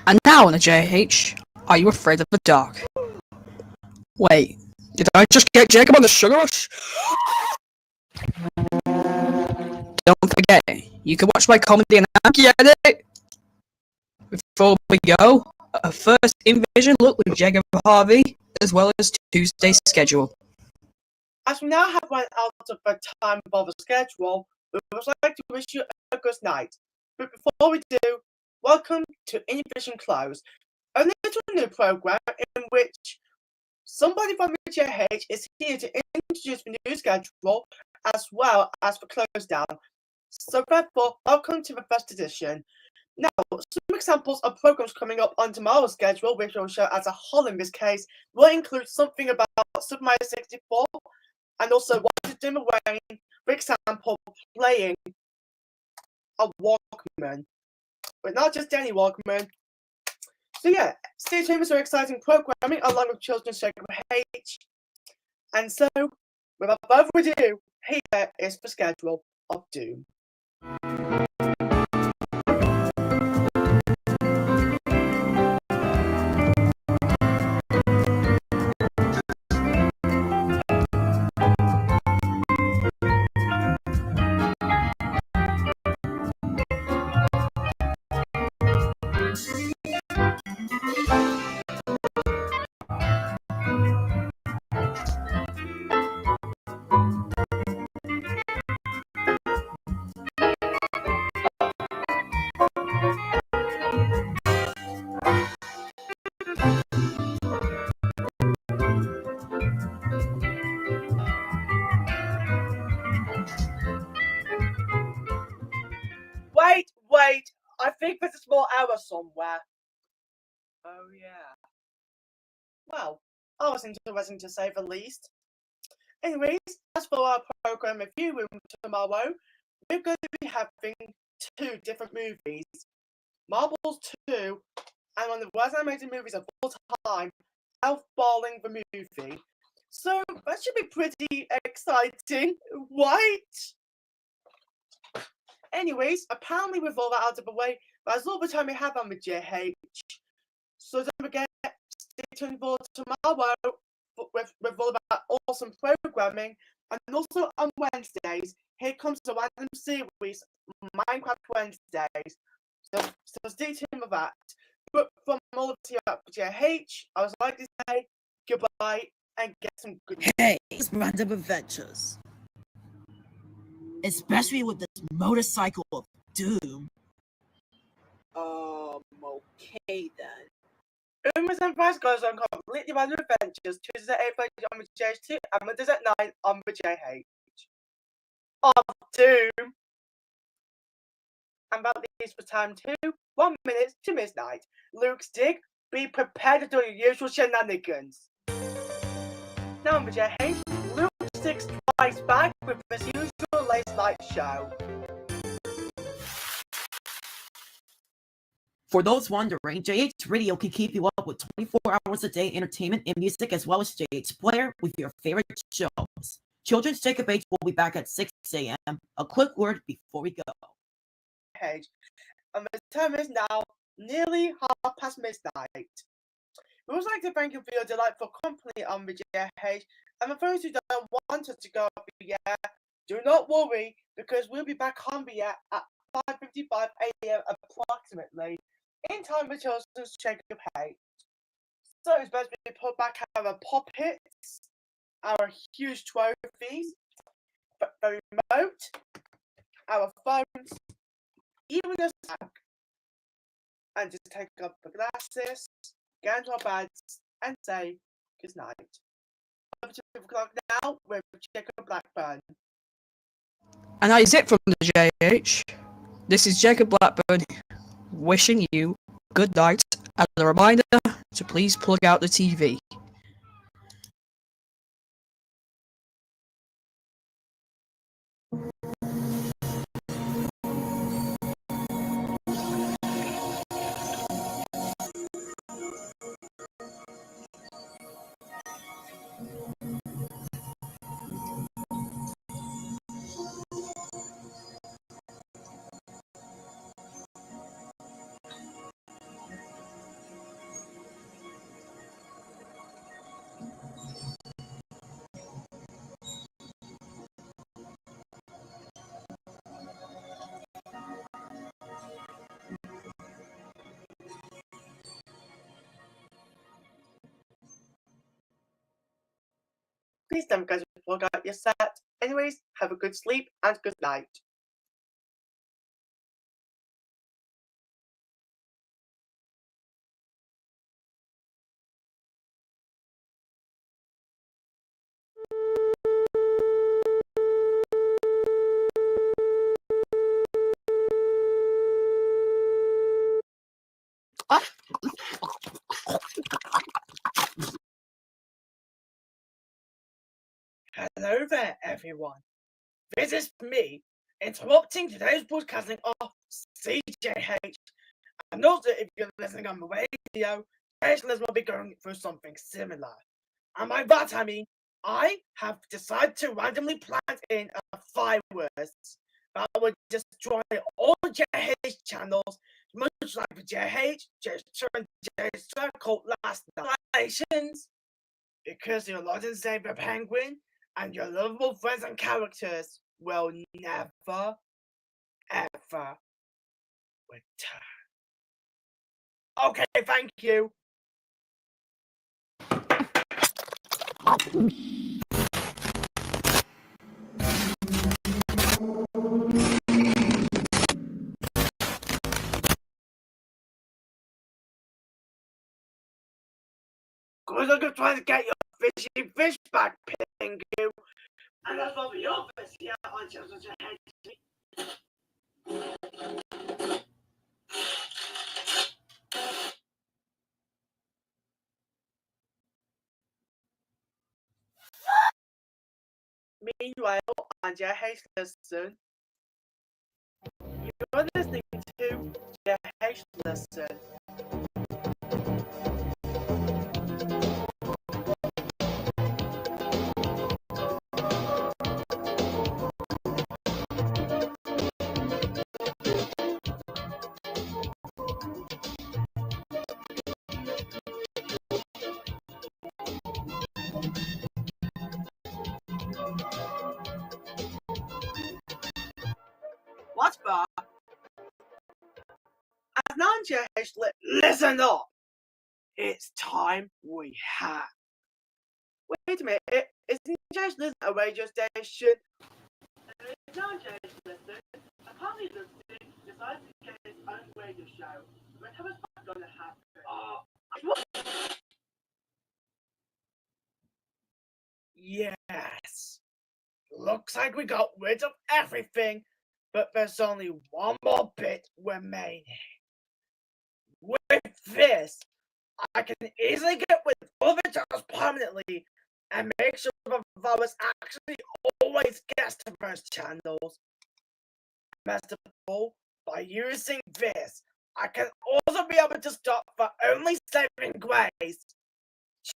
And now on the JH, are you afraid of the dark? Wait, did I just get Jacob on the sugar rush? Don't forget, you can watch my comedy and Anki edit. Before we go, a first in-vision look with Jacob Harvey, as well as Tuesday's schedule. As we now have run out of the time of the schedule, we would like to wish you a good night. But before we do, welcome to In-Vision Close, a little new program in which somebody from the JH is here to introduce the new schedule as well as the close down. So therefore, welcome to the first edition. Now, some examples of programs coming up on tomorrow's schedule, which will show as a whole in this case, will include something about Super Mario 64, and also What to Do in the Rain, for example, playing a Walkman, but not just any Walkman. So yeah, stay tuned for some exciting programming along with Children's Jacob H. And so, without further ado, here is the schedule of Doom. Wait, I think there's a small error somewhere. Oh yeah. Well, I was interesting to say the least. Anyways, as for our program review room tomorrow, we're going to be having 2 different movies. Marbles 2, and one of the worst animated movies of all time, Elf Balling the movie. So that should be pretty exciting, right? Anyways, apparently with all that out of the way, that's all the time we have on the JH. So don't forget, stay tuned for tomorrow with all that awesome programming. And also on Wednesdays, here comes the random series, Minecraft Wednesdays. So stay tuned for that. But from all of us here at JH, I would like to say goodbye and get some good news. Hey, it's Random Adventures. Especially with this motorcycle of doom. Okay then. Umas and Vice goes on completely random adventures, Tuesdays at 8:30 on the JH2 and Mondays at 9 on the JH. Of Doom. And that leaves for time 2, 1 minute to midnight. Luke's Dig, be prepared to do your usual shenanigans. Now on the JH, Luke Dig strikes back with his usual late night show. For those wondering, JH Radio can keep you up with 24 hours a day entertainment and music, as well as JH Player with your favorite shows. Children's Jacob H will be back at 6 a.m. A quick word before we go. And the time is now nearly midnight. We would like to thank you for your delightful company on the JH, and for those who don't want us to go off the air, do not worry, because we'll be back on the air at 5:55 a.m. approximately, in time for Children's Jacob H. So it's best we put back our puppets, our huge trophies, the remote, our phones, even a snack, and just take up the glasses, get into our beds, and say good night. Over to 2 o'clock now with Jacob Blackburn. And that is it from the JH. This is Jacob Blackburn wishing you good night, and a reminder to please plug out the TV. Please don't guys forget your set. Anyways, have a good sleep and good night. Hello there, everyone. This is me, interrupting today's broadcasting of CJH. And also, if you're listening on the radio, today's listeners will be going through something similar. And by that I mean, I have decided to randomly plant in a virus that would destroy all JH channels, much like the JH, and JH Circle last night. Because your Lord and Savior Penguin and your lovable friends and characters will never, ever return. Okay, thank you. Good luck at trying to get your fishy fish back, Pingu. And that's what we office here on Children's Head. Meanwhile, on JH Listen, you're listening to JH Listen. What's bar? As non-JH listen up! It's time we have. Wait a minute, isn't JH Listen a radio station? Non-JH Listen, apparently Listen decided to get its own radio show. When was that gonna happen? Yes. Looks like we got rid of everything, but there's only one more bit remaining. With this, I can easily get rid of all the channels permanently and make sure the virus actually always gets to those channels. Best of all, by using this, I can also be able to stop the only saving grace,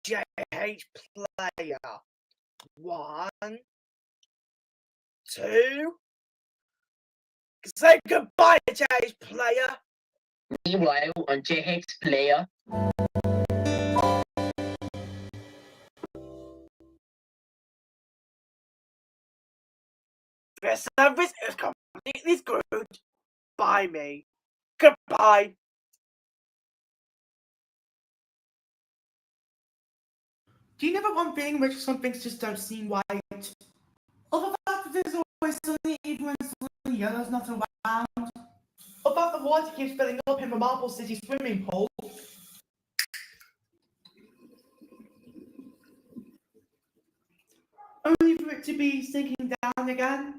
JH Player. 1, 2. Say goodbye, JH Player. Meanwhile, on JH Player. The service is completely screwed by me. Goodbye. Do you never one thing in which some things just don't seem right? Or the fact that there's always sunny even when sunny yellow's not around? Or about the water keeps filling up in the Marble City swimming pool? Only for it to be sinking down again?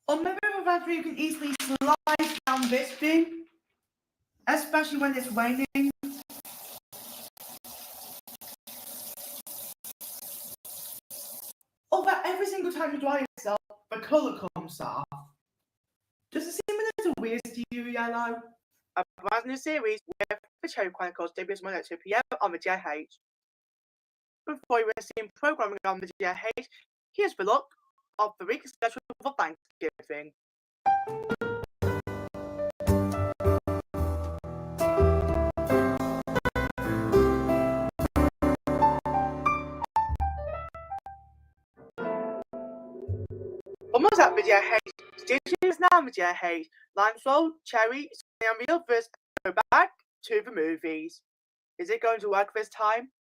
Or maybe the fact that you can easily slide down this thing? Especially when it's raining? Or that every single time you dry yourself, the colour comes off. Does it seem a little weird to you, Yellow? A brand new series with the Cherry Chronicles debuts Monday at 2 PM on the JH. Before you resume programming on the JH, here's the look of the week schedule for Thanksgiving. Almost at the JH. Stations now the JH. Limesroll, Cherry, and the others go back to the movies. Is it going to work this time?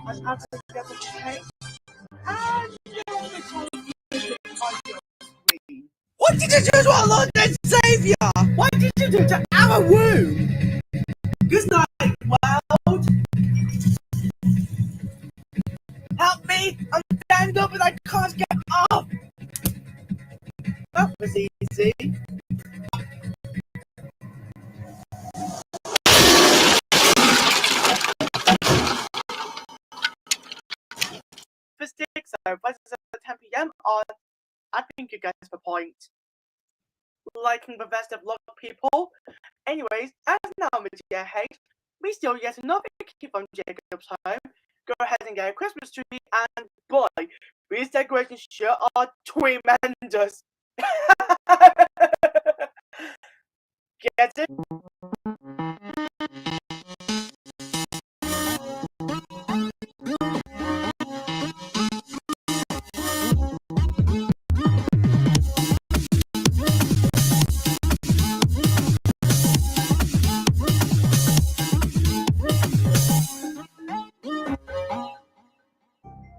and how to get the cake. And the television on your screen. What did you do to our Lord and Savior? What did you do to our womb? Good night, world. Help me! I'm standing up and I can't get up! That was easy. For sticks, so prices at 10 p.m. on, I think you guys have a point. Liking the best of luck, people. Anyways, as now Media Hate, we still get another key from Jacob's home. Go ahead and get a Christmas tree, and boy, these decorations sure are tremendous. Get it?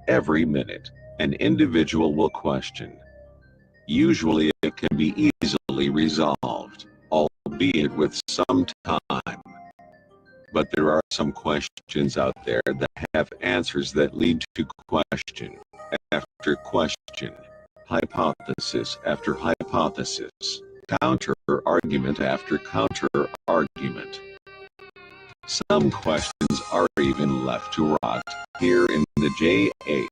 Every minute, an individual will question. Usually it can be easily resolved, albeit with some time. But there are some questions out there that have answers that lead to question after question, hypothesis after hypothesis, counter-argument after counter-argument. Some questions are even left to rot here in the JH.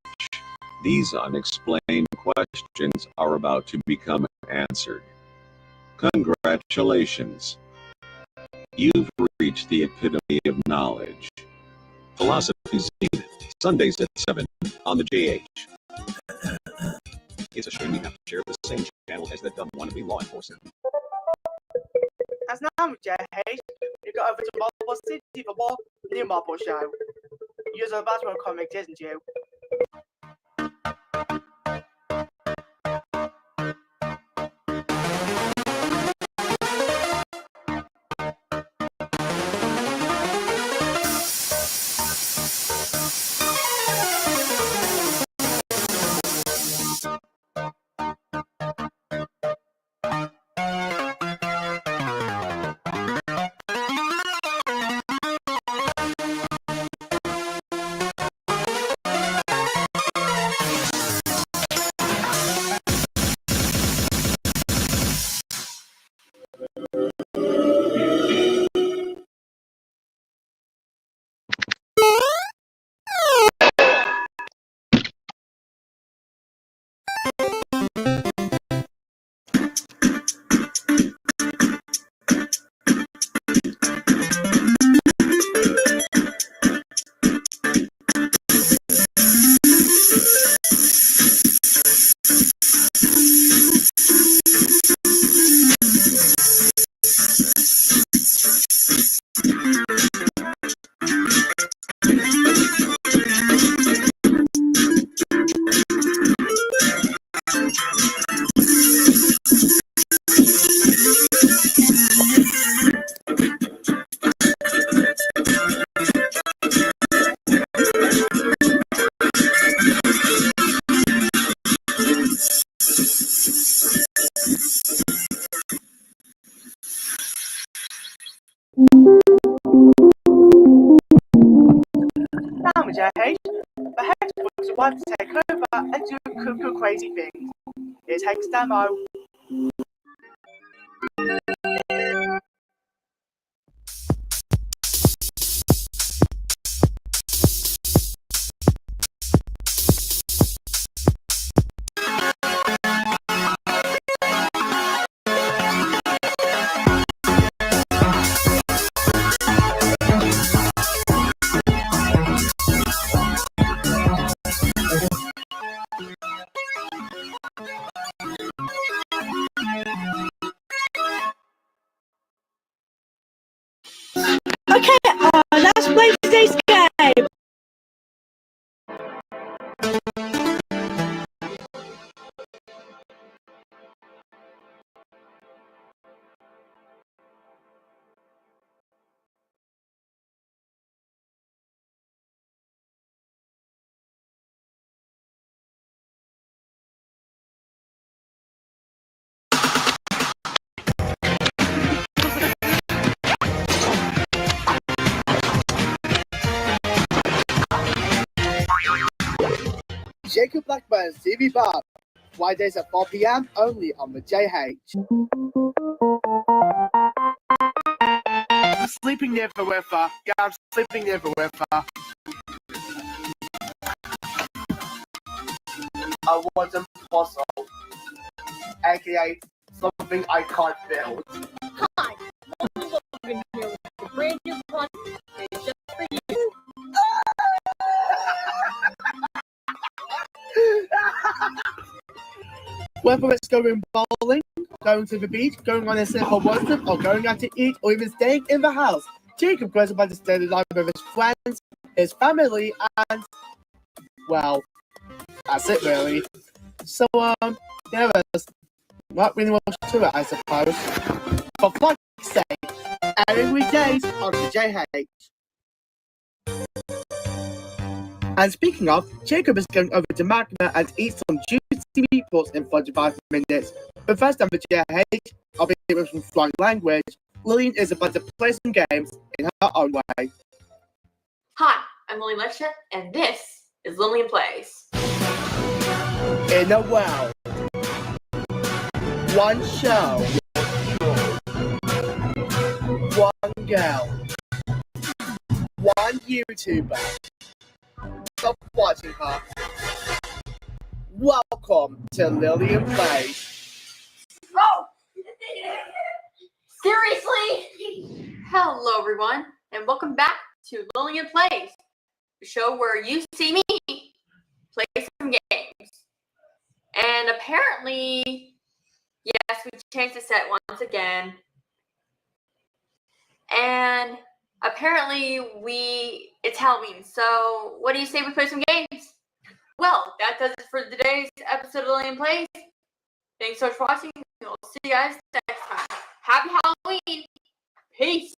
These unexplained questions are about to become answered. Congratulations. You've reached the epitome of knowledge. Philosophy Zenith, Sundays at 7 on the JH. It's a shame we have to share the same channel as the dumb wannabe law enforcement. As now Media Hate, you got over to Marble City for more new Marble Show. You're a Batman comic, isn't you? Now Media Hate, the head books want to take over and do cuckoo crazy things. It takes demo. Jacob Blackburn's TV Bob. Fridays at 4 p.m. only on the JH. I'm sleeping near the river. Yeah, I'm sleeping near the river. I want impossible, aka something I can't build. Hi, Logan here with the brand new content just for you. Whether it's going bowling, going to the beach, going on a simple road trip, or going out to eat, or even staying in the house, Jacob goes about his daily life with his friends, his family, and, well, that's it really. So, there's not really much to it, I suppose. For fuck's sake, every weekdays on the JH. And speaking of, Jacob is going over to Magna and eat some juicy meatballs in 45 minutes. But first on the JH, I'll be giving some flying language. Lillian is about to play some games in her own way. Hi, I'm Lily Lechette, and this is Lillian Plays. In a world, one show, one girl, one YouTuber. Stop watching her. Welcome to Lillian Plays. Oh! Seriously? Hello, everyone, and welcome back to Lillian Plays, the show where you see me play some games. And apparently, yes, we changed the set once again. And apparently, it's Halloween. So, what do you say we play some games? Well, that does it for today's episode of Lillian Plays. Thanks so much for watching. We'll see you guys next time. Happy Halloween. Peace.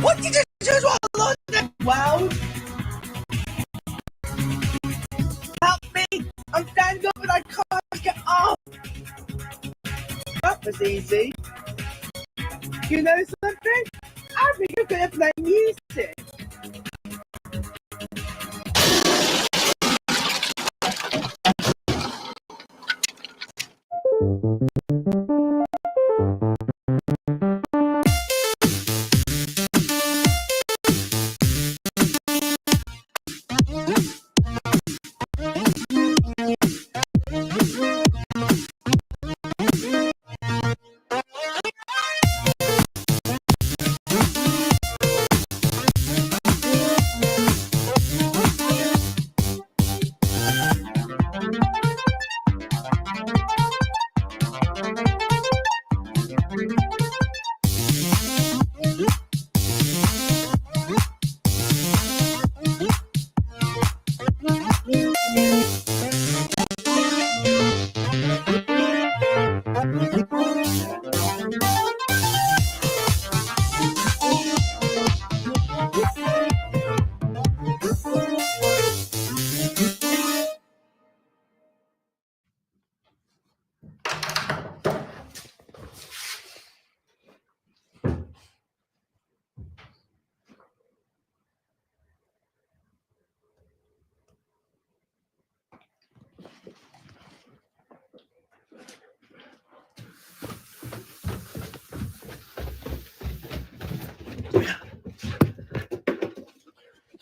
What did you choose one alone? Well, help me! I'm standing up and I can't get off! That was easy. You know something? I think I'm gonna play music.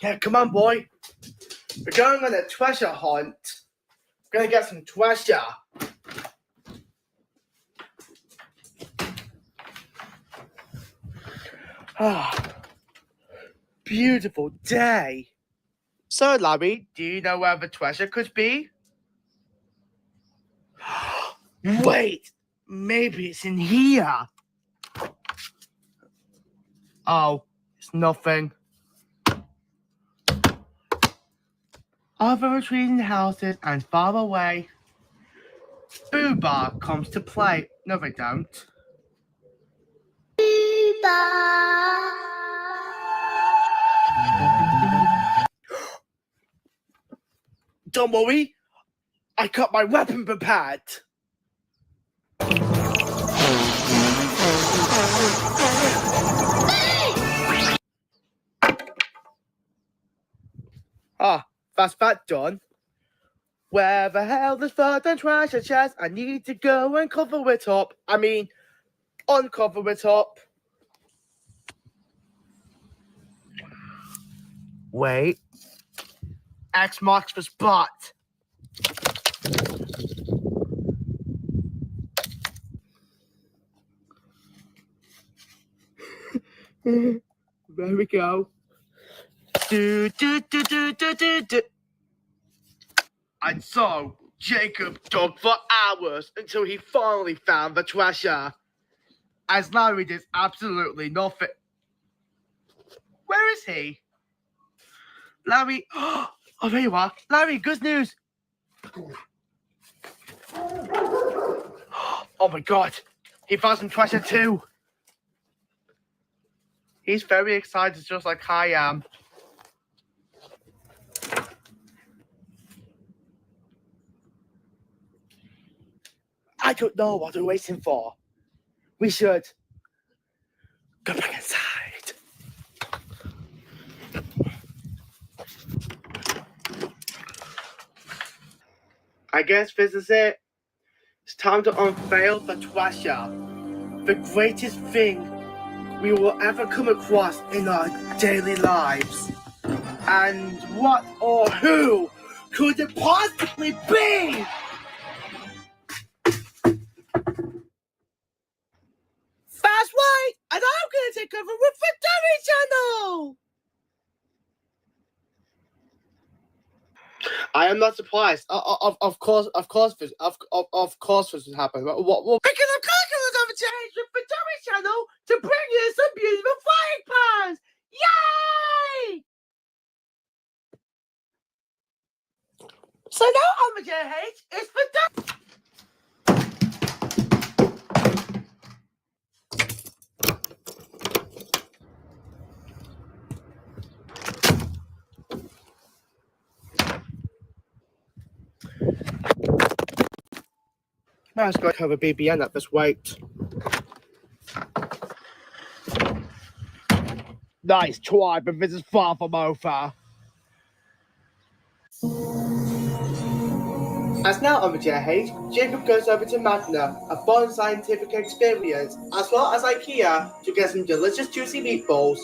Yeah, come on, boy. We're going on a treasure hunt. We're gonna get some treasure. Ah, beautiful day. So, Larry, do you know where the treasure could be? Wait, maybe it's in here. Oh, it's nothing. Other retreating houses and far away, Boo Bar comes to play. No, they don't. Don't worry, I got my weapon prepared. Ah, that's that done. Where the hell is the treasure chest? I need to go and cover it up. Uncover it up. Wait. X marks the spot. There we go. Do. And so, Jacob dug for hours until he finally found the treasure. As Larry did absolutely nothing. Where is he? Larry. Oh, there you are. Larry, good news. Oh my god. He found some treasure too. He's very excited, just like I am. I don't know what we're waiting for. We should go back inside. I guess this is it. It's time to unveil the treasure. The greatest thing we will ever come across in our daily lives. And what or who could it possibly be? That's right, and I'm going to take over with the Dummy Channel! I am not surprised. Of course this would happen. What? Because I'm calculus of a change with the Dummy Channel to bring you some beautiful frying pans! Yay! So now I'm a JH, it's for Dummy. Let's go cover BBN at this weight. Nice try, but this is far from over. As now on the JH, Jacob goes over to Magna, a fun scientific experience, as well as IKEA, to get some delicious juicy meatballs,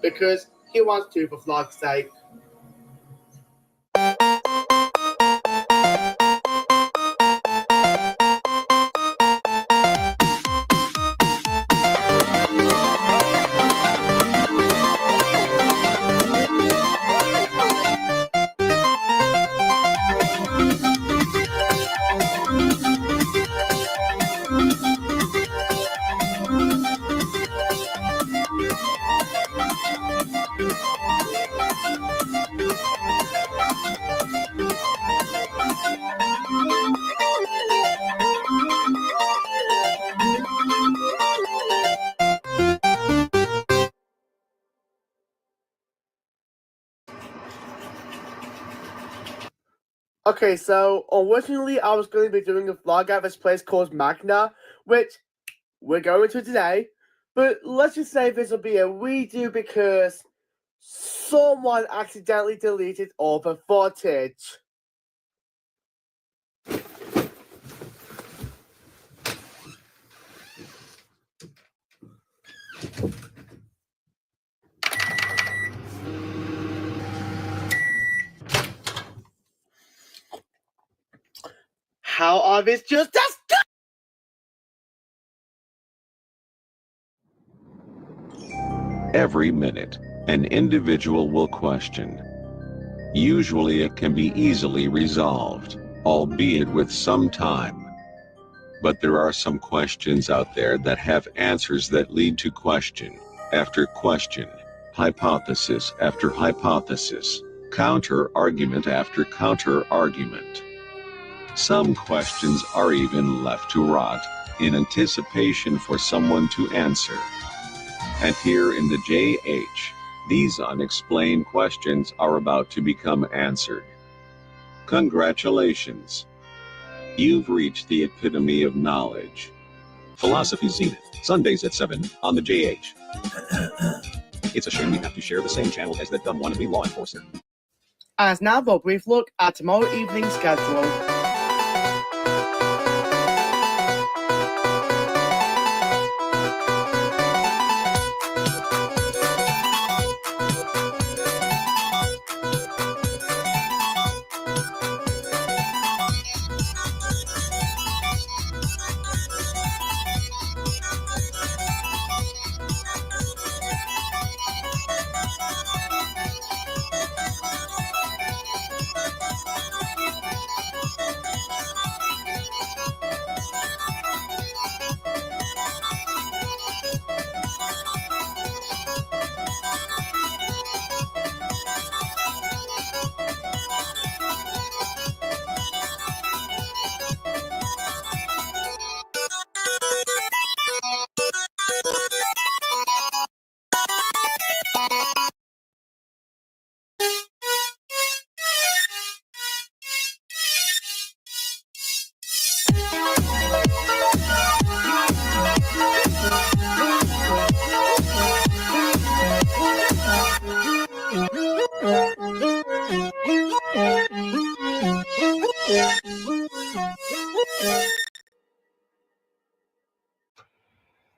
because he wants to for vlog's sake. Okay, so originally I was going to be doing a vlog at this place called Magna, which we're going to today. But let's just say this will be a redo because someone accidentally deleted all the footage. How are these just disgusting? Every minute, an individual will question, Usually it can be easily resolved, albeit with some time. But there are some questions out there that have answers that lead to question after question, hypothesis after hypothesis, counter-argument after counter-argument. Some questions are even left to rot in anticipation for someone to answer. And here in the JH, these unexplained questions are about to become answered. Congratulations. You've reached the epitome of knowledge. Philosophy Zenith, Sundays at 7 on the JH. It's a shame we have to share the same channel as that dumb wannabe law enforcer. And now for a brief look at tomorrow evening's schedule.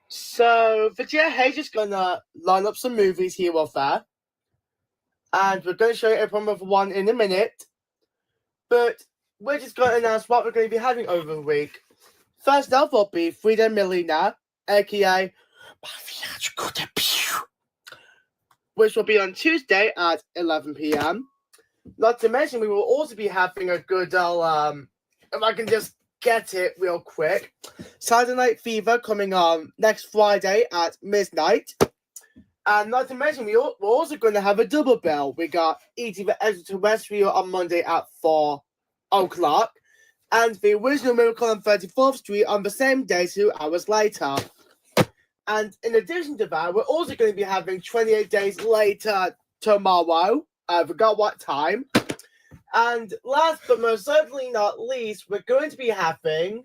So, the JH is gonna line up some movies here or there. And we're going to show you a promo for one in a minute. But we're just going to announce what we're going to be having over the week. First up will be Frida Millina, aka which will be on Tuesday at 11 p.m. Not to mention, we will also be having a good old, if I can just get it real quick, Saturday Night Fever coming on next Friday at midnight. And not to mention, we're also going to have a double bill. We got E.T. the Extraterrestrial on Monday at 4 o'clock. And the original Miracle on 34th Street on the same day, 2 hours later. And in addition to that, we're also going to be having 28 Days Later tomorrow. I forgot what time. And last but most certainly not least, we're going to be having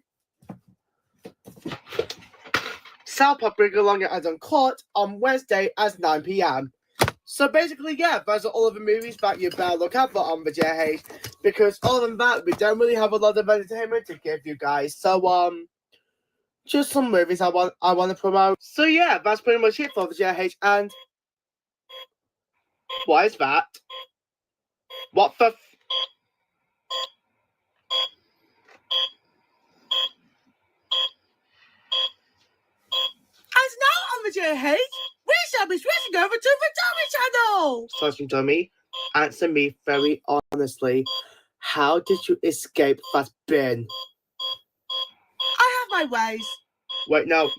South Park Bring Along Your Eyes on Court on Wednesday at 9 p.m. So basically, yeah, those are all of the movies that you better look out for on the JH, because other than that, we don't really have a lot of entertainment to give you guys. So, just some movies I want to promote. So yeah, that's pretty much it for the JH. And what is that? What the? And now on the JH, we shall be switching over to the Dummy channel. Sergeant Dummy, answer me very honestly. How did you escape that bin? I have my ways. Wait, no.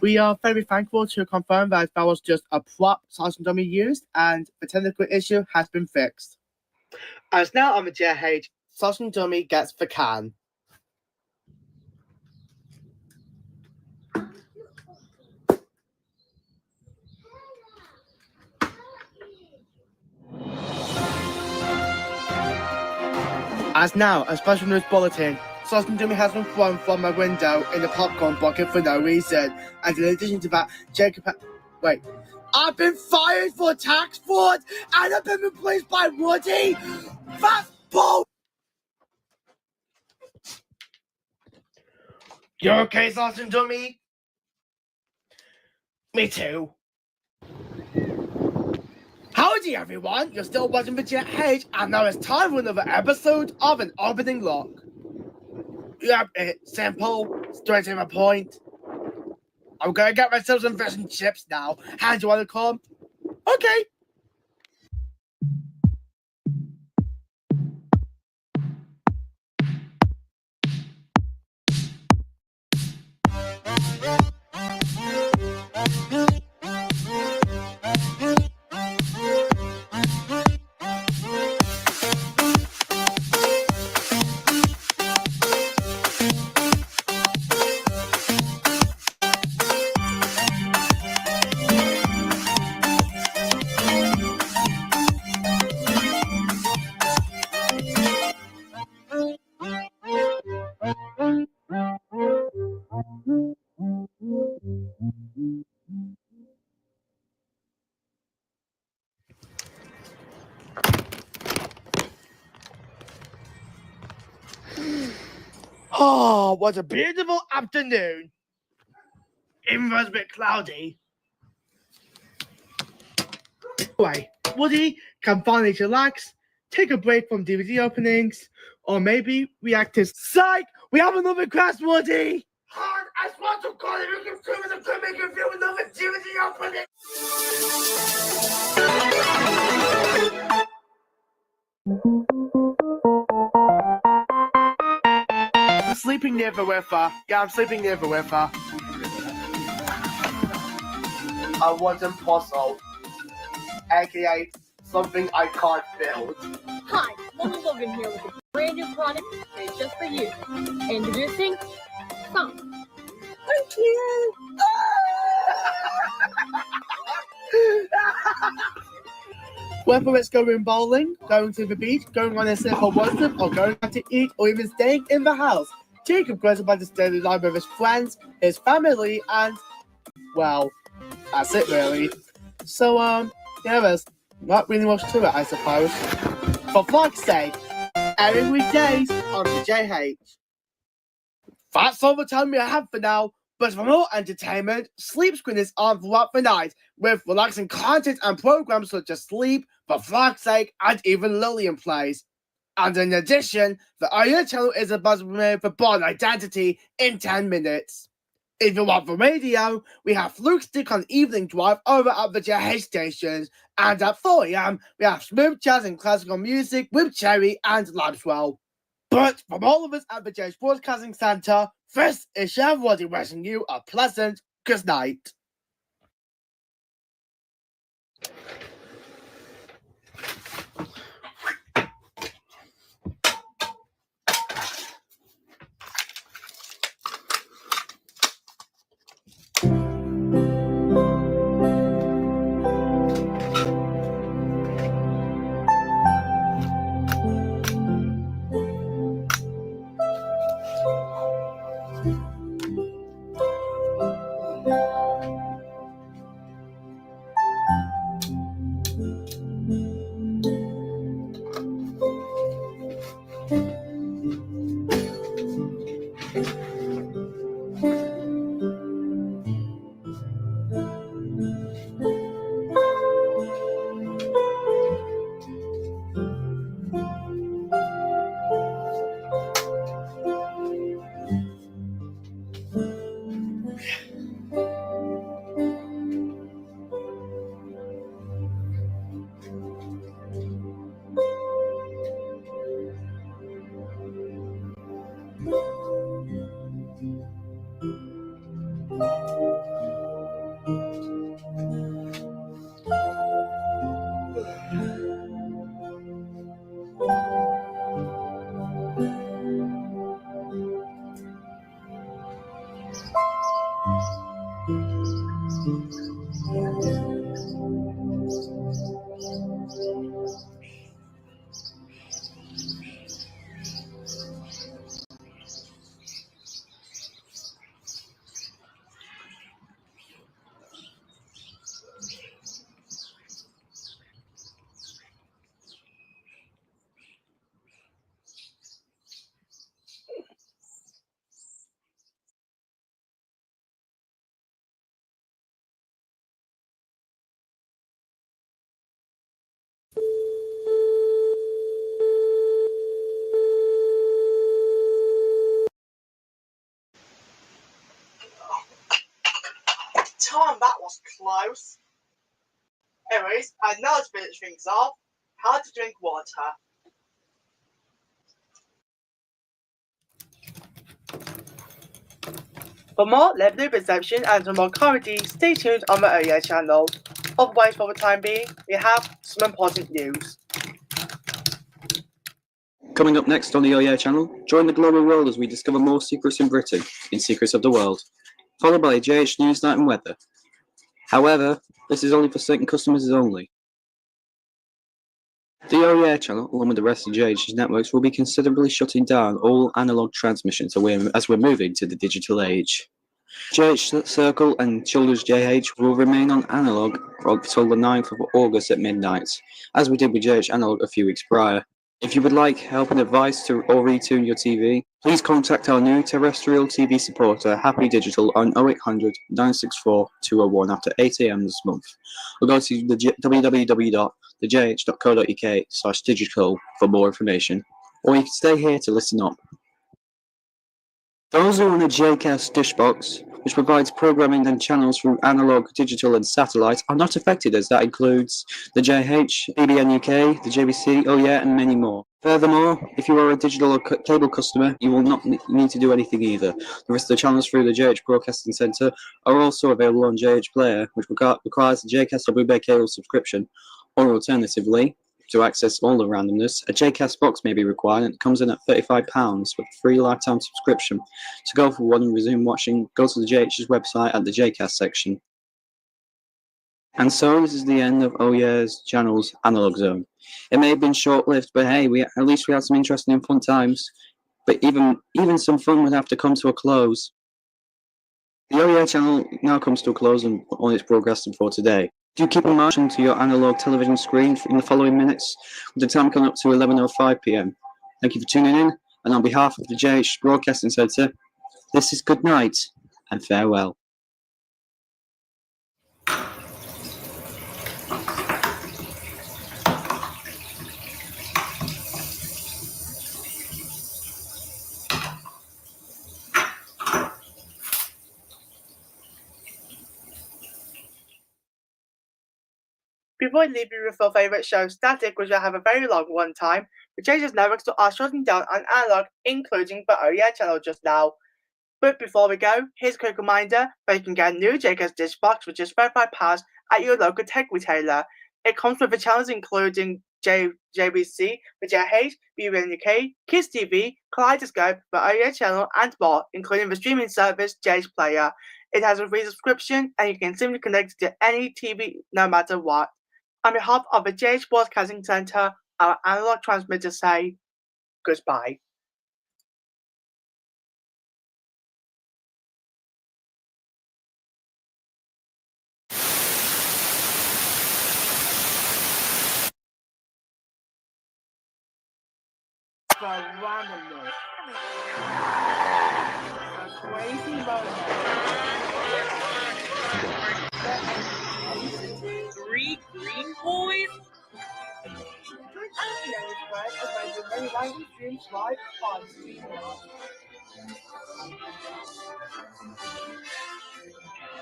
We are very thankful to confirm that was just a prop Sergeant Dummy used, and the technical issue has been fixed. As now on the JH, Sergeant Dummy gets the can. As now, a special news bulletin. Sausage and Jimmy has been thrown from my window in the popcorn bucket for no reason. And in addition to that, I've been fired for tax fraud and I've been replaced by Woody. That's bull. You okay, Sausage and Dummy? Me too. Howdy everyone, you're still watching Vegeta H, and now it's time for another episode of An Opening Lock. Yep, it's simple, straight to my point. I'm gonna get myself some fish and chips now. How do you wanna come? Okay. Oh, what a beautiful afternoon. Even though it's a bit cloudy. Anyway, Woody can finally relax, take a break from DVD openings, or maybe react to Psych! We have another request, Woody! I want to call it, you can make you feel another DVD opening! I'm sleeping near the river. Yeah, I'm sleeping near the river. I want impossible, aka something I can't build. Hi, Mama Logan here with a brand new product made just for you. Introducing Thump. Thank you! Whether it's going bowling, going to the beach, going on a sip of water, or going out to eat, or even staying in the house, Jacob goes about his daily life with his friends, his family, and, well, that's it really. So, yeah, there's not really much to it, I suppose. For fuck's sake, every weekdays on the JH. That's all the time we have for now. But for more entertainment, Sleep Screen is on throughout the night with relaxing content and programs such as Sleep, For Fuck's Sake, and even Lillian Plays. And in addition, the audio channel is about to premiere for Born Identity in 10 minutes. If you want the radio, we have Fluke Stick on Evening Drive over at the JH stations, and at 4 AM, we have smooth jazz and classical music with Cherry and Ladswell. But from all of us at the JH Broadcasting Centre, this is Chef Woody wishing you a pleasant good night. on, that was close. Anyways, and now to finish things off, how to drink water. For more limited reception and some more comedy, stay tuned on my earlier channel. Otherwise, for the time being, we have some important news. Coming up next on the Oh Yeah channel, join the global world as we discover more secrets in Britain in Secrets of the World, followed by JH News Night and Weather. However, this is only for certain customers only. The Oh Yeah channel, along with the rest of JH's networks, will be considerably shutting down all analogue transmissions as we're moving to the digital age. JH Circle and Childers JH will remain on analogue until the 9th of August at midnight, as we did with JH Analogue a few weeks prior. If you would like help and advice or retune your TV, please contact our new terrestrial TV supporter, Happy Digital, on 0800 964 201 after 8 AM this month, or go to www.thejh.co.uk/digital for more information, or you can stay here to listen up. Those who own a JCast dish box, which provides programming and channels through analog, digital and satellite, are not affected, as that includes the JH, BBN UK, the JVC, Oh Yeah, and many more. Furthermore, if you are a digital or cable customer, you will not need to do anything either. The rest of the channels through the JH Broadcasting Centre are also available on JH Player, which requires a JCast or Bluebay cable subscription, or alternatively, to access all the randomness, a JCast box may be required, and it comes in at £35 with a free lifetime subscription. To go for one and resume watching, go to the JH's website at the JCast section. And so this is the end of Oh Yeah's channel's Analog Zone. It may have been short-lived, but hey, at least we had some interesting and fun times. But even some fun would have to come to a close. The Oh Yeah channel now comes to a close on its broadcasting for today. Do keep in mind to your analog television screen in the following minutes, with the time coming up to 11:05 PM. Thank you for tuning in, and on behalf of the JH Broadcasting Centre, this is good night and farewell. Before we leave you with our favourite show, Static, which will have a very long one time, the JH's networks are shutting down on analog, including the Oh Yeah channel just now. But before we go, here's a quick reminder that you can get a new JCast dish box for just £35 at your local tech retailer. It comes with the channels including JVC, the JH, BBN UK, Kids TV, Kaleidoscope, the Oh Yeah channel, and more, including the streaming service JH Player. It has a free subscription, and you can simply connect it to any TV no matter what. On behalf of the JH Broadcasting Centre, our analog transmitters say goodbye. The randomness. A crazy moment. Three green boys? Join Anthony and his friends as they do many random streams live on StreamYard.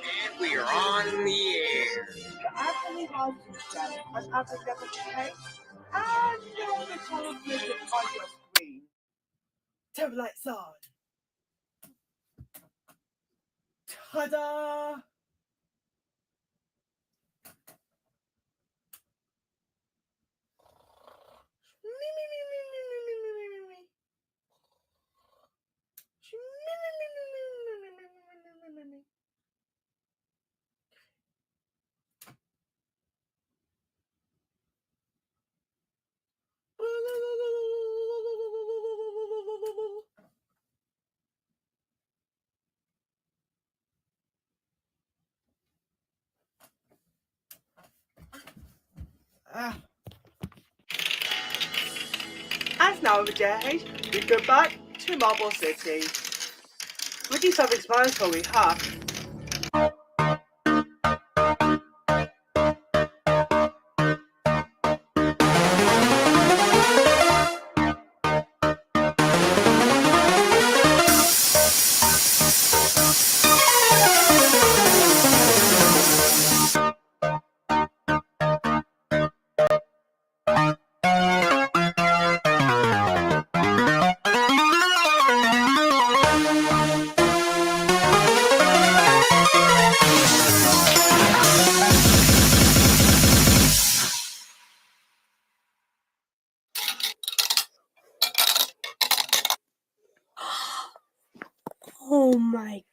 And we are on the air. The Anthony Live channel has Anthony Cake and all the channel visit on your screen. Turn the lights on. Ta-da! And now with JH, we go back to Marble City. Pretty self-explanatory, huh?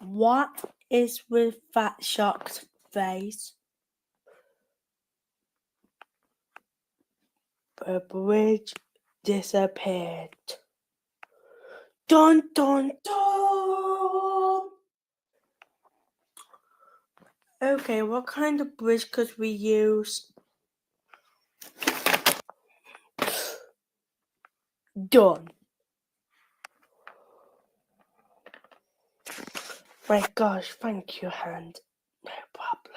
What is with that shocked face? The bridge disappeared. Dun dun dun! Okay, what kind of bridge could we use? Done. My gosh, thank you, Hand. No problem.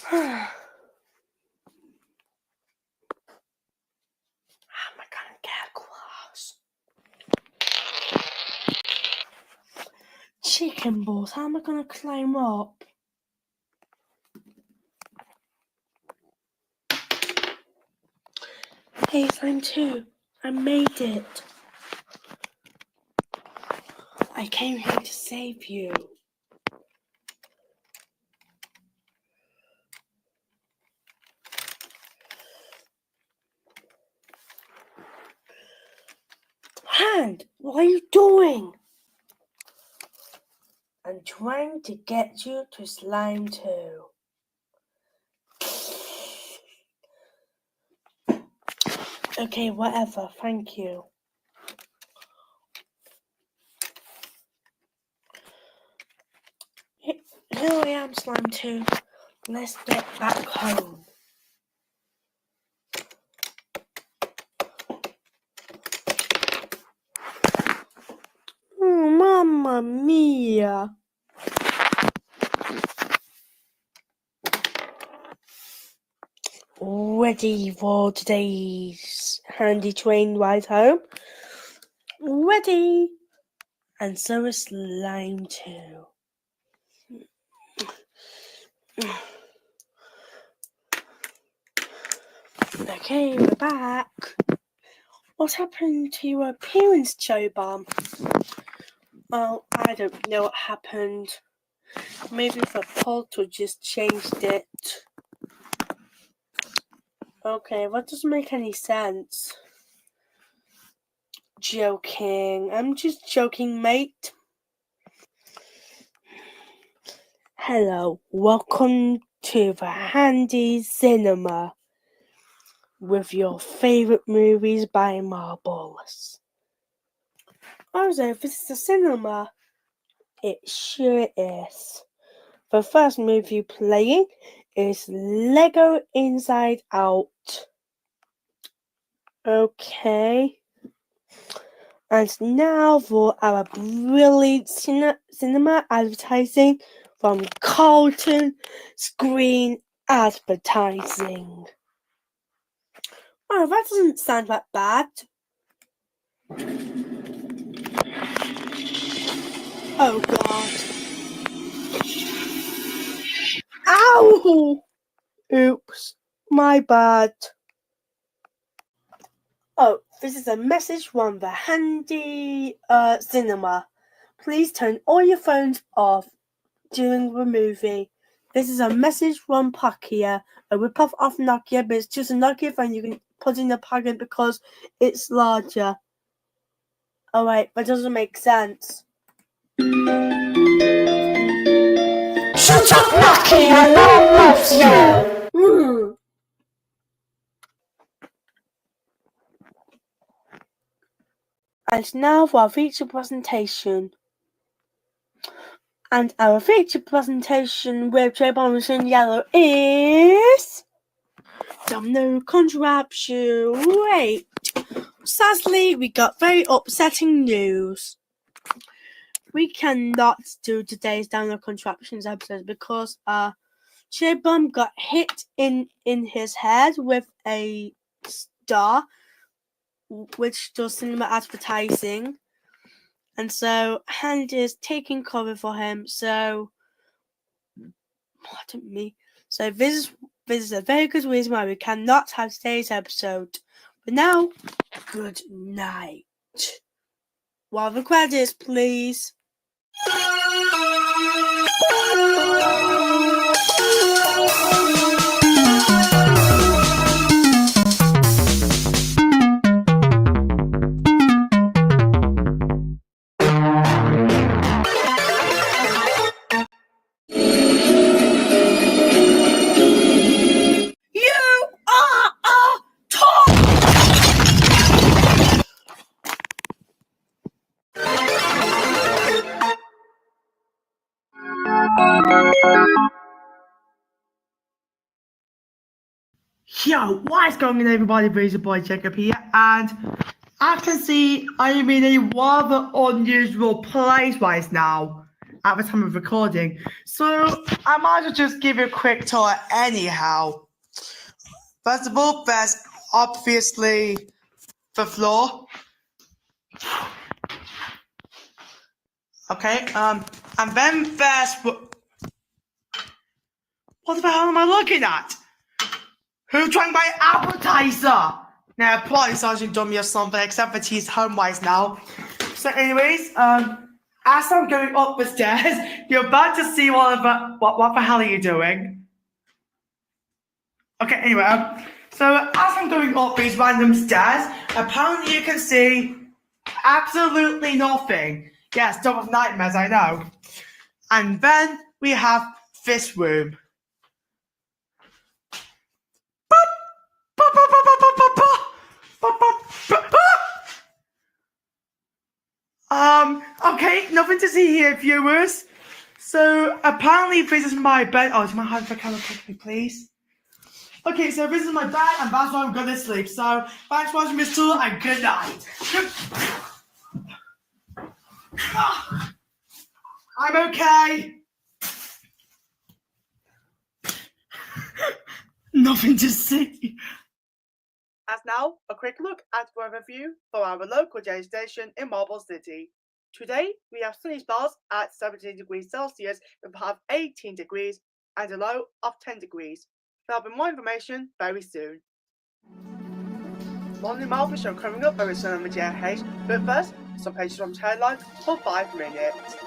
How am I gonna get across? Chicken balls, how am I gonna climb up? Hey, Slime 2, I made it. I came here to save you. Hand, what are you doing? I'm trying to get you to Slime 2. Okay, whatever, thank you. Here I am, Slime 2. Let's get back home. Oh, Mamma Mia. Ready for today's handy train ride home? Ready. And so is Slime 2. Okay, we're back. What happened to your appearance, Joe Bomb? Well, I don't know what happened. Maybe the portal just changed it. Okay, that doesn't make any sense. Joking. I'm just joking, mate. Hello, welcome to the Handy Cinema with your favorite movies by Marbles. Oh, so this is the cinema. It sure is. The first movie playing is Lego Inside Out. Okay. And now for our brilliant cinema advertising from Carlton Screen Advertising. Oh, that doesn't sound that bad. Oh God. Ow! Oops, my bad. Oh, this is a message from the Handy Cinema. Please turn all your phones off during the movie. This is a message from Nokia, a ripoff of Nokia, but it's just a Nokia phone you can put in your pocket because it's larger. Alright, that doesn't make sense. Shut up, Nokia! No one loves you! And now for our feature presentation. And our feature presentation with J Bombers in yellow is Domino Contraption. Wait. Sadly, we got very upsetting news. We cannot do today's Domino Contraptions episode because J Bomb got hit in his head with a star, which does cinema advertising. And so Handy is taking cover for him. So pardon me. So this is a very good reason why we cannot have today's episode. But now, good night. Roll the credits, please. Yo, what is going on everybody, Razor Boy Jacob here, and I can see I am in a rather unusual place right now at the time of recording, so I might as well just give you a quick tour anyhow. First of all, there's obviously the floor. Okay, and then there's... What the hell am I looking at? Who drank my appetizer? Now, probably Sergeant Dummy or something, except that he's home right now. So anyways, as I'm going up the stairs, you're about to see what the hell are you doing? Okay, anyway, so as I'm going up these random stairs, apparently you can see absolutely nothing. Yeah, stuff of nightmares, I know. And then we have this room. Okay, nothing to see here, viewers. So apparently this is my bed. Oh, do you mind hiding the camera quickly, please? Okay, so this is my bed, and that's where I'm gonna sleep. So thanks for watching this tour, and good night. I'm okay. Nothing to see. As now, a quick look at weather view for our local J station in Marble City. Today, we have sunny spells at 17 degrees Celsius with a high of 18 degrees and a low of 10 degrees. There'll be more information very soon. More new Marvel show coming up very soon on the JH, but first, some pages from Headline for 5 minutes.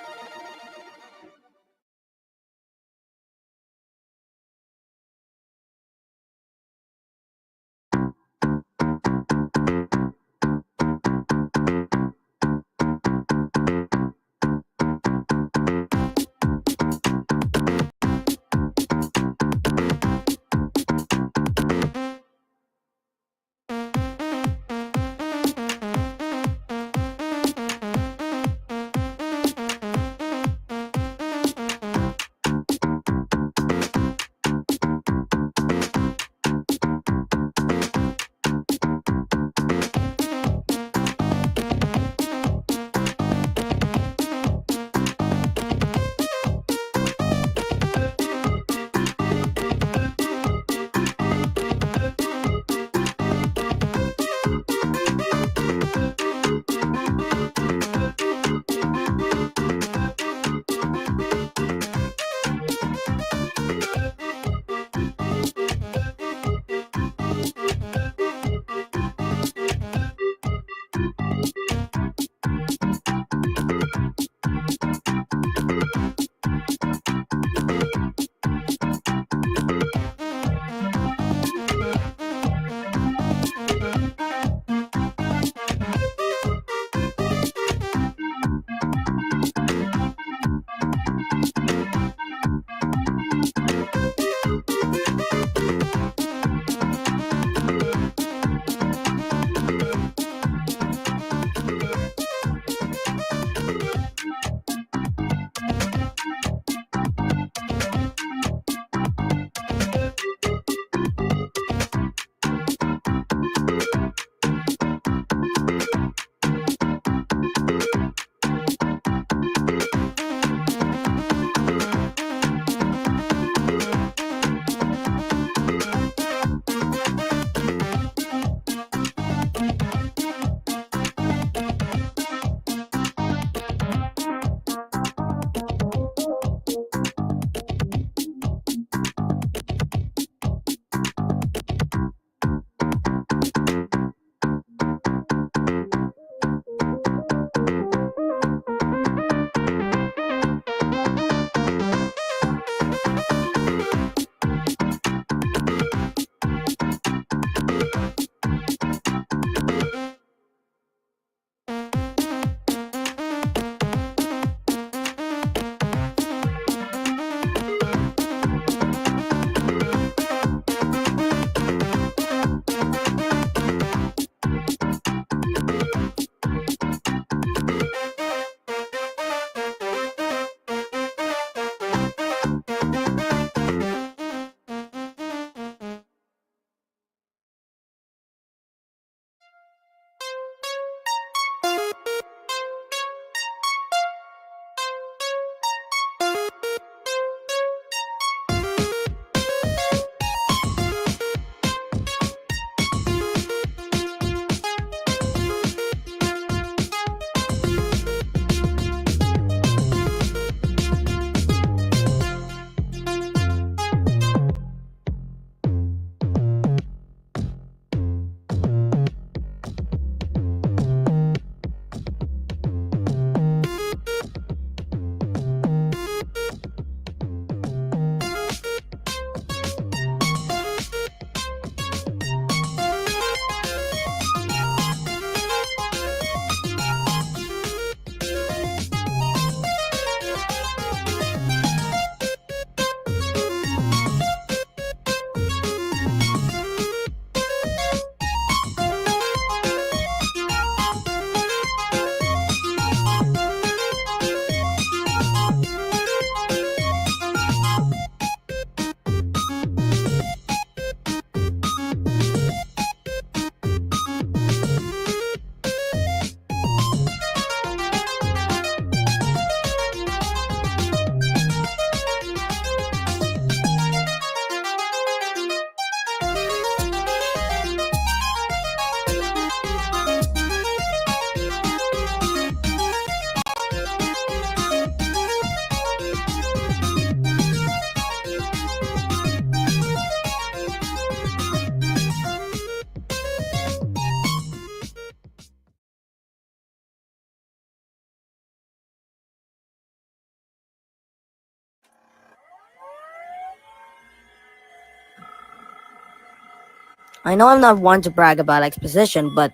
I know I'm not one to brag about exposition, but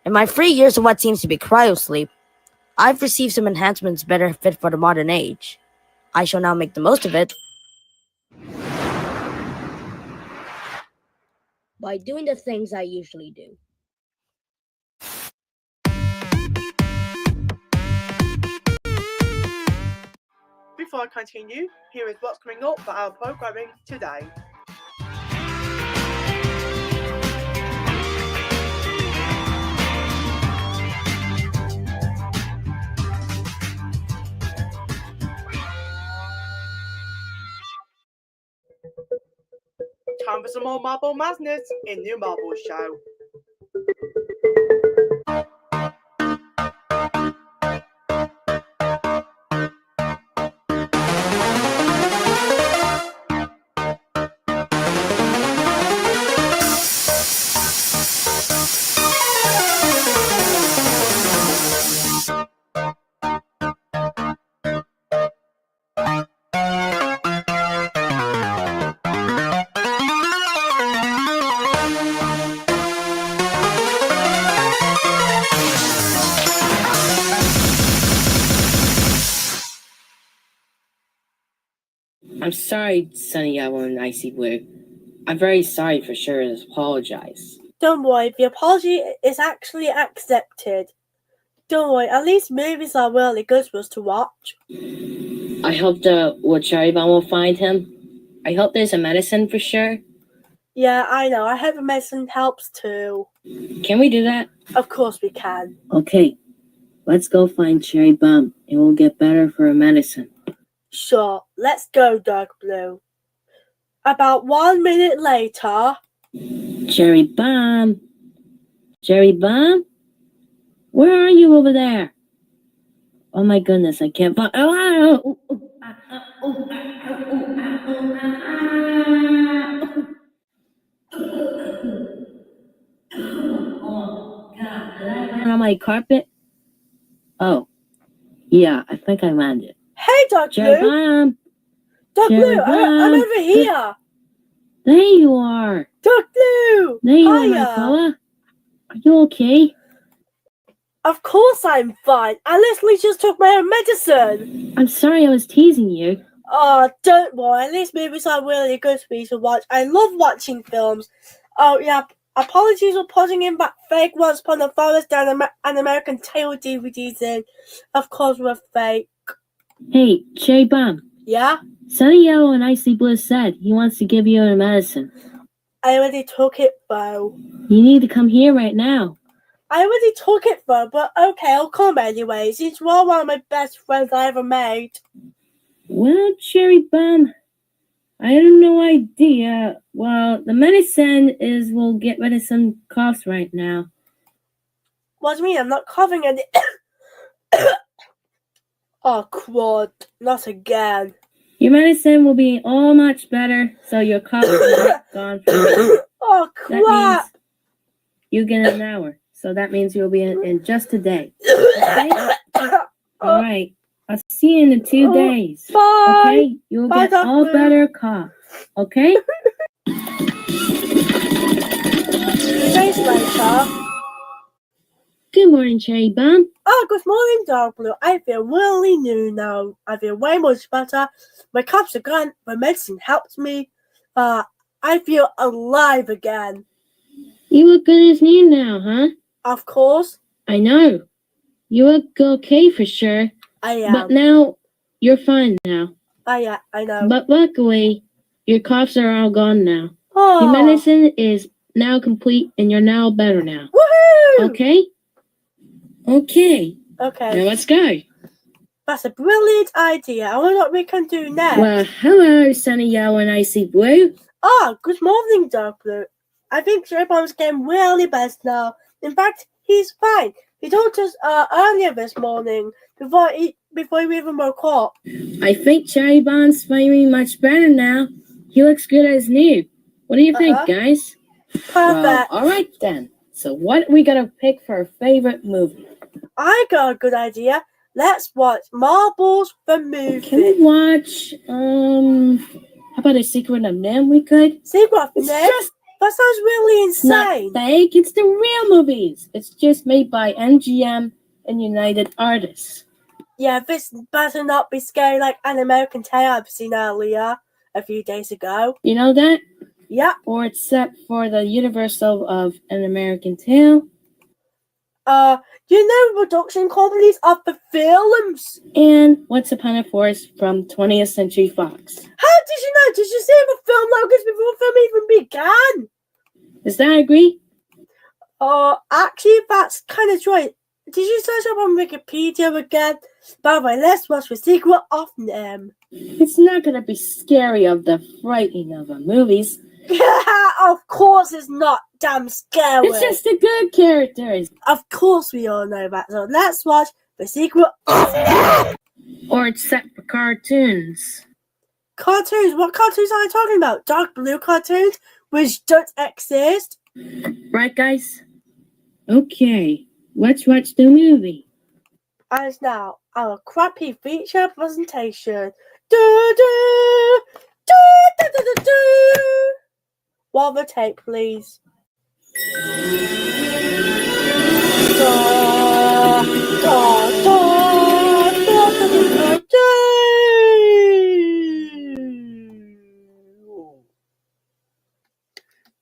in my 3 years of what seems to be cryosleep, I've received some enhancements better fit for the modern age. I shall now make the most of it by doing the things I usually do. Before I continue, here is what's coming up for our programming today. Time for some more Marble Madness in New Marble Show. I'm sorry, Sunny Yellow and Icy Blue. I'm very sorry for sure to apologize. Don't worry, the apology is actually accepted. Don't worry, at least movies are really good for us to watch. I hope the Cherry Bomb will find him. I hope there's a medicine for sure. Yeah, I know. I hope the medicine helps too. Can we do that? Of course we can. Okay, let's go find Cherry Bomb and we'll get better for a medicine. Sure, let's go, Dark Blue. About 1 minute later... Cherry Bomb! Cherry Bomb? Where are you over there? Oh my goodness, I can't find... on my carpet? Oh, yeah, I think I landed. Hey, Dark Cherry Blue! Bomb! Dark Cherry Blue, I'm Bomb! over here! There you are! Dark Blue! There you are, Hiya. my fella. Are you okay? Of course I'm fine. I literally just took my own medicine. I'm sorry I was teasing you. Oh, don't worry. At least movies are really good for me to watch. I love watching films. Oh, yeah. Apologies for putting in back fake Once Upon a Forest and American Tail DVDs in. Of course, we're fake. Hey, Cherry Bomb. Yeah? Sunny Yellow and Icy Blue said he wants to give you a medicine. I already took it, though. You need to come here right now. I already took it, though, but okay, I'll come anyway. Since you are one of my best friends I ever made. Well, Cherry Bomb, I have no idea. Well, the medicine will get rid of some coughs right now. What do you mean? I'm not coughing any... Oh, crud. Not again. Your medicine will be all much better, so your cough is gone forever. Oh, That crap. means you get an hour, so that means you'll be in just a day. Okay? All right. I'll see you in 2 days. Bye. Okay? You'll Bye, get all Doctor. better cough. Okay? 2 days later. Good morning, Cherry Bomb. Oh, good morning, Dark Blue. I feel really new now. I feel way much better. My coughs are gone. My medicine helps me. I feel alive again. You look good as new now, huh? Of course. I know. You look okay for sure. I am. But now, you're fine now. I know. But luckily, your coughs are all gone now. Oh. Your medicine is now complete and you're now better now. Woohoo! Okay? Okay. Okay. Now let's go. That's a brilliant idea. I wonder what we can do next. Well, hello, Sunny Yellow and Icy Blue. Oh, good morning, Dark Blue. I think Cherry Bomb's getting really best now. In fact, he's fine. He told us earlier this morning before we even woke up. I think Cherry Bomb's feeling much better now. He looks good as new. What do you think, guys? Perfect. Well, all right then. So what are we gonna pick for our favorite movie? I got a good idea. Let's watch Marbles the movie. Can we watch how about A Secret of NIMH? We could. Secret of NIMH? Just That sounds really It's not insane. fake, it's the real movies. It's just made by MGM and United Artists. Yeah, this better not be scary like An American Tail I've seen earlier a few days ago. You know that? Yeah. Or except for the Universal of An American Tale. You know production companies of the films? And Once Upon a Forest from 20th Century Fox. How did you know? Did you see the film logos before the film even began? Does that agree? Actually, that's kind of true. Did you search up on Wikipedia again? By the way, let's watch the sequel of them. It's not gonna be scary of the frightening of the movies. Of course it's not damn scary. It's just the good characters. Of course we all know that. So let's watch the sequel. Or except for cartoons. Cartoons? What cartoons are I talking about? Dark blue cartoons? Which don't exist? Right, guys? Okay, let's watch the movie. And now, our crappy feature presentation. Do-do! Do-do-do-do-do! Roll the tape, please. Da, da, da, da, da, da, da.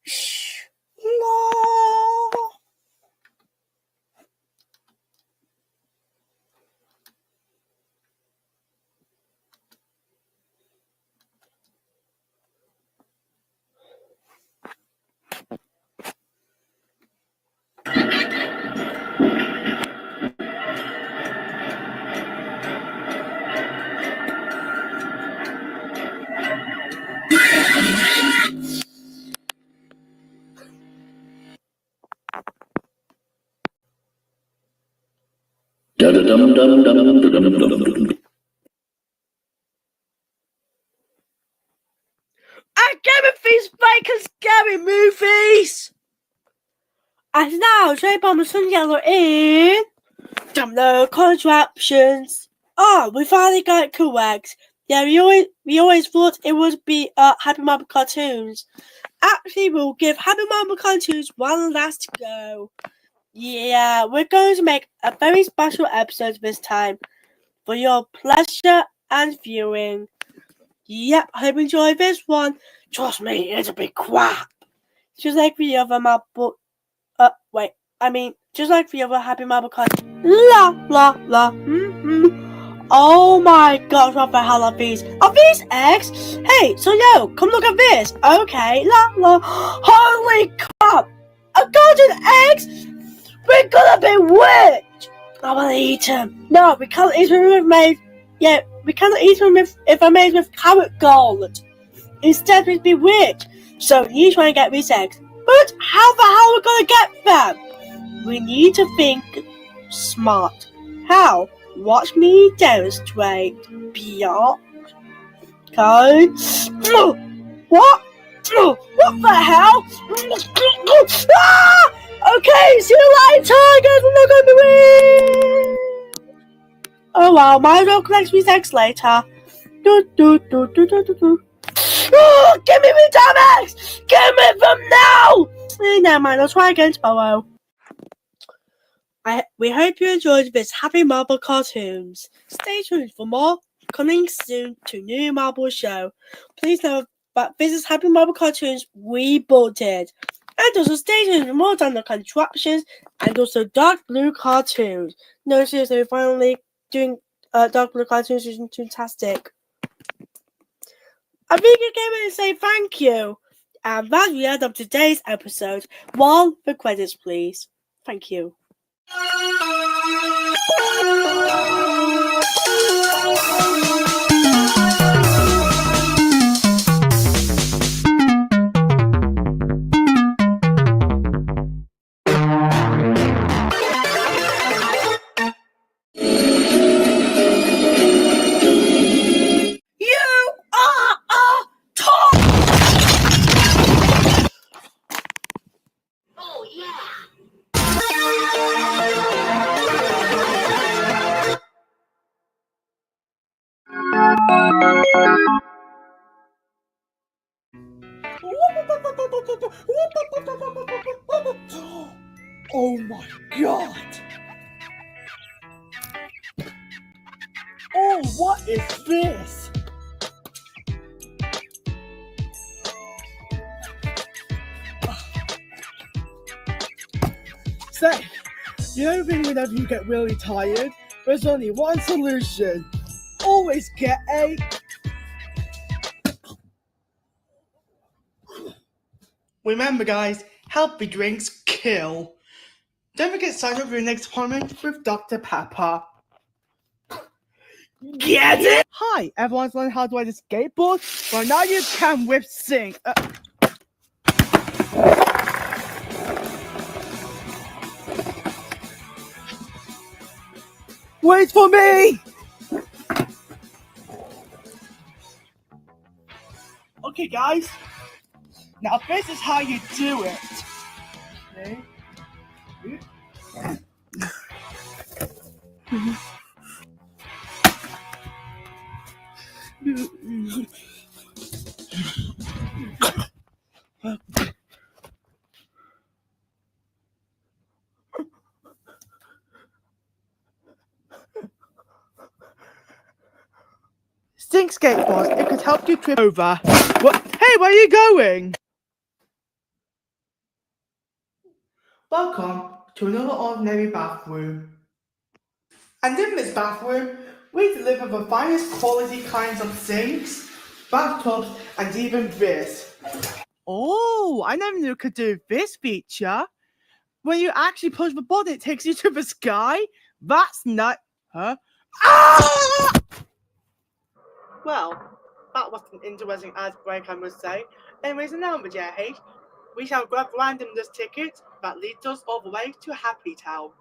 Shh. No. I get with these fake and scary movies. And now, J Bomb and Sun Yellow in no contraptions. Oh, we finally got it correct. Yeah, we always thought it would be Happy Marble Cartoons. Actually, we'll give Happy Marble Cartoons one last go. Yeah, we're going to make a very special episode this time for your pleasure and viewing. Yep, I hope you enjoy this one. Trust me, it's a big crap. Just like the other marble. Just like the other Happy Marble Cartoons. La la la. Oh my gosh, what the hell are these? Are these eggs? Hey, so yo, come look at this. Okay, la la. Holy crap! A golden eggs? We're gonna be witch! I wanna eat them. No, we can't eat them we cannot eat them if they're made with carrot gold. Instead, we'd be witch. So you try and get these eggs. But how the hell are we gonna get them? We need to think smart. How? Watch me demonstrate. Beyond. Okay. What? What the hell? Ah! Okay, see you later, guys. I'm not gonna be weird. Oh well, my dog collects me eggs later. Oh, give me the damn eggs! Give me them now! Never mind, I'll try again tomorrow. We hope you enjoyed this Happy Marble Cartoons. Stay tuned for more coming soon to New Marble Show. Please know that this is Happy Marble Cartoons rebooted. And also stay tuned for more down the contraptions and also Dark Blue Cartoons. No, seriously, we're finally doing Dark Blue Cartoons, which is fantastic. I think I came in and say thank you. And that's the end of today's episode. Roll the credits, please. Thank you. Oh my god! Oh, what is this? Say, you know whenever you get really tired, there's only one solution. Always get a... Remember guys, healthy drinks kill. Don't forget to sign up for your next appointment with Dr. Pepper. Get it? Hi, everyone's learning how to ride a skateboard? Well, now you can with Sync. Wait for me! Okay, guys. Now this is how you do it. Okay. Sync skateboards, it could help you trip over. What? Hey, where are you going? Welcome to another ordinary bathroom. And in this bathroom, we deliver the finest quality kinds of sinks, bathtubs, and even this. Oh, I never knew it could do this feature. When you actually push the button, it takes you to the sky? That's not... Huh? Ah! Well, that was an interesting ad break, I must say. Anyways, now, JH, we shall grab randomness tickets that leads us all the way to Happy Town.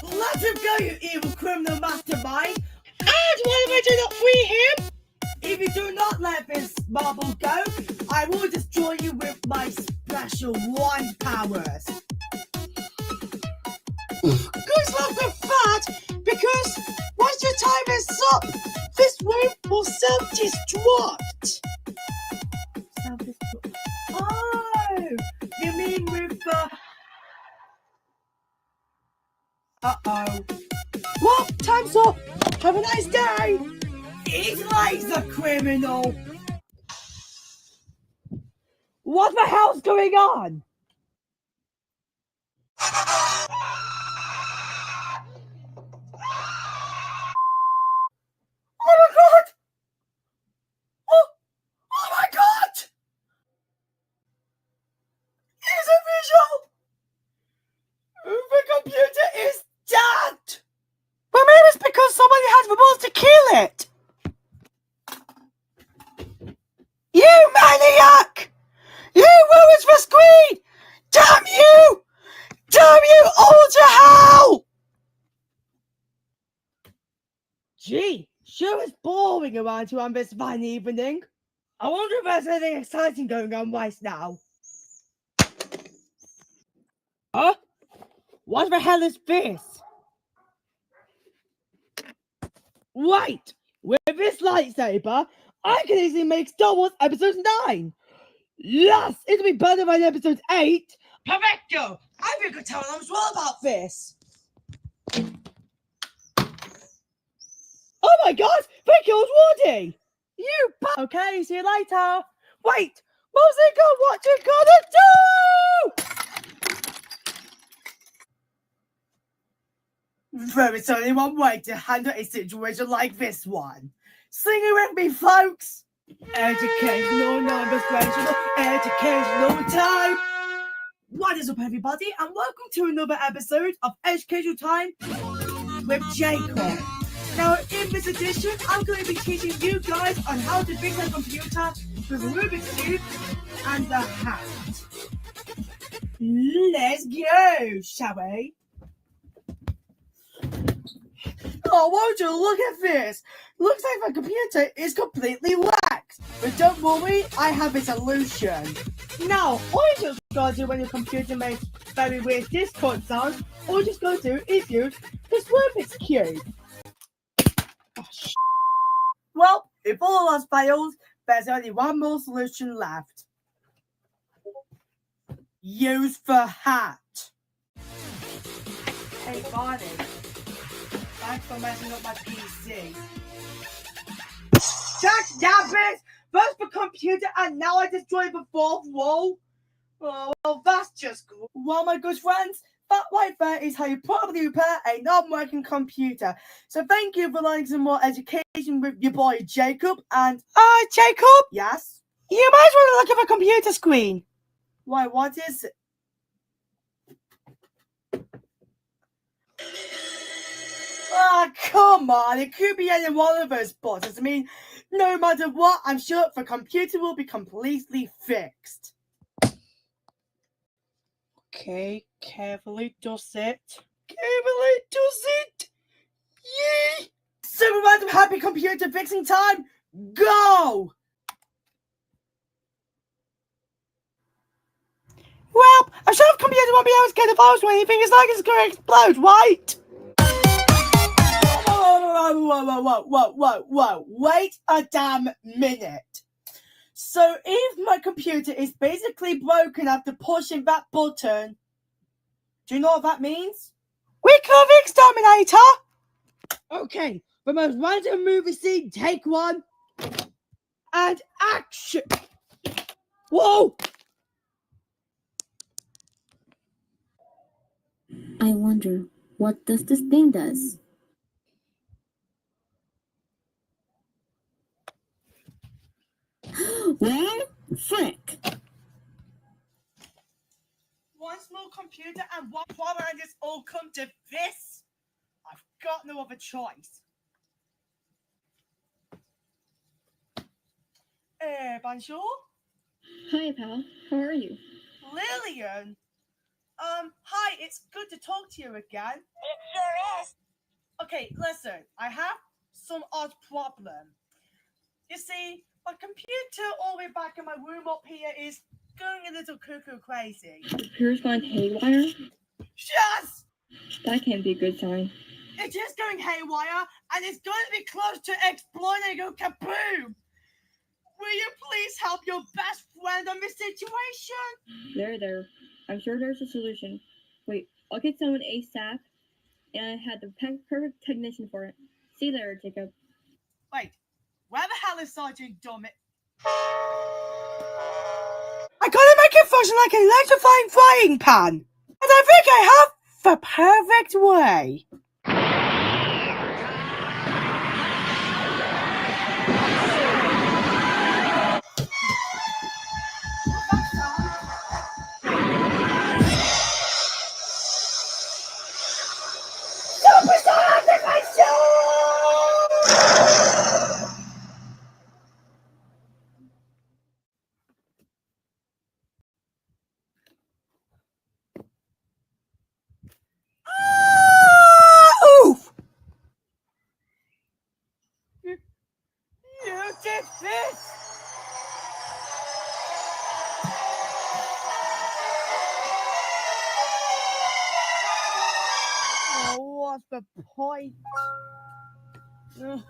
Let him go, you evil criminal mastermind! And why would you not free him? If you do not let this marble go, I will destroy you with my special wand powers. Guys love the fat because once your time is up, this room will self-destruct. Self-destruct. Oh, you mean with the... Uh-oh. Well, time's up. Have a nice day. Eat laser, criminal. What the hell's going on? Oh my god! Oh my god! It's official! The computer is dead! Well, maybe it's because somebody had the balls to kill it! You maniac! You ruined the screen! Damn you! Damn you all to hell! Gee, sure is boring around here on this fine evening. I wonder if there's anything exciting going on right now. Huh? What the hell is this? Wait! With this lightsaber, I can easily make Star Wars Episode 9! Yes! It'll be better than Episode 8! Perfecto! I think I could tell them as well about this! Oh my god! They killed Woody! You Okay, see you later! Wait! Musica, what you gonna do? There is only one way to handle a situation like this one. Sing it with me, folks! Educational, non-professional, educational time! What is up, everybody, and welcome to another episode of Educational Time with Jacob. Now, in this edition, I'm going to be teaching you guys on how to fix a computer with a Rubik's Cube and the hat. Let's go, shall we? Oh, won't you look at this? Looks like my computer is completely whacked. But don't worry, I have a solution. Now, all you just gotta do when your computer makes very weird Discord sounds, all you just gotta do is use this Rubik's Cube. Oh, well, if all of us fails, there's only one more solution left. Use the hat. Hey, Barney. Thanks for messing up my PC. That's it! First the computer and now I destroyed the fourth wall? Oh, well, that's just cool. Well, my good friends, that right there is how you properly repair a non-working computer. So thank you for learning some more education with your boy Jacob and... Jacob? Yes? You might as well look at the computer screen. Why, what is it? Ah, come on, it could be any one of those buttons. I mean, no matter what, I'm sure the computer will be completely fixed. Okay, carefully does it. Carefully does it. Yay! Super random happy computer fixing time, go! Well, I'm sure the computer won't be able to get the files or anything. It's like it's going to explode, right? Whoa, wait a damn minute. So if my computer is basically broken after pushing that button, do you know what that means? We can exterminator! Okay, the most random movie scene, take one. And action! Whoa! I wonder, what does this thing does? Well, frick. One small computer and one problem and it's all come to this? I've got no other choice. Bonjour? Hi, pal. How are you? Lillian? Hi, it's good to talk to you again. It sure is. Okay, listen, I have some odd problem. You see, my computer all the way back in my room up here is going a little cuckoo crazy. The computer's gone haywire? Yes! That can't be a good sign. It is going haywire, and it's going to be close to exploding and go kaboom! Will you please help your best friend on this situation? There. I'm sure there's a solution. Wait, I'll get someone ASAP, and I had the perfect technician for it. See you later, Jacob. Wait, where the hell is Sergeant Dummit? I gotta make it function like an electrifying frying pan! And I think I have the perfect way! Superstar activation! Oof! You did this! Oh, what's the point? What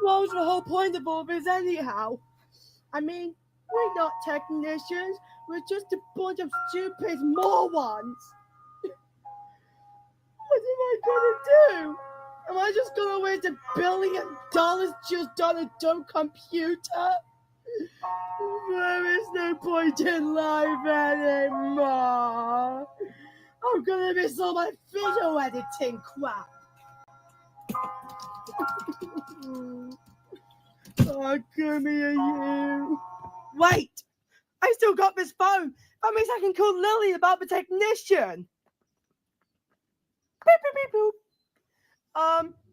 was the whole point of all this anyhow? I mean, we're not technicians, we're just a bunch of stupid morons. What am I gonna do? Am I just gonna waste $1 billion just on a dumb computer? There is no point in life anymore. I'm gonna miss all my video editing crap. Oh, come here, you. Wait! I still got this phone. That means I can call Lily about the technician. Beep, beep, beep, boop.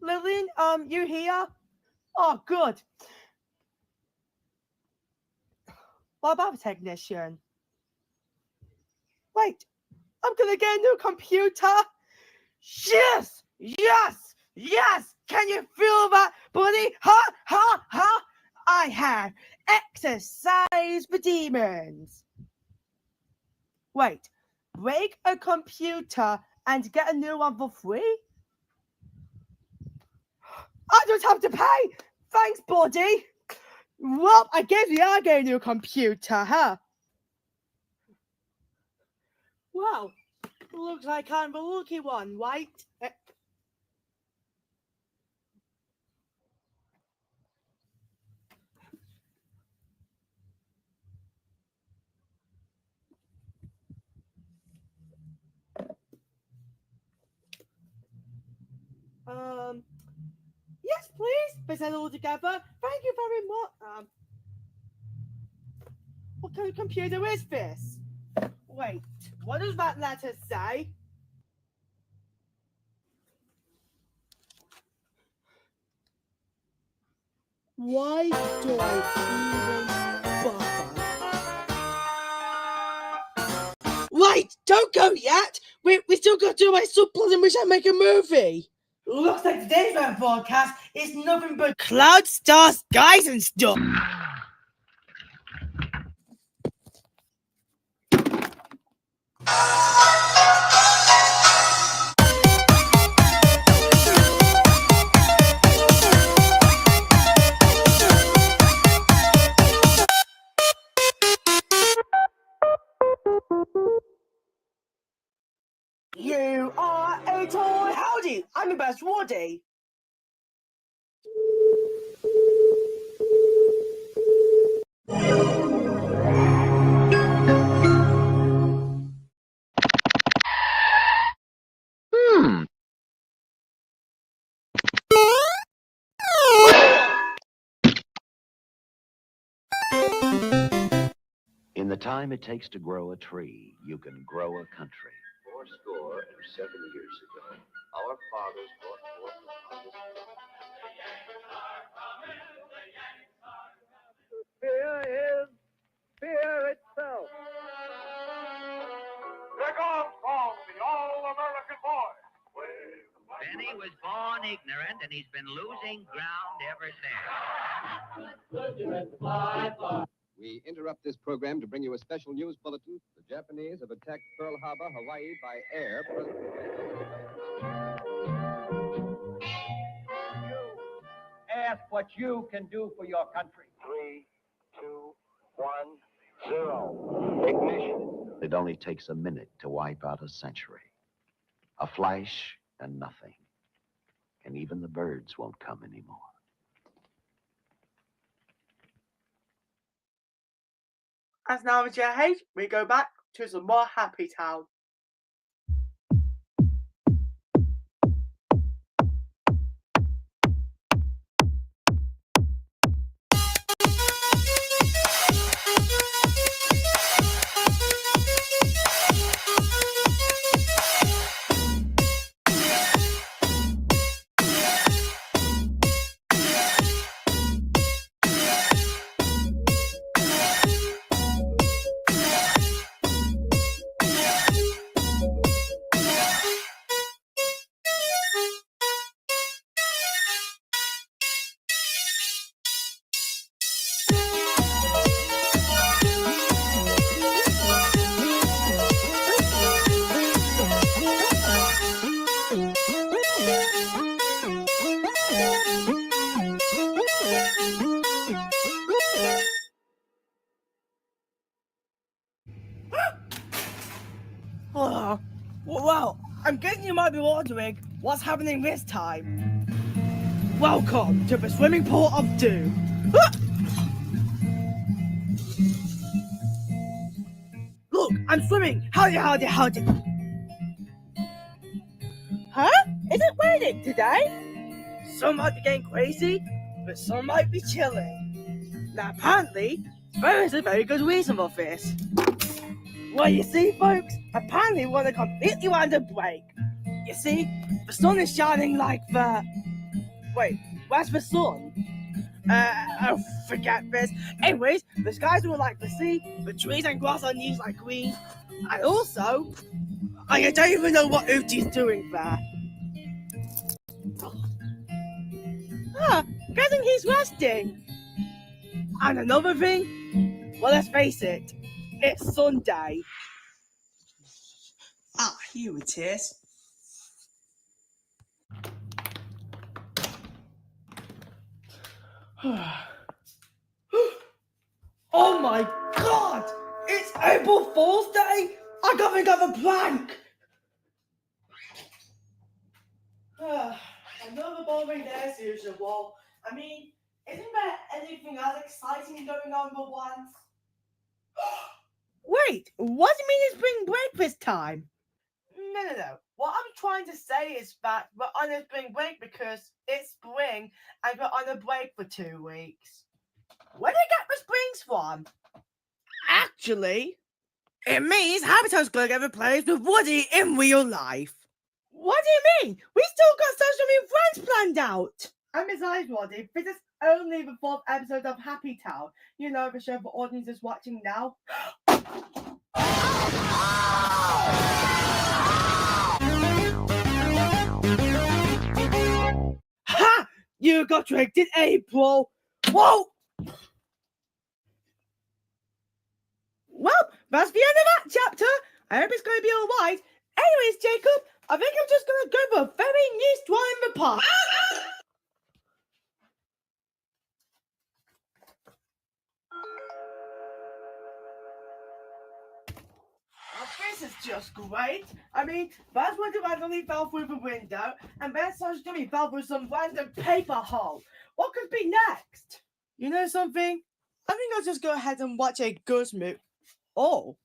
Lillian, you here? Oh, good. What about the technician? Wait, I'm gonna get a new computer. Yes, yes, yes. Can you feel that, buddy? Ha, ha, ha. I have exercise for demons. Wait, break a computer and get a new one for free? I don't have to pay. Thanks, buddy. Well, I guess we are getting a new computer, huh? Well, looks like I'm the lucky one, right? Yes, please. They said all together. Thank you very much. What kind of computer is this? Wait, what does that letter say? Why do I even bother? Wait, don't go yet. We still got to do my subplot in which I make a movie. Looks like today's broadcast is nothing but cloud, stars, skies, and stuff. You are a toy. Howdy, I'm your best Woody. In the time it takes to grow a tree, you can grow a country. 70 years ago, our fathers brought forth upon this Fear is fear itself. They're gone from the all-American boy. Benny was born ignorant, and he's been losing ground ever since. We interrupt this program to bring you a special news bulletin. The Japanese have attacked Pearl Harbor, Hawaii by air. Ask what you can do for your country. 3, 2, 1, 0. Ignition. It only takes a minute to wipe out a century. A flash and nothing. And even the birds won't come anymore. As now with JH, we go back to some more Happy Town. Oh, well, I'm guessing you might be wondering what's happening this time. Welcome to the swimming pool of doom. Howdy. Huh? Is it raining today? Some might be getting crazy, but some might be chilling. Now, apparently, there is a very good reason for this. Well, you see, folks, apparently we're on a completely random break. You see, the sun is shining like the... Wait, where's the sun? Forget this. Anyways, the skies were like the sea, the trees and grass on leaves like green, and also, I don't even know what Uchi's doing there. Guessing he's resting. And another thing, well, let's face it, it's Sunday. Here it is. Oh my god! It's April Fool's Day! I can't think of a prank! Another boring day as usual. I mean, isn't there anything else exciting going on for once? Wait, what do you mean it's spring break this time? No. What I'm trying to say is that we're on a spring break because it's spring and we're on a break for 2 weeks. Where did you get the springs from? Actually, it means Habitat's gonna get replaced with Woody in real life. What do you mean? We still got social media friends planned out. And besides, Woody, this is only the 4th episode of Happy Town. You know, the show for audiences watching now. Ha! You got tricked in April. Whoa! Well, that's the end of that chapter. I hope it's going to be alright. Anyways, Jacob, I think I'm just going to go for a very new stroll in the park. This is just great. I mean, first one randomly fell through the window, and then such Jimmy fell through some random paper hole. What could be next? You know something? I think I'll just go ahead and watch a ghost movie. Oh,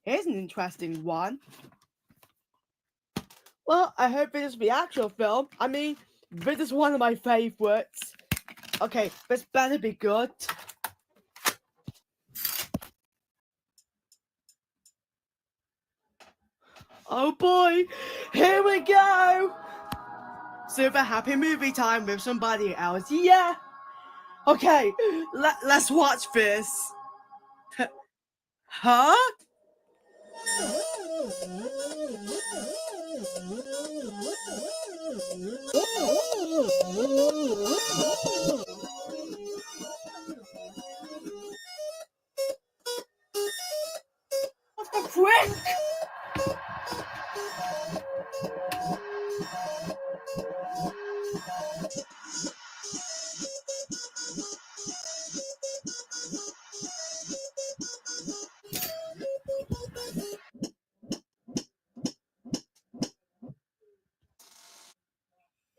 here's an interesting one. Well, I hope this is the actual film. I mean, this is one of my favorites. Okay, this better be good. Oh boy, here we go! Super happy movie time with somebody else, yeah! Okay, let's watch this. Huh? What the frick?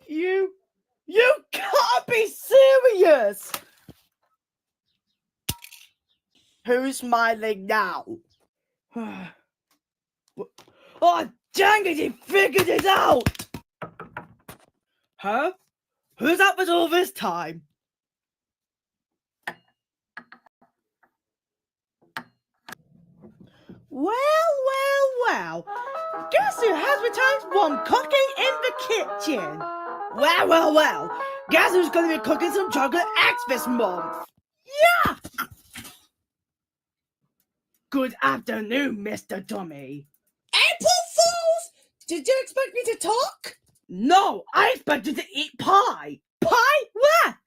You can't be serious! Who's smiling now? Oh, dang it, he figured it out! Huh? Who's up with all this time? Well. Guess who has returned from cooking in the kitchen? Well. Guess who's going to be cooking some chocolate eggs this month? Yeah! Good afternoon, Mr. Dummy. April Fools! Did you expect me to talk? No, I expected to eat pie. Pie? Where?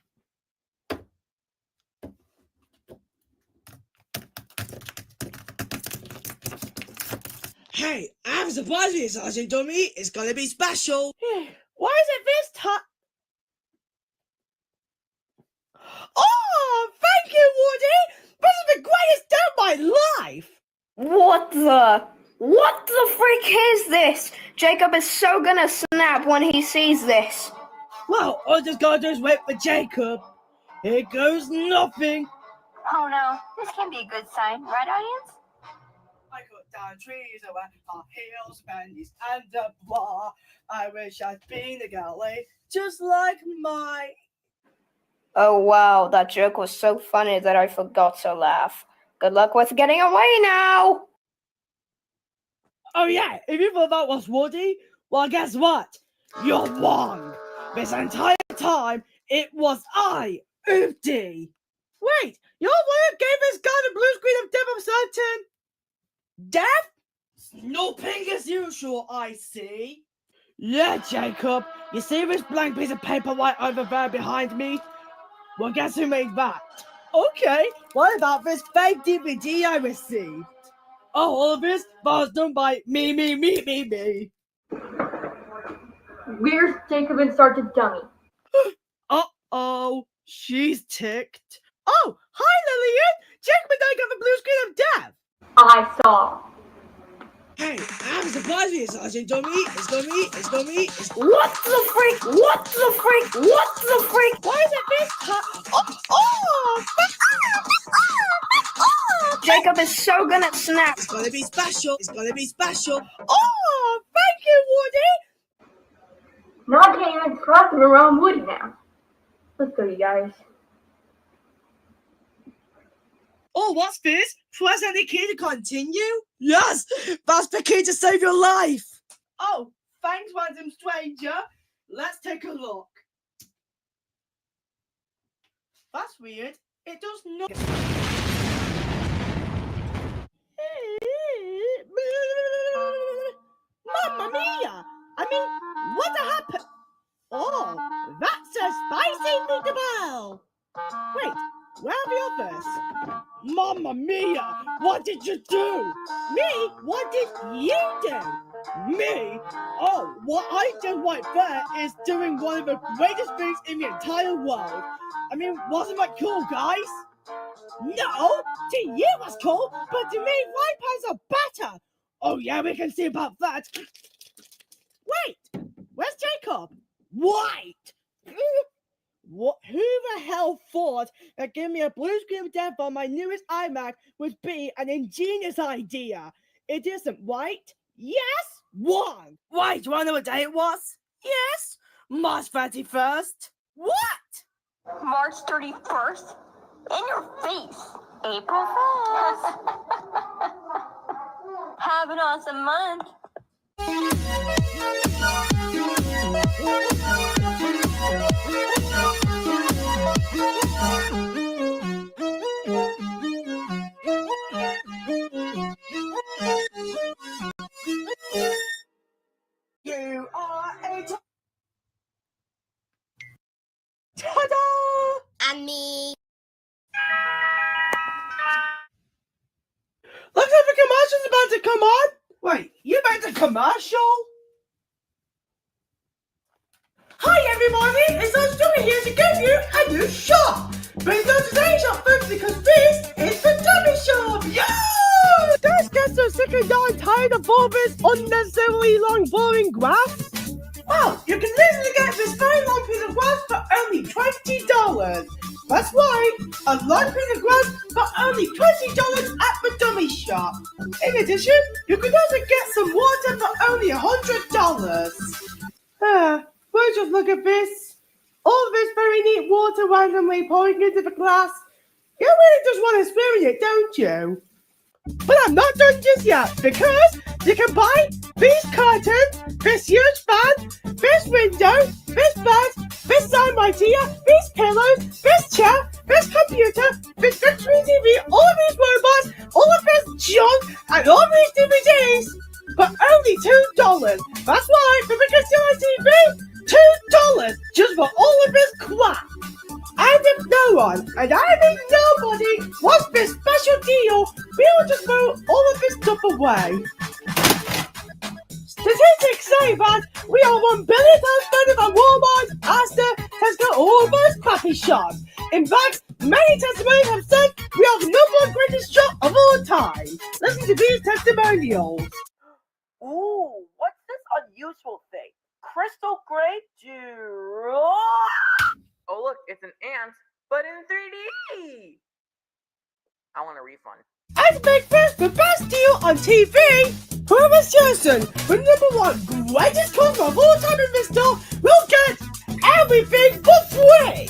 Hey, I have a surprise for you, Sergeant Dummy. It's gonna be special. Why is it this time? Oh, thank you, Woody! This is the greatest day of my life! What the freak is this? Jacob is so gonna snap when he sees this. Well, all I just gotta do is wait for Jacob. Here goes nothing. Oh no, this can be a good sign, right, audience? I could. down trees away, our hills, valleys, and the blah. I wish I'd been a galley, just like my. Oh wow, that joke was so funny that I forgot to laugh. Good luck with getting away now! Oh yeah, if you thought that was Woody, well guess what? You're wrong. This entire time, it was I, Oopty. Wait, you're the one who gave this guy the blue screen of death of certain death? Snooping as usual, I see. Yeah, Jacob. You see this blank piece of paper right over there behind me? Well, guess who made that? Okay, what about this fake DVD I received? Oh, all of this? That was done by me. Where's Jacob and Sergeant Dummy? Uh-oh, she's ticked. Oh, hi, Lillian! Jacob and I got the blue screen of death! I saw. Hey, I'm surprised with you, Sergeant Dummy. It's Dummy. What the freak? What the freak? What the freak? Why is it this time? Jacob is so gonna snap. It's gonna be special. Oh, thank you, Woody! Now I can't even trust him around Woody now. Let's go, you guys. Oh, what's this? Press any key to continue? Yes! That's the key to save your life! Oh, thanks, random stranger. Let's take a look. That's weird. It does not. Mamma mia! I mean, what happened? Oh, that's a spicy meatball! Wait, where are the others? Mamma mia! What did you do? Me? What did you do? Me? Oh, what I did right there is doing one of the greatest things in the entire world. I mean, wasn't that cool, guys? No, to you it was cool, but to me, right pants are better. Oh yeah, we can see about that. Wait, where's Jacob? White. What? Who the hell thought that giving me a blue screen of death on my newest iMac would be an ingenious idea? It isn't, right? Yes? Wrong. Why? Do you want to know what day it was? Yes. March 31st. What? March 31st? In your face. April Fools. Have an awesome month. You are a ta-da! And me. Looks like the commercial's about to come on. Wait, you made the commercial? Hi everybody, it's us Dummy here to give you a new shop. But it's not today's shop folks because this is the Dummy Shop. Yeah! Guys get so sick and tired of all this unnecessarily long boring grass? Well, you can easily get this very long piece of grass for only $20. That's right, a long piece of grass for only $20 at the Dummy Shop. In addition, you can also get some water for only $100. We'll just look at this. All this very neat water randomly pouring into the glass. You really just want to experience it, don't you? But I'm not done just yet, because you can buy these curtains, this huge fan, this window, this bed, this sound right here, these pillows, this chair, this computer, this big screen TV, all of these robots, all of this junk, and all these DVDs for only $2. That's right, for the consumer TV, $2 just for all of this crap. And if no one, and I mean nobody, wants this special deal, we will just throw all of this stuff away. Statistics say that we are 1 billion times better than Walmart, Asda, Tesco, all those crappy shops. In fact, many testimonials have said we are the #1 greatest shop of all time. Listen to these testimonials. Ooh, what's this unusual thing? Crystal gray giraffe. Oh look, it's an ant, but in 3D. I want a refund. And Big Fish for Best Deal on TV, Thomas Johnson, the #1 greatest cook of all time in this store, will get everything for free.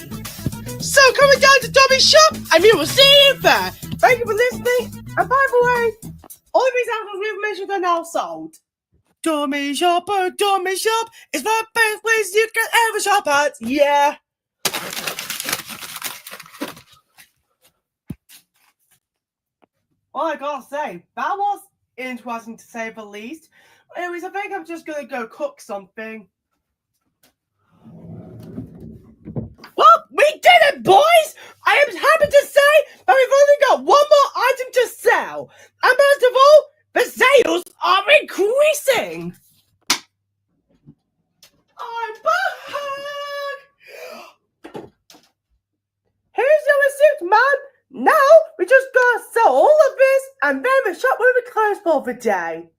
So coming down to Tommy's shop, and we will see you there. Thank you for listening, and by the way, all of these apples we've mentioned are now sold. Tommy Shop is the best place you can ever shop at. Yeah. Well, I gotta say, that was interesting to say the least. Anyways, I think I'm just gonna go cook something. Well, we did it, boys! I am happy to say that we've only got one more item to sell. And most of all, the sales are increasing. I'm back! Here's your receipt, man. Now, we just gotta sell all of this, and then the shop will be closed for the day.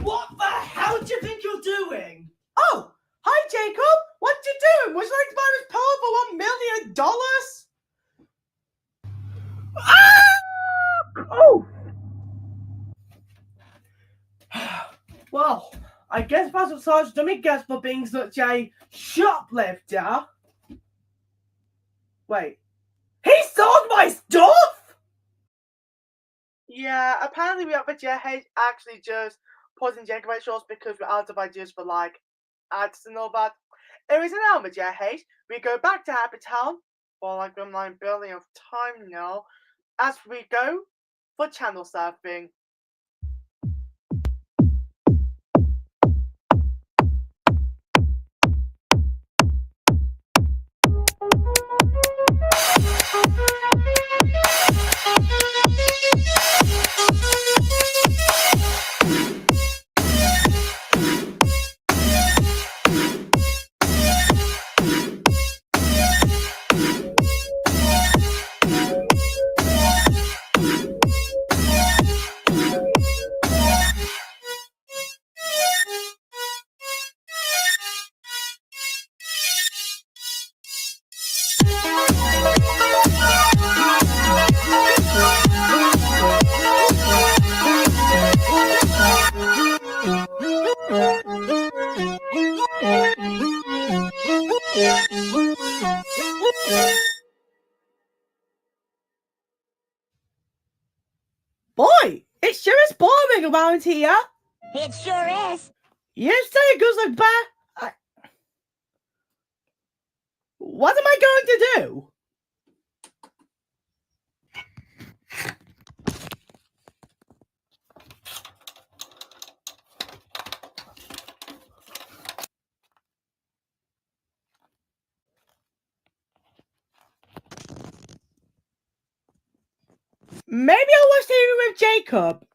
What the hell do you think you're doing? Oh, hi, Jacob. What you doing? Would you like to buy this power for $1 million? Ah! Oh! Well, I guess that's what Sarge Dummy gets for being such a shoplifter. Wait. He sold my stuff? Yeah, apparently we at the JH actually just put in Jacob shorts because we're out of ideas for like ads and all that. Anyways, now with JH, we go back to Happy Town for like I'm like barely of time now as we go for channel surfing. Boy, it sure is boring around here. It sure is. You say it goes like that. What am I going to do? Maybe I'll watch TV with Jacob.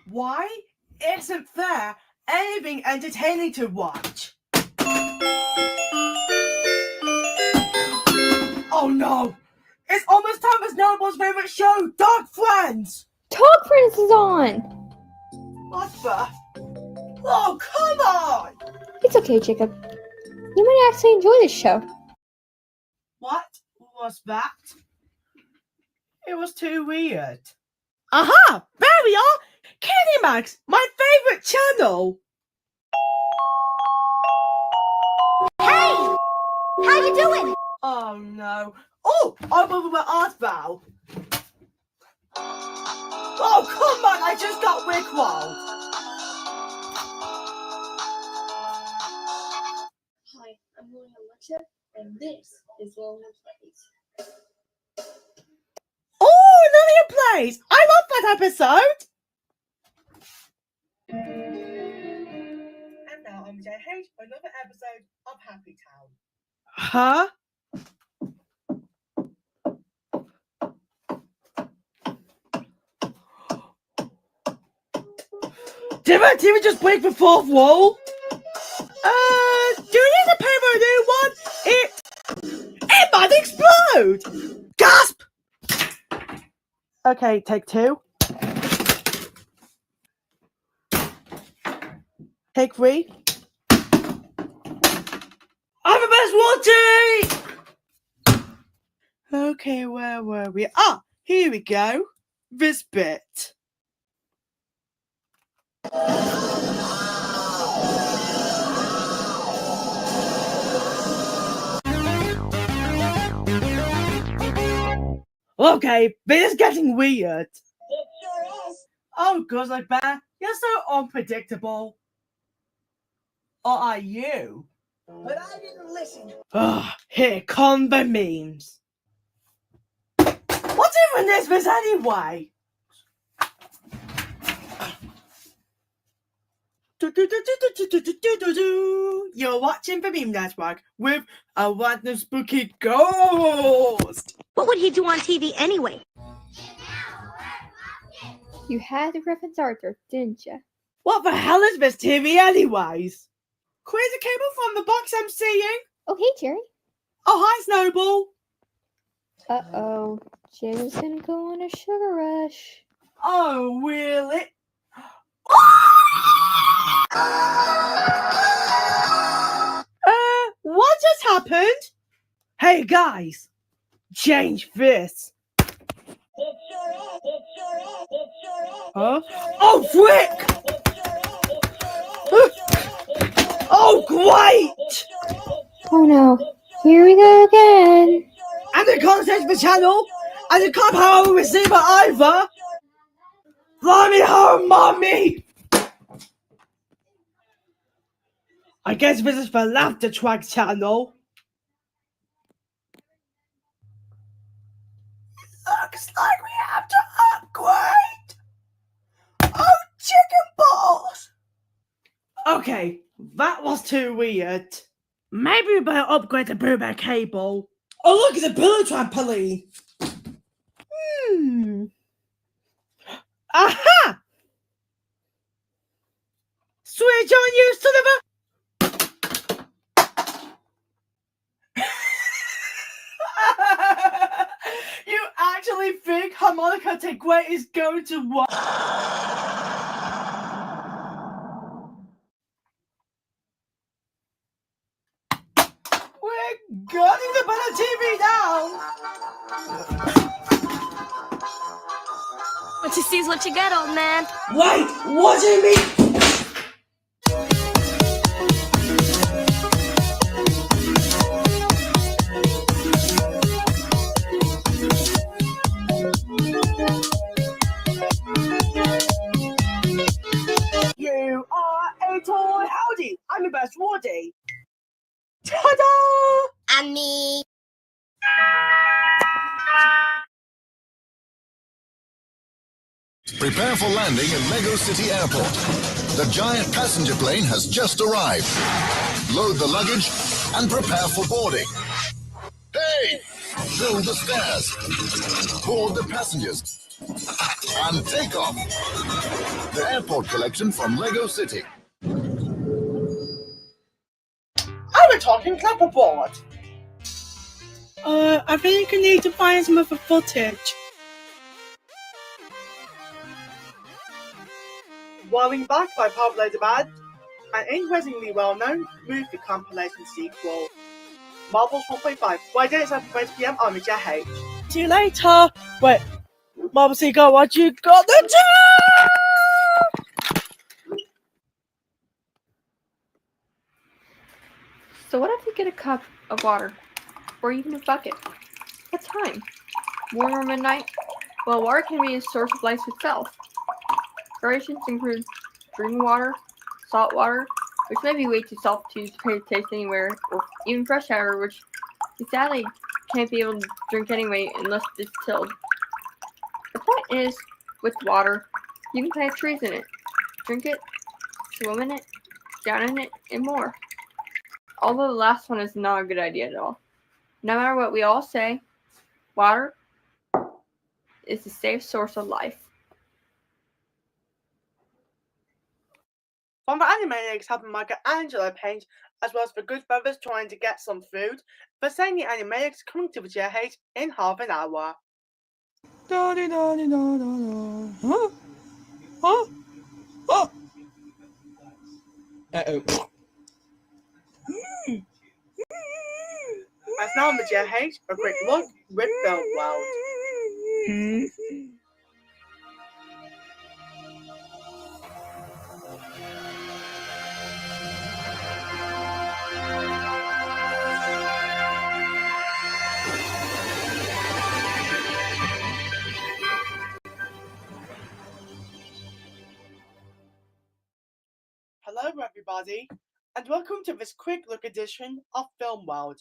Why isn't there anything entertaining to watch? Oh no! It's almost time for Snowball's favorite show, Dog Friends! Talk Friends is on! What the? Oh, come on! It's okay, Jacob. You might actually enjoy this show. What was that? It was too weird. Aha! There we are! Candy Max, my favorite channel! Hey! How you doing? Oh no. Oh! I'm over my art valve. Oh, come on! I just got rickrolled! Hi, I'm William Alexa, and this is William Plays. Oh, Lilia Plays! I love that episode! And now I'm JH for another episode of Happy Town. Huh? Did my TV just break the fourth wall? Do you need to pay for a new one? It might explode! Gasp! Okay, take two. Take three. Potty! Okay, where were we? Ah, here we go. This bit. Okay, this is getting weird. It sure is. Oh, Guzzler Bear, you're so unpredictable. Or are you? But I didn't listen. Here come the memes. What even is this anyway? You're watching the Meme Network with a random spooky ghost. What would he do on TV anyway? You had the reference Arthur, didn't you? What the hell is this TV anyways? Crazy cable from the box I'm seeing. Oh, hey, Jerry. Oh, hi, Snowball. Uh-oh. Jerry's gonna go on a sugar rush. Oh, really? What just happened? Hey, guys. Change this. Huh? Oh, frick! Oh, great! Oh no. Here we go again. And it can't change the channel, and it can't power a receiver either. Fly me home, mommy! I guess this is the Laughter Track channel. Looks like we have to upgrade. Oh, chicken balls! Okay, that was too weird. Maybe we better upgrade the Boo Bear cable. Oh, look, it's a pillow trampoline. Aha! Switch on, you son of a... You actually think Harmonica Tegway is going to what? We're getting the better TV now! What you see is what you get, old man. Wait, what do you mean? You are a toy howdy. I'm your best Woody. Ta-da! And me. Prepare for landing at Lego City Airport. The giant passenger plane has just arrived. Load the luggage and prepare for boarding. Hey! Build the stairs. Board the passengers. And take off. The airport collection from Lego City. I'm a talking clapperboard. I think you need to find some of the footage. Walling Back by Pablo Demand, an increasingly well-known movie compilation sequel. Marvel's 1.5, Friday at 7:20 PM on the JH. See you later! Wait, Mom Seagull, what you got to do? So what if you get a cup of water? Or even a bucket? What time? Morning or midnight? Well, water can be a source of life itself. Variations include drinking water, salt water, which may be way too salty to taste anywhere, or even fresh water, which you sadly can't be able to drink anyway unless distilled. The point is, with water, you can plant trees in it, drink it, swim in it, drown in it, and more. Although the last one is not a good idea at all. No matter what we all say, water is a safe source of life. From the Animaniacs helping Michelangelo paint, as well as the Good Brothers trying to get some food, the same Animaniacs coming to the JH in half an hour. Huh? Huh? Oh! Uh-oh. now on the JH, a quick look with Film World. Hello everybody, and welcome to this quick look edition of Film World.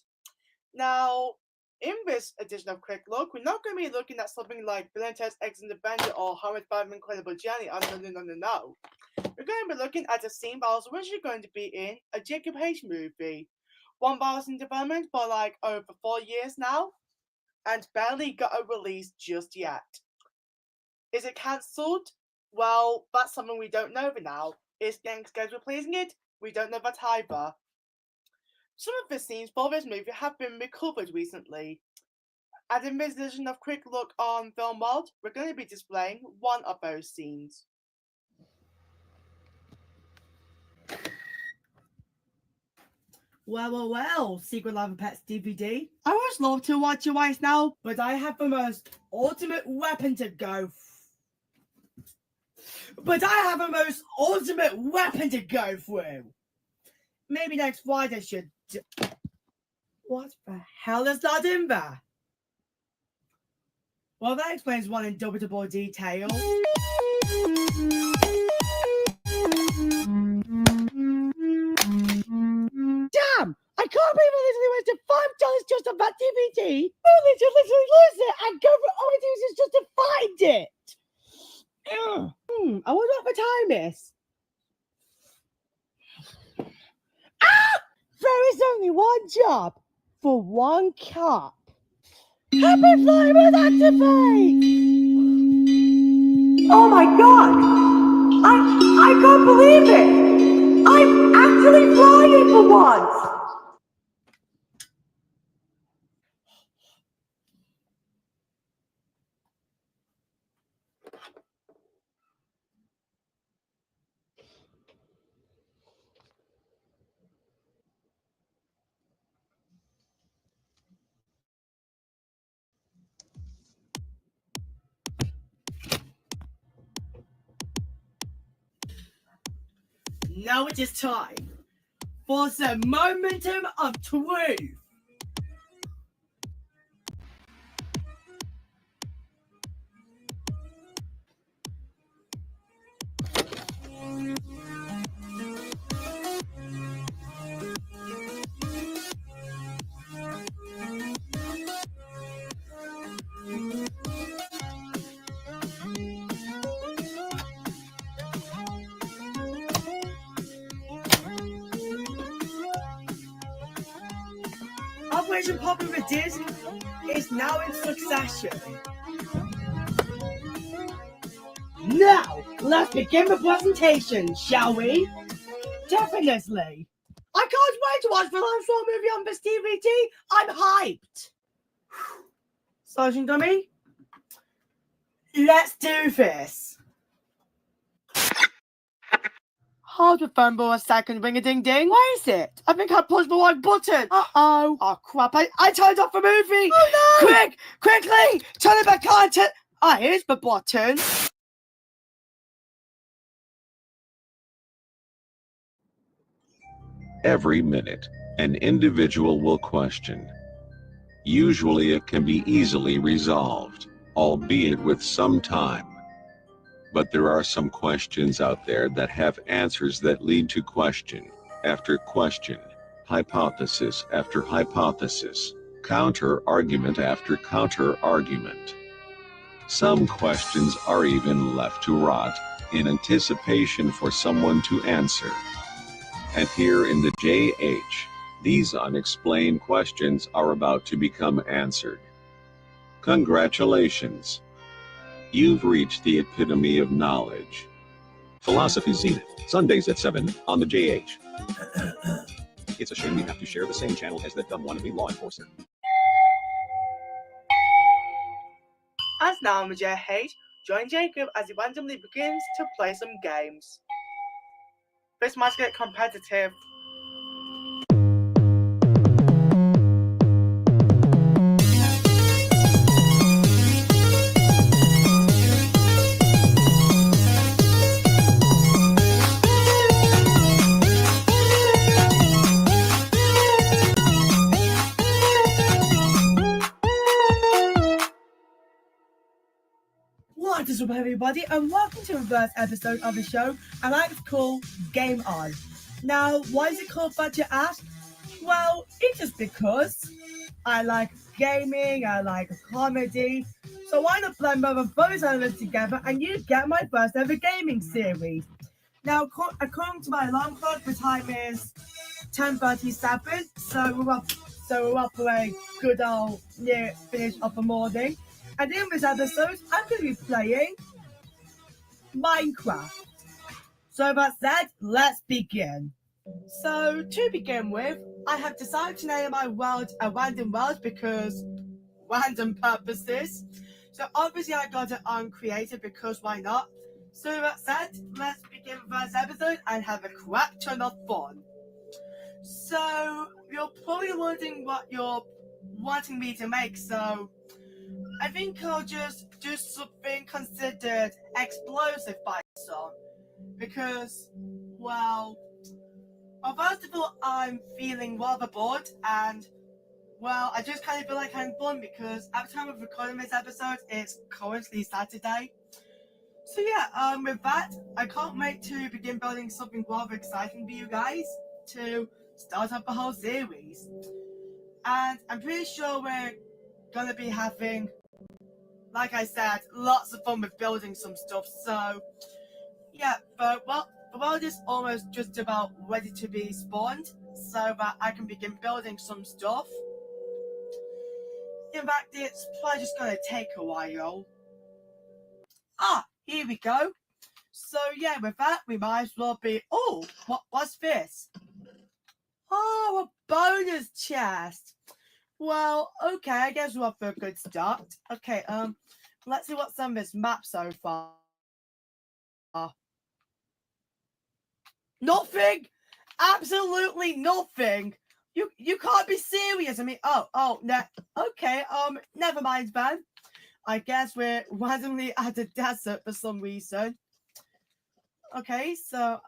Now, in this edition of Quick Look, we're not going to be looking at something like Bill and Ted's Excellent Adventure or Homer's Bad and Incredible Journey. No. We're going to be looking at a scene that was originally going to be in a Jacob H movie. One that was in development for like over 4 years now, and barely got a release just yet. Is it cancelled? Well, that's something we don't know for now. Is Gangsters replacing it? We don't know that either. Some of the scenes for this movie have been recovered recently. And in this edition of Quick Look on Film World, we're going to be displaying one of those scenes. Well, Secret Life of Pets DVD. I would love to watch your eyes now, but I have the most ultimate weapon to go through. Maybe next Friday should. What the hell is that in there? Well, that explains one indubitable detail. Damn! I can't believe I literally wasted $5 just on that DVD. Only to literally lose it and go for all it is just to find it. I wonder what the time is. There is only one job for one cup. Happy Flying with activate! Oh my god! I can't believe it! I'm actually flying for once! Now it is time for the momentum of truth. Operation Popular Disc is now in succession. Now, let's begin the presentation, shall we? Definitely. I can't wait to watch the live show movie on this DVD. I'm hyped. Sergeant Dummy, let's do this. Hold the phone for a second, ring-a-ding-ding. Why is it? I think I pushed the wrong button. Uh-oh. Oh, crap. I turned off the movie. Oh, no. Quickly, turn it back on. Here's the button. Every minute, an individual will question. Usually it can be easily resolved, albeit with some time. But there are some questions out there that have answers that lead to question after question, hypothesis after hypothesis, counter-argument after counter-argument. Some questions are even left to rot in anticipation for someone to answer. And here in the JH, these unexplained questions are about to become answered. Congratulations! You've reached the epitome of knowledge. Philosophy Zenith, Sundays at 7 on the JH. It's a shame we have to share the same channel as that dumb wannabe law enforcer. As now on the JH, join Jacob as he randomly begins to play some games. This might get competitive. up, everybody, and welcome to the first episode of the show I like to call Game On. Now, why is it called that, you ask? Well, it's just because I like gaming, I like comedy, so why not blend both of those elements together and you get my first ever gaming series. Now, according to my alarm clock, the time is 10:37, so we're up for a good old near finish of the morning. And in this episode, I'm going to be playing Minecraft. So that said, let's begin. So to begin with, I have decided to name my world a random world because random purposes. So obviously I got it on creative because why not? So that said, let's begin the first episode and have a crap ton of fun. So you're probably wondering what you're wanting me to make, so I think I'll just do something considered explosive by some. Because, well, first of all, I'm feeling rather bored and, well, I just kind of feel like having fun because at the time of recording this episode, it's currently Saturday. So yeah, with that, I can't wait to begin building something rather exciting for you guys to start up the whole series. And I'm pretty sure we're gonna be having, like I said, lots of fun with building some stuff. So yeah, but well, the world is almost just about ready to be spawned so that I can begin building some stuff. In fact, it's probably just gonna take a while. Here we go. So yeah, with that, we might as well be, oh, what's this? Oh, a bonus chest. Well, okay, I guess we're off for a good start. Okay, let's see what's on this map so far. Nothing! Absolutely nothing! You can't be serious. I mean, oh, no. Okay, never mind, man. I guess we're randomly at a desert for some reason. Okay, so,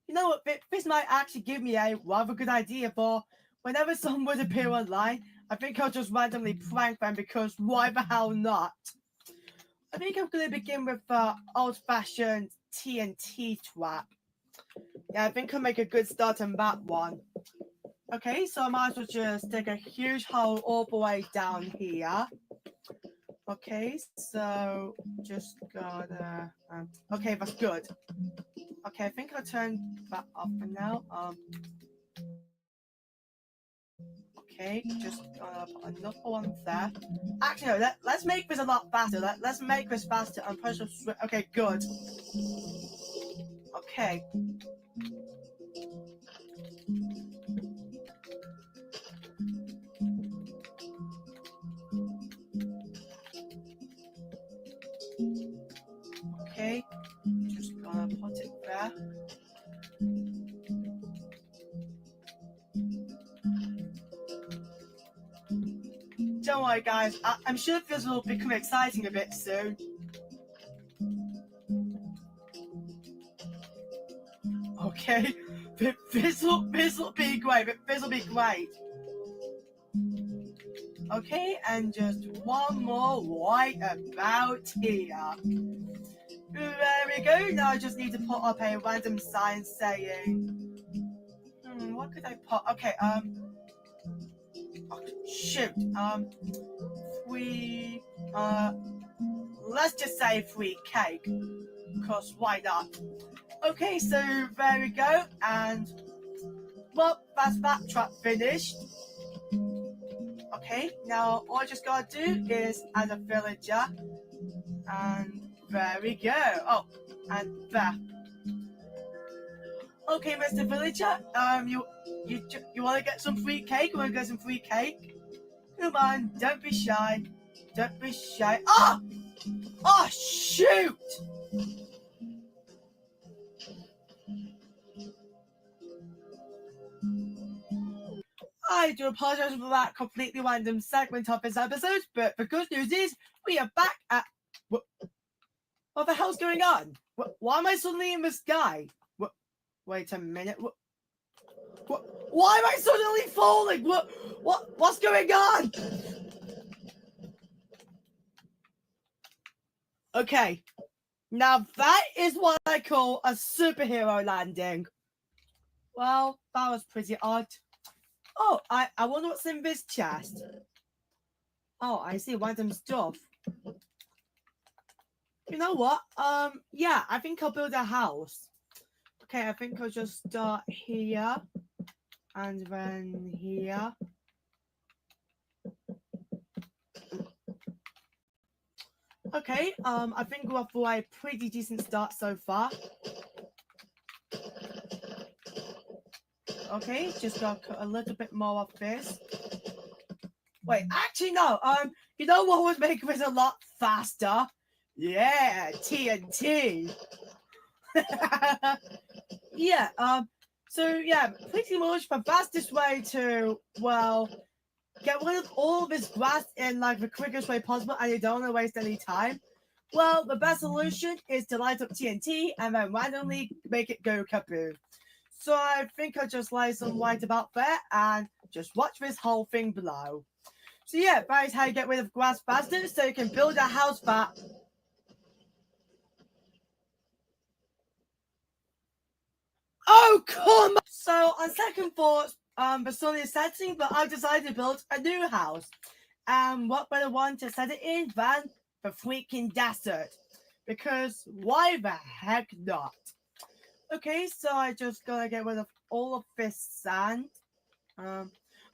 you know what, this might actually give me a rather good idea for whenever someone would appear online. I think I'll just randomly prank them because why the hell not? I think I'm going to begin with the old-fashioned TNT trap. Yeah, I think I'll make a good start on that one. Okay, so I might as well just dig a huge hole all the way down here. Okay, so just gotta, okay, that's good. Okay, I think I'll turn that off for now. Okay, just gonna put another one there. Actually, no, let's make this a lot faster. Let's make this faster and push up. Okay, good. Okay. Okay, just gonna put it there. Don't worry, guys. I'm sure this will become exciting a bit soon. Okay, this will be great. This will be great. Okay, and just one more right about here. There we go. Now I just need to put up a random sign saying, what could I put? Okay, oh, shoot. Let's just say free cake, because why not? Okay, so there we go, and well, that's that trap finished. Okay, now all I just gotta do is add a villager, and there we go. Oh, and there. Okay, Mr. Villager, you want to get some free cake? You want to get some free cake? Come on, don't be shy. Don't be shy. Ah! Oh, shoot! I do apologize for that completely random segment of this episode, but the good news is we are back at... What the hell's going on? Why am I suddenly in the sky? Wait a minute. Why am I suddenly falling? What's going on? Okay, now that is what I call a superhero landing. Well, that was pretty odd. Oh, I wonder what's in this chest. Oh, I see random stuff. You know what? Yeah, I think I'll build a house. Okay, I think I'll just start here. And then here. Okay, I think we're off for a pretty decent start so far. Okay, just gotta cut a little bit more of this. Wait, actually no, you know what would make this a lot faster? Yeah, TNT. Yeah, so yeah, pretty much the fastest way to, well, get rid of all this grass in like the quickest way possible and you don't want to waste any time. Well, the best solution is to light up TNT and then randomly make it go kaboom. So I think I'll just light some light about there and just watch this whole thing below. So yeah, that is how you get rid of grass faster, so you can build a house that... Oh, come on! So on second thoughts, the sun is setting, but I decided to build a new house. And what better one to set it in than the freaking desert? Because why the heck not? Okay, so I just gotta get rid of all of this sand.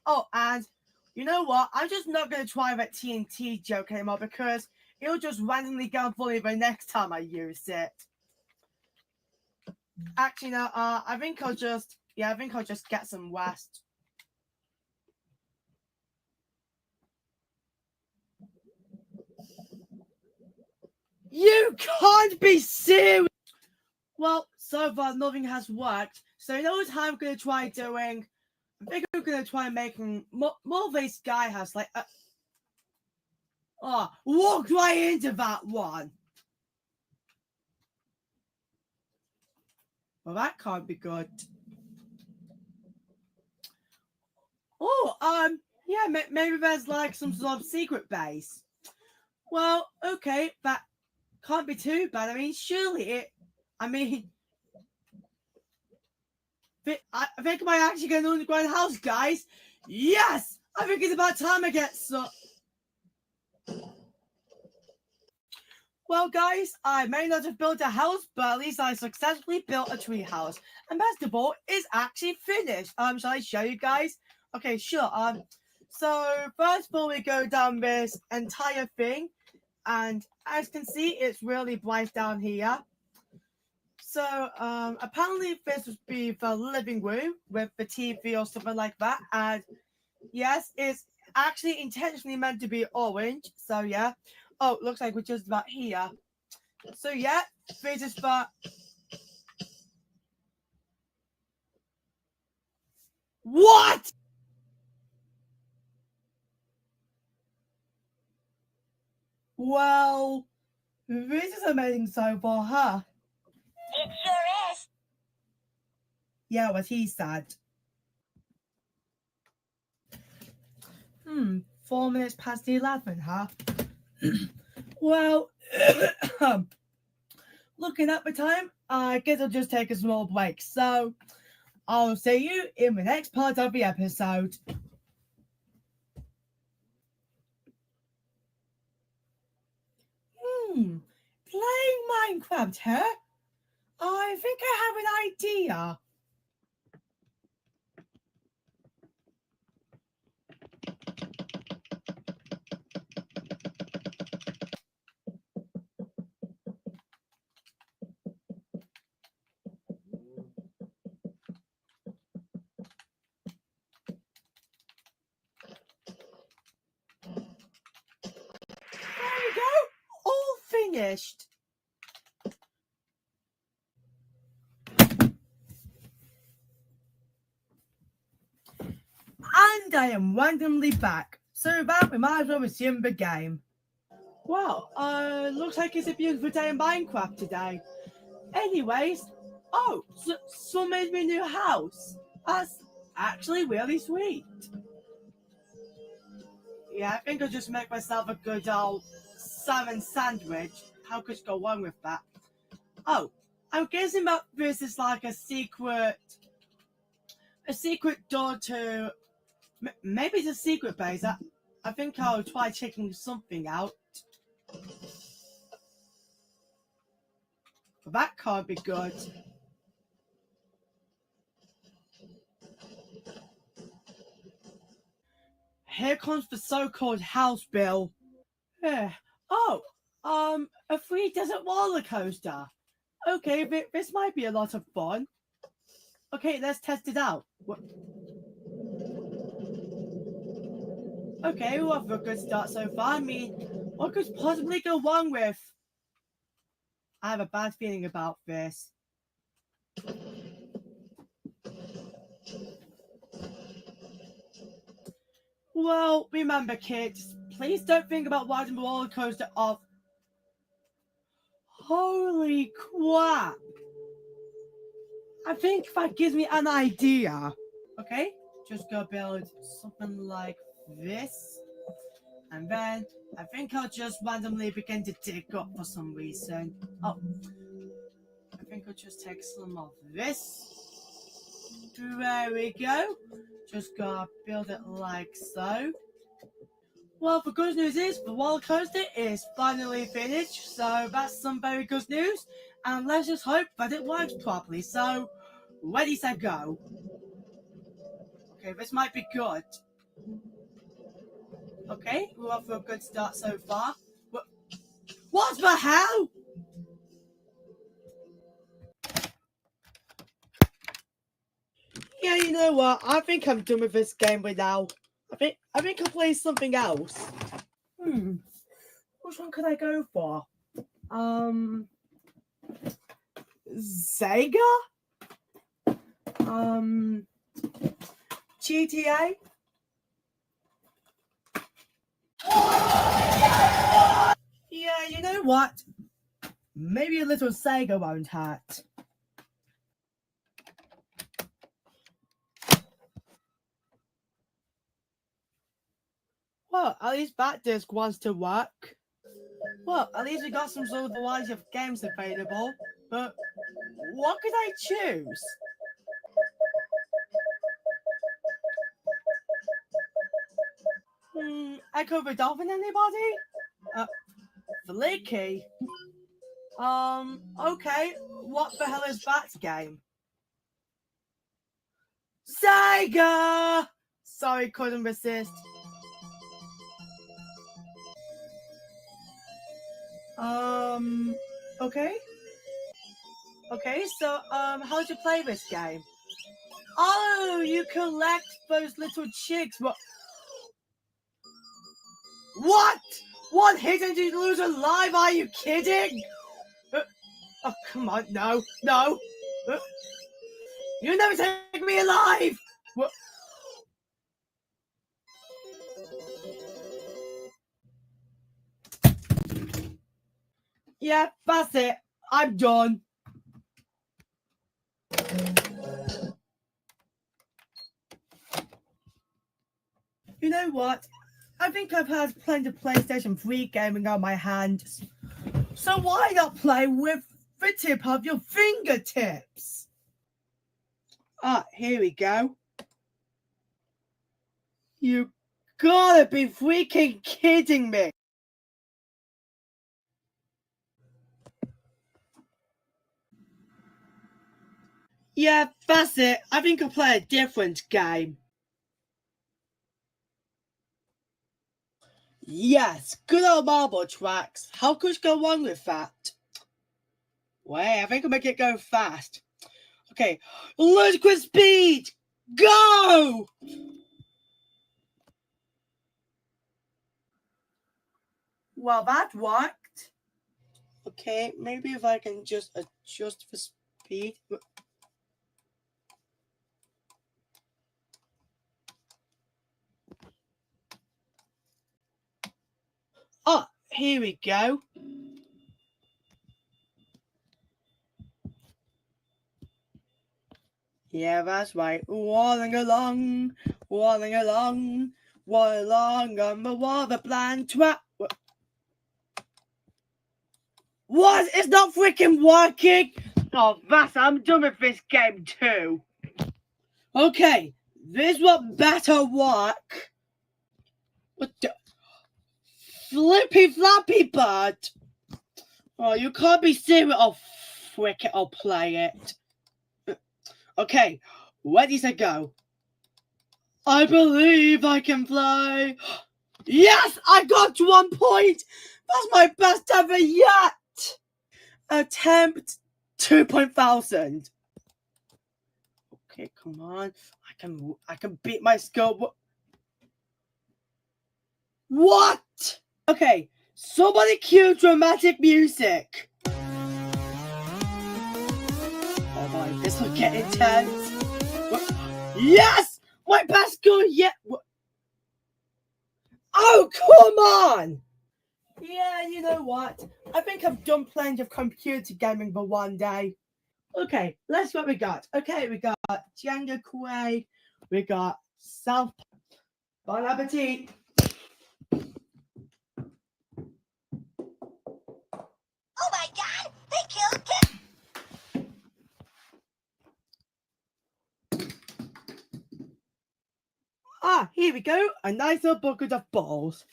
Oh, and you know what? I'm just not gonna try that TNT joke anymore because it'll just randomly go fully the next time I use it. Actually, no. I think I'll just get some rest. You can't be serious. Well, so far nothing has worked. So you know what I'm gonna try doing? I think I'm gonna try making more of a sky house, like walk right into that one. Well, that can't be good. Oh, yeah, maybe there's like some sort of secret base. Well, okay, that can't be too bad. I mean, surely I think I might actually get an underground house, guys. Yes! I think it's about time I get some. Well, guys, I may not have built a house, but at least I successfully built a tree house. And best of all, it's actually finished. Shall I show you guys? Okay, sure. So first of all, we go down this entire thing, and as you can see, it's really bright down here. So apparently this would be the living room with the TV or something like that. And yes, it's actually intentionally meant to be orange. So yeah. Oh, looks like we're just about here. So yeah, this is the... What? Well, this is amazing so far, huh? It sure is. Yeah, what he said. 4 minutes past 11, huh? Well, looking at the time, I guess I'll just take a small break. So, I'll see you in the next part of the episode. Playing Minecraft, huh? I think I have an idea. There you go, all finished. And I am randomly back. So that we might as well resume the game. Well, looks like it's a beautiful day in Minecraft today. Anyways, oh, so made me a new house. That's actually really sweet. Yeah, I think I'll just make myself a good old salmon sandwich. how could you go wrong with that? Oh, I'm guessing that this is like a secret door to, maybe it's a secret base. I think I'll try checking something out. But that can't be good. Here comes the so-called house bill. Oh, a free desert roller coaster. Okay, this might be a lot of fun. Okay, let's test it out. Okay, we're off to a good start so far. I mean, what could possibly go wrong with? I have a bad feeling about this. Well, remember, kids, please don't think about riding the roller coaster off. Holy crap! I think that gives me an idea. Okay, just go build something like this. And then I think I'll just randomly begin to dig up for some reason. Oh, I think I'll just take some of this. There we go. Just gotta build it like so. Well, the good news is the roller coaster is finally finished, so that's some very good news. And let's just hope that it works properly. So, ready, set, go. Okay, this might be good. Okay, we're off to a good start so far. What the hell? Yeah, you know what? I think I'm done with this game right now. I think I'll play something else. Which one could I go for? Sega? GTA? Yeah, you know what? Maybe a little Sega won't hurt. Well, at least that disc wants to work. Well, at least we got some sort of variety of games available. But what could I choose? Echo the Dolphin, anybody? Flicky? Okay. What the hell is that game? Sega! Sorry, couldn't resist. Okay. Okay, so, how do you play this game? Oh, you collect those little chicks. What? One hit and you lose alive? Are you kidding? Oh, come on, no. You never take me alive! What? Yeah, that's it. I'm done. You know what? I think I've had plenty of PlayStation 3 gaming on my hands. So why not play with the tip of your fingertips? Here we go. You gotta be freaking kidding me. Yeah, that's it. I think I'll play a different game. Yes, good old marble tracks. How could you go wrong with that? Wait, I think I'll make it go fast. Okay, ludicrous speed! Go! Well, that worked. Okay, maybe if I can just adjust the speed. Oh, here we go. Yeah, that's right. Walling along on the water plan track. What? It's not freaking working? Oh, Vass, I'm done with this game too. Okay, this one better work. What the? Flippy Flappy Bird. Oh, you can't be serious. Oh, frick it, I'll play it. Okay, ready to go. I believe I can fly. Yes, I got 1 point. That's my best ever yet. Attempt 2,000. Okay, come on. I can beat my skill. What? Okay, somebody cue dramatic music. Oh my, this will get intense. Yes! My best skill yet. Oh, come on! Yeah, you know what? I think I've done plenty of computer gaming for one day. Okay, let's see what we got. Okay, we got Jenga Quake. We got South. Bon appetit. Oh my god, they killed Kit! Ah, here we go. A nice little bucket of balls.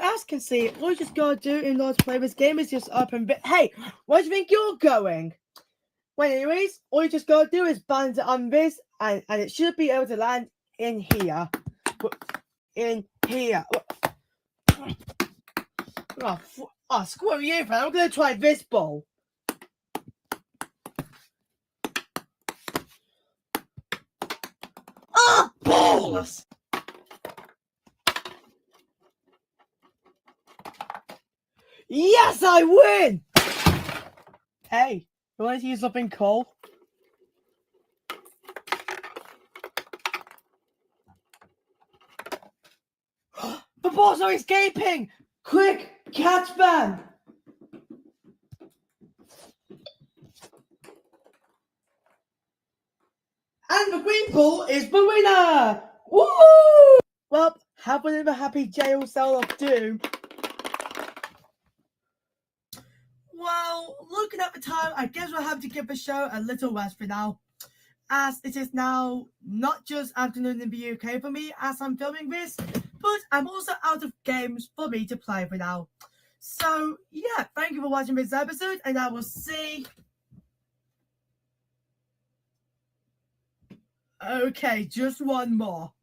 As you can see, all you just gotta do in order to play this game is just open bit. Hey, where do you think you're going? Well, anyways, all you just gotta do is bind it on this, and it should be able to land in here. In here. Oh, screw you, man. I'm gonna try this ball. Ah, balls! Yes, I win! Hey, you want to use something cool? The balls are escaping! Quick, catch them! And the green ball is the winner! Woo! Well, have another happy jail cell of doom. Well, looking at the time, I guess we'll have to give the show a little rest for now, as it is now not just afternoon in the UK for me as I'm filming this, but I'm also out of games for me to play for now. So, yeah, thank you for watching this episode, and I will see... Okay, just one more.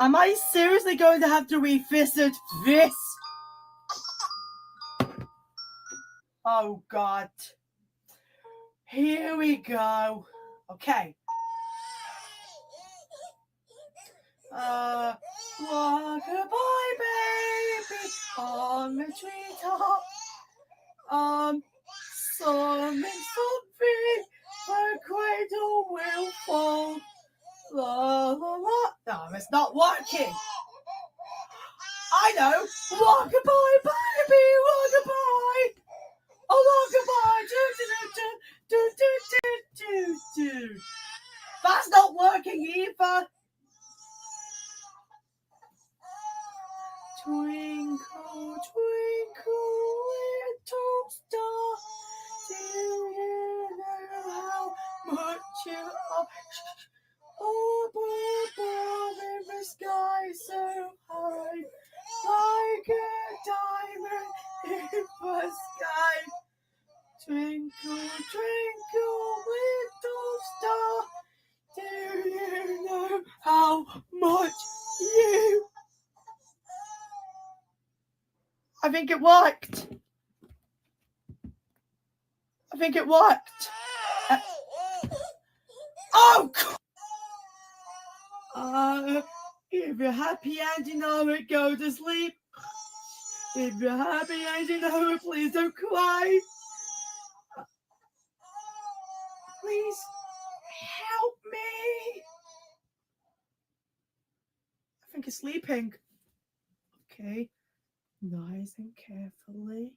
Am I seriously going to have to revisit this? Oh God. Here we go. Okay. Walk-a-bye, baby, on the treetop. Something, the cradle will fall. La la la. No, it's not working. I know. Walk-a-bye, baby, walk-a-bye. Oh, walk-a-bye. Do, do, do, do, do, do, do. That's not working either. Twinkle, twinkle, little star, do you know how much you are? Oh, above in the sky so high, like a diamond in the sky. Twinkle, twinkle, little star, do you know how much you... I think it worked. I think it worked. Oh! If you're happy and you know it, go to sleep. If you're happy and you know it, please don't cry. Please help me. think it's sleeping. Okay, nice and carefully.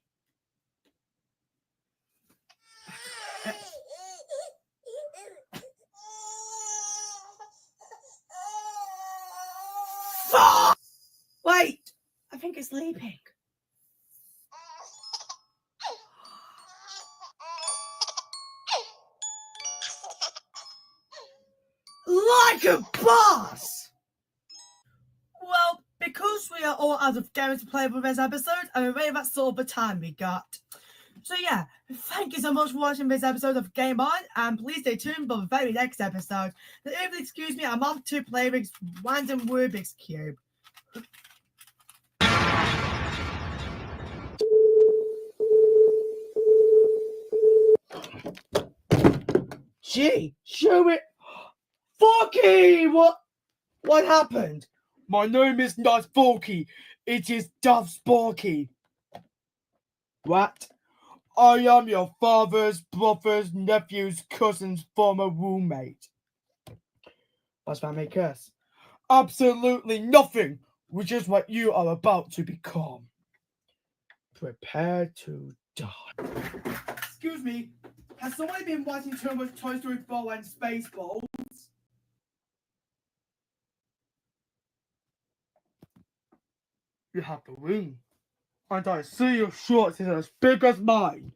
Wait, I think it's sleeping. Like a boss! Well, because we are all out of games to play with this episode, I'm afraid that's all the time we got. So yeah, thank you so much for watching this episode of Game On, and please stay tuned for the very next episode. Now, if you'll excuse me, I'm off to play with random Rubik's Cube. Gee, show it. Forky! What happened? My name is not Forky. It is Duff Sparky. What? I am your father's brother's nephew's cousin's former roommate. What's that make us? Absolutely nothing, which is what you are about to become. Prepare to die. Excuse me, has somebody been watching too much Toy Story 4 and Spaceballs? You have the ring, and I see your shorts is as big as mine.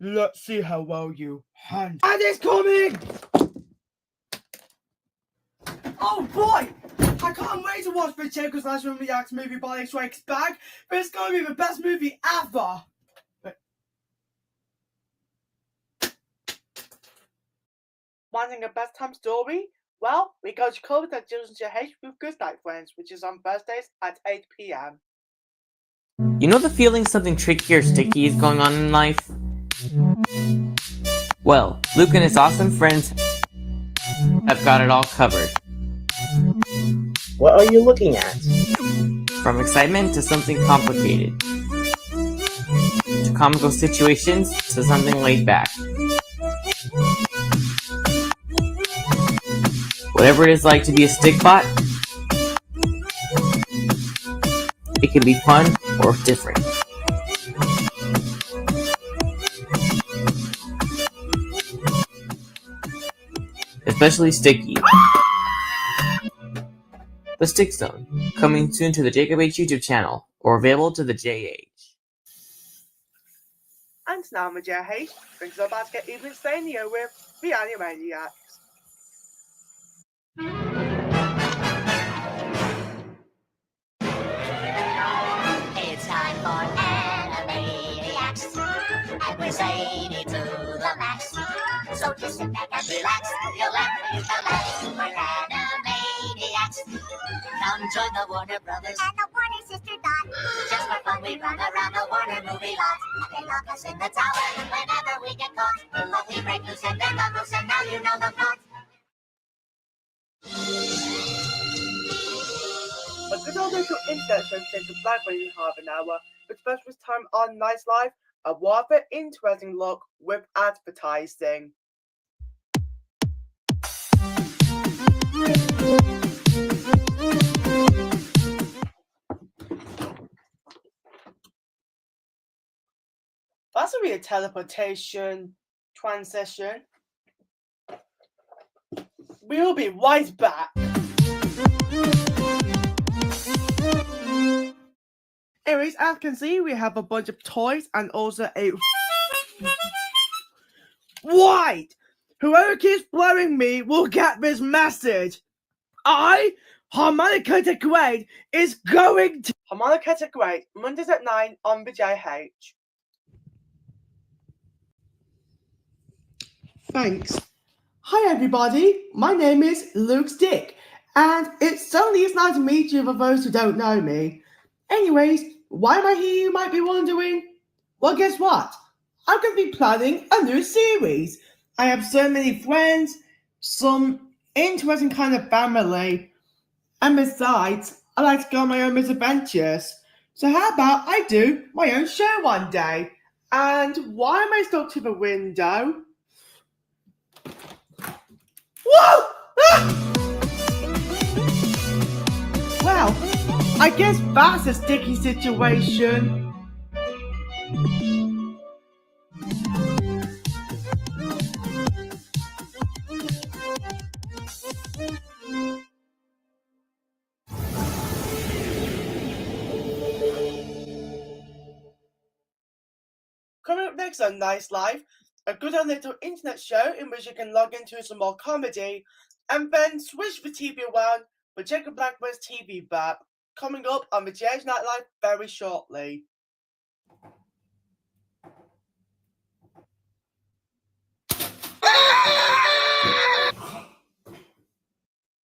Let's see how well you handle. And it's coming! Oh boy! I can't wait to watch the Jacob Slashman Reacts movie Body Strikes Back. It's going to be the best movie ever! Wanting a best time story? Well, we go to Corbett at Children's GH with Good Night Friends, which is on Thursdays at 8 p.m. You know the feeling something tricky or sticky is going on in life? Well, Luke and his awesome friends have got it all covered. What are you looking at? From excitement to something complicated. To comical situations to something laid back. Whatever it is like to be a stickbot, it can be fun or different. Especially sticky. The Stick Zone, coming soon to the Jacob H YouTube channel, or available to the JH. And now my JH brings us about to get even stanier with the Animaniacs. It's time for Animaniacs, and we're zany to the max. So just sit back and relax, you'll laugh when you come back. We're Animaniacs. Come join the Warner Brothers and the Warner Sister Dot. Just for fun, we run around the Warner movie lot. They lock us in the tower whenever we get caught. But we break loose and then the rules, and now you know the plot. A good old little internet show takes a black in half an hour, but special this time on Nice Live, a rather interesting look with advertising. That's a real teleportation transition. We'll be right back. Anyways, as you can see, we have a bunch of toys and also a white. Whoever keeps blowing me will get this message. Harmonica the Great, is going to Harmonica the Great, Mondays at 9 on the JH. Thanks. Hi everybody, my name is Luke Stick, and it certainly is nice to meet you for those who don't know me. Anyways, why am I here, you might be wondering? Well, guess what? I'm going to be planning a new series. I have so many friends, some interesting kind of family, and besides, I like to go on my own misadventures. So how about I do my own show one day? And why am I stuck to the window? Whoa! Ah! Well, I guess that's a sticky situation. Coming up next on Nice Life, a good old little internet show in which you can log into some more comedy, and then switch the TV around for Jacob Blackburn's TV Bap, coming up on the JH Nightlife very shortly.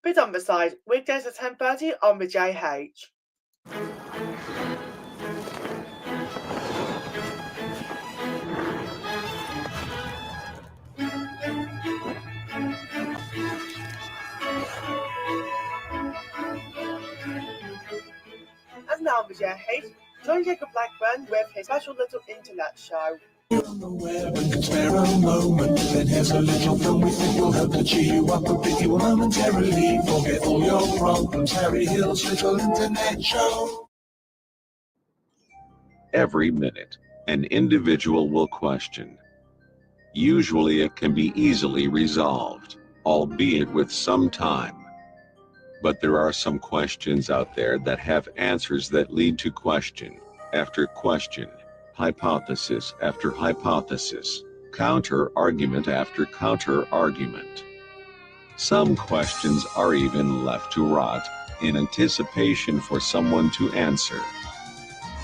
Bit on the side, weekdays at 10:30 on the JH. And now on the JH, join Jacob Blackburn with his special little internet show. When you spare a moment, then here's a little film we think will help to cheer you up a bit. You will momentarily forget all your problems. Harry Hill's little internet show. Every minute, an individual will question. Usually it can be easily resolved, albeit with some time. But there are some questions out there that have answers that lead to question after question, hypothesis after hypothesis, counter-argument after counter-argument. Some questions are even left to rot in anticipation for someone to answer.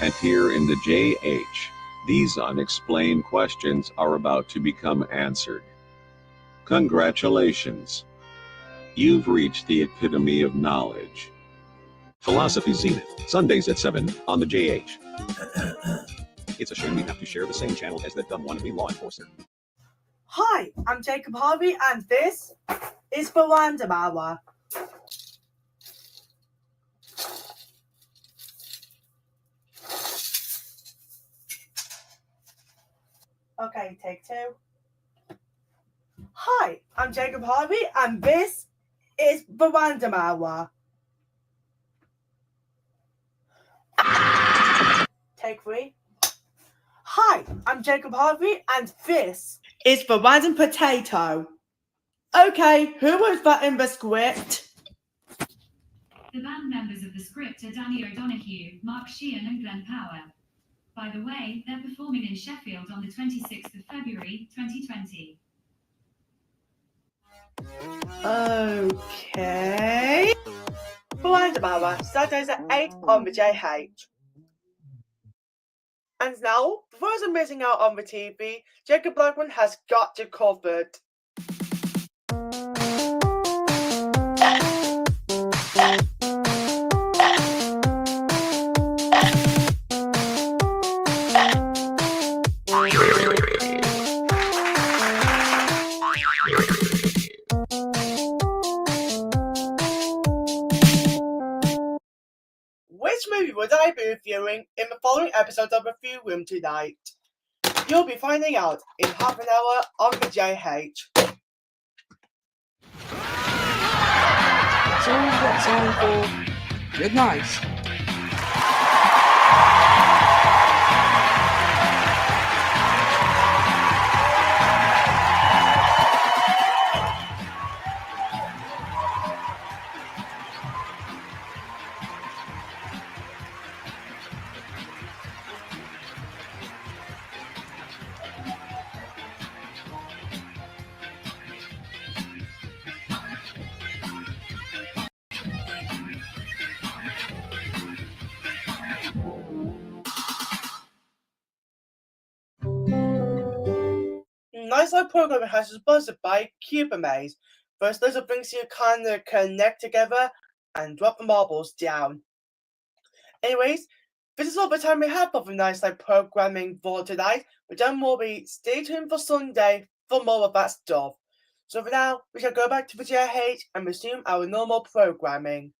And here in the JH, these unexplained questions are about to become answered. Congratulations! You've reached the epitome of knowledge. Philosophy Zenith, Sundays at 7 on the JH. It's a shame we have to share the same channel as that dumb wannabe law enforcer. Hi, I'm Jacob Harvey, and this is the Random Hour. Okay, take two. Hi, I'm Jacob Harvey, and this is the Random Hour. Take three. Hi, I'm Jacob Harvey, and this is the Random Potato. Okay, who was that in the script? The band members of the script are Danny O'Donoghue, Mark Sheehan and Glenn Power. By the way, they're performing in Sheffield on the 26th of February, 2020. Okay. The Random Hour, Saturdays at 8 on the JH. And now, for those who are missing out on the TV, Jacob Blackburn has got you covered. Which movie would I be reviewing in the following episode of Review Room tonight? You'll be finding out in half an hour on the JH. So that's all for good night. Nice Life programming has been sponsored by Cubamaze. First little things you kind of connect together and drop the marbles down. Anyways, this is all the time we have for the Nice Life programming for tonight. But don't worry, stay tuned for Sunday for more of that stuff. So for now, we shall go back to the JH and resume our normal programming.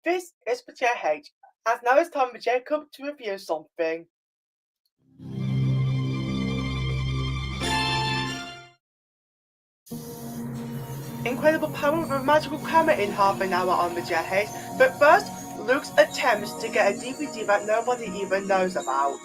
This is the JH, as now it's time for Jacob to review something. Incredible power of a magical camera in half an hour on the JH, but first, Luke's attempts to get a DVD that nobody even knows about.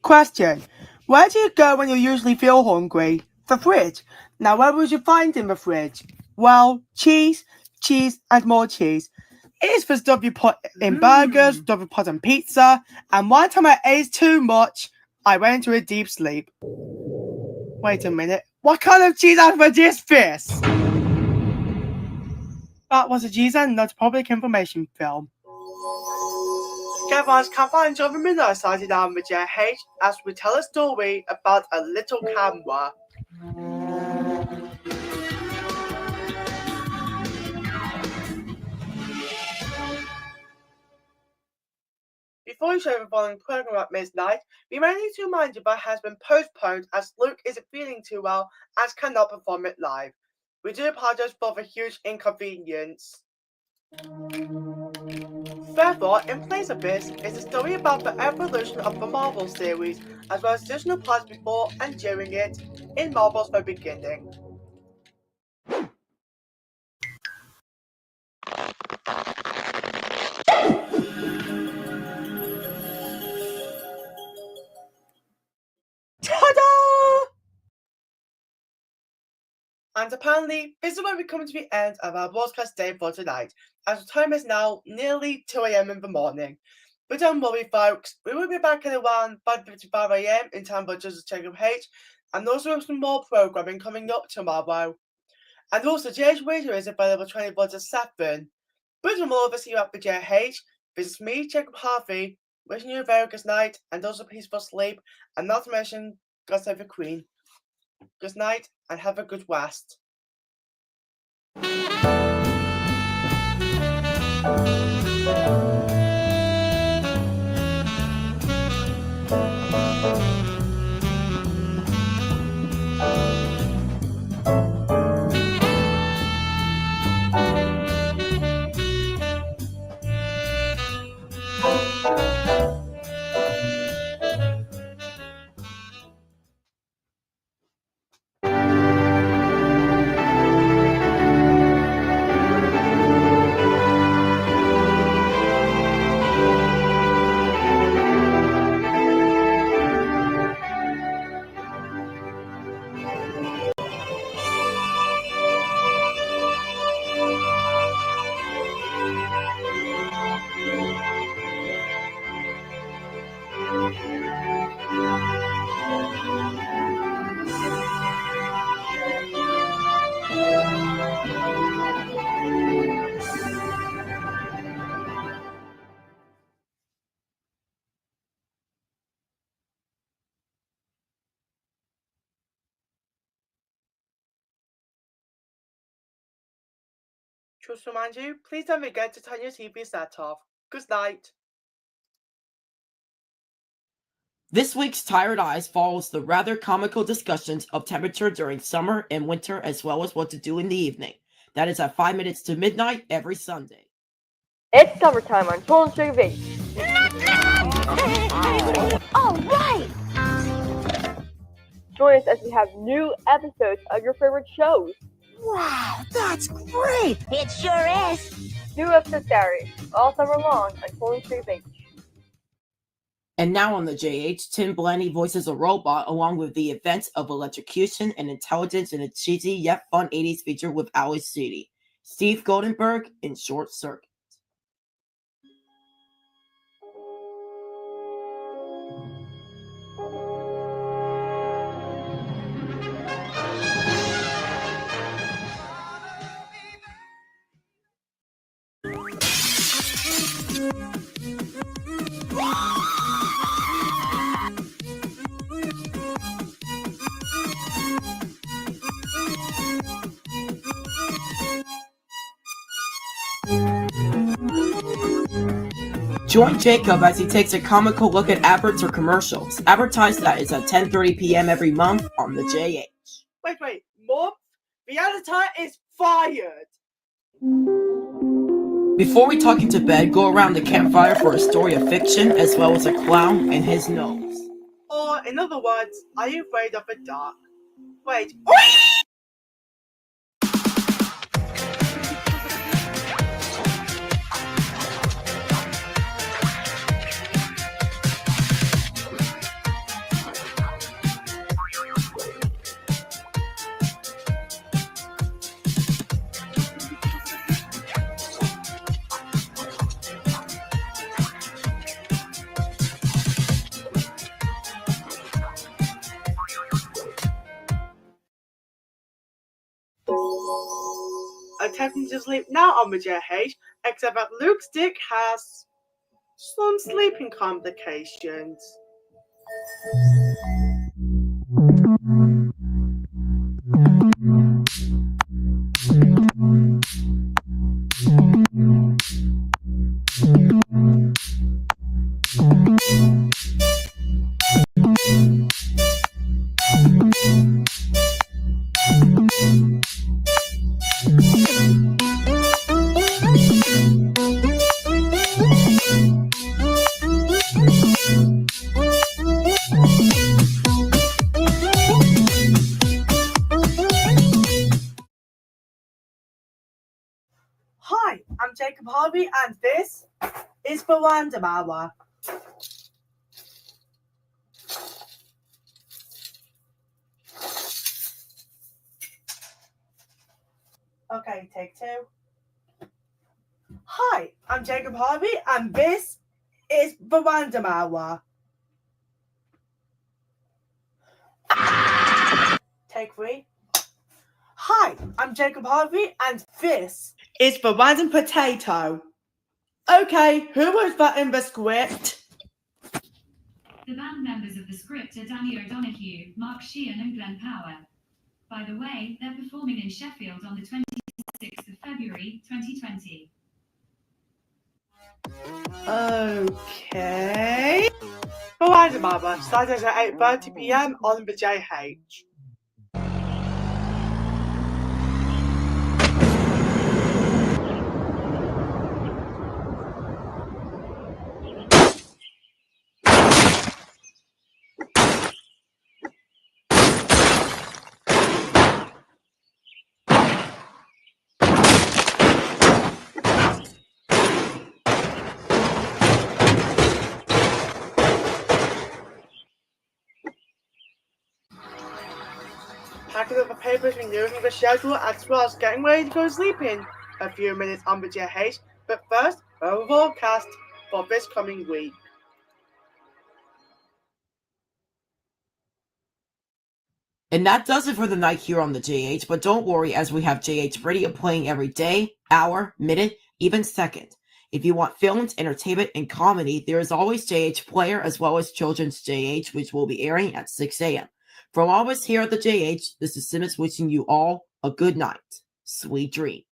Question. Where do you go when you usually feel hungry? The fridge. Now where would you find in the fridge? Well, cheese, and more cheese. It is the stuff you put in burgers, stuff you put on pizza, and one time I ate too much, I went into a deep sleep. Wait a minute, what kind of cheese advert is this? That was a GZN Not Public Information film. Kevin's Kappa and John Miller sighted on the JH as we tell a story about a little camera. Before we show the following program at midnight, we may need to remind you that it has been postponed as Luke isn't feeling too well and cannot perform it live. We do apologize for the huge inconvenience. Therefore, in place of this is a story about the evolution of the Marvel series, as well as additional plots before and during it, in Marvel's The Beginning. Ta-da! And apparently, this is where we come to the end of our broadcast day for tonight, as the time is now nearly 2 a.m. in the morning. But don't worry, folks, we will be back at around 5:55 a.m. in time for Just Jacob H, and also have some more programming coming up tomorrow. And also, JH Radio is available 24/7. But for more of us here at the JH, this is me, Jacob Harvey, wishing you a very good night and also peaceful sleep, and not to mention, God save the Queen. Good night and have a good rest. Just remind you, please don't forget to turn your TV set off. Good night. This week's Tired Eyes follows the rather comical discussions of temperature during summer and winter, as well as what to do in the evening. That is at 5 minutes to midnight every Sunday. It's summertime on Children's Jacob H. All right! Join us as we have new episodes of your favorite shows. Wow, that's great! It sure is! New episodes Saturday, all summer long on Children's Jacob H. And now on the JH, Tim Blaney voices a robot along with the events of electrocution and intelligence in a cheesy yet fun 80s feature with Ali Sheedy, Steve Goldenberg in Short Circuit. Join Jacob as he takes a comical look at adverts or commercials. Advertise that is at 10:30 p.m. every month on the JH. Wait, Mom? The editor is fired! Before we tuck into bed, go around the campfire for a story of fiction as well as a clown and his nose. Or, in other words, are you afraid of the dark? Wait. Attempting to sleep now on the JH, except that Luke's dick has some sleeping complications. Hi, I'm Jacob Harvey, and this is the Random Hour. Okay, take two. Hi, I'm Jacob Harvey, and this is the Random Hour. Take three. Hi, I'm Jacob Harvey, and this is the Random Potato. Okay, who was that in the script? The band members of the script are Danny O'Donoghue, Mark Sheehan, and Glenn Power. By the way, they're performing in Sheffield on the 26th of February, 2020. Okay. The Random Hour started at 8:30 p.m. on the JH. Packing up the papers, renewing the schedule, as well as getting ready to go to sleep in a few minutes on the JH. But first, a forecast for this coming week. And that does it for the night here on the JH, but don't worry, as we have JH Radio playing every day, hour, minute, even second. If you want films, entertainment, and comedy, there is always JH Player as well as Children's JH, which will be airing at 6 a.m. From all of us here at the JH, this is Simmons wishing you all a good night. Sweet dreams.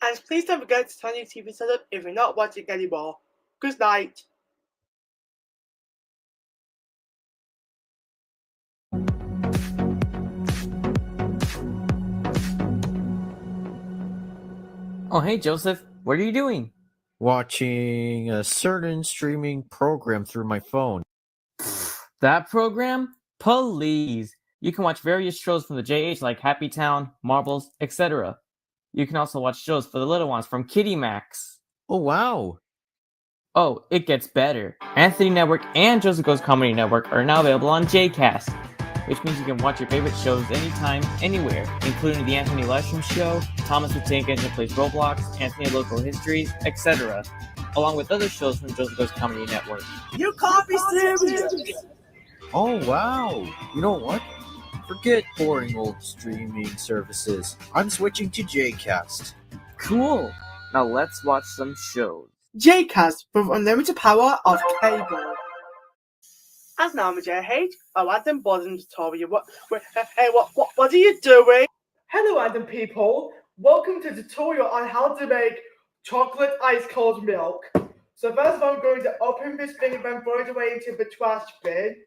And please don't forget to turn your TV setup if you're not watching anymore. Good night. Oh, hey, Joseph. What are you doing? Watching a certain streaming program through my phone. That program? Please! You can watch various shows from the JH like Happy Town, Marbles, etc. You can also watch shows for the little ones from Kitty Max. Oh, wow. Oh, it gets better. Anthony Network and Joseph Goes Comedy Network are now available on JCast, which means you can watch your favorite shows anytime, anywhere, including The Anthony Lesham Show, Thomas the Tank Engine Plays Roblox, Anthony Local Histories, etc., along with other shows from Joseph Goes Comedy Network. You can't be serious! Oh, wow. You know what? Forget boring old streaming services. I'm switching to JCast. Cool! Now let's watch some shows. JCast with unlimited power of cable. As now, I'm JH. Oh, Adam Bodden tutorial. What are you doing? Hello, Adam people. Welcome to the tutorial on how to make chocolate ice cold milk. So first of all, I'm going to open this thing and then throw it away into the trash bin.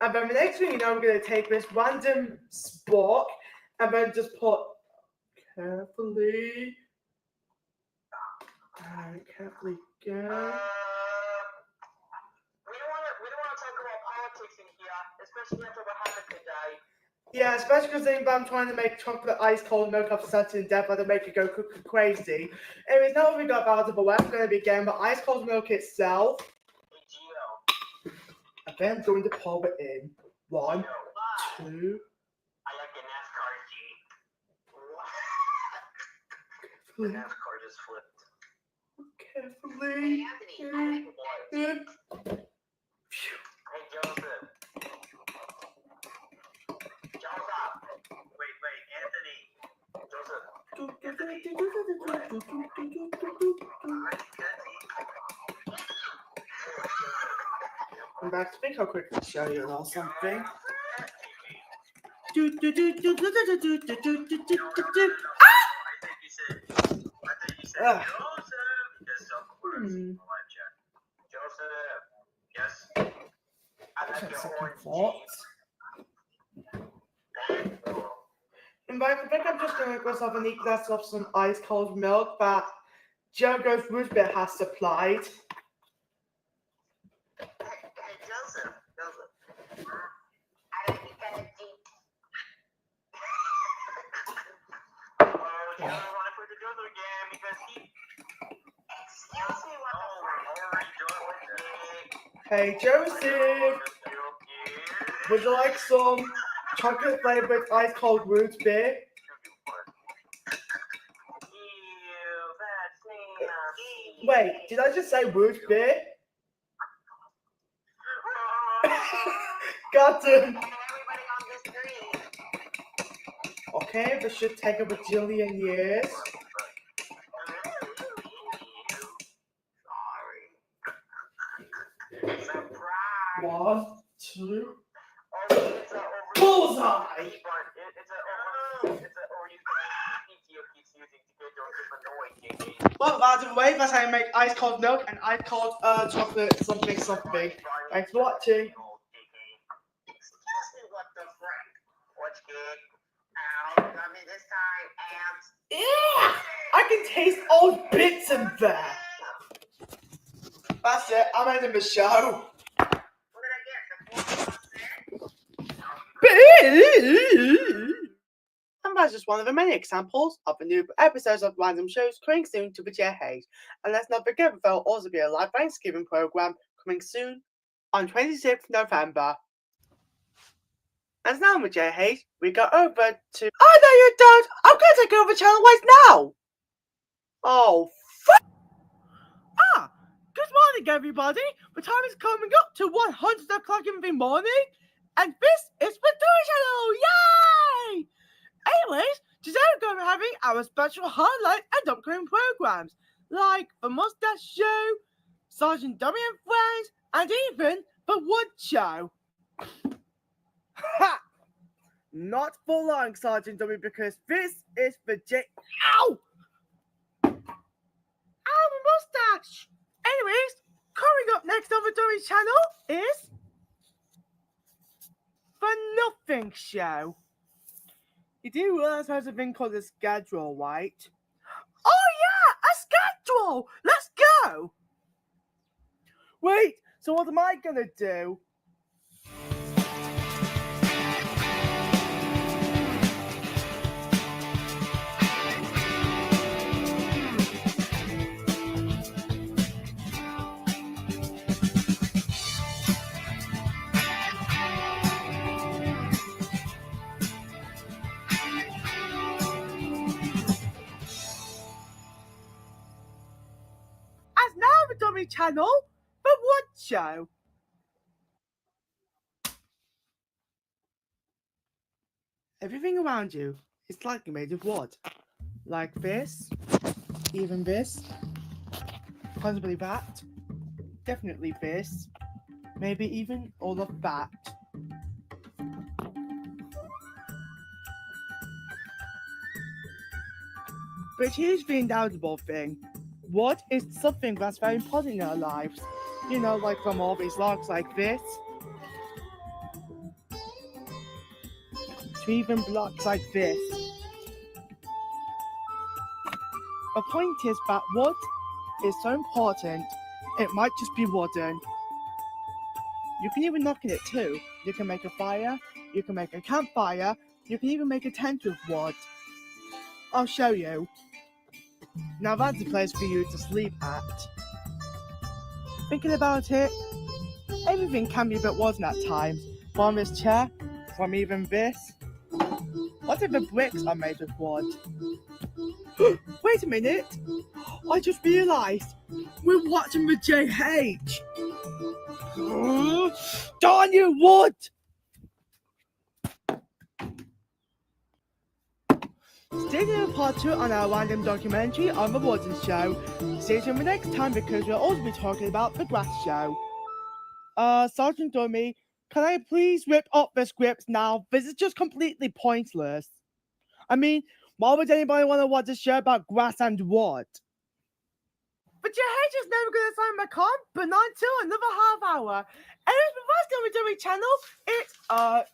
And then the next thing you know, I'm going to take this random spork and then just put carefully and carefully go. We don't want to talk about politics in here, especially after what happened today. Yeah, especially because I'm trying to make chocolate ice cold milk of certain depth to make it go crazy. Anyways, now that we got out of the way, I'm going to begin with ice cold milk itself. And then I'm going to pour it in. 1, 2. I like the NASCAR Jeep. The NASCAR just flipped. Carefully. Hey, Anthony, I like what? Hey, Joseph. Joseph. Wait, Anthony. Joseph. I'm back to think how quick to show you all something. Joseph, yes. I like your orange And I think I'm just going to make myself a neat glass of some ice cold milk that Joe Goes Root Beer has supplied. Hey, Joseph. I like you kind of deep. Oh, you don't want to put the Joseph again because he... Excuse me, what the Hey, Joseph. Would you like some chocolate flavored ice cold root beer? Wait, did I just say root beer? Got him. Okay, this should take a bajillion years. One, two. Bullseye! Well, by the way, that's how you make ice cold milk and ice cold chocolate something. Thanks for watching. Yeah! I can taste old bits in there. That's it. I'm ending the show. And that's just one of the many examples of the new episodes of random shows coming soon to the JH. And let's not forget there will also be a live Thanksgiving program coming soon on 26th November. And now with JH, we go over to... Oh, no, you don't! I'm going to take over the channel right now! Oh, good morning, everybody! The time is coming up to 100 o'clock in the morning, and this is the Toy Channel! Yay! Anyways, today we're going to be having our special highlight and upcoming programs, like the Mustache Show, Sergeant Dummy and Friends, and even the Wood Show. Ha! Not for long, Sergeant Dummy, because this is the Ow! Ow, mustache! Anyways, coming up next on the Dummy Channel is the Nothing Show. You do realize there's a thing called a schedule, right? Oh yeah, a schedule! Let's go! Wait, so what am I gonna do? channel, The Wood Show. Everything around you is likely made of wood. Like this, even this, possibly that, definitely this, maybe even all of that. But here's the indubitable thing. Wood is something that's very important in our lives. You know, like from all these logs like this, to even blocks like this. The point is that wood is so important, it might just be wooden. You can even knock in it too. You can make a fire, you can make a campfire, you can even make a tent with wood. I'll show you. Now that's a place for you to sleep at. Thinking about it, everything can be a bit wooden at times. From this chair, from even this. What if the bricks are made of wood? Wait a minute! I just realised we're watching the JH! Darn you, wood! Stay tuned for part 2 on our random documentary on the Wooden Show. Stay tuned for next time because we'll also be talking about the Grass Show. Sergeant Dummy, can I please rip up the script now? This is just completely pointless. I mean, why would anybody want to watch a show about grass and wood? But JH is never going to sign back on, but not until another half hour. Anyways, the first time we do a channel, it's,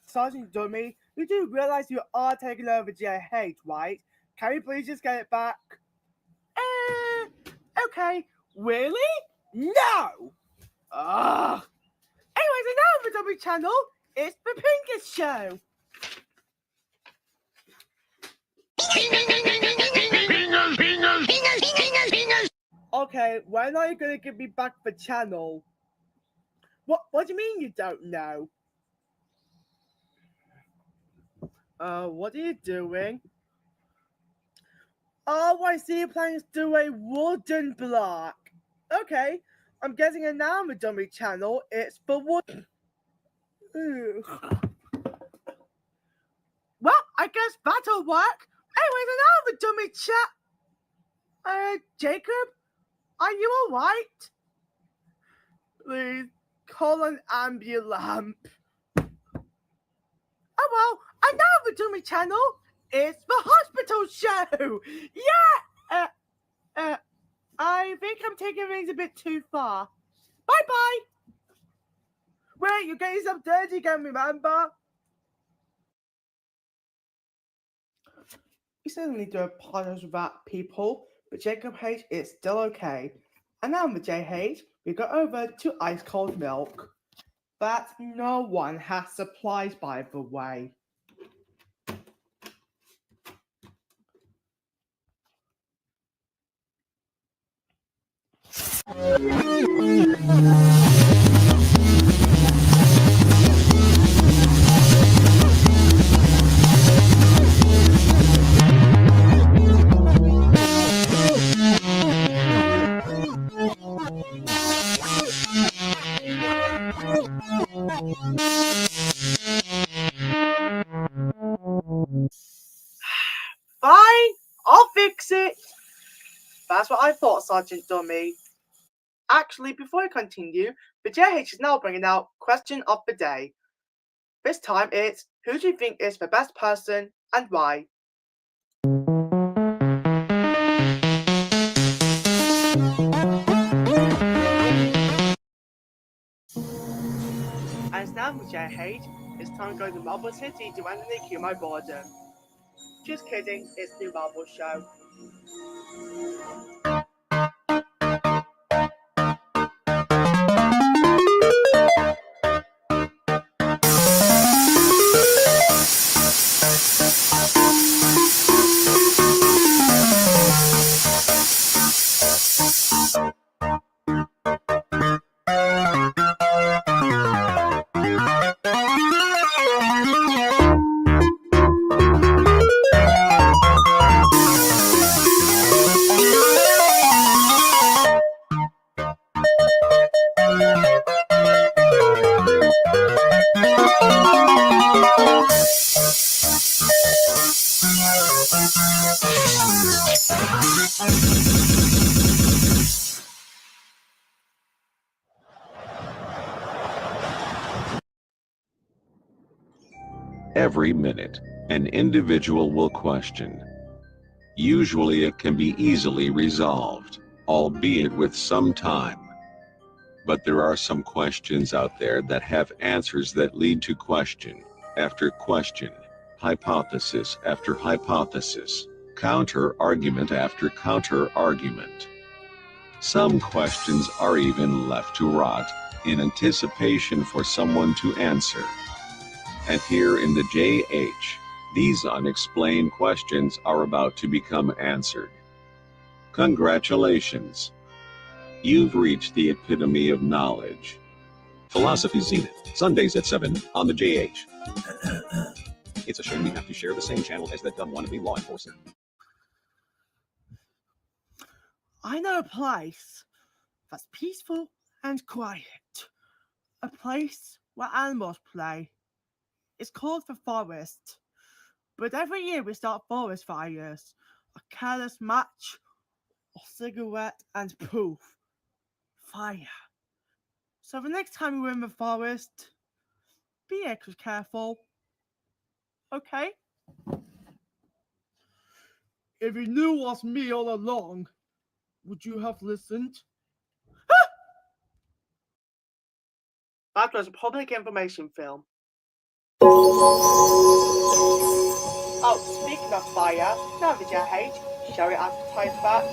Sergeant Dummy, you do realize you are taking over JH, right? Can we please just get it back? Okay. Really? No! Ugh. Anyways, and now on the Dummy channel, it's the Pinkus Show. Okay, when are you gonna give me back the channel? What do you mean you don't know? What are you doing? Oh, I see you're planning to do a wooden block. Okay, I'm guessing it now on the Dummy channel, it's the wood. Well, I guess that'll work. Anyways, and now the Dummy chat. Jacob, are you alright? Please, call an ambulance. Oh well, and now the Dummy channel, it's the Hospital Show! Yeah! I think I'm taking things a bit too far. Bye-bye! Wait, you're getting yourself dirty again, remember? We certainly do apologize for that, people, but Jacob H is still okay. And now with JH, we go over to ice cold milk. That no one has supplies, by the way. Fine, I'll fix it. That's what I thought, Sergeant Dummy. Actually, before I continue, the JH is now bringing out question of the day. This time it's, who do you think is the best person and why? And it's now with JH, it's time to go to Marble City to randomly cure my boredom. Just kidding, it's the Marble Show. Every minute, an individual will question. Usually it can be easily resolved, albeit with some time. But there are some questions out there that have answers that lead to question after question, hypothesis after hypothesis, counter-argument after counter-argument. Some questions are even left to rot in anticipation for someone to answer. And here in the JH, these unexplained questions are about to become answered. Congratulations. You've reached the epitome of knowledge. Philosophy Zenith, Sundays at 7 on the JH. It's a shame we have to share the same channel as that dumb wannabe law enforcer. I know a place that's peaceful and quiet. A place where animals play. It's called the Forest. But every year we start forest fires. A careless match, or cigarette, and poof. Fire. So the next time we're in the forest, be extra careful. Okay? If you knew it was me all along, would you have listened? That was a public information film. Oh, speaking of fire, now the JH, shall we advertise that?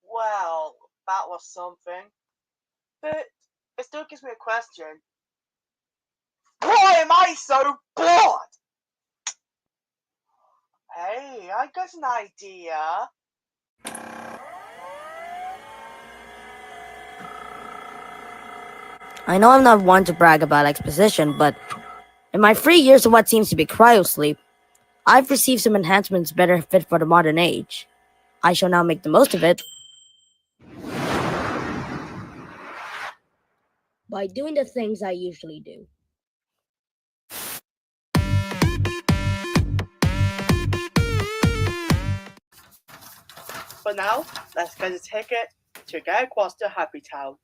Well, that was something. But it still gives me a question. Why am I so bored? Hey, I got an idea. I know I'm not one to brag about exposition, but in my 3 years of what seems to be cryosleep, I've received some enhancements better fit for the modern age. I shall now make the most of it by doing the things I usually do. But now, let's get a ticket to get across to Happy Town.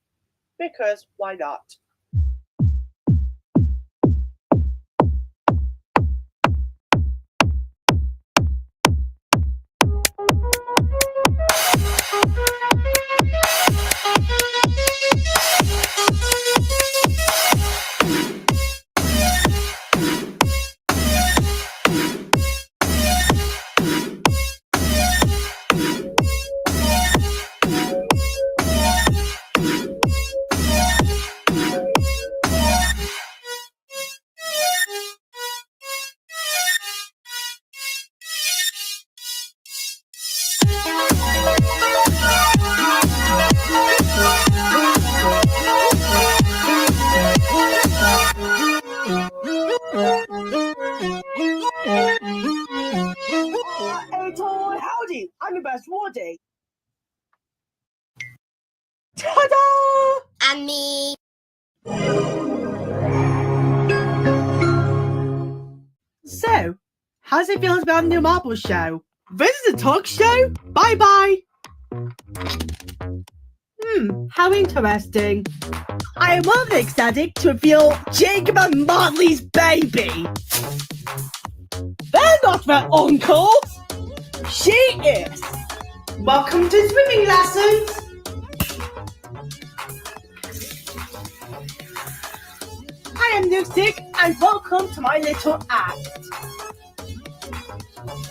Because why not? Hey, Toy, howdy! I'm your best Woody. Ta-da! And me. So, how's it feeling about the new Marvel show? This is a talk show? Bye-bye! How interesting. I am rather ecstatic to reveal Jacob and Marley's baby. They're not their uncle. She is. Welcome to swimming lessons. I am Luke, and welcome to my little act.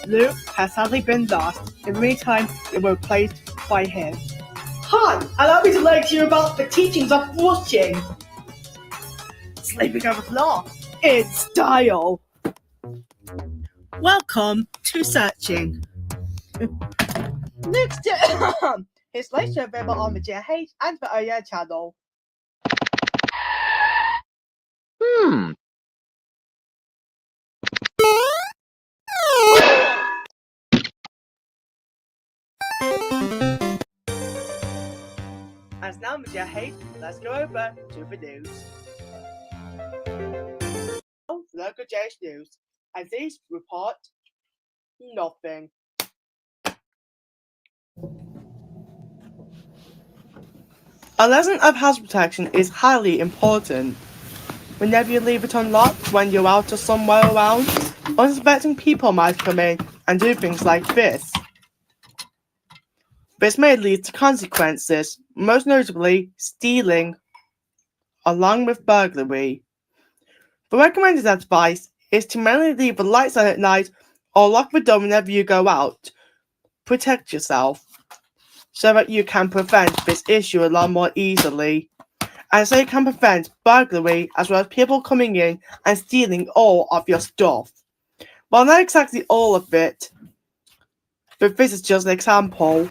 Luke has sadly been lost. In the meantime, it was replaced by him. Hi, allow me to lecture you about the teachings of washing. Sleeping on the floor in style. Welcome to Searching. Next, his lecture available on the JH and the OER channel. And now, Mr. Hate, let's go over to the news. Oh, local JH News. And these report nothing. A lesson of house protection is highly important. Whenever you leave it unlocked when you're out or somewhere around, unsuspecting people might come in and do things like this. This may lead to consequences, most notably stealing, along with burglary. The recommended advice is to mainly leave the lights on at night or lock the door whenever you go out. Protect yourself so that you can prevent this issue a lot more easily, and so you can prevent burglary as well as people coming in and stealing all of your stuff. Well, not exactly all of it, but this is just an example.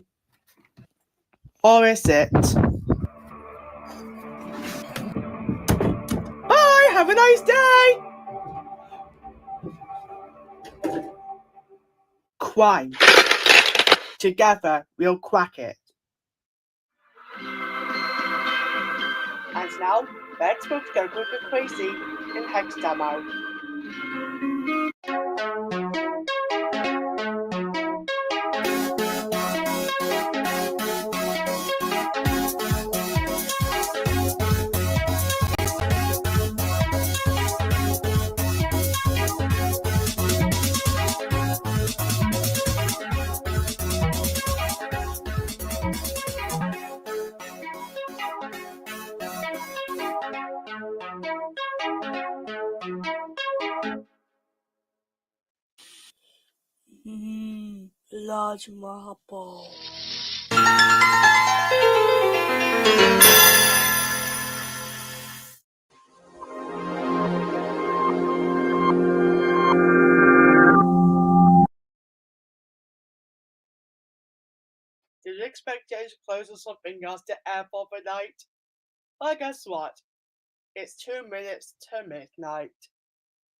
Or is it? Bye! Have a nice day! Crime. Together, we'll crack it. And now, let's go quickly crazy in Hex Demo. Large marble. Did you expect James to close or something else to airport for night? Well, guess what? It's 2 minutes to midnight.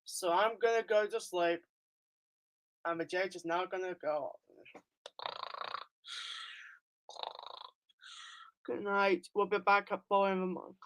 So I'm gonna go to sleep. And the Jage is now gonna go. Good night. We'll be back at 4 in the morning.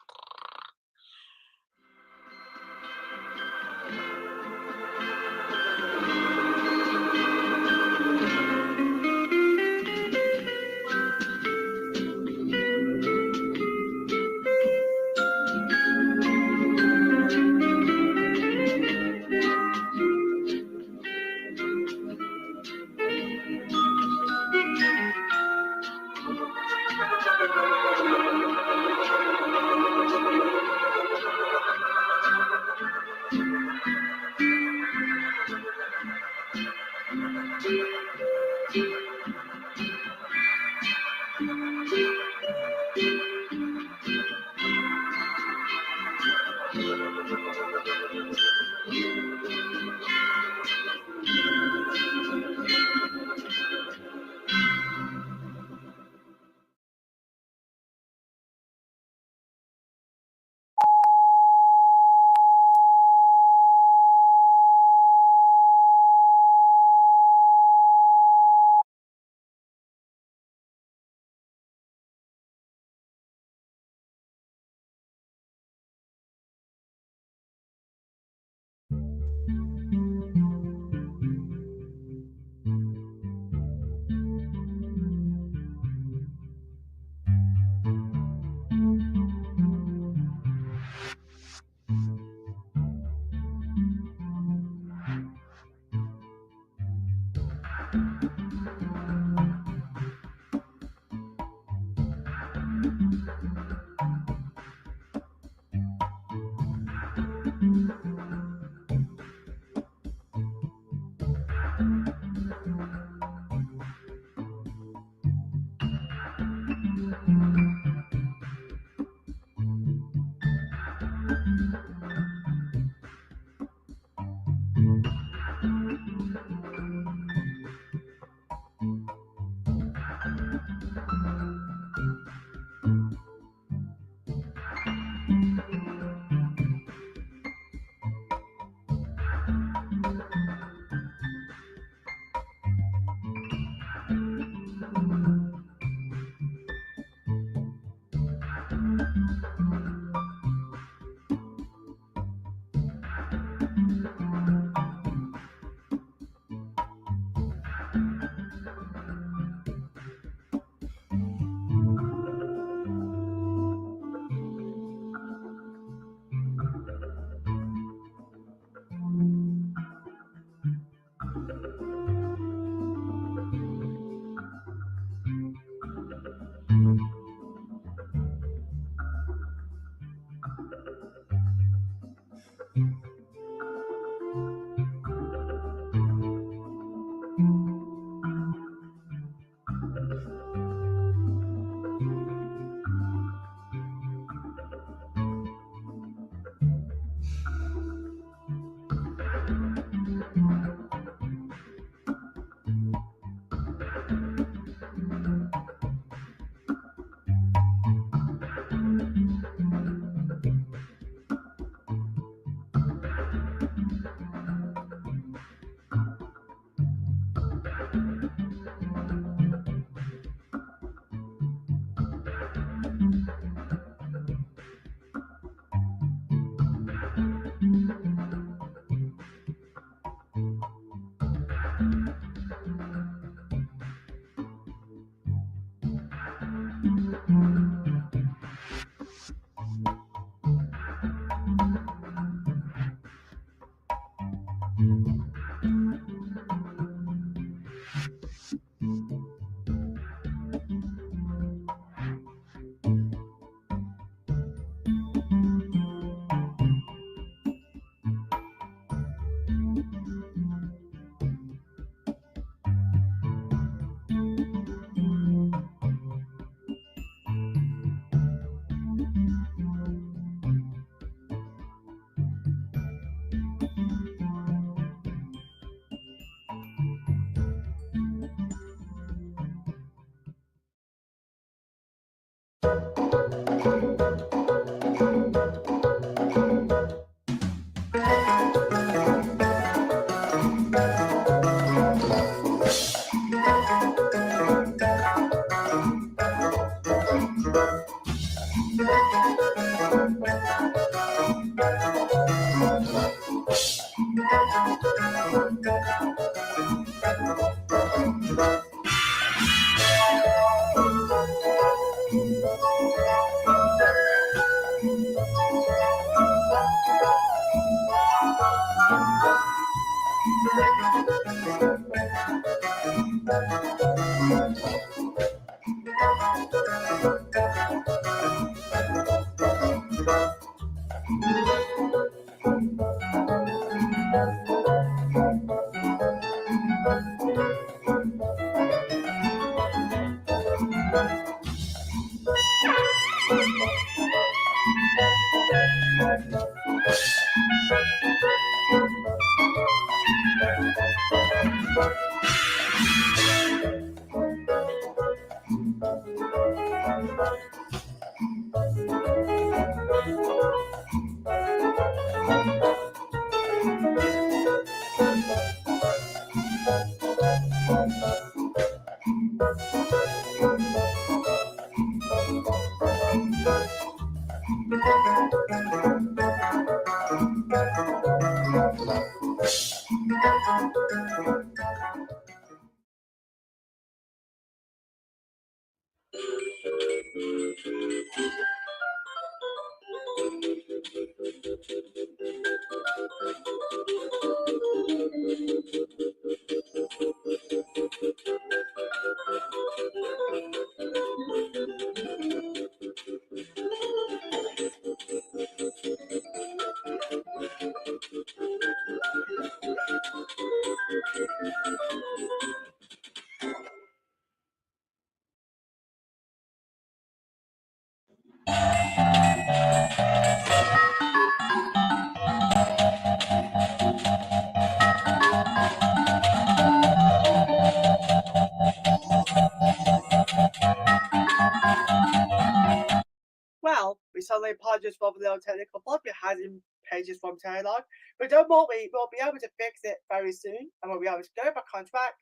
Well, we suddenly apologize for the little technical bug we had in Pages from Terralog, but don't worry, we'll be able to fix it very soon, and we'll be able to go back on track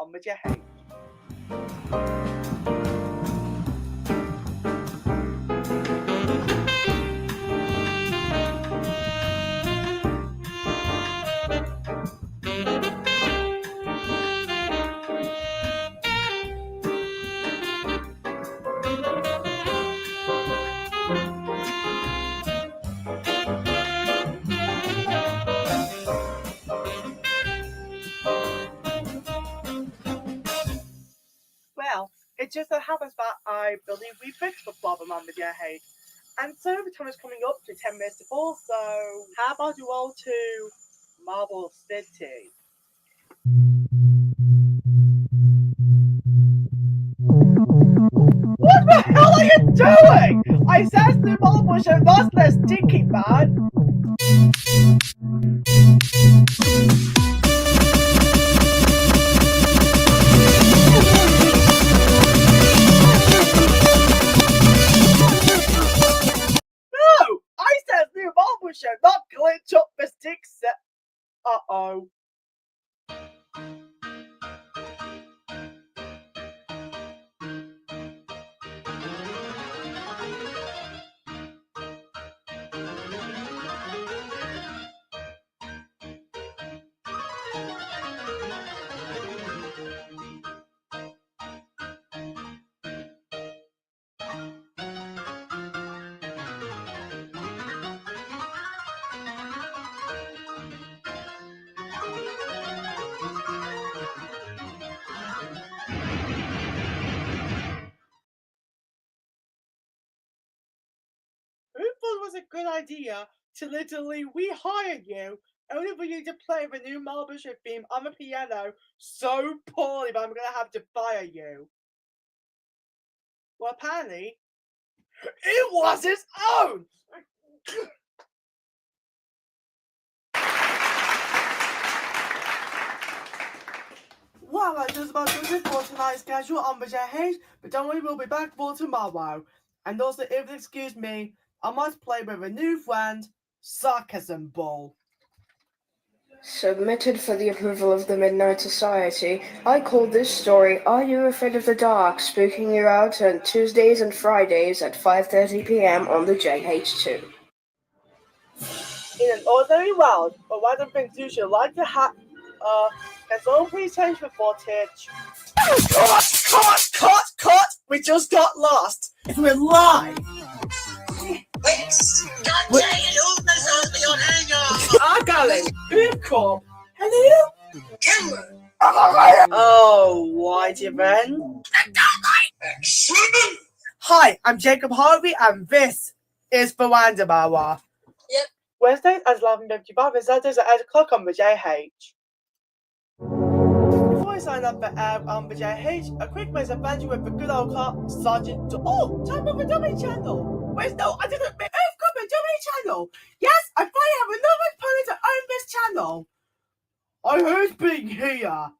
on with your hate. Well, it just so happens that I believe we fixed the problem on Video Hate. And so the time is coming up to 10 minutes to 4, so how about you all to Marble City? What the hell are you doing? I said the Marble Show, that's less sticky, man. No! I said new Marble Show, not glitch up the stick set. Uh-oh. Who thought it was a good idea to literally rehire you only for you to play the new Marble Show theme on the piano so poorly that I'm gonna have to fire you? Well, apparently, it was its own! Well, that just about does it for tonight's schedule on the Hate, but don't worry, we'll be back for tomorrow. And also, if you'll excuse me, I must play with a new friend, Sarcasm Ball. Submitted for the approval of the Midnight Society, I call this story Are You Afraid of the Dark? Spooking you out on Tuesdays and Fridays at 5:30 p.m. on the JH2. In an ordinary world, or random things you should like to have, can someone please change the footage? Cut! We just got lost. We're live. Going. Come. Hello. Oh, why do you then? Hi, I'm Jacob Harvey, and this is the Random Hour. Yep. Wednesdays at 11:55 and Saturdays at 8 o'clock on the JH. Before I sign up for on the JH, a quick misadventure with the good old cop, Sergeant. Time of the dummy channel. Wait, no, I didn't. I've got the dummy channel. Yes, I finally have another opponent to own this channel. I who's being here?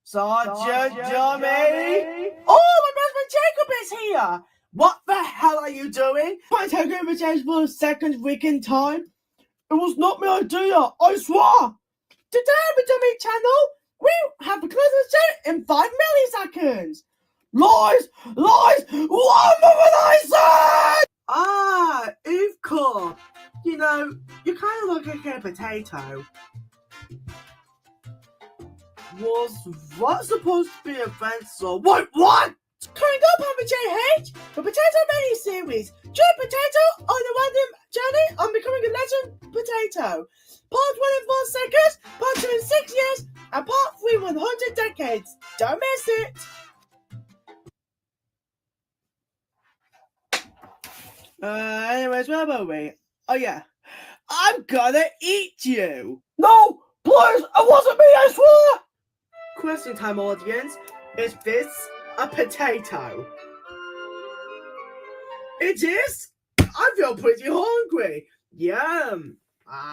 Sergeant Dummy. Oh, my husband Jacob is here. What the hell are you doing? Am I taking over James for a second freaking time? It was not my idea, I swear. Today on the Dummy channel, we have the closest show in 5 milliseconds. Lies! What have I said? Ah, Uvka. You know, you kind of look like a potato. Was that supposed to be a fence or what? Coming up on the JH, the Potato mini-series. Join Potato on a random journey on becoming a legend potato. Part 1 in 4 seconds, part 2 in 6 years, and part 3 in 100 decades. Don't miss it. Anyways, where were we? Oh yeah. I'm gonna eat you. No, please, it wasn't me, I swear. Question time, audience. Is this a potato? It is? I feel pretty hungry. Yum.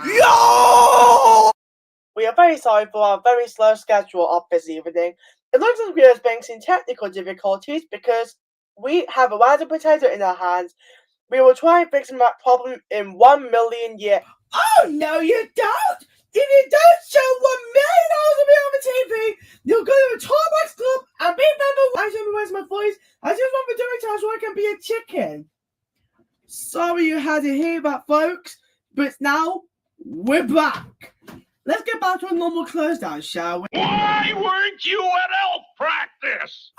Yo! We are very sorry for our very slow schedule of this evening. It looks as if we are experiencing technical difficulties because we have a random potato in our hands. We will try and fix that problem in 1 million years. Oh, no, you don't! If you don't show $1 million of me on the TV, you'll go to a Starbucks club and be a member. I don't know where's my voice. I just want to do it so I can be a chicken. Sorry you had to hear that, folks, but now we're back. Let's get back to a normal close down, shall we? Why weren't you at elf practice?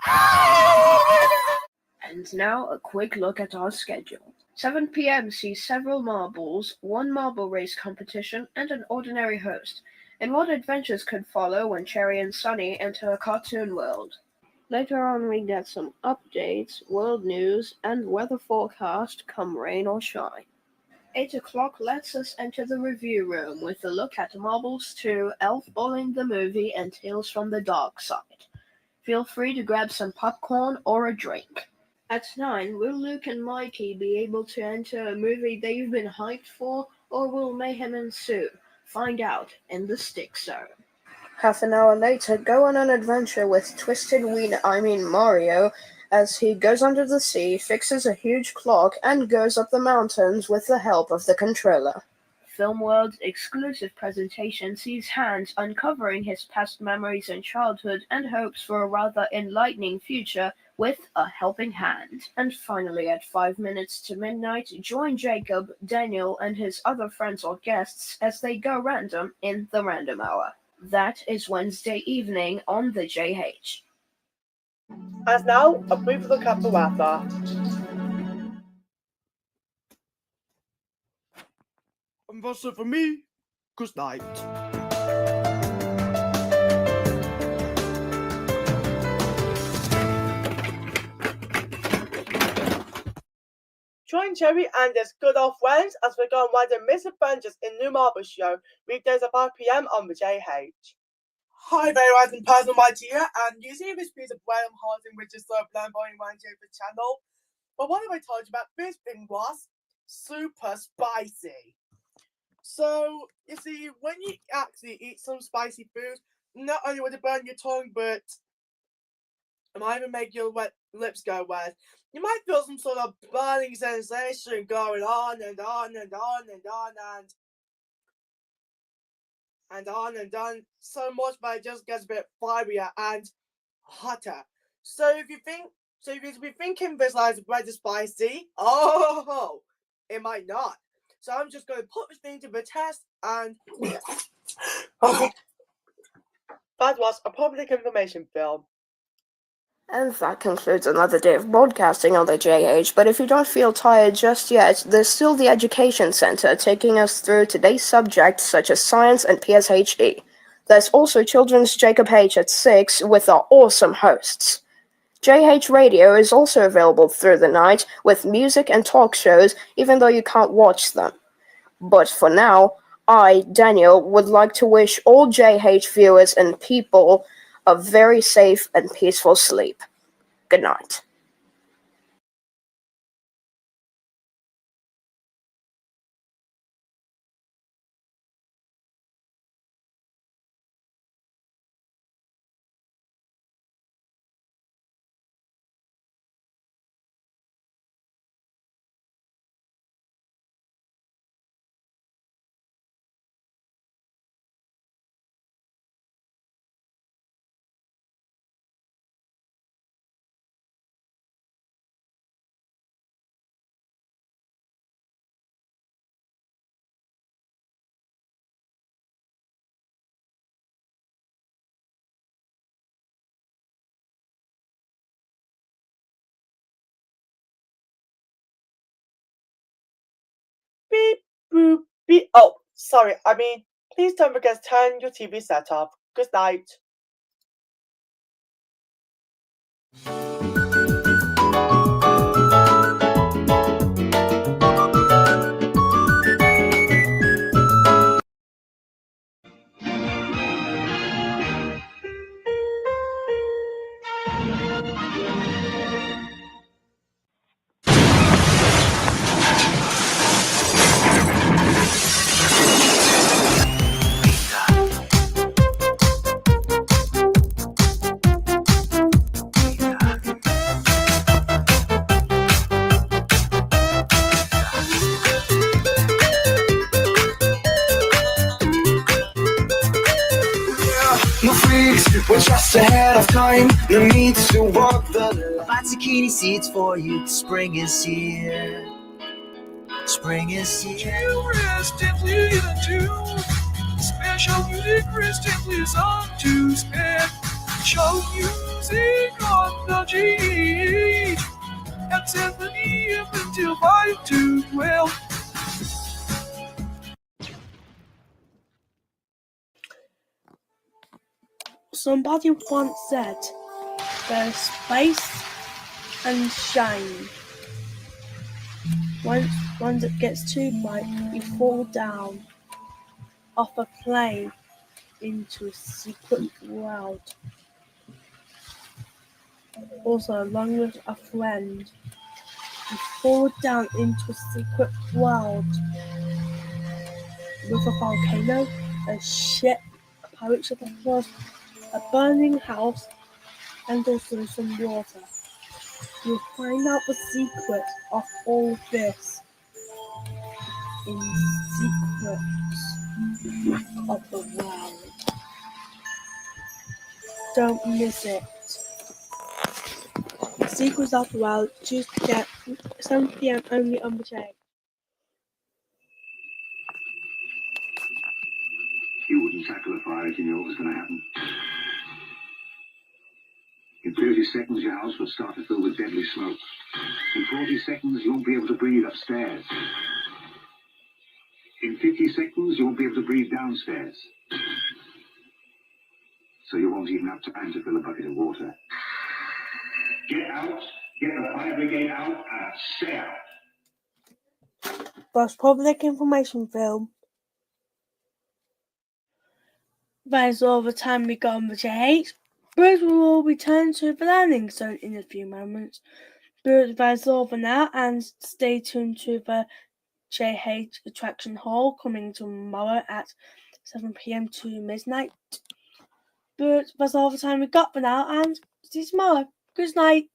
And now a quick look at our schedule. 7 p.m. sees several marbles, one marble race competition, and an ordinary host. And what adventures could follow when Cherry and Sunny enter a cartoon world? Later on we get some updates, world news, and weather forecast come rain or shine. 8 o'clock lets us enter the review room with a look at Marbles 2, Elf Bowling the Movie, and Tales from the Dark Side. Feel free to grab some popcorn or a drink. At 9, will Luke and Mikey be able to enter a movie they've been hyped for, or will mayhem ensue? Find out in the Stick Zone. Half an hour later, go on an adventure with Twisted Mario, as he goes under the sea, fixes a huge clock, and goes up the mountains with the help of the controller. Filmworld's exclusive presentation sees Hans uncovering his past memories and childhood and hopes for a rather enlightening future with a helping hand. And finally, at 5 minutes to midnight, join Jacob, Daniel, and his other friends or guests as they go random in the Random Hour. That is Wednesday evening on the JH. As now, a brief look at the weather. And that's it for me. Good night. Join Cherry and his good old friends as we go on random misadventures in New Marble Show, weekdays at 5 p.m. on the JH. Hi, very random person, my dear, and you see this piece of bread I'm holding which is so bland boring around the channel. But what have I told you about this thing was super spicy. So, you see, when you actually eat some spicy food, not only will it burn your tongue, but it might even make your lips go wet. You might feel some sort of burning sensation going on and on and on and on and on so much, but it just gets a bit firier and hotter. So if you be thinking this like bread is spicy, oh, it might not. So I'm just going to put this thing to the test, and that was a public information film. And that concludes another day of broadcasting on the JH, but if you don't feel tired just yet, there's still the Education Center taking us through today's subjects such as science and PSHE. There's also Children's Jacob H at 6 with our awesome hosts. JH Radio is also available through the night with music and talk shows, even though you can't watch them. But for now, I, Daniel, would like to wish all JH viewers and people a very safe and peaceful sleep. Good night. Beep, boop, beep. Oh, sorry. Please don't forget to turn your TV set off. Good night. No freaks, we're just ahead of time. No need to walk the line. Buy zucchini seeds for you. Spring is here. Spring is here. You rest and live into special music, rest and live on to spend. Show music on the GH at 7 p.m. until 5 to 12. Somebody once said, there's space and shine. Once it gets too bright, you fall down off a plane into a secret world. Also, along with a friend, you fall down into a secret world with a volcano, a ship, a pirate ship, of course, a burning house, and also some water. You'll find out the secret of all this in Secrets of the World. Don't miss it. Secrets of the World, Tuesday at 7 p.m. only on the J. You wouldn't tackle a fire if you knew what was going to happen. In 30 seconds, your house will start to fill with deadly smoke. In 40 seconds, you won't be able to breathe upstairs. In 50 seconds, you won't be able to breathe downstairs. So you won't even have time to fill a bucket of water. Get out, get the fire brigade out, and stay out. That's public information film. That is all the time we got on the JH. But we will return to the landing zone in a few moments. But that is all for now, and stay tuned to the JH Attraction Hall coming tomorrow at 7 p.m. to midnight. But that's all the time we got for now, and see you tomorrow. Good night.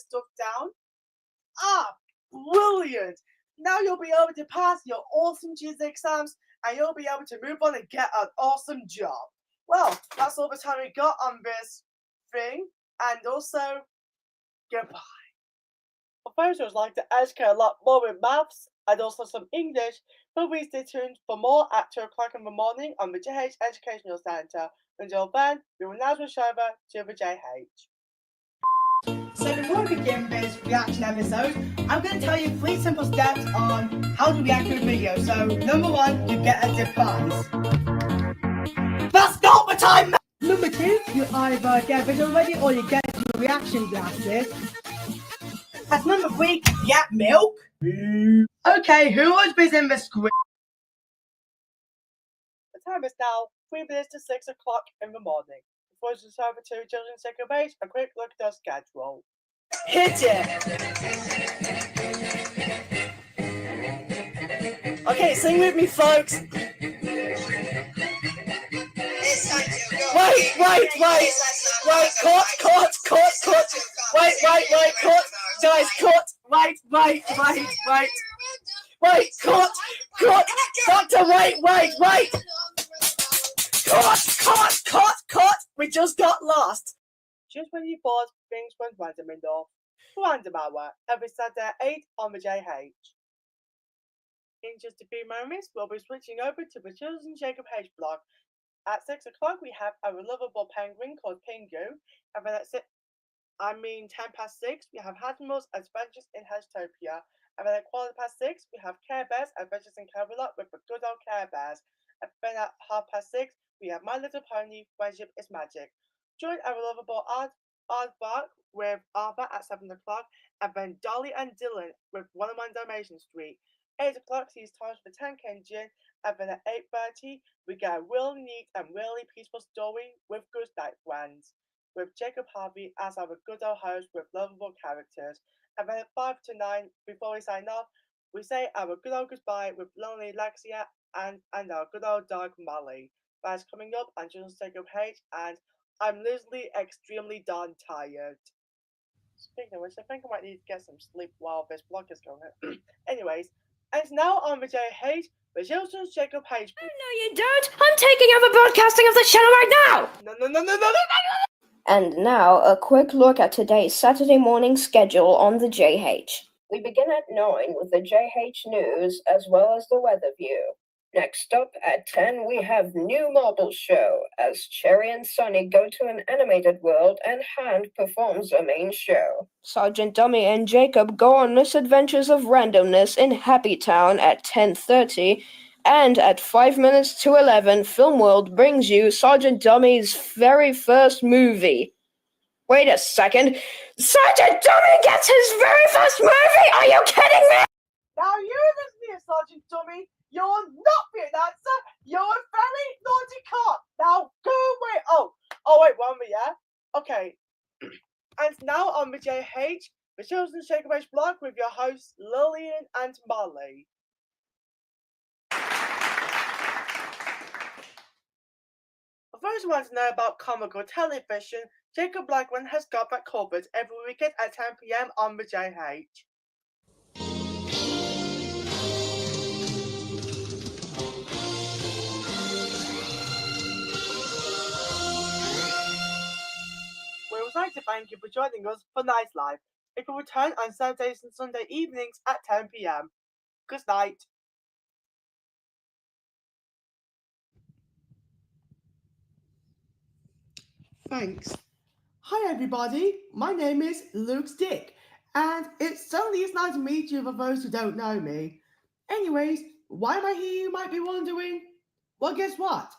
stuff down? Ah, brilliant! Now you'll be able to pass your awesome GCSE exams and you'll be able to move on and get an awesome job. Well, that's all the time we got on this thing, and also, goodbye. For those who would like to educate a lot more with maths and also some English, please stay tuned for more at 2 o'clock in the morning on the JH Educational Centre. Until then, we will now switch over to the JH. So before we begin this reaction episode, I'm going to tell you 3 simple steps on how to react to a video. So number 1, you get a device. That's not the time! Number 2, you either get a video ready or you get your reaction glasses. As number 3, you get milk. Okay, who was busy in the script? The time is now 3 minutes to 6 o'clock in the morning. Before it's over to children's second base, a quick look at their schedule. Hit it! Okay, sing with me, folks. Wait, cut. Wait, cut. Guys, cut. Wait, cut. Doctor, wait. Cut. We just got lost. Just when you thought things went random enough, Random Hour, every Saturday at 8 on the JH. In just a few moments, we'll be switching over to the Children Jacob H block. At 6 o'clock, we have a lovable penguin called Pingu, and then at 10 past 6, we have Hatmos Adventures in Hashtopia, and then at 6:15, we have Care Bears Adventures in Camelot with the good old Care Bears, and then at 6:30, we have My Little Pony Friendship is Magic. Join our lovable Aardvark with Arthur at 7 o'clock, and then Dolly and Dylan with 101 Dalmatian Street. 8 o'clock sees time for Tank Engine, and then at 8:30, we get a really neat and really peaceful story with Good Night Friends, with Jacob Harvey as our good old host with lovable characters. And then at 5 to 9, before we sign off, we say our good old goodbye with Lonely Lexia and our good old dog Molly. That's coming up on Children's Jacob H, and I'm literally extremely darn tired. Speaking of which, I think I might need to get some sleep while this vlog is going on. Anyways, and now on the JH, the Children's Jacob H. No, you don't! I'm taking over broadcasting of the channel right now! No. And now, a quick look at today's Saturday morning schedule on the JH. We begin at 9 with the JH News, as well as the weather view. Next up, at 10, we have New Marble Show, as Cherry and Sunny go to an animated world and Hand performs the main show. Sergeant Dummy and Jacob go on misadventures of randomness in Happy Town at 10:30, and at 5 minutes to 11, Film World brings you Sergeant Dummy's very first movie. Wait a second, Sergeant Dummy gets his very first movie? Are you kidding me? Now you listen here, Sergeant Dummy. You're not being an answer. You're a very naughty cop. Now go away. Oh, wait, 1 minute, yeah? Okay. And now on the JH, the Children's Jacob H blog with your hosts Lillian and Molly. For those who want to know about comical television, Jacob Blackman has got that covered every weekend at 10 PM on the JH. We would like to thank you for joining us for Night Live. It will return on Saturdays and Sunday evenings at 10 PM. Good night. Thanks. Hi everybody, my name is Luke Stick, and it certainly is nice to meet you for those who don't know me. Anyways, why am I here, you might be wondering? Well, guess what?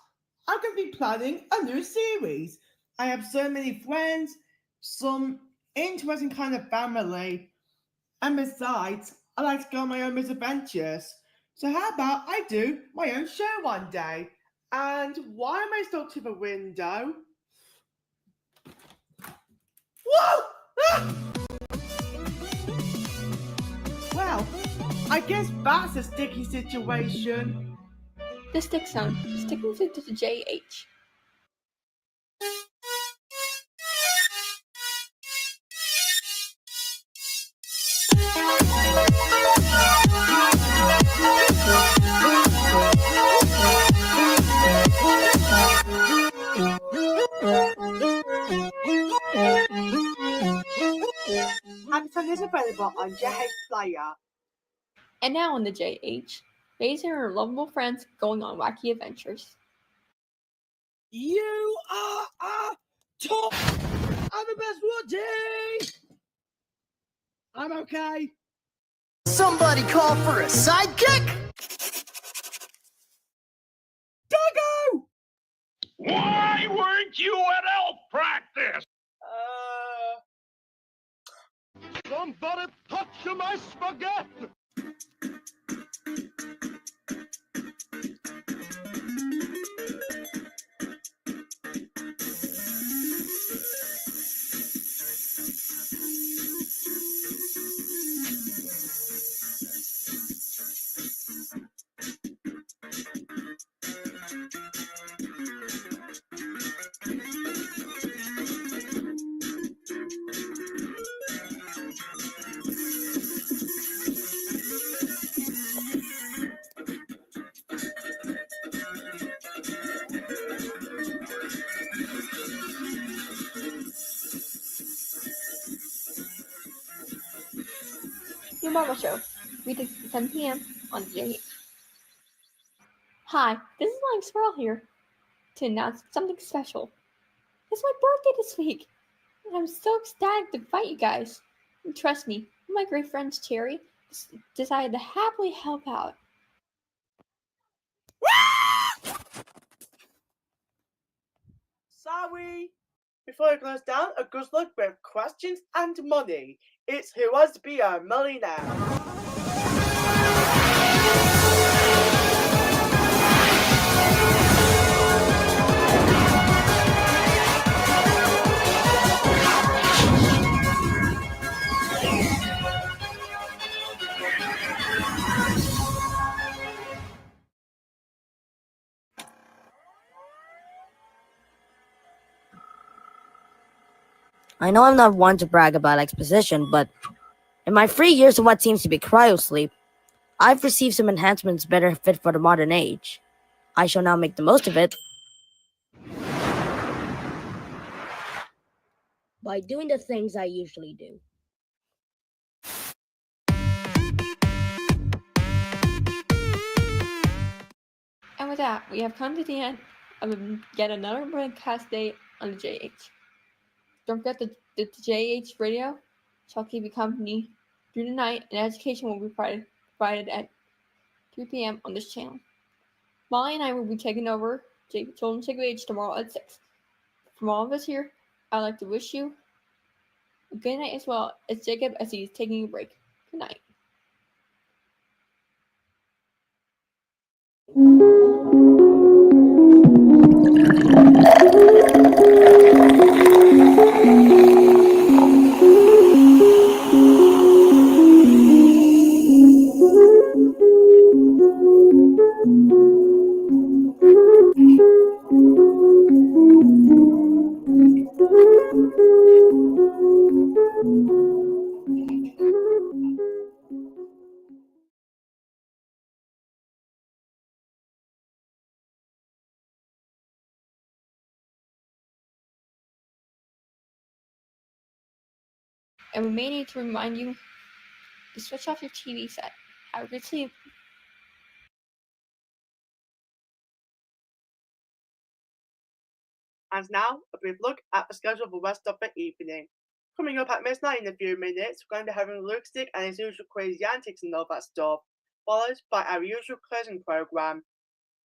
I'm going to be planning a new series. I have so many friends, some interesting kind of family, and besides, I like to go on my own misadventures. So how about I do my own show one day? And why am I stuck to the window? Whoa! Ah! Well, I guess that's a sticky situation. The stick sound, sticking to the JH. Happy Time is available on JH Player. And now on the JH, Daisy and her lovable friends going on wacky adventures. You are a top. I'm the best Woody. I'm okay. Somebody call for a sidekick? Doggo! Why weren't you at elf practice? Somebody touch my spaghetti! Your Marvel Show, weekdays at 7 p.m. on the JH. Hi, this is Lying Squirrel here to announce something special. It's my birthday this week, and I'm so ecstatic to invite you guys. And trust me, my great friends Cherry decided to happily help out. Sorry. Before I close down, a good look with questions and money. It's Who Wants to Be a Millionaire? I know I'm not one to brag about exposition, but in my 3 years of what seems to be cryosleep, I've received some enhancements better fit for the modern age. I shall now make the most of it by doing the things I usually do. And with that, we have come to the end of yet another broadcast day on the JH. Don't forget the JH radio shall keep you company through the night, and education will be provided at 3 p.m. on this channel. Molly and I will be taking over Children's JH tomorrow at 6. From all of us here, I'd like to wish you a good night as well as Jacob as he's taking a break. Good night. And we may need to remind you to switch off your TV set. Have a good sleep. And now, a brief look at the schedule for the rest of the evening. Coming up at midnight in a few minutes, we're going to be having Luke Stick and his usual crazy antics and all that stuff, followed by our usual closing program.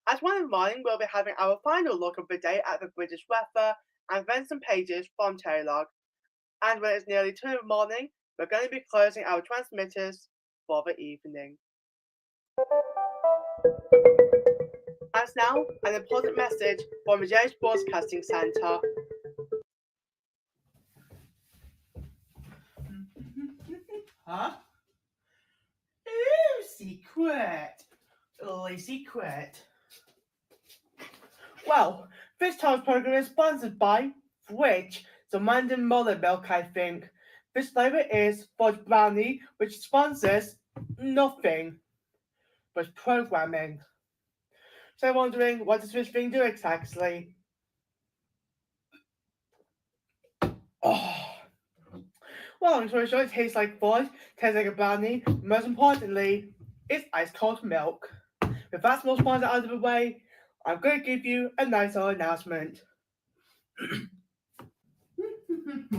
At 1 in the morning, we'll be having our final look of the day at the British weather and then some pages from Taylog. And when it's nearly 2 in the morning, we're going to be closing our transmitters for the evening. And now, an important message from the JH Broadcasting Centre. Huh? Ooh, secret. Only secret. Well, this time's program is sponsored by Fridge, the London Mother Milk, I think. This flavor is Fudge Brownie, which sponsors Nothing but programming. So wondering, what does this thing do exactly? Oh. Well, long story short, it tastes like fudge, tastes like a brownie. Most importantly, it's ice cold milk. With that small sponsor out of the way, I'm going to give you a nice little announcement.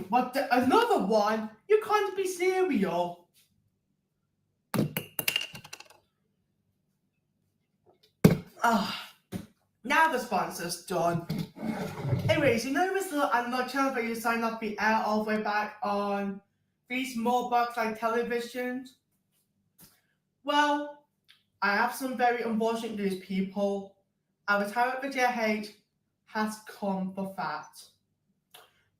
What? Another one? You can't be cereal. Now the sponsor's done. Anyways, you know this little analog channel that you sign up the air all the way back on these small box like televisions? Well, I have some very unfortunate news, people. Our time at the JH has come for that.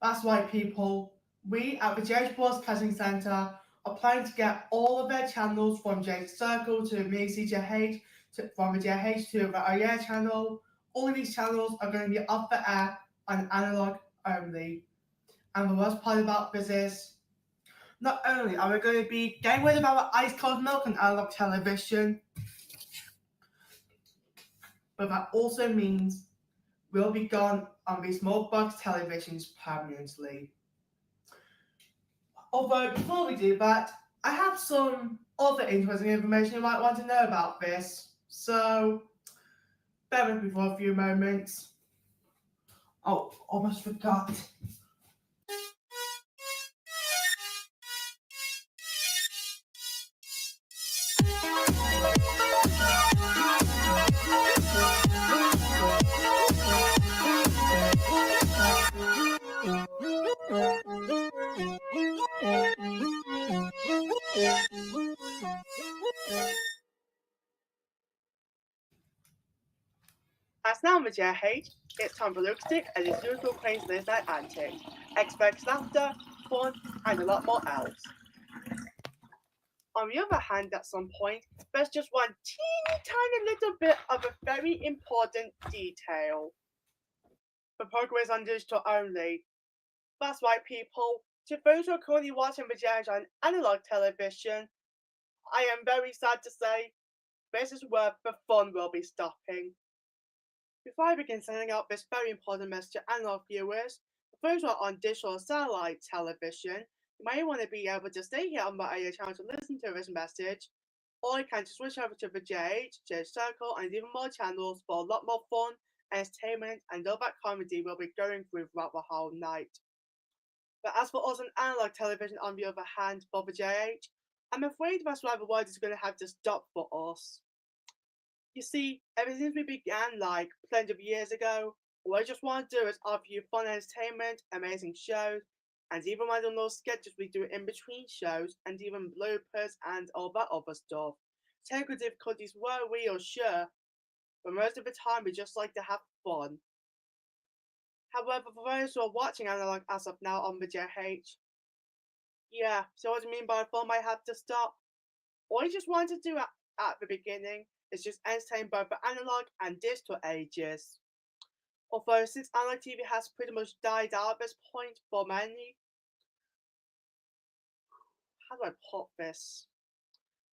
That's right, people. We at the JH Broadcasting Centre are planning to get all of their channels from JH Circle to Mixi JH, from the JH to the OER channel. All of these channels are going to be off the air on analog only. And the worst part about this is, not only are we going to be getting rid of our ice cold milk on analog television, but that also means we'll be gone on these small box televisions permanently. Although before we do that, I have some other interesting information you might want to know about this. So bear with me for a few moments. Oh, almost forgot. As now, with JH, it's time for Luke Stick and his usual Crane's Late Night antics. Expect laughter, fun, and a lot more else. On the other hand, at some point, there's just one teeny tiny little bit of a very important detail. The program is on digital only. That's right, people. To those who are currently watching the JH on analog television, I am very sad to say, this is where the fun will be stopping. Before I begin sending out this very important message to analog viewers, for those who are on digital or satellite television, you may want to be able to stay here on my AO channel to listen to this message, or you can just switch over to the JH Circle, and even more channels for a lot more fun, entertainment, and all that comedy we'll be going through throughout the whole night. But as for us on analog television, on the other hand, for the JH, I'm afraid that's why the world is going to have to stop for us. You see, ever since we began like plenty of years ago, all I just want to do is offer you fun entertainment, amazing shows, and even random little sketches we do in between shows, and even bloopers and all that other stuff. Technical difficulties were real, sure, but most of the time we just like to have fun. However, for those who are watching analog as of now on the JH, yeah, so what do you mean by fun might have to stop? All I just wanted to do at the beginning is just entertain both the analog and digital ages. Although since analog TV has pretty much died out at this point for many, how do I put this?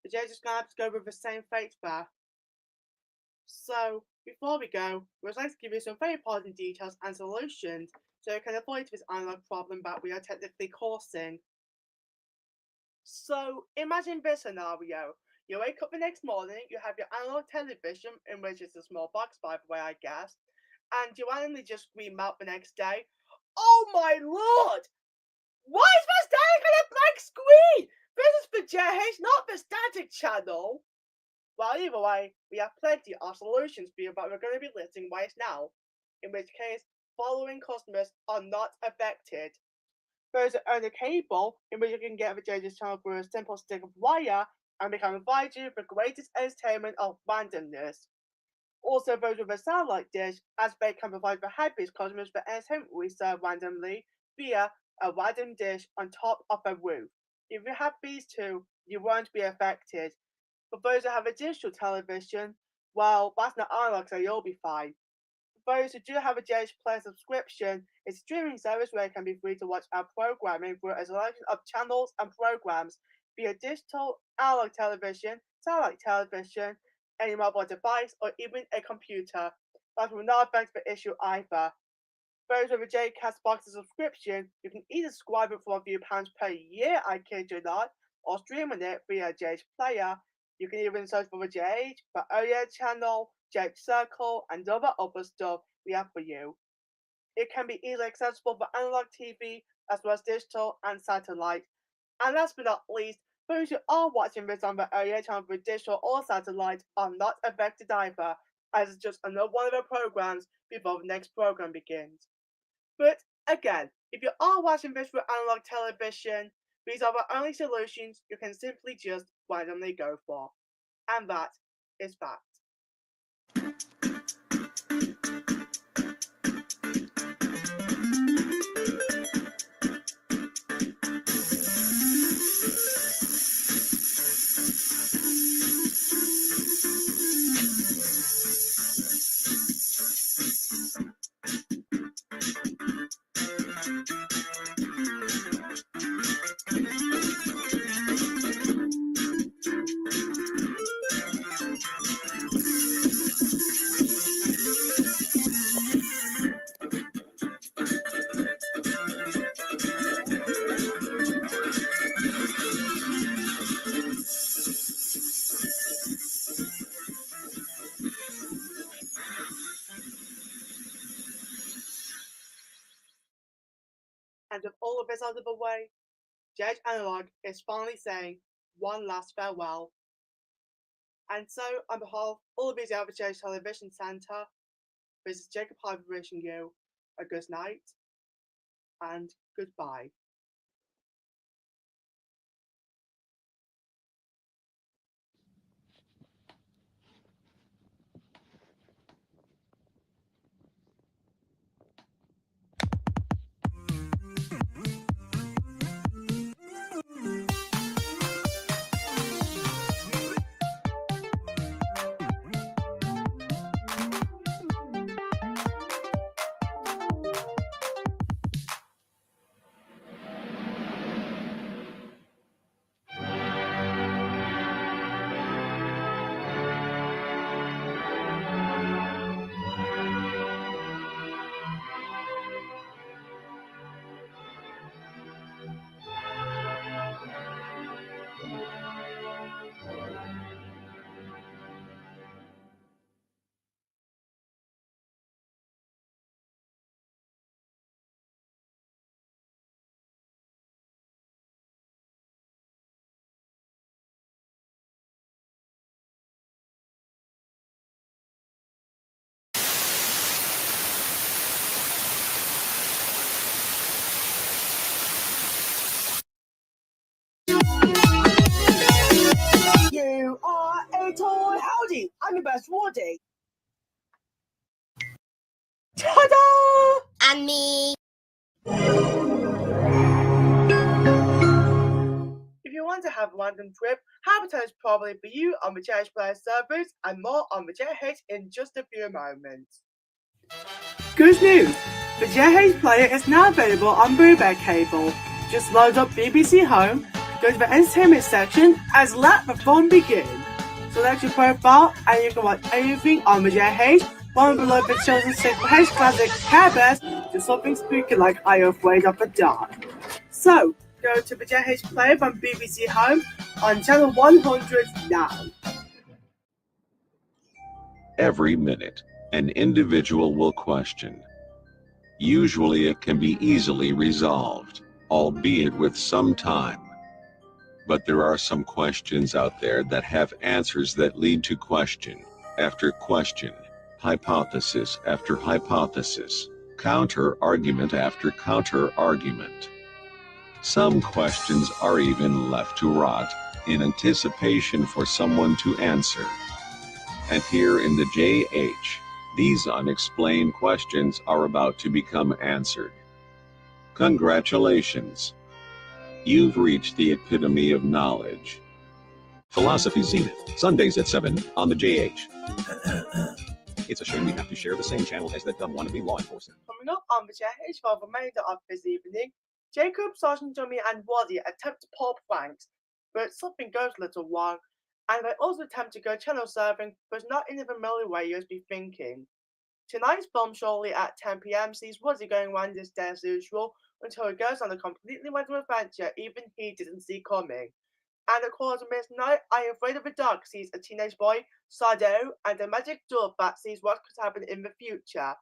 The JH is going to have to go with the same fate there. So, before we go, we'd like to give you some very important details and solutions so you can avoid this analog problem that we are technically causing. So, imagine this scenario. You wake up the next morning, you have your analog television, in which is a small box by the way, I guess, and you randomly just scream out the next day, "Oh my lord! Why is this staring at a blank screen? This is the JH, not the static channel!" Well, either way, we have plenty of solutions for you that we're going to be listing right now, in which case, following customers are not affected. Those that own a cable, in which you can get the JH's channel through a simple stick of wire, and we can provide you the greatest entertainment of randomness. Also, those with a satellite dish, as they can provide the high-based customers the entertainment we serve randomly via a random dish on top of a roof. If you have these two, you won't be affected. For those that have a digital television, well, that's not analog, so you'll be fine. For those who do have a JH Play subscription, it's a streaming service where it can be free to watch our programming through a selection of channels and programs via digital, analog television, satellite television, any mobile device, or even a computer. That will not affect the issue either. Those with a JCast Box subscription, you can either subscribe it for a few pounds per year, I kid you not, or streaming it via JH Player. You can even search for the JH, the OLED channel, JH Circle, and other stuff we have for you. It can be easily accessible for analog TV as well as digital and satellite. And last but not least, those who are watching this on the OLED channel for digital or satellite are not affected either, as it's just another one of the programs before the next program begins. But again, if you are watching this through analog television, these are the only solutions you can simply just randomly go for. And that is fact. And with all of this out of the way, JH Analog is finally saying one last farewell. And so, on behalf of all of these at the JH Television Centre, this is Jacob Harvey wishing you a good night and goodbye. You are a toy. Howdy, I'm your best Wardy. Ta-da! And me. If you want to have a random trip, Habitat is probably for you on the JH Player servers and more on the JH in just a few moments. Good news! The JH Player is now available on Blueberry Cable. Just load up BBC Home, go to the entertainment section and let the fun begin. Select your profile and you can watch anything on the JH, one below the chosen 6H classic Care Bears to something spooky like Are You Afraid of the Dark? So, go to the JH Player from BBC Home on channel 100 now. Every minute, an individual will question. Usually it can be easily resolved, albeit with some time. But there are some questions out there that have answers that lead to question after question, hypothesis after hypothesis, counter-argument after counter-argument. Some questions are even left to rot in anticipation for someone to answer. And here in the JH, these unexplained questions are about to become answered. Congratulations! You've reached the epitome of knowledge. Philosophy Zenith, Sundays at 7 on the JH. It's a shame we have to share the same channel as that dumb wannabe law enforcement. Coming up on the JH for the remainder of this evening, Jacob, Sergeant Dummy and Waddy attempt to pull pranks. but something goes a little wrong, and they also attempt to go channel surfing, but not in the familiar way you'd be thinking. Tonight's film shortly at 10 p.m. sees Woody going around his day as usual until he goes on a completely random adventure even he didn't see coming. And at quarter to midnight, I Am Afraid of the Dark sees a teenage boy, Sado, and a magic door that sees what could happen in the future.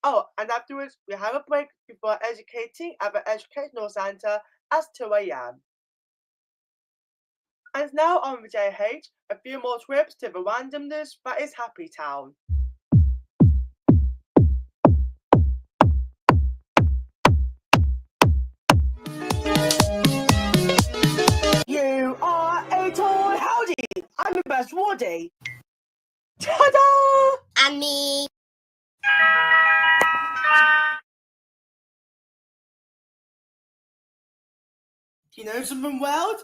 Oh, and afterwards, we have a break before educating at the Educational Center at 2 a.m. And now on the JH, a few more trips to the randomness that is Happy Town. You are a toy. Howdy! I'm your best Woody. Ta-da! And me. You know something wild?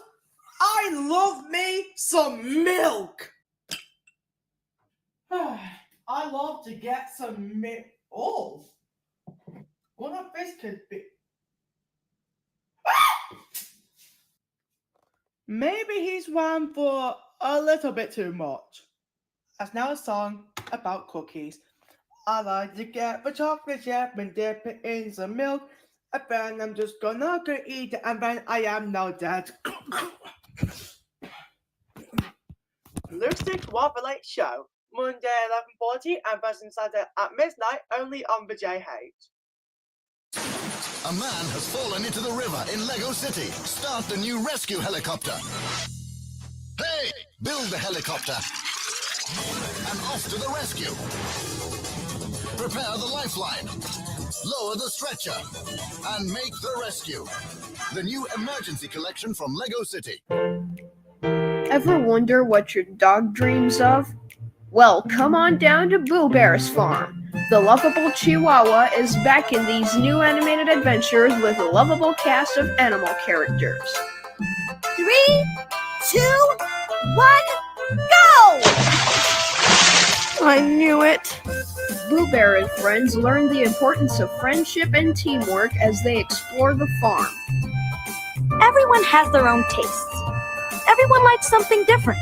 I love me some milk. I love to get some milk. Oh, what if this could be? Maybe he's run for a little bit too much. That's now a song about cookies. I like to get the chocolate chip and dip it in some milk. And then I'm just gonna go eat it, and then I am now dead. Luke 6 Waffle Late Show, Monday 11:40 and Thursday Saturday at midnight, only on the JH. A man has fallen into the river in Lego City. Start the new rescue helicopter. Hey, build the helicopter. And off to the rescue. Prepare the lifeline. Lower the stretcher. And make the rescue. The new emergency collection from Lego City. Ever wonder what your dog dreams of? Well, come on down to Boo Bear's farm. The lovable Chihuahua is back in these new animated adventures with a lovable cast of animal characters. 3, 2, 1, go! I knew it! Boo Bear and friends learn the importance of friendship and teamwork as they explore the farm. Everyone has their own tastes. Everyone likes something different.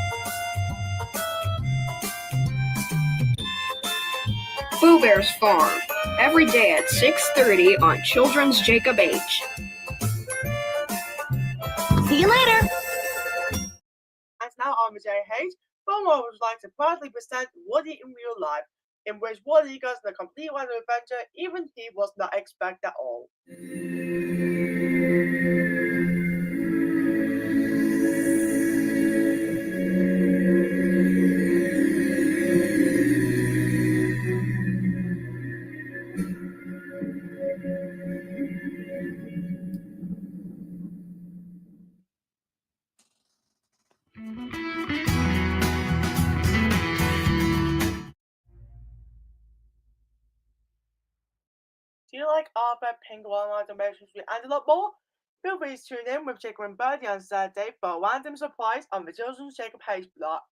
Boo Bear's Farm, every day at 6:30 on Children's Jacob H. See you later! And now on the JH, FOMO would like to proudly present Woody in real life, in which Woody goes on a complete random adventure even he was not expected at all. Do you like Arthur, Penguin, Animation Street, and a lot more? Feel free to tune in with Jacob and Birdie on Saturday for a random surprise on the Children's Jacob Hayes block.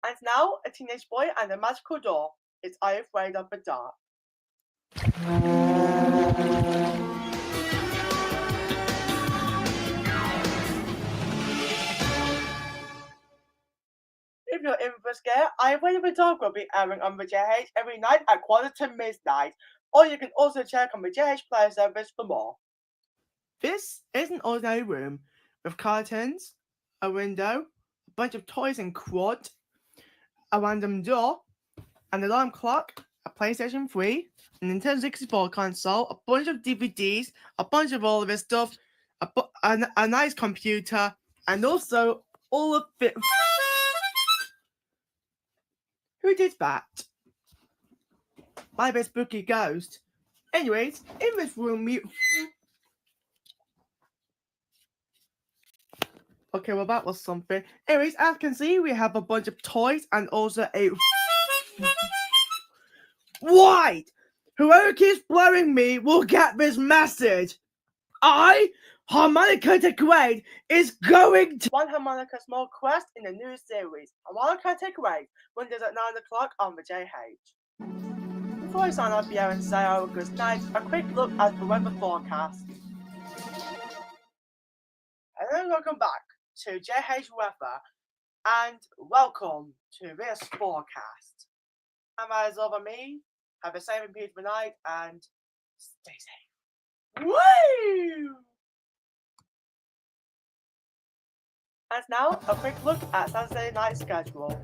And now, a teenage boy and a magical door. It's I Afraid of the Dark. If you're in for a scare, I Afraid of the Dark will be airing on the JH every night at quarter to midnight. Or you can also check on the JH Player service for more. This is an ordinary room with curtains, a window, a bunch of toys and quad, a random door, an alarm clock, a PlayStation 3, a Nintendo 64 console, a bunch of DVDs, a bunch of all of this stuff, a nice computer, and also all of it. Who did that? Maybe a spooky ghost. Anyways, in this room we... Okay, well that was something. Anyways, as you can see, we have a bunch of toys and also a... White! Whoever keeps blowing me will get this message! Harmonica the Great, is going to one Harmonica Small Quest in the new series. Harmonica the Great, Mondays at 9 o'clock on the JH. Before I sign off here and say our good night, a quick look at the weather forecast. And then welcome back to JH Weather, and welcome to this forecast. And that is over me. Have a safe and peaceful night, and stay safe. Woo! And now, a quick look at Saturday night's schedule.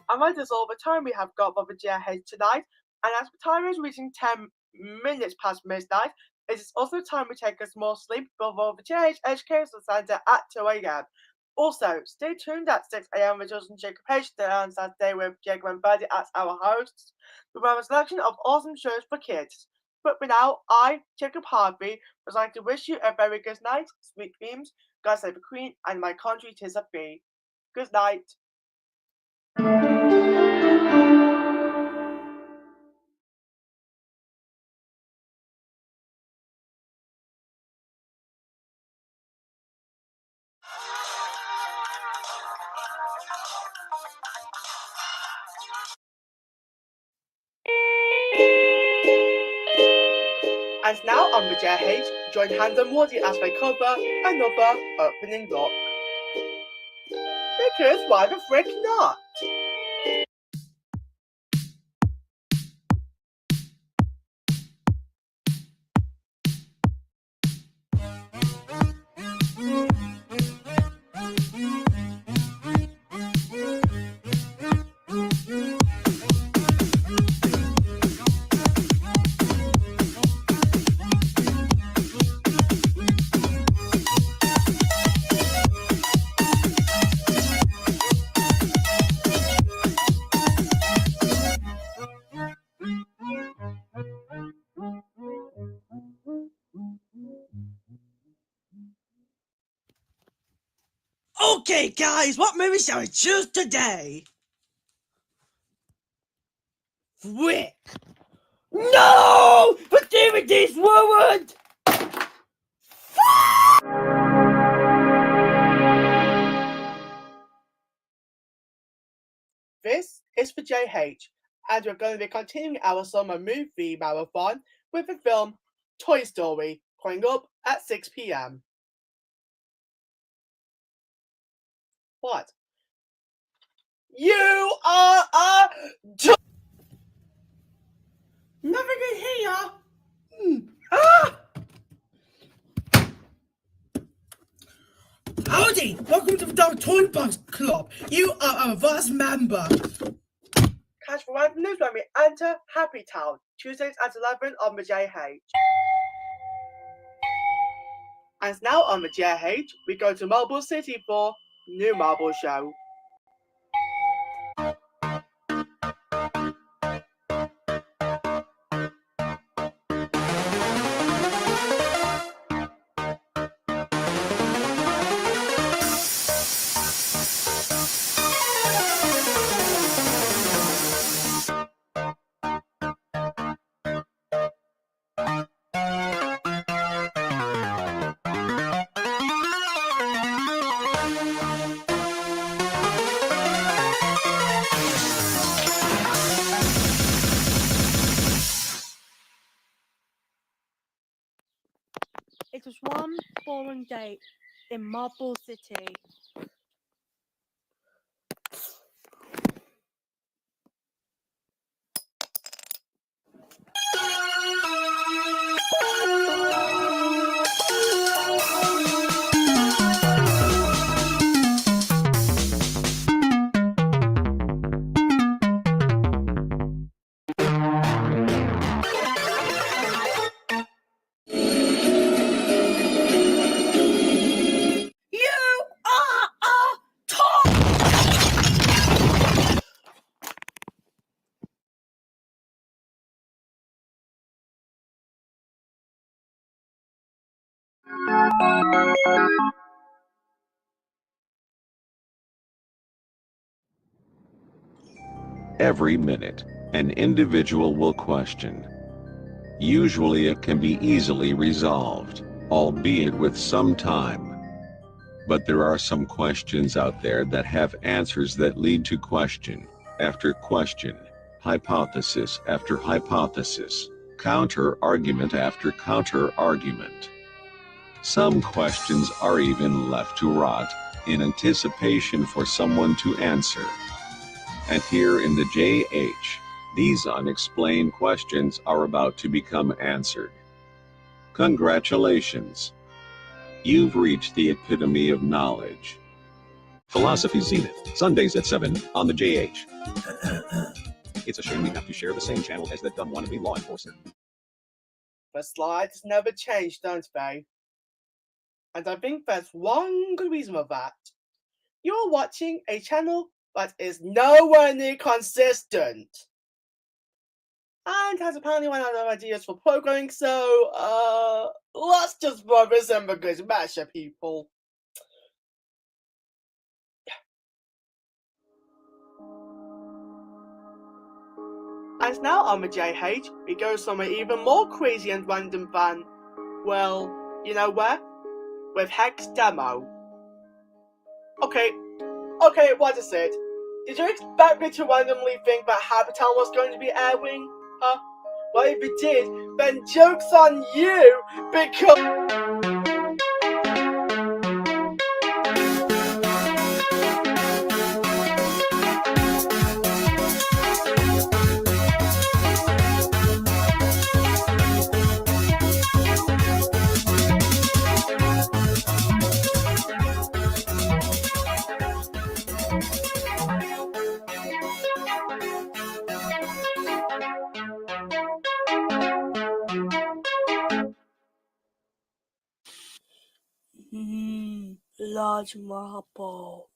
And that is all the time we have got for the GH tonight. And as the time is reaching 10 minutes past midnight, it is also time we take a small sleep before the GH Education Centre at 2 a.m. Also, stay tuned at 6 a.m. with Justin Jacob Page on Saturday with Jacob and Birdie as our hosts. We have a selection of awesome shows for kids. But for now, I, Jacob Harvey, would like to wish you a very good night, sweet dreams, God save the Queen, and my country 'tis a bee. Good night. And now on the JH, join Hans and Morty as they cover another opening look. Because why the frick not? Okay, guys, what movie shall we choose today? Frick! No! The DVD's ruined! This is for JH, and we're going to be continuing our summer movie marathon with the film Toy Story, coming up at 6 p.m. What? You are a nothing in here. Howdy! Welcome to the Dark Toy Box Club. You are our first member. Catch the random news when we enter Happy Town, Tuesdays at 11 on the JH. And now on the JH, we go to Marble City for New Marble Show. It was one boring day in Marble City. Every minute, an individual will question. Usually it can be easily resolved, albeit with some time. But there are some questions out there that have answers that lead to question after question, hypothesis after hypothesis, counter-argument after counter-argument. Some questions are even left to rot in anticipation for someone to answer. And here in the JH, these unexplained questions are about to become answered. Congratulations! You've reached the epitome of knowledge. Philosophy Zenith, Sundays at 7 on the JH. It's a shame we have to share the same channel as that dumb wannabe law enforcer. The slides never change, don't they? And I think there's one good reason for that. You're watching a channel that is nowhere near consistent. And has apparently run out of ideas for programming, so let's just throw this in the good measure, people. And now on the JH, we go somewhere even more crazy and random than, well, you know where? With Hex Demo. Okay, what is it? Did you expect me to randomly think that Habitat was going to be airing? Huh? Well, if it did, then joke's on you, because... Large marble.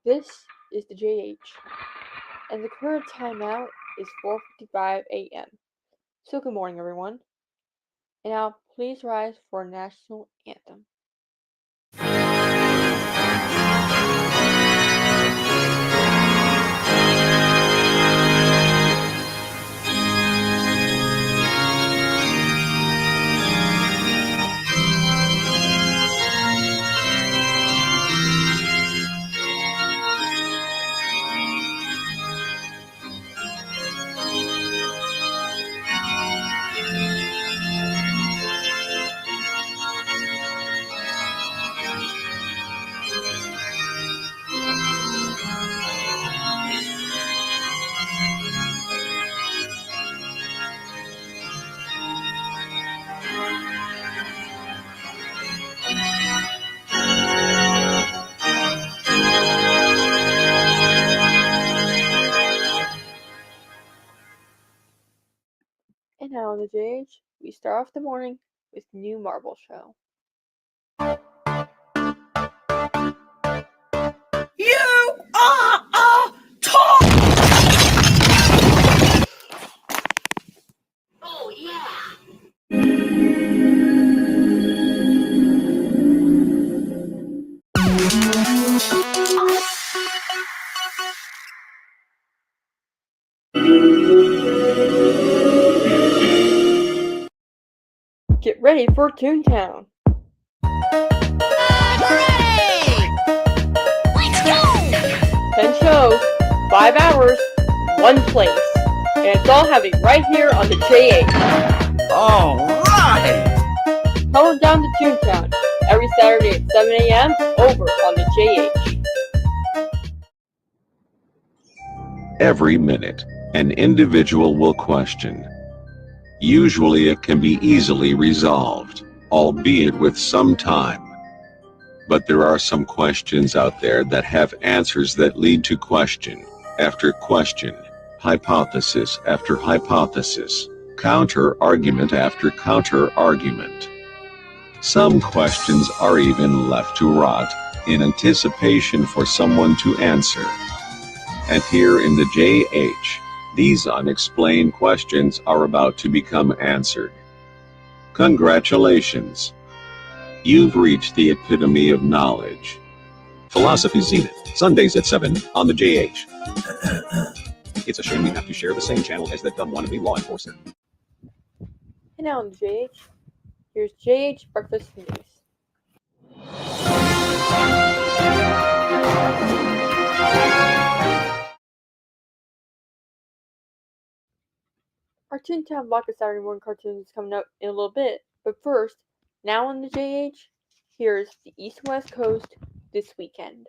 This is the JH, and the current time now is 4:55 a.m. So good morning, everyone. And now, please rise for our national anthem. And now on the JH, we start off the morning with New Marble Show. You are a ready for Toontown. Let's go! 10 shows, 5 hours, 1 place. And it's all happening right here on the J8. Alright! Come down to Toontown every Saturday at 7 a.m. over on the JH. Every minute, an individual will question. Usually it can be easily resolved, albeit with some time. But there are some questions out there that have answers that lead to question after question, hypothesis after hypothesis, counter-argument after counter-argument. Some questions are even left to rot in anticipation for someone to answer. And here in the JH, these unexplained questions are about to become answered. Congratulations! You've reached the epitome of knowledge. Philosophy Zenith, Sundays at 7 on the JH. It's a shame we have to share the same channel as that dumb wannabe law enforcer. And now on the JH, here's JH Breakfast News. Our Toontown block of Saturday morning cartoons is coming up in a little bit, but first, now on the JH, here's the East and West Coast this weekend.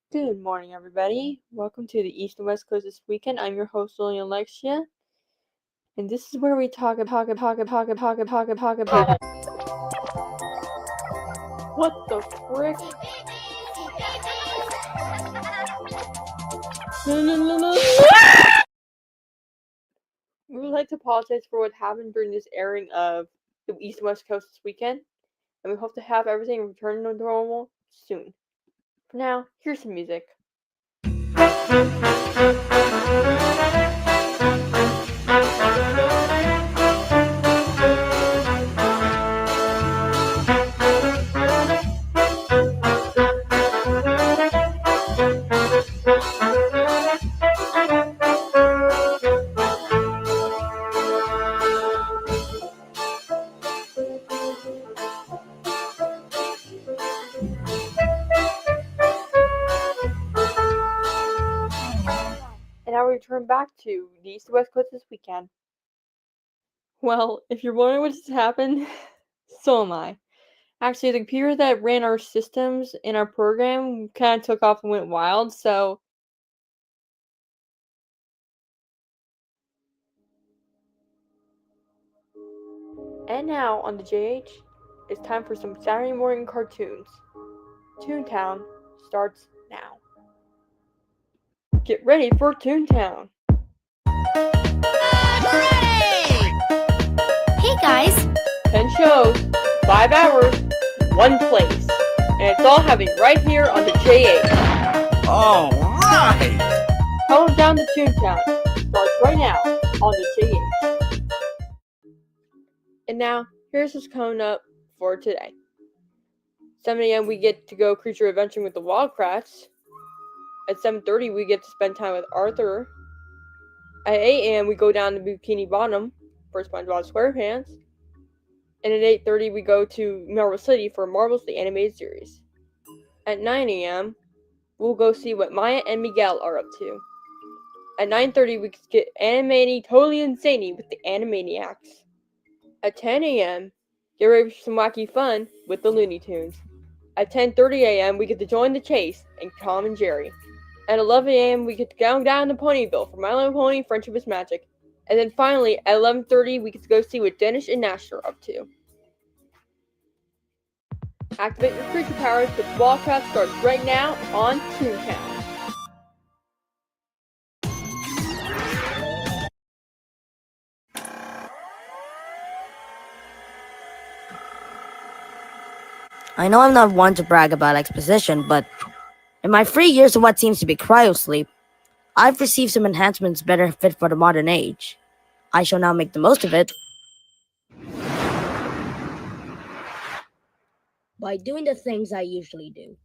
Good morning, everybody. Welcome to the East and West Coast this weekend. I'm your host, Lillian Alexia, and this is where we talk about. What the frick? No. We would like to apologize for what happened during this airing of the East and West Coast this weekend, and we hope to have everything return to normal soon. For now, here's some music. And now we return back to the East and West Coast this weekend. Well, if you're wondering what just happened, so am I. Actually, the computer that ran our systems in our program kind of took off and went wild, so... And now, on the JH, it's time for some Saturday morning cartoons. Toontown starts now. Get ready for Toontown! Hey guys! 10 shows, 5 hours, 1 place. And it's all happening right here on the JH. Alright! Come down to Toontown. Starts right now on the JH. And now, here's what's coming up for today. 7 a.m. we get to go creature adventuring with the Wildcrafts. At 7:30 we get to spend time with Arthur. At 8 a.m. we go down to Bikini Bottom for SpongeBob SquarePants. And at 8:30 we go to Marvel City for Marvel's The Animated Series. At 9 a.m. we'll go see what Maya and Miguel are up to. At 9:30 we get animating Totally Insane with the Animaniacs. At 10 a.m. get ready for some wacky fun with the Looney Tunes. At 10:30 a.m. we get to join the chase and Tom and Jerry. At 11 a.m. we get to go down to Ponyville for My Little Pony Friendship is Magic. And then finally, at 11:30 we get to go see what Dennis and Nash are up to. Activate your creature powers with Wildcraft starts right now on Toontown. I know I'm not one to brag about exposition, but in my 3 years of what seems to be cryosleep, I've received some enhancements better fit for the modern age. I shall now make the most of it. by doing the things I usually do.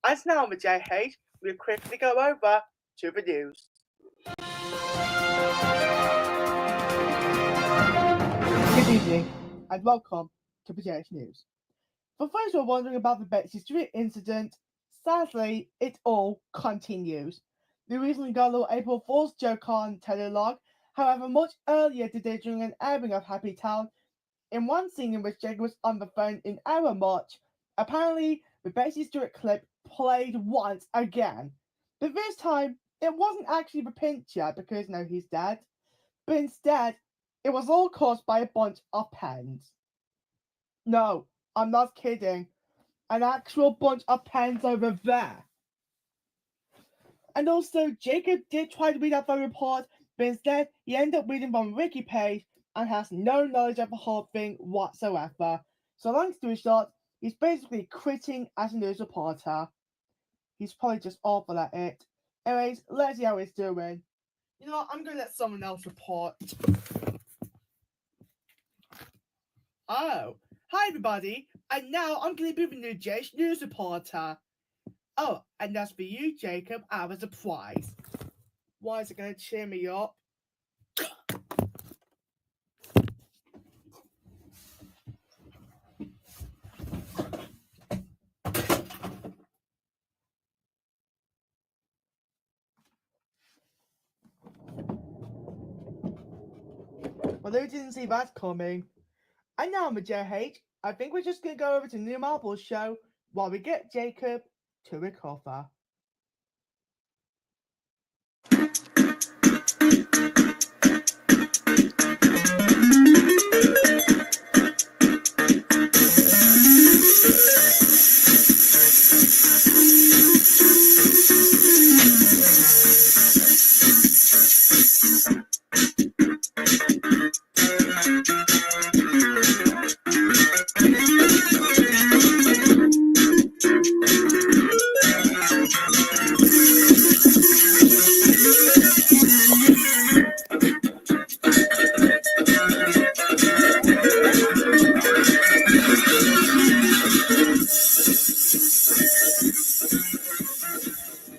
As now with JH, we'll quickly go over to the news. Good evening, and welcome to the JH News. For those who are wondering about the Betsy Street incident, sadly, it all continues. We recently got a little April Fool's joke on Telelog. However, much earlier today during an airing of Happy Town, in one scene in which Jacob was on the phone in our March, apparently the Betsy Stewart clip played once again. But this time, it wasn't actually the pincher because no, he's dead. But instead, it was all caused by a bunch of pens. No, I'm not kidding. An actual bunch of pens over there. And also, Jacob did try to read out the report, but instead, he ended up reading from Wiki page and has no knowledge of the whole thing whatsoever. So long story short, he's basically quitting as a news reporter. He's probably just awful at it. Anyways, let's see how he's doing. You know what, I'm going to let someone else report. Oh, hi everybody, and now I'm going to be the new JH news reporter. Oh, and that's for you, Jacob, I have a surprise. Why is it going to cheer me up? Well, they didn't see that coming. And now, with JH, I think we're just going to go over to New Marbles show while we get Jacob to recover.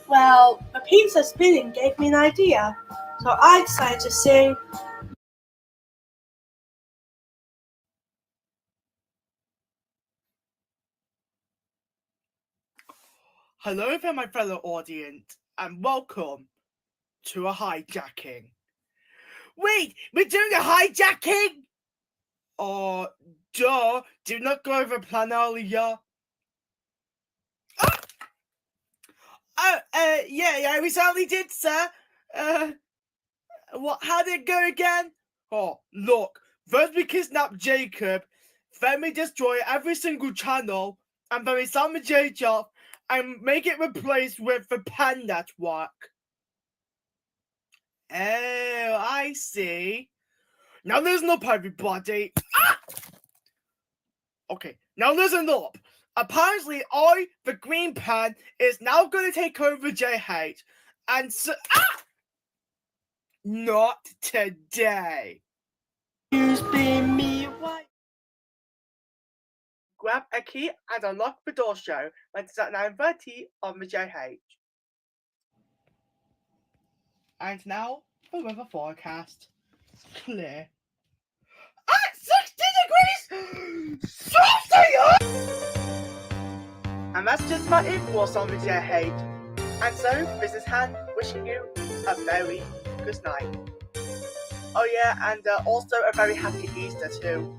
Well, the pizza spinning gave me an idea, so I decided to sing. Hello there, my fellow audience, and welcome to a hijacking. Wait, we're doing a hijacking? Oh, duh, did not go over plan earlier. Yeah, we certainly did, sir. How did it go again? Oh, look, first we kidnapped Jacob, then we destroy every single channel, and then we sum the JH off and make it replaced with the Pen Network. Oh, I see. Now listen up, everybody. Okay, now listen up. Apparently, the Green Pen, is now going to take over JH. And so... Not today. You spin me white. Grab a key and unlock the door show when it's at 9:30 on the JH. And now, the weather forecast. Clear. 60 degrees! Celsius! And that's just my info on the JH. And so, this is Han wishing you a very good night. Oh yeah, and also a very happy Easter too.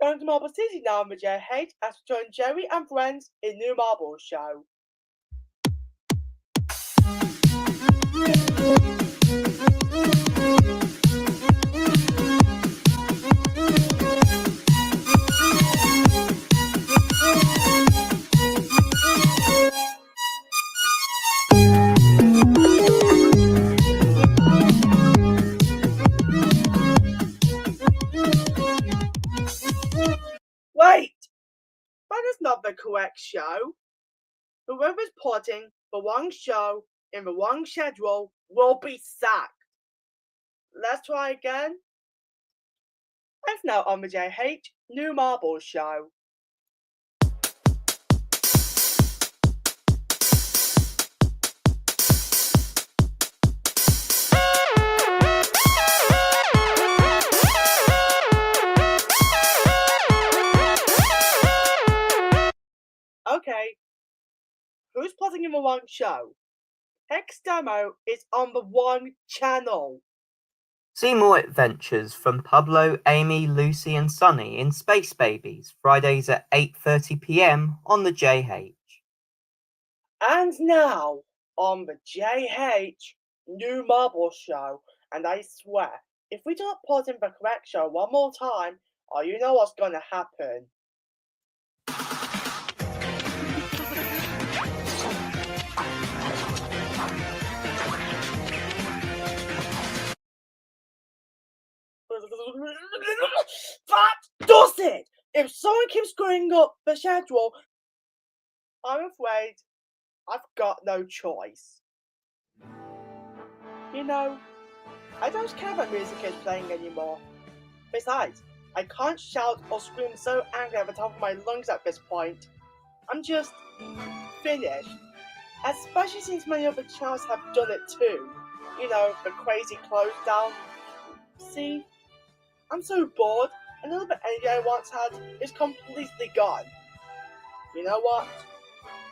Going to Marble City now on the JH as we join Jerry and friends in New Marble Show. Wait! That is not the correct show. Whoever's putting the wrong show in the wrong schedule will be sacked. Let's try again. And now on the JH New Marble Show. Okay, who's putting in the wrong show? Hex Demo is on the wrong channel. See more adventures from Pablo, Amy, Lucy and Sunny in Space Babies, Fridays at 8:30 p.m. on the JH. And now, on the JH New Marble Show, and I swear, if we don't put in the correct show one more time, oh, you know what's gonna happen. That does it! If someone keeps screwing up the schedule, I'm afraid I've got no choice. You know, I don't care what music is playing anymore. Besides, I can't shout or scream so angry at the top of my lungs at this point. I'm just finished. Especially since many other channels have done it too. You know, the crazy close down. See? I'm so bored, and all the energy I once had is completely gone. You know what?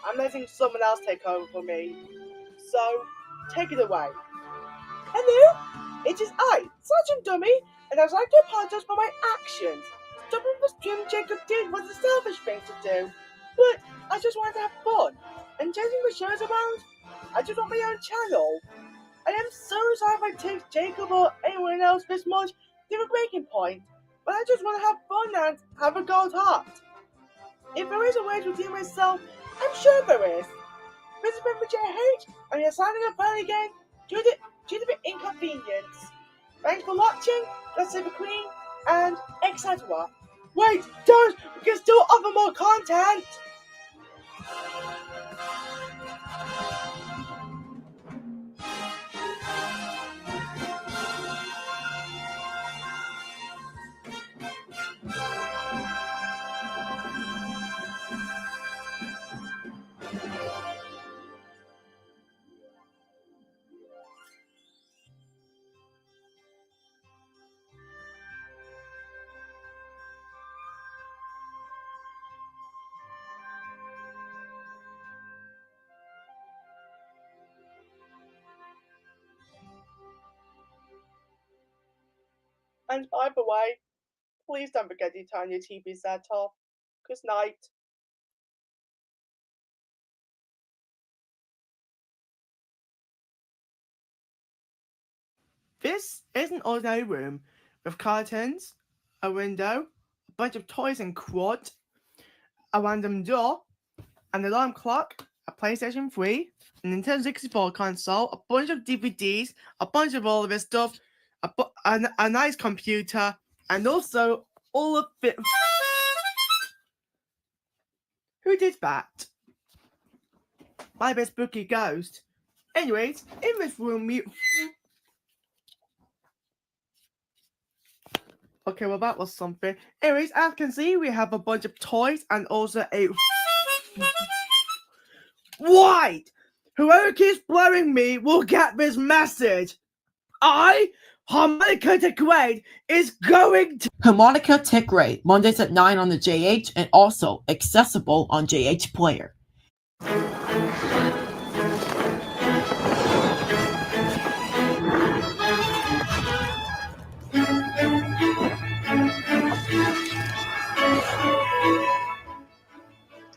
I'm letting someone else take over for me. So, take it away. Hello? It is I, Sergeant Dummy, and I'd like to apologize for my actions. Stopping the stream Jacob did was a selfish thing to do, but I just wanted to have fun. And changing the shows around, I just want my own channel. I am so sorry if I take Jacob or anyone else this much to a breaking point, but I just want to have fun and have a gold heart. If there is a way to redeem myself, I'm sure there is. This has been the JH, and you're signing up early again due to the inconvenience. Thanks for watching, God Save the Queen, and etc. Wait, don't! We can still offer more content! And by the way, please don't forget to turn your TV set off. Good night. This is an ordinary room with curtains, a window, a bunch of toys and quad, a random door, an alarm clock, a PlayStation 3, a Nintendo 64 console, a bunch of DVDs, a bunch of all of this stuff, a nice computer, and also all of it. Who did that? Might be a spooky ghost. Anyways, in this room we... Okay, well that was something. Anyways, as you can see, we have a bunch of toys and also a... White! Whoever keeps blowing me will get this message. I Harmonica Tech Grade is going to Harmonica Tech Grade, Mondays at 9 on the JH and also accessible on JH Player.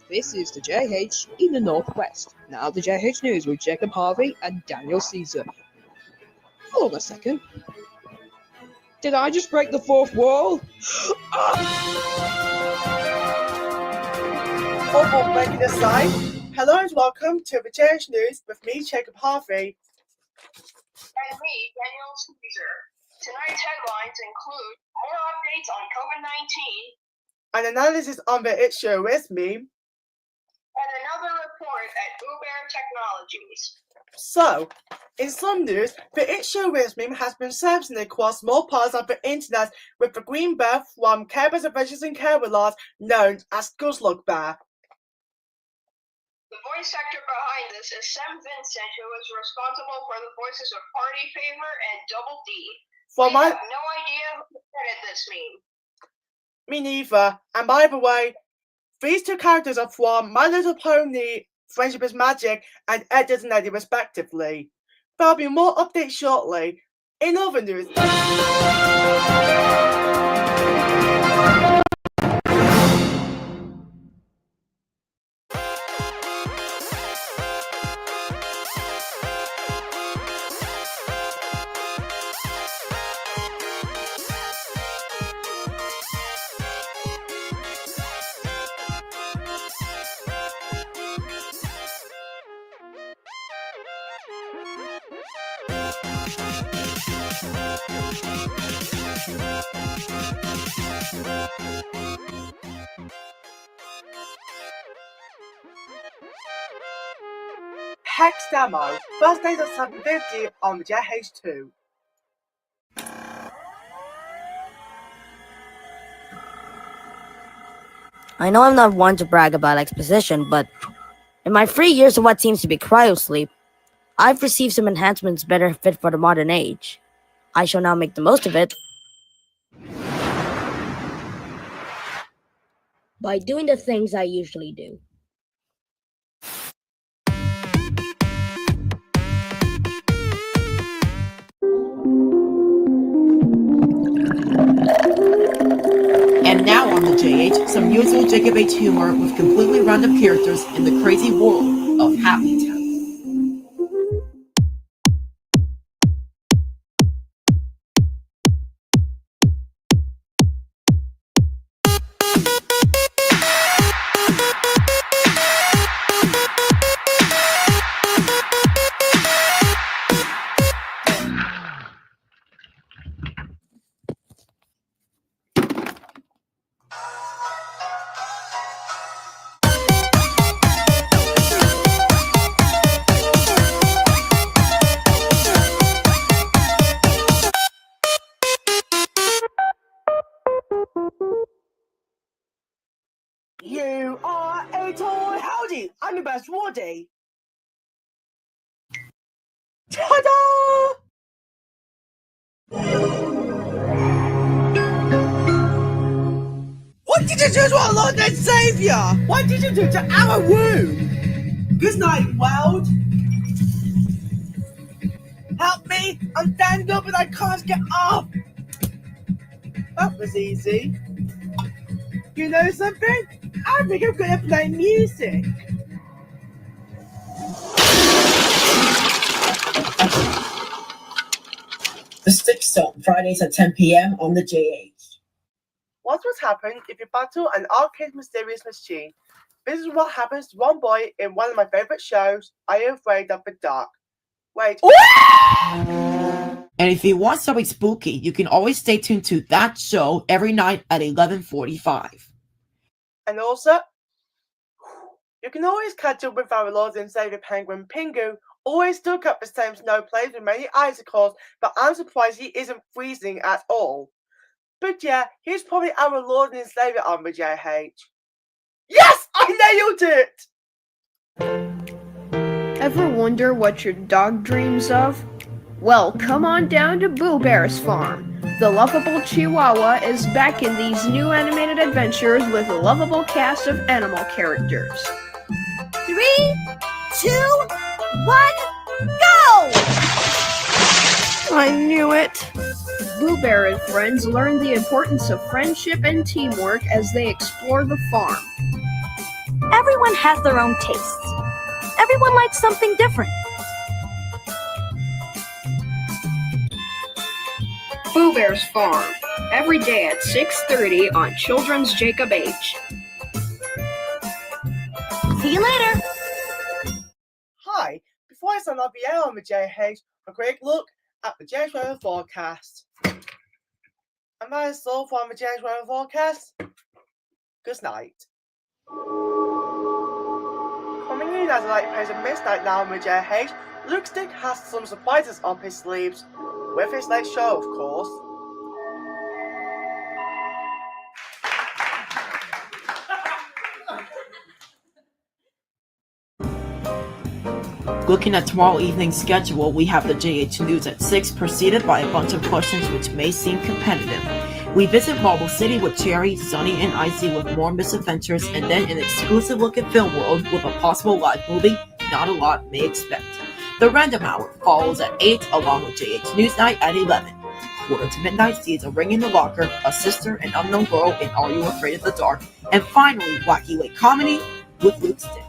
This is the JH in the Northwest. Now the JH News with Jacob Harvey and Daniel Caesar. Hold on a second. Did I just break the fourth wall? Football making aside. Hello and welcome to the JH News with me, Jacob Harvey. And me, Daniel Caesar. Tonight's headlines include more updates on COVID-19 An analysis on the It Show with me. and another report at Uber Technologies. So, in some news, the It Show with me has been servicing across more parts of the internet with the green bear from Care Bears Adventures in Camelot, known as Guzlug Bear. The voice actor behind this is Sam Vincent, who is responsible for the voices of Party Favor and Double D. For I my- have no idea who created this meme. Me neither. And by the way, these two characters are from My Little Pony, Friendship is Magic, and Ed, Edd and Eddy respectively. There'll be more updates shortly. In other news... Hex Demo, Thursdays at 7:50 on the JH2. I know I'm not one to brag about exposition, but in my 3 years of what seems to be cryosleep, I've received some enhancements better fit for the modern age. I shall now make the most of it by doing the things I usually do. And now on the JH, some usual Jacob H humor with completely random characters in the crazy world of Happy Town. You are a toy. Howdy, I'm your best Wardy. Ta-da! What did you do to our Lord and Savior? What did you do to our womb? Good night, world. Help me! I'm standing up and I can't get up. That was easy. You know something? I think I'm gonna play music. The Stick Stone, Fridays at 10 p.m. on the JH. What would happen if you battle an arcade mysterious machine? This is what happens to one boy in one of my favorite shows, Are You Afraid of the Dark? Wait. And if you want something spooky, you can always stay tuned to that show every night at 11:45. And also, you can always catch up with our Lord and Savior Penguin Pingu. Always stuck up the same snow place with many icicles, but I'm surprised he isn't freezing at all. But yeah, he's probably our Lord and Savior on the JH. Yes! I nailed it! Ever wonder what your dog dreams of? Well, come on down to Boo Bear's farm. The lovable Chihuahua is back in these new animated adventures with a lovable cast of animal characters. 3, 2, 1, go! I knew it! Boo Bear and friends learn the importance of friendship and teamwork as they explore the farm. Everyone has their own tastes. Everyone likes something different. Boo Bear's farm, every day at 6:30 on Children's Jacob H. See you later! Hi, before I sign off the air on the JH, a quick look at the JH weather forecast. And that is all from the JH weather forecast. Good night. Coming in as a light pace of midnight now on the JH, Luke Stick has some surprises up his sleeves. With his late show, of course. Looking at tomorrow evening's schedule, we have the JH News at 6, preceded by a bunch of questions which may seem competitive. We visit Marble City with Cherry, Sunny, and Icy with more misadventures, and then an exclusive look at Film World with a possible live movie not a lot may expect. The Random Hour follows at 8, along with JH Newsnight at 11. Quarter to Midnight sees A Ring in the Locker, A Sister, An Unknown Girl, and Are You Afraid of the Dark? And finally, Wacky Lake Comedy with Luke Stick.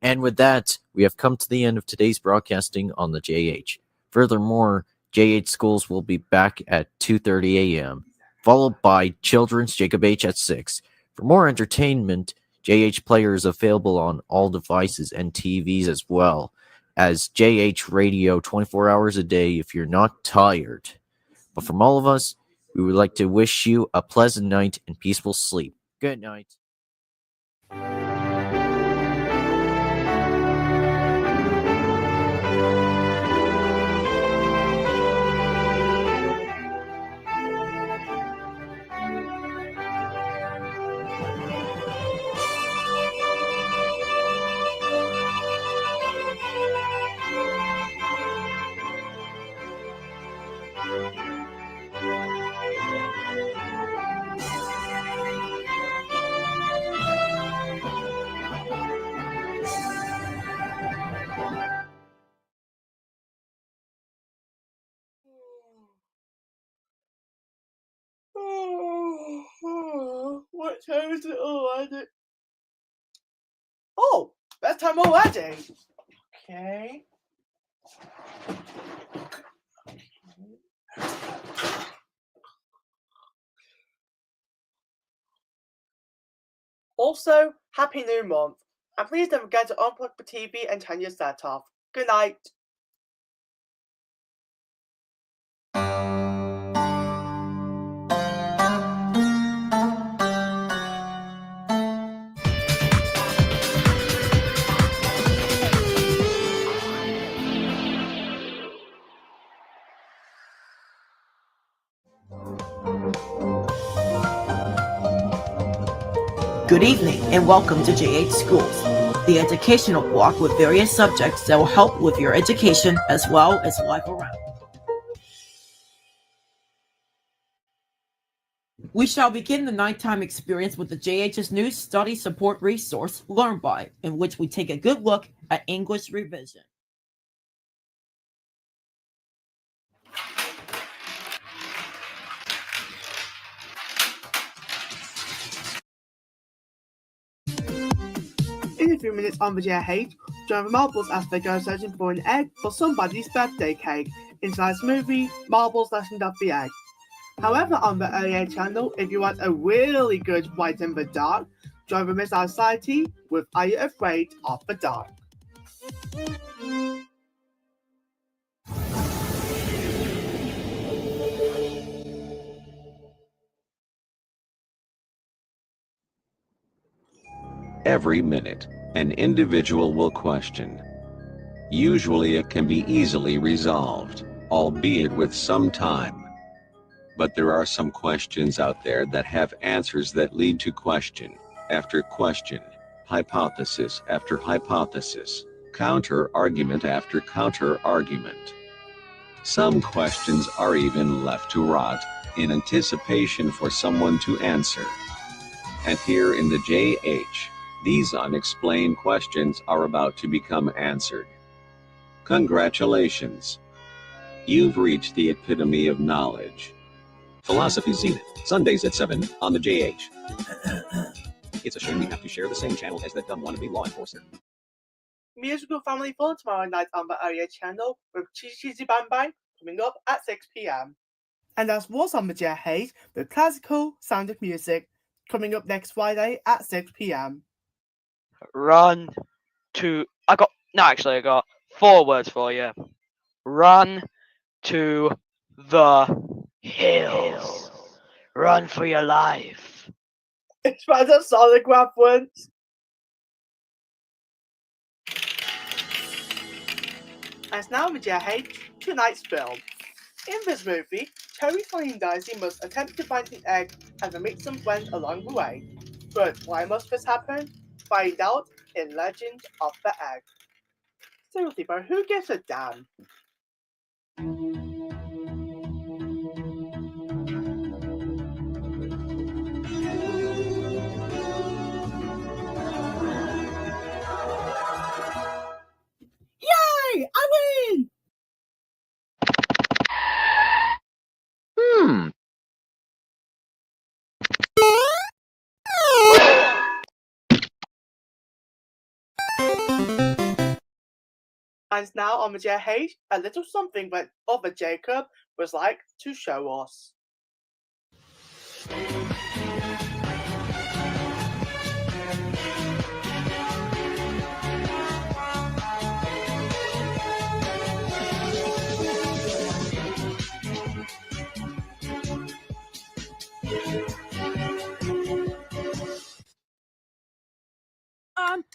And with that, we have come to the end of today's broadcasting on the JH. Furthermore, JH Schools will be back at 2:30 a.m., followed by Children's Jacob H at 6. For more entertainment, JH Player is available on all devices and TVs as well as JH Radio 24 hours a day if you're not tired. But from all of us, we would like to wish you a pleasant night and peaceful sleep. Good night. What time is it already? Oh, bedtime already. Okay. Also, Happy New Month. And please don't forget to unplug the TV and turn your set off. Good night. Good evening and welcome to JH Schools, the educational block with various subjects that will help with your education as well as life around. We shall begin the nighttime experience with the JH's new study support resource, Learn By, in which we take a good look at English revision. In a few minutes on the JH, join the Marbles as they go searching for an egg for somebody's birthday cake in tonight's movie, Marbles Legend of the Egg. However, on the earlier channel, if you want a really good White in the Dark, join the Missile Society with Are You Afraid of the Dark? Every minute, an individual will question. Usually it can be easily resolved, albeit with some time. But there are some questions out there that have answers that lead to question after question, hypothesis after hypothesis, counter argument after counter argument. Some questions are even left to rot in anticipation for someone to answer. And here in the JH, these unexplained questions are about to become answered. Congratulations. You've reached the epitome of knowledge. Philosophy Zenith, Sundays at 7 on the JH. It's a shame we have to share the same channel as that dumb wannabe law enforcer. Musical Family Fun tomorrow night on the Area channel with Cheesy Bang Bang coming up at 6 p.m. And as was on the JH, the classical sound of music coming up next Friday at 6 p.m. Run to. I got 4 words for you. Run to the hills. Run for your life. It's rather Sonic reference. And now the JH, tonight's film. In this movie, Terry, Sonny and Daisy must attempt to find an egg and to meet some friends along the way. But why must this happen? Find out in Legend of the Egg. Seriously, but who gives a damn? Yay! I win! And now on the JH, a little something that other Jacob was like to show us.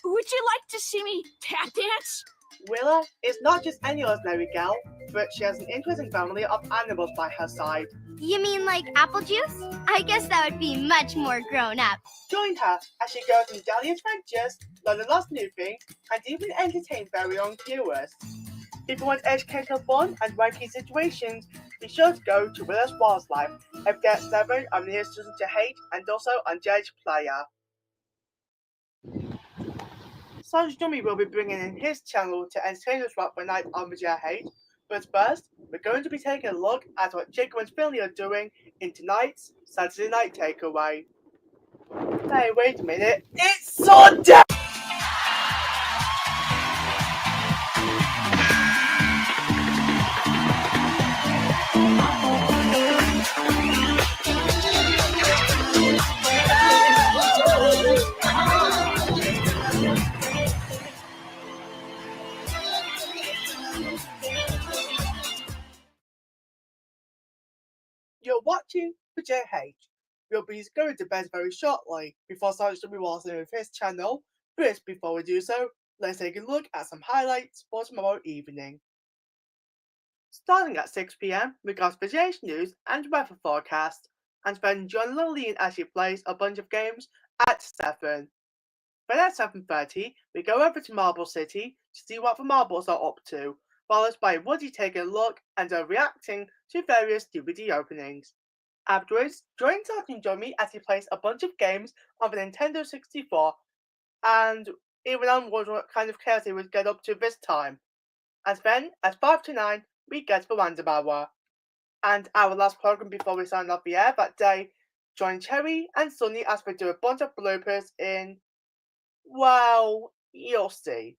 Would you like to see me tap dance? Willa is not just any ordinary gal, but she has an interesting family of animals by her side. You mean like apple juice? I guess that would be much more grown up. Join her as she goes on daily adventures, learn a lot of new things, and even entertain very young viewers. If you want educational fun and wacky situations, be sure to go to Willa's Wildlife every day at 7 on the nearest station to Hate and also on JH Player. Sergeant Dummy will be bringing in his channel to entertain us throughout the night on the JH, but first, we're going to be taking a look at what Jacob and Finley are doing in tonight's Saturday Night Takeaway. Hey, wait a minute, it's Sunday! You're watching the JH. We'll be going to bed very shortly before Sergeant Dummy walks in with his channel, but before we do so, let's take a look at some highlights for tomorrow evening. Starting at 6 p.m, we got the JH news and weather forecast, and then John Lillian actually plays a bunch of games at 7. Then at 7:30, we go over to Marble City to see what the Marbles are up to, followed by Woody taking a look and reacting to various DVD openings. Afterwards, join Sergeant Dummy as he plays a bunch of games on the Nintendo 64, and even on what kind of chaos he would get up to this time. And then, at 5 to 9, we get the Random Hour. And our last program before we sign off the air that day, join Cherry and Sunny as we do a bunch of bloopers in, well, you'll see.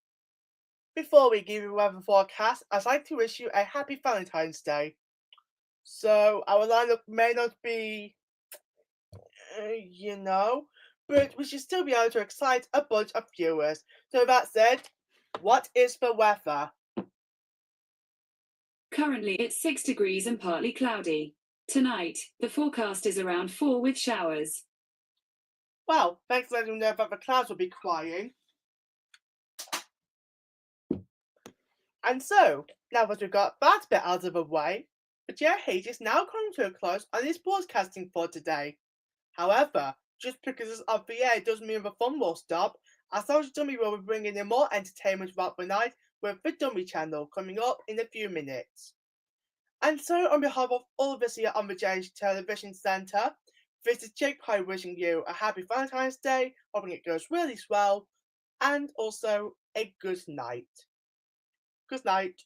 Before we give you a weather forecast, I'd like to wish you a happy Valentine's Day. So, our lineup may not be, but we should still be able to excite a bunch of viewers. So that said, what is the weather? Currently it's 6 degrees and partly cloudy. Tonight, the forecast is around 4 with showers. Well, thanks for letting me know that the clouds will be crying. And so, now that we've got that bit out of the way, the JH is now coming to a close on its broadcasting for today. However, just because it's off the air doesn't mean the fun will stop, As Social Dummy will be bringing in more entertainment throughout the night with the Dummy channel coming up in a few minutes. And so, on behalf of all of us here on the JH Television Centre, this is Jake Pye wishing you a happy Valentine's Day, hoping it goes really swell, and also a good night. Good night.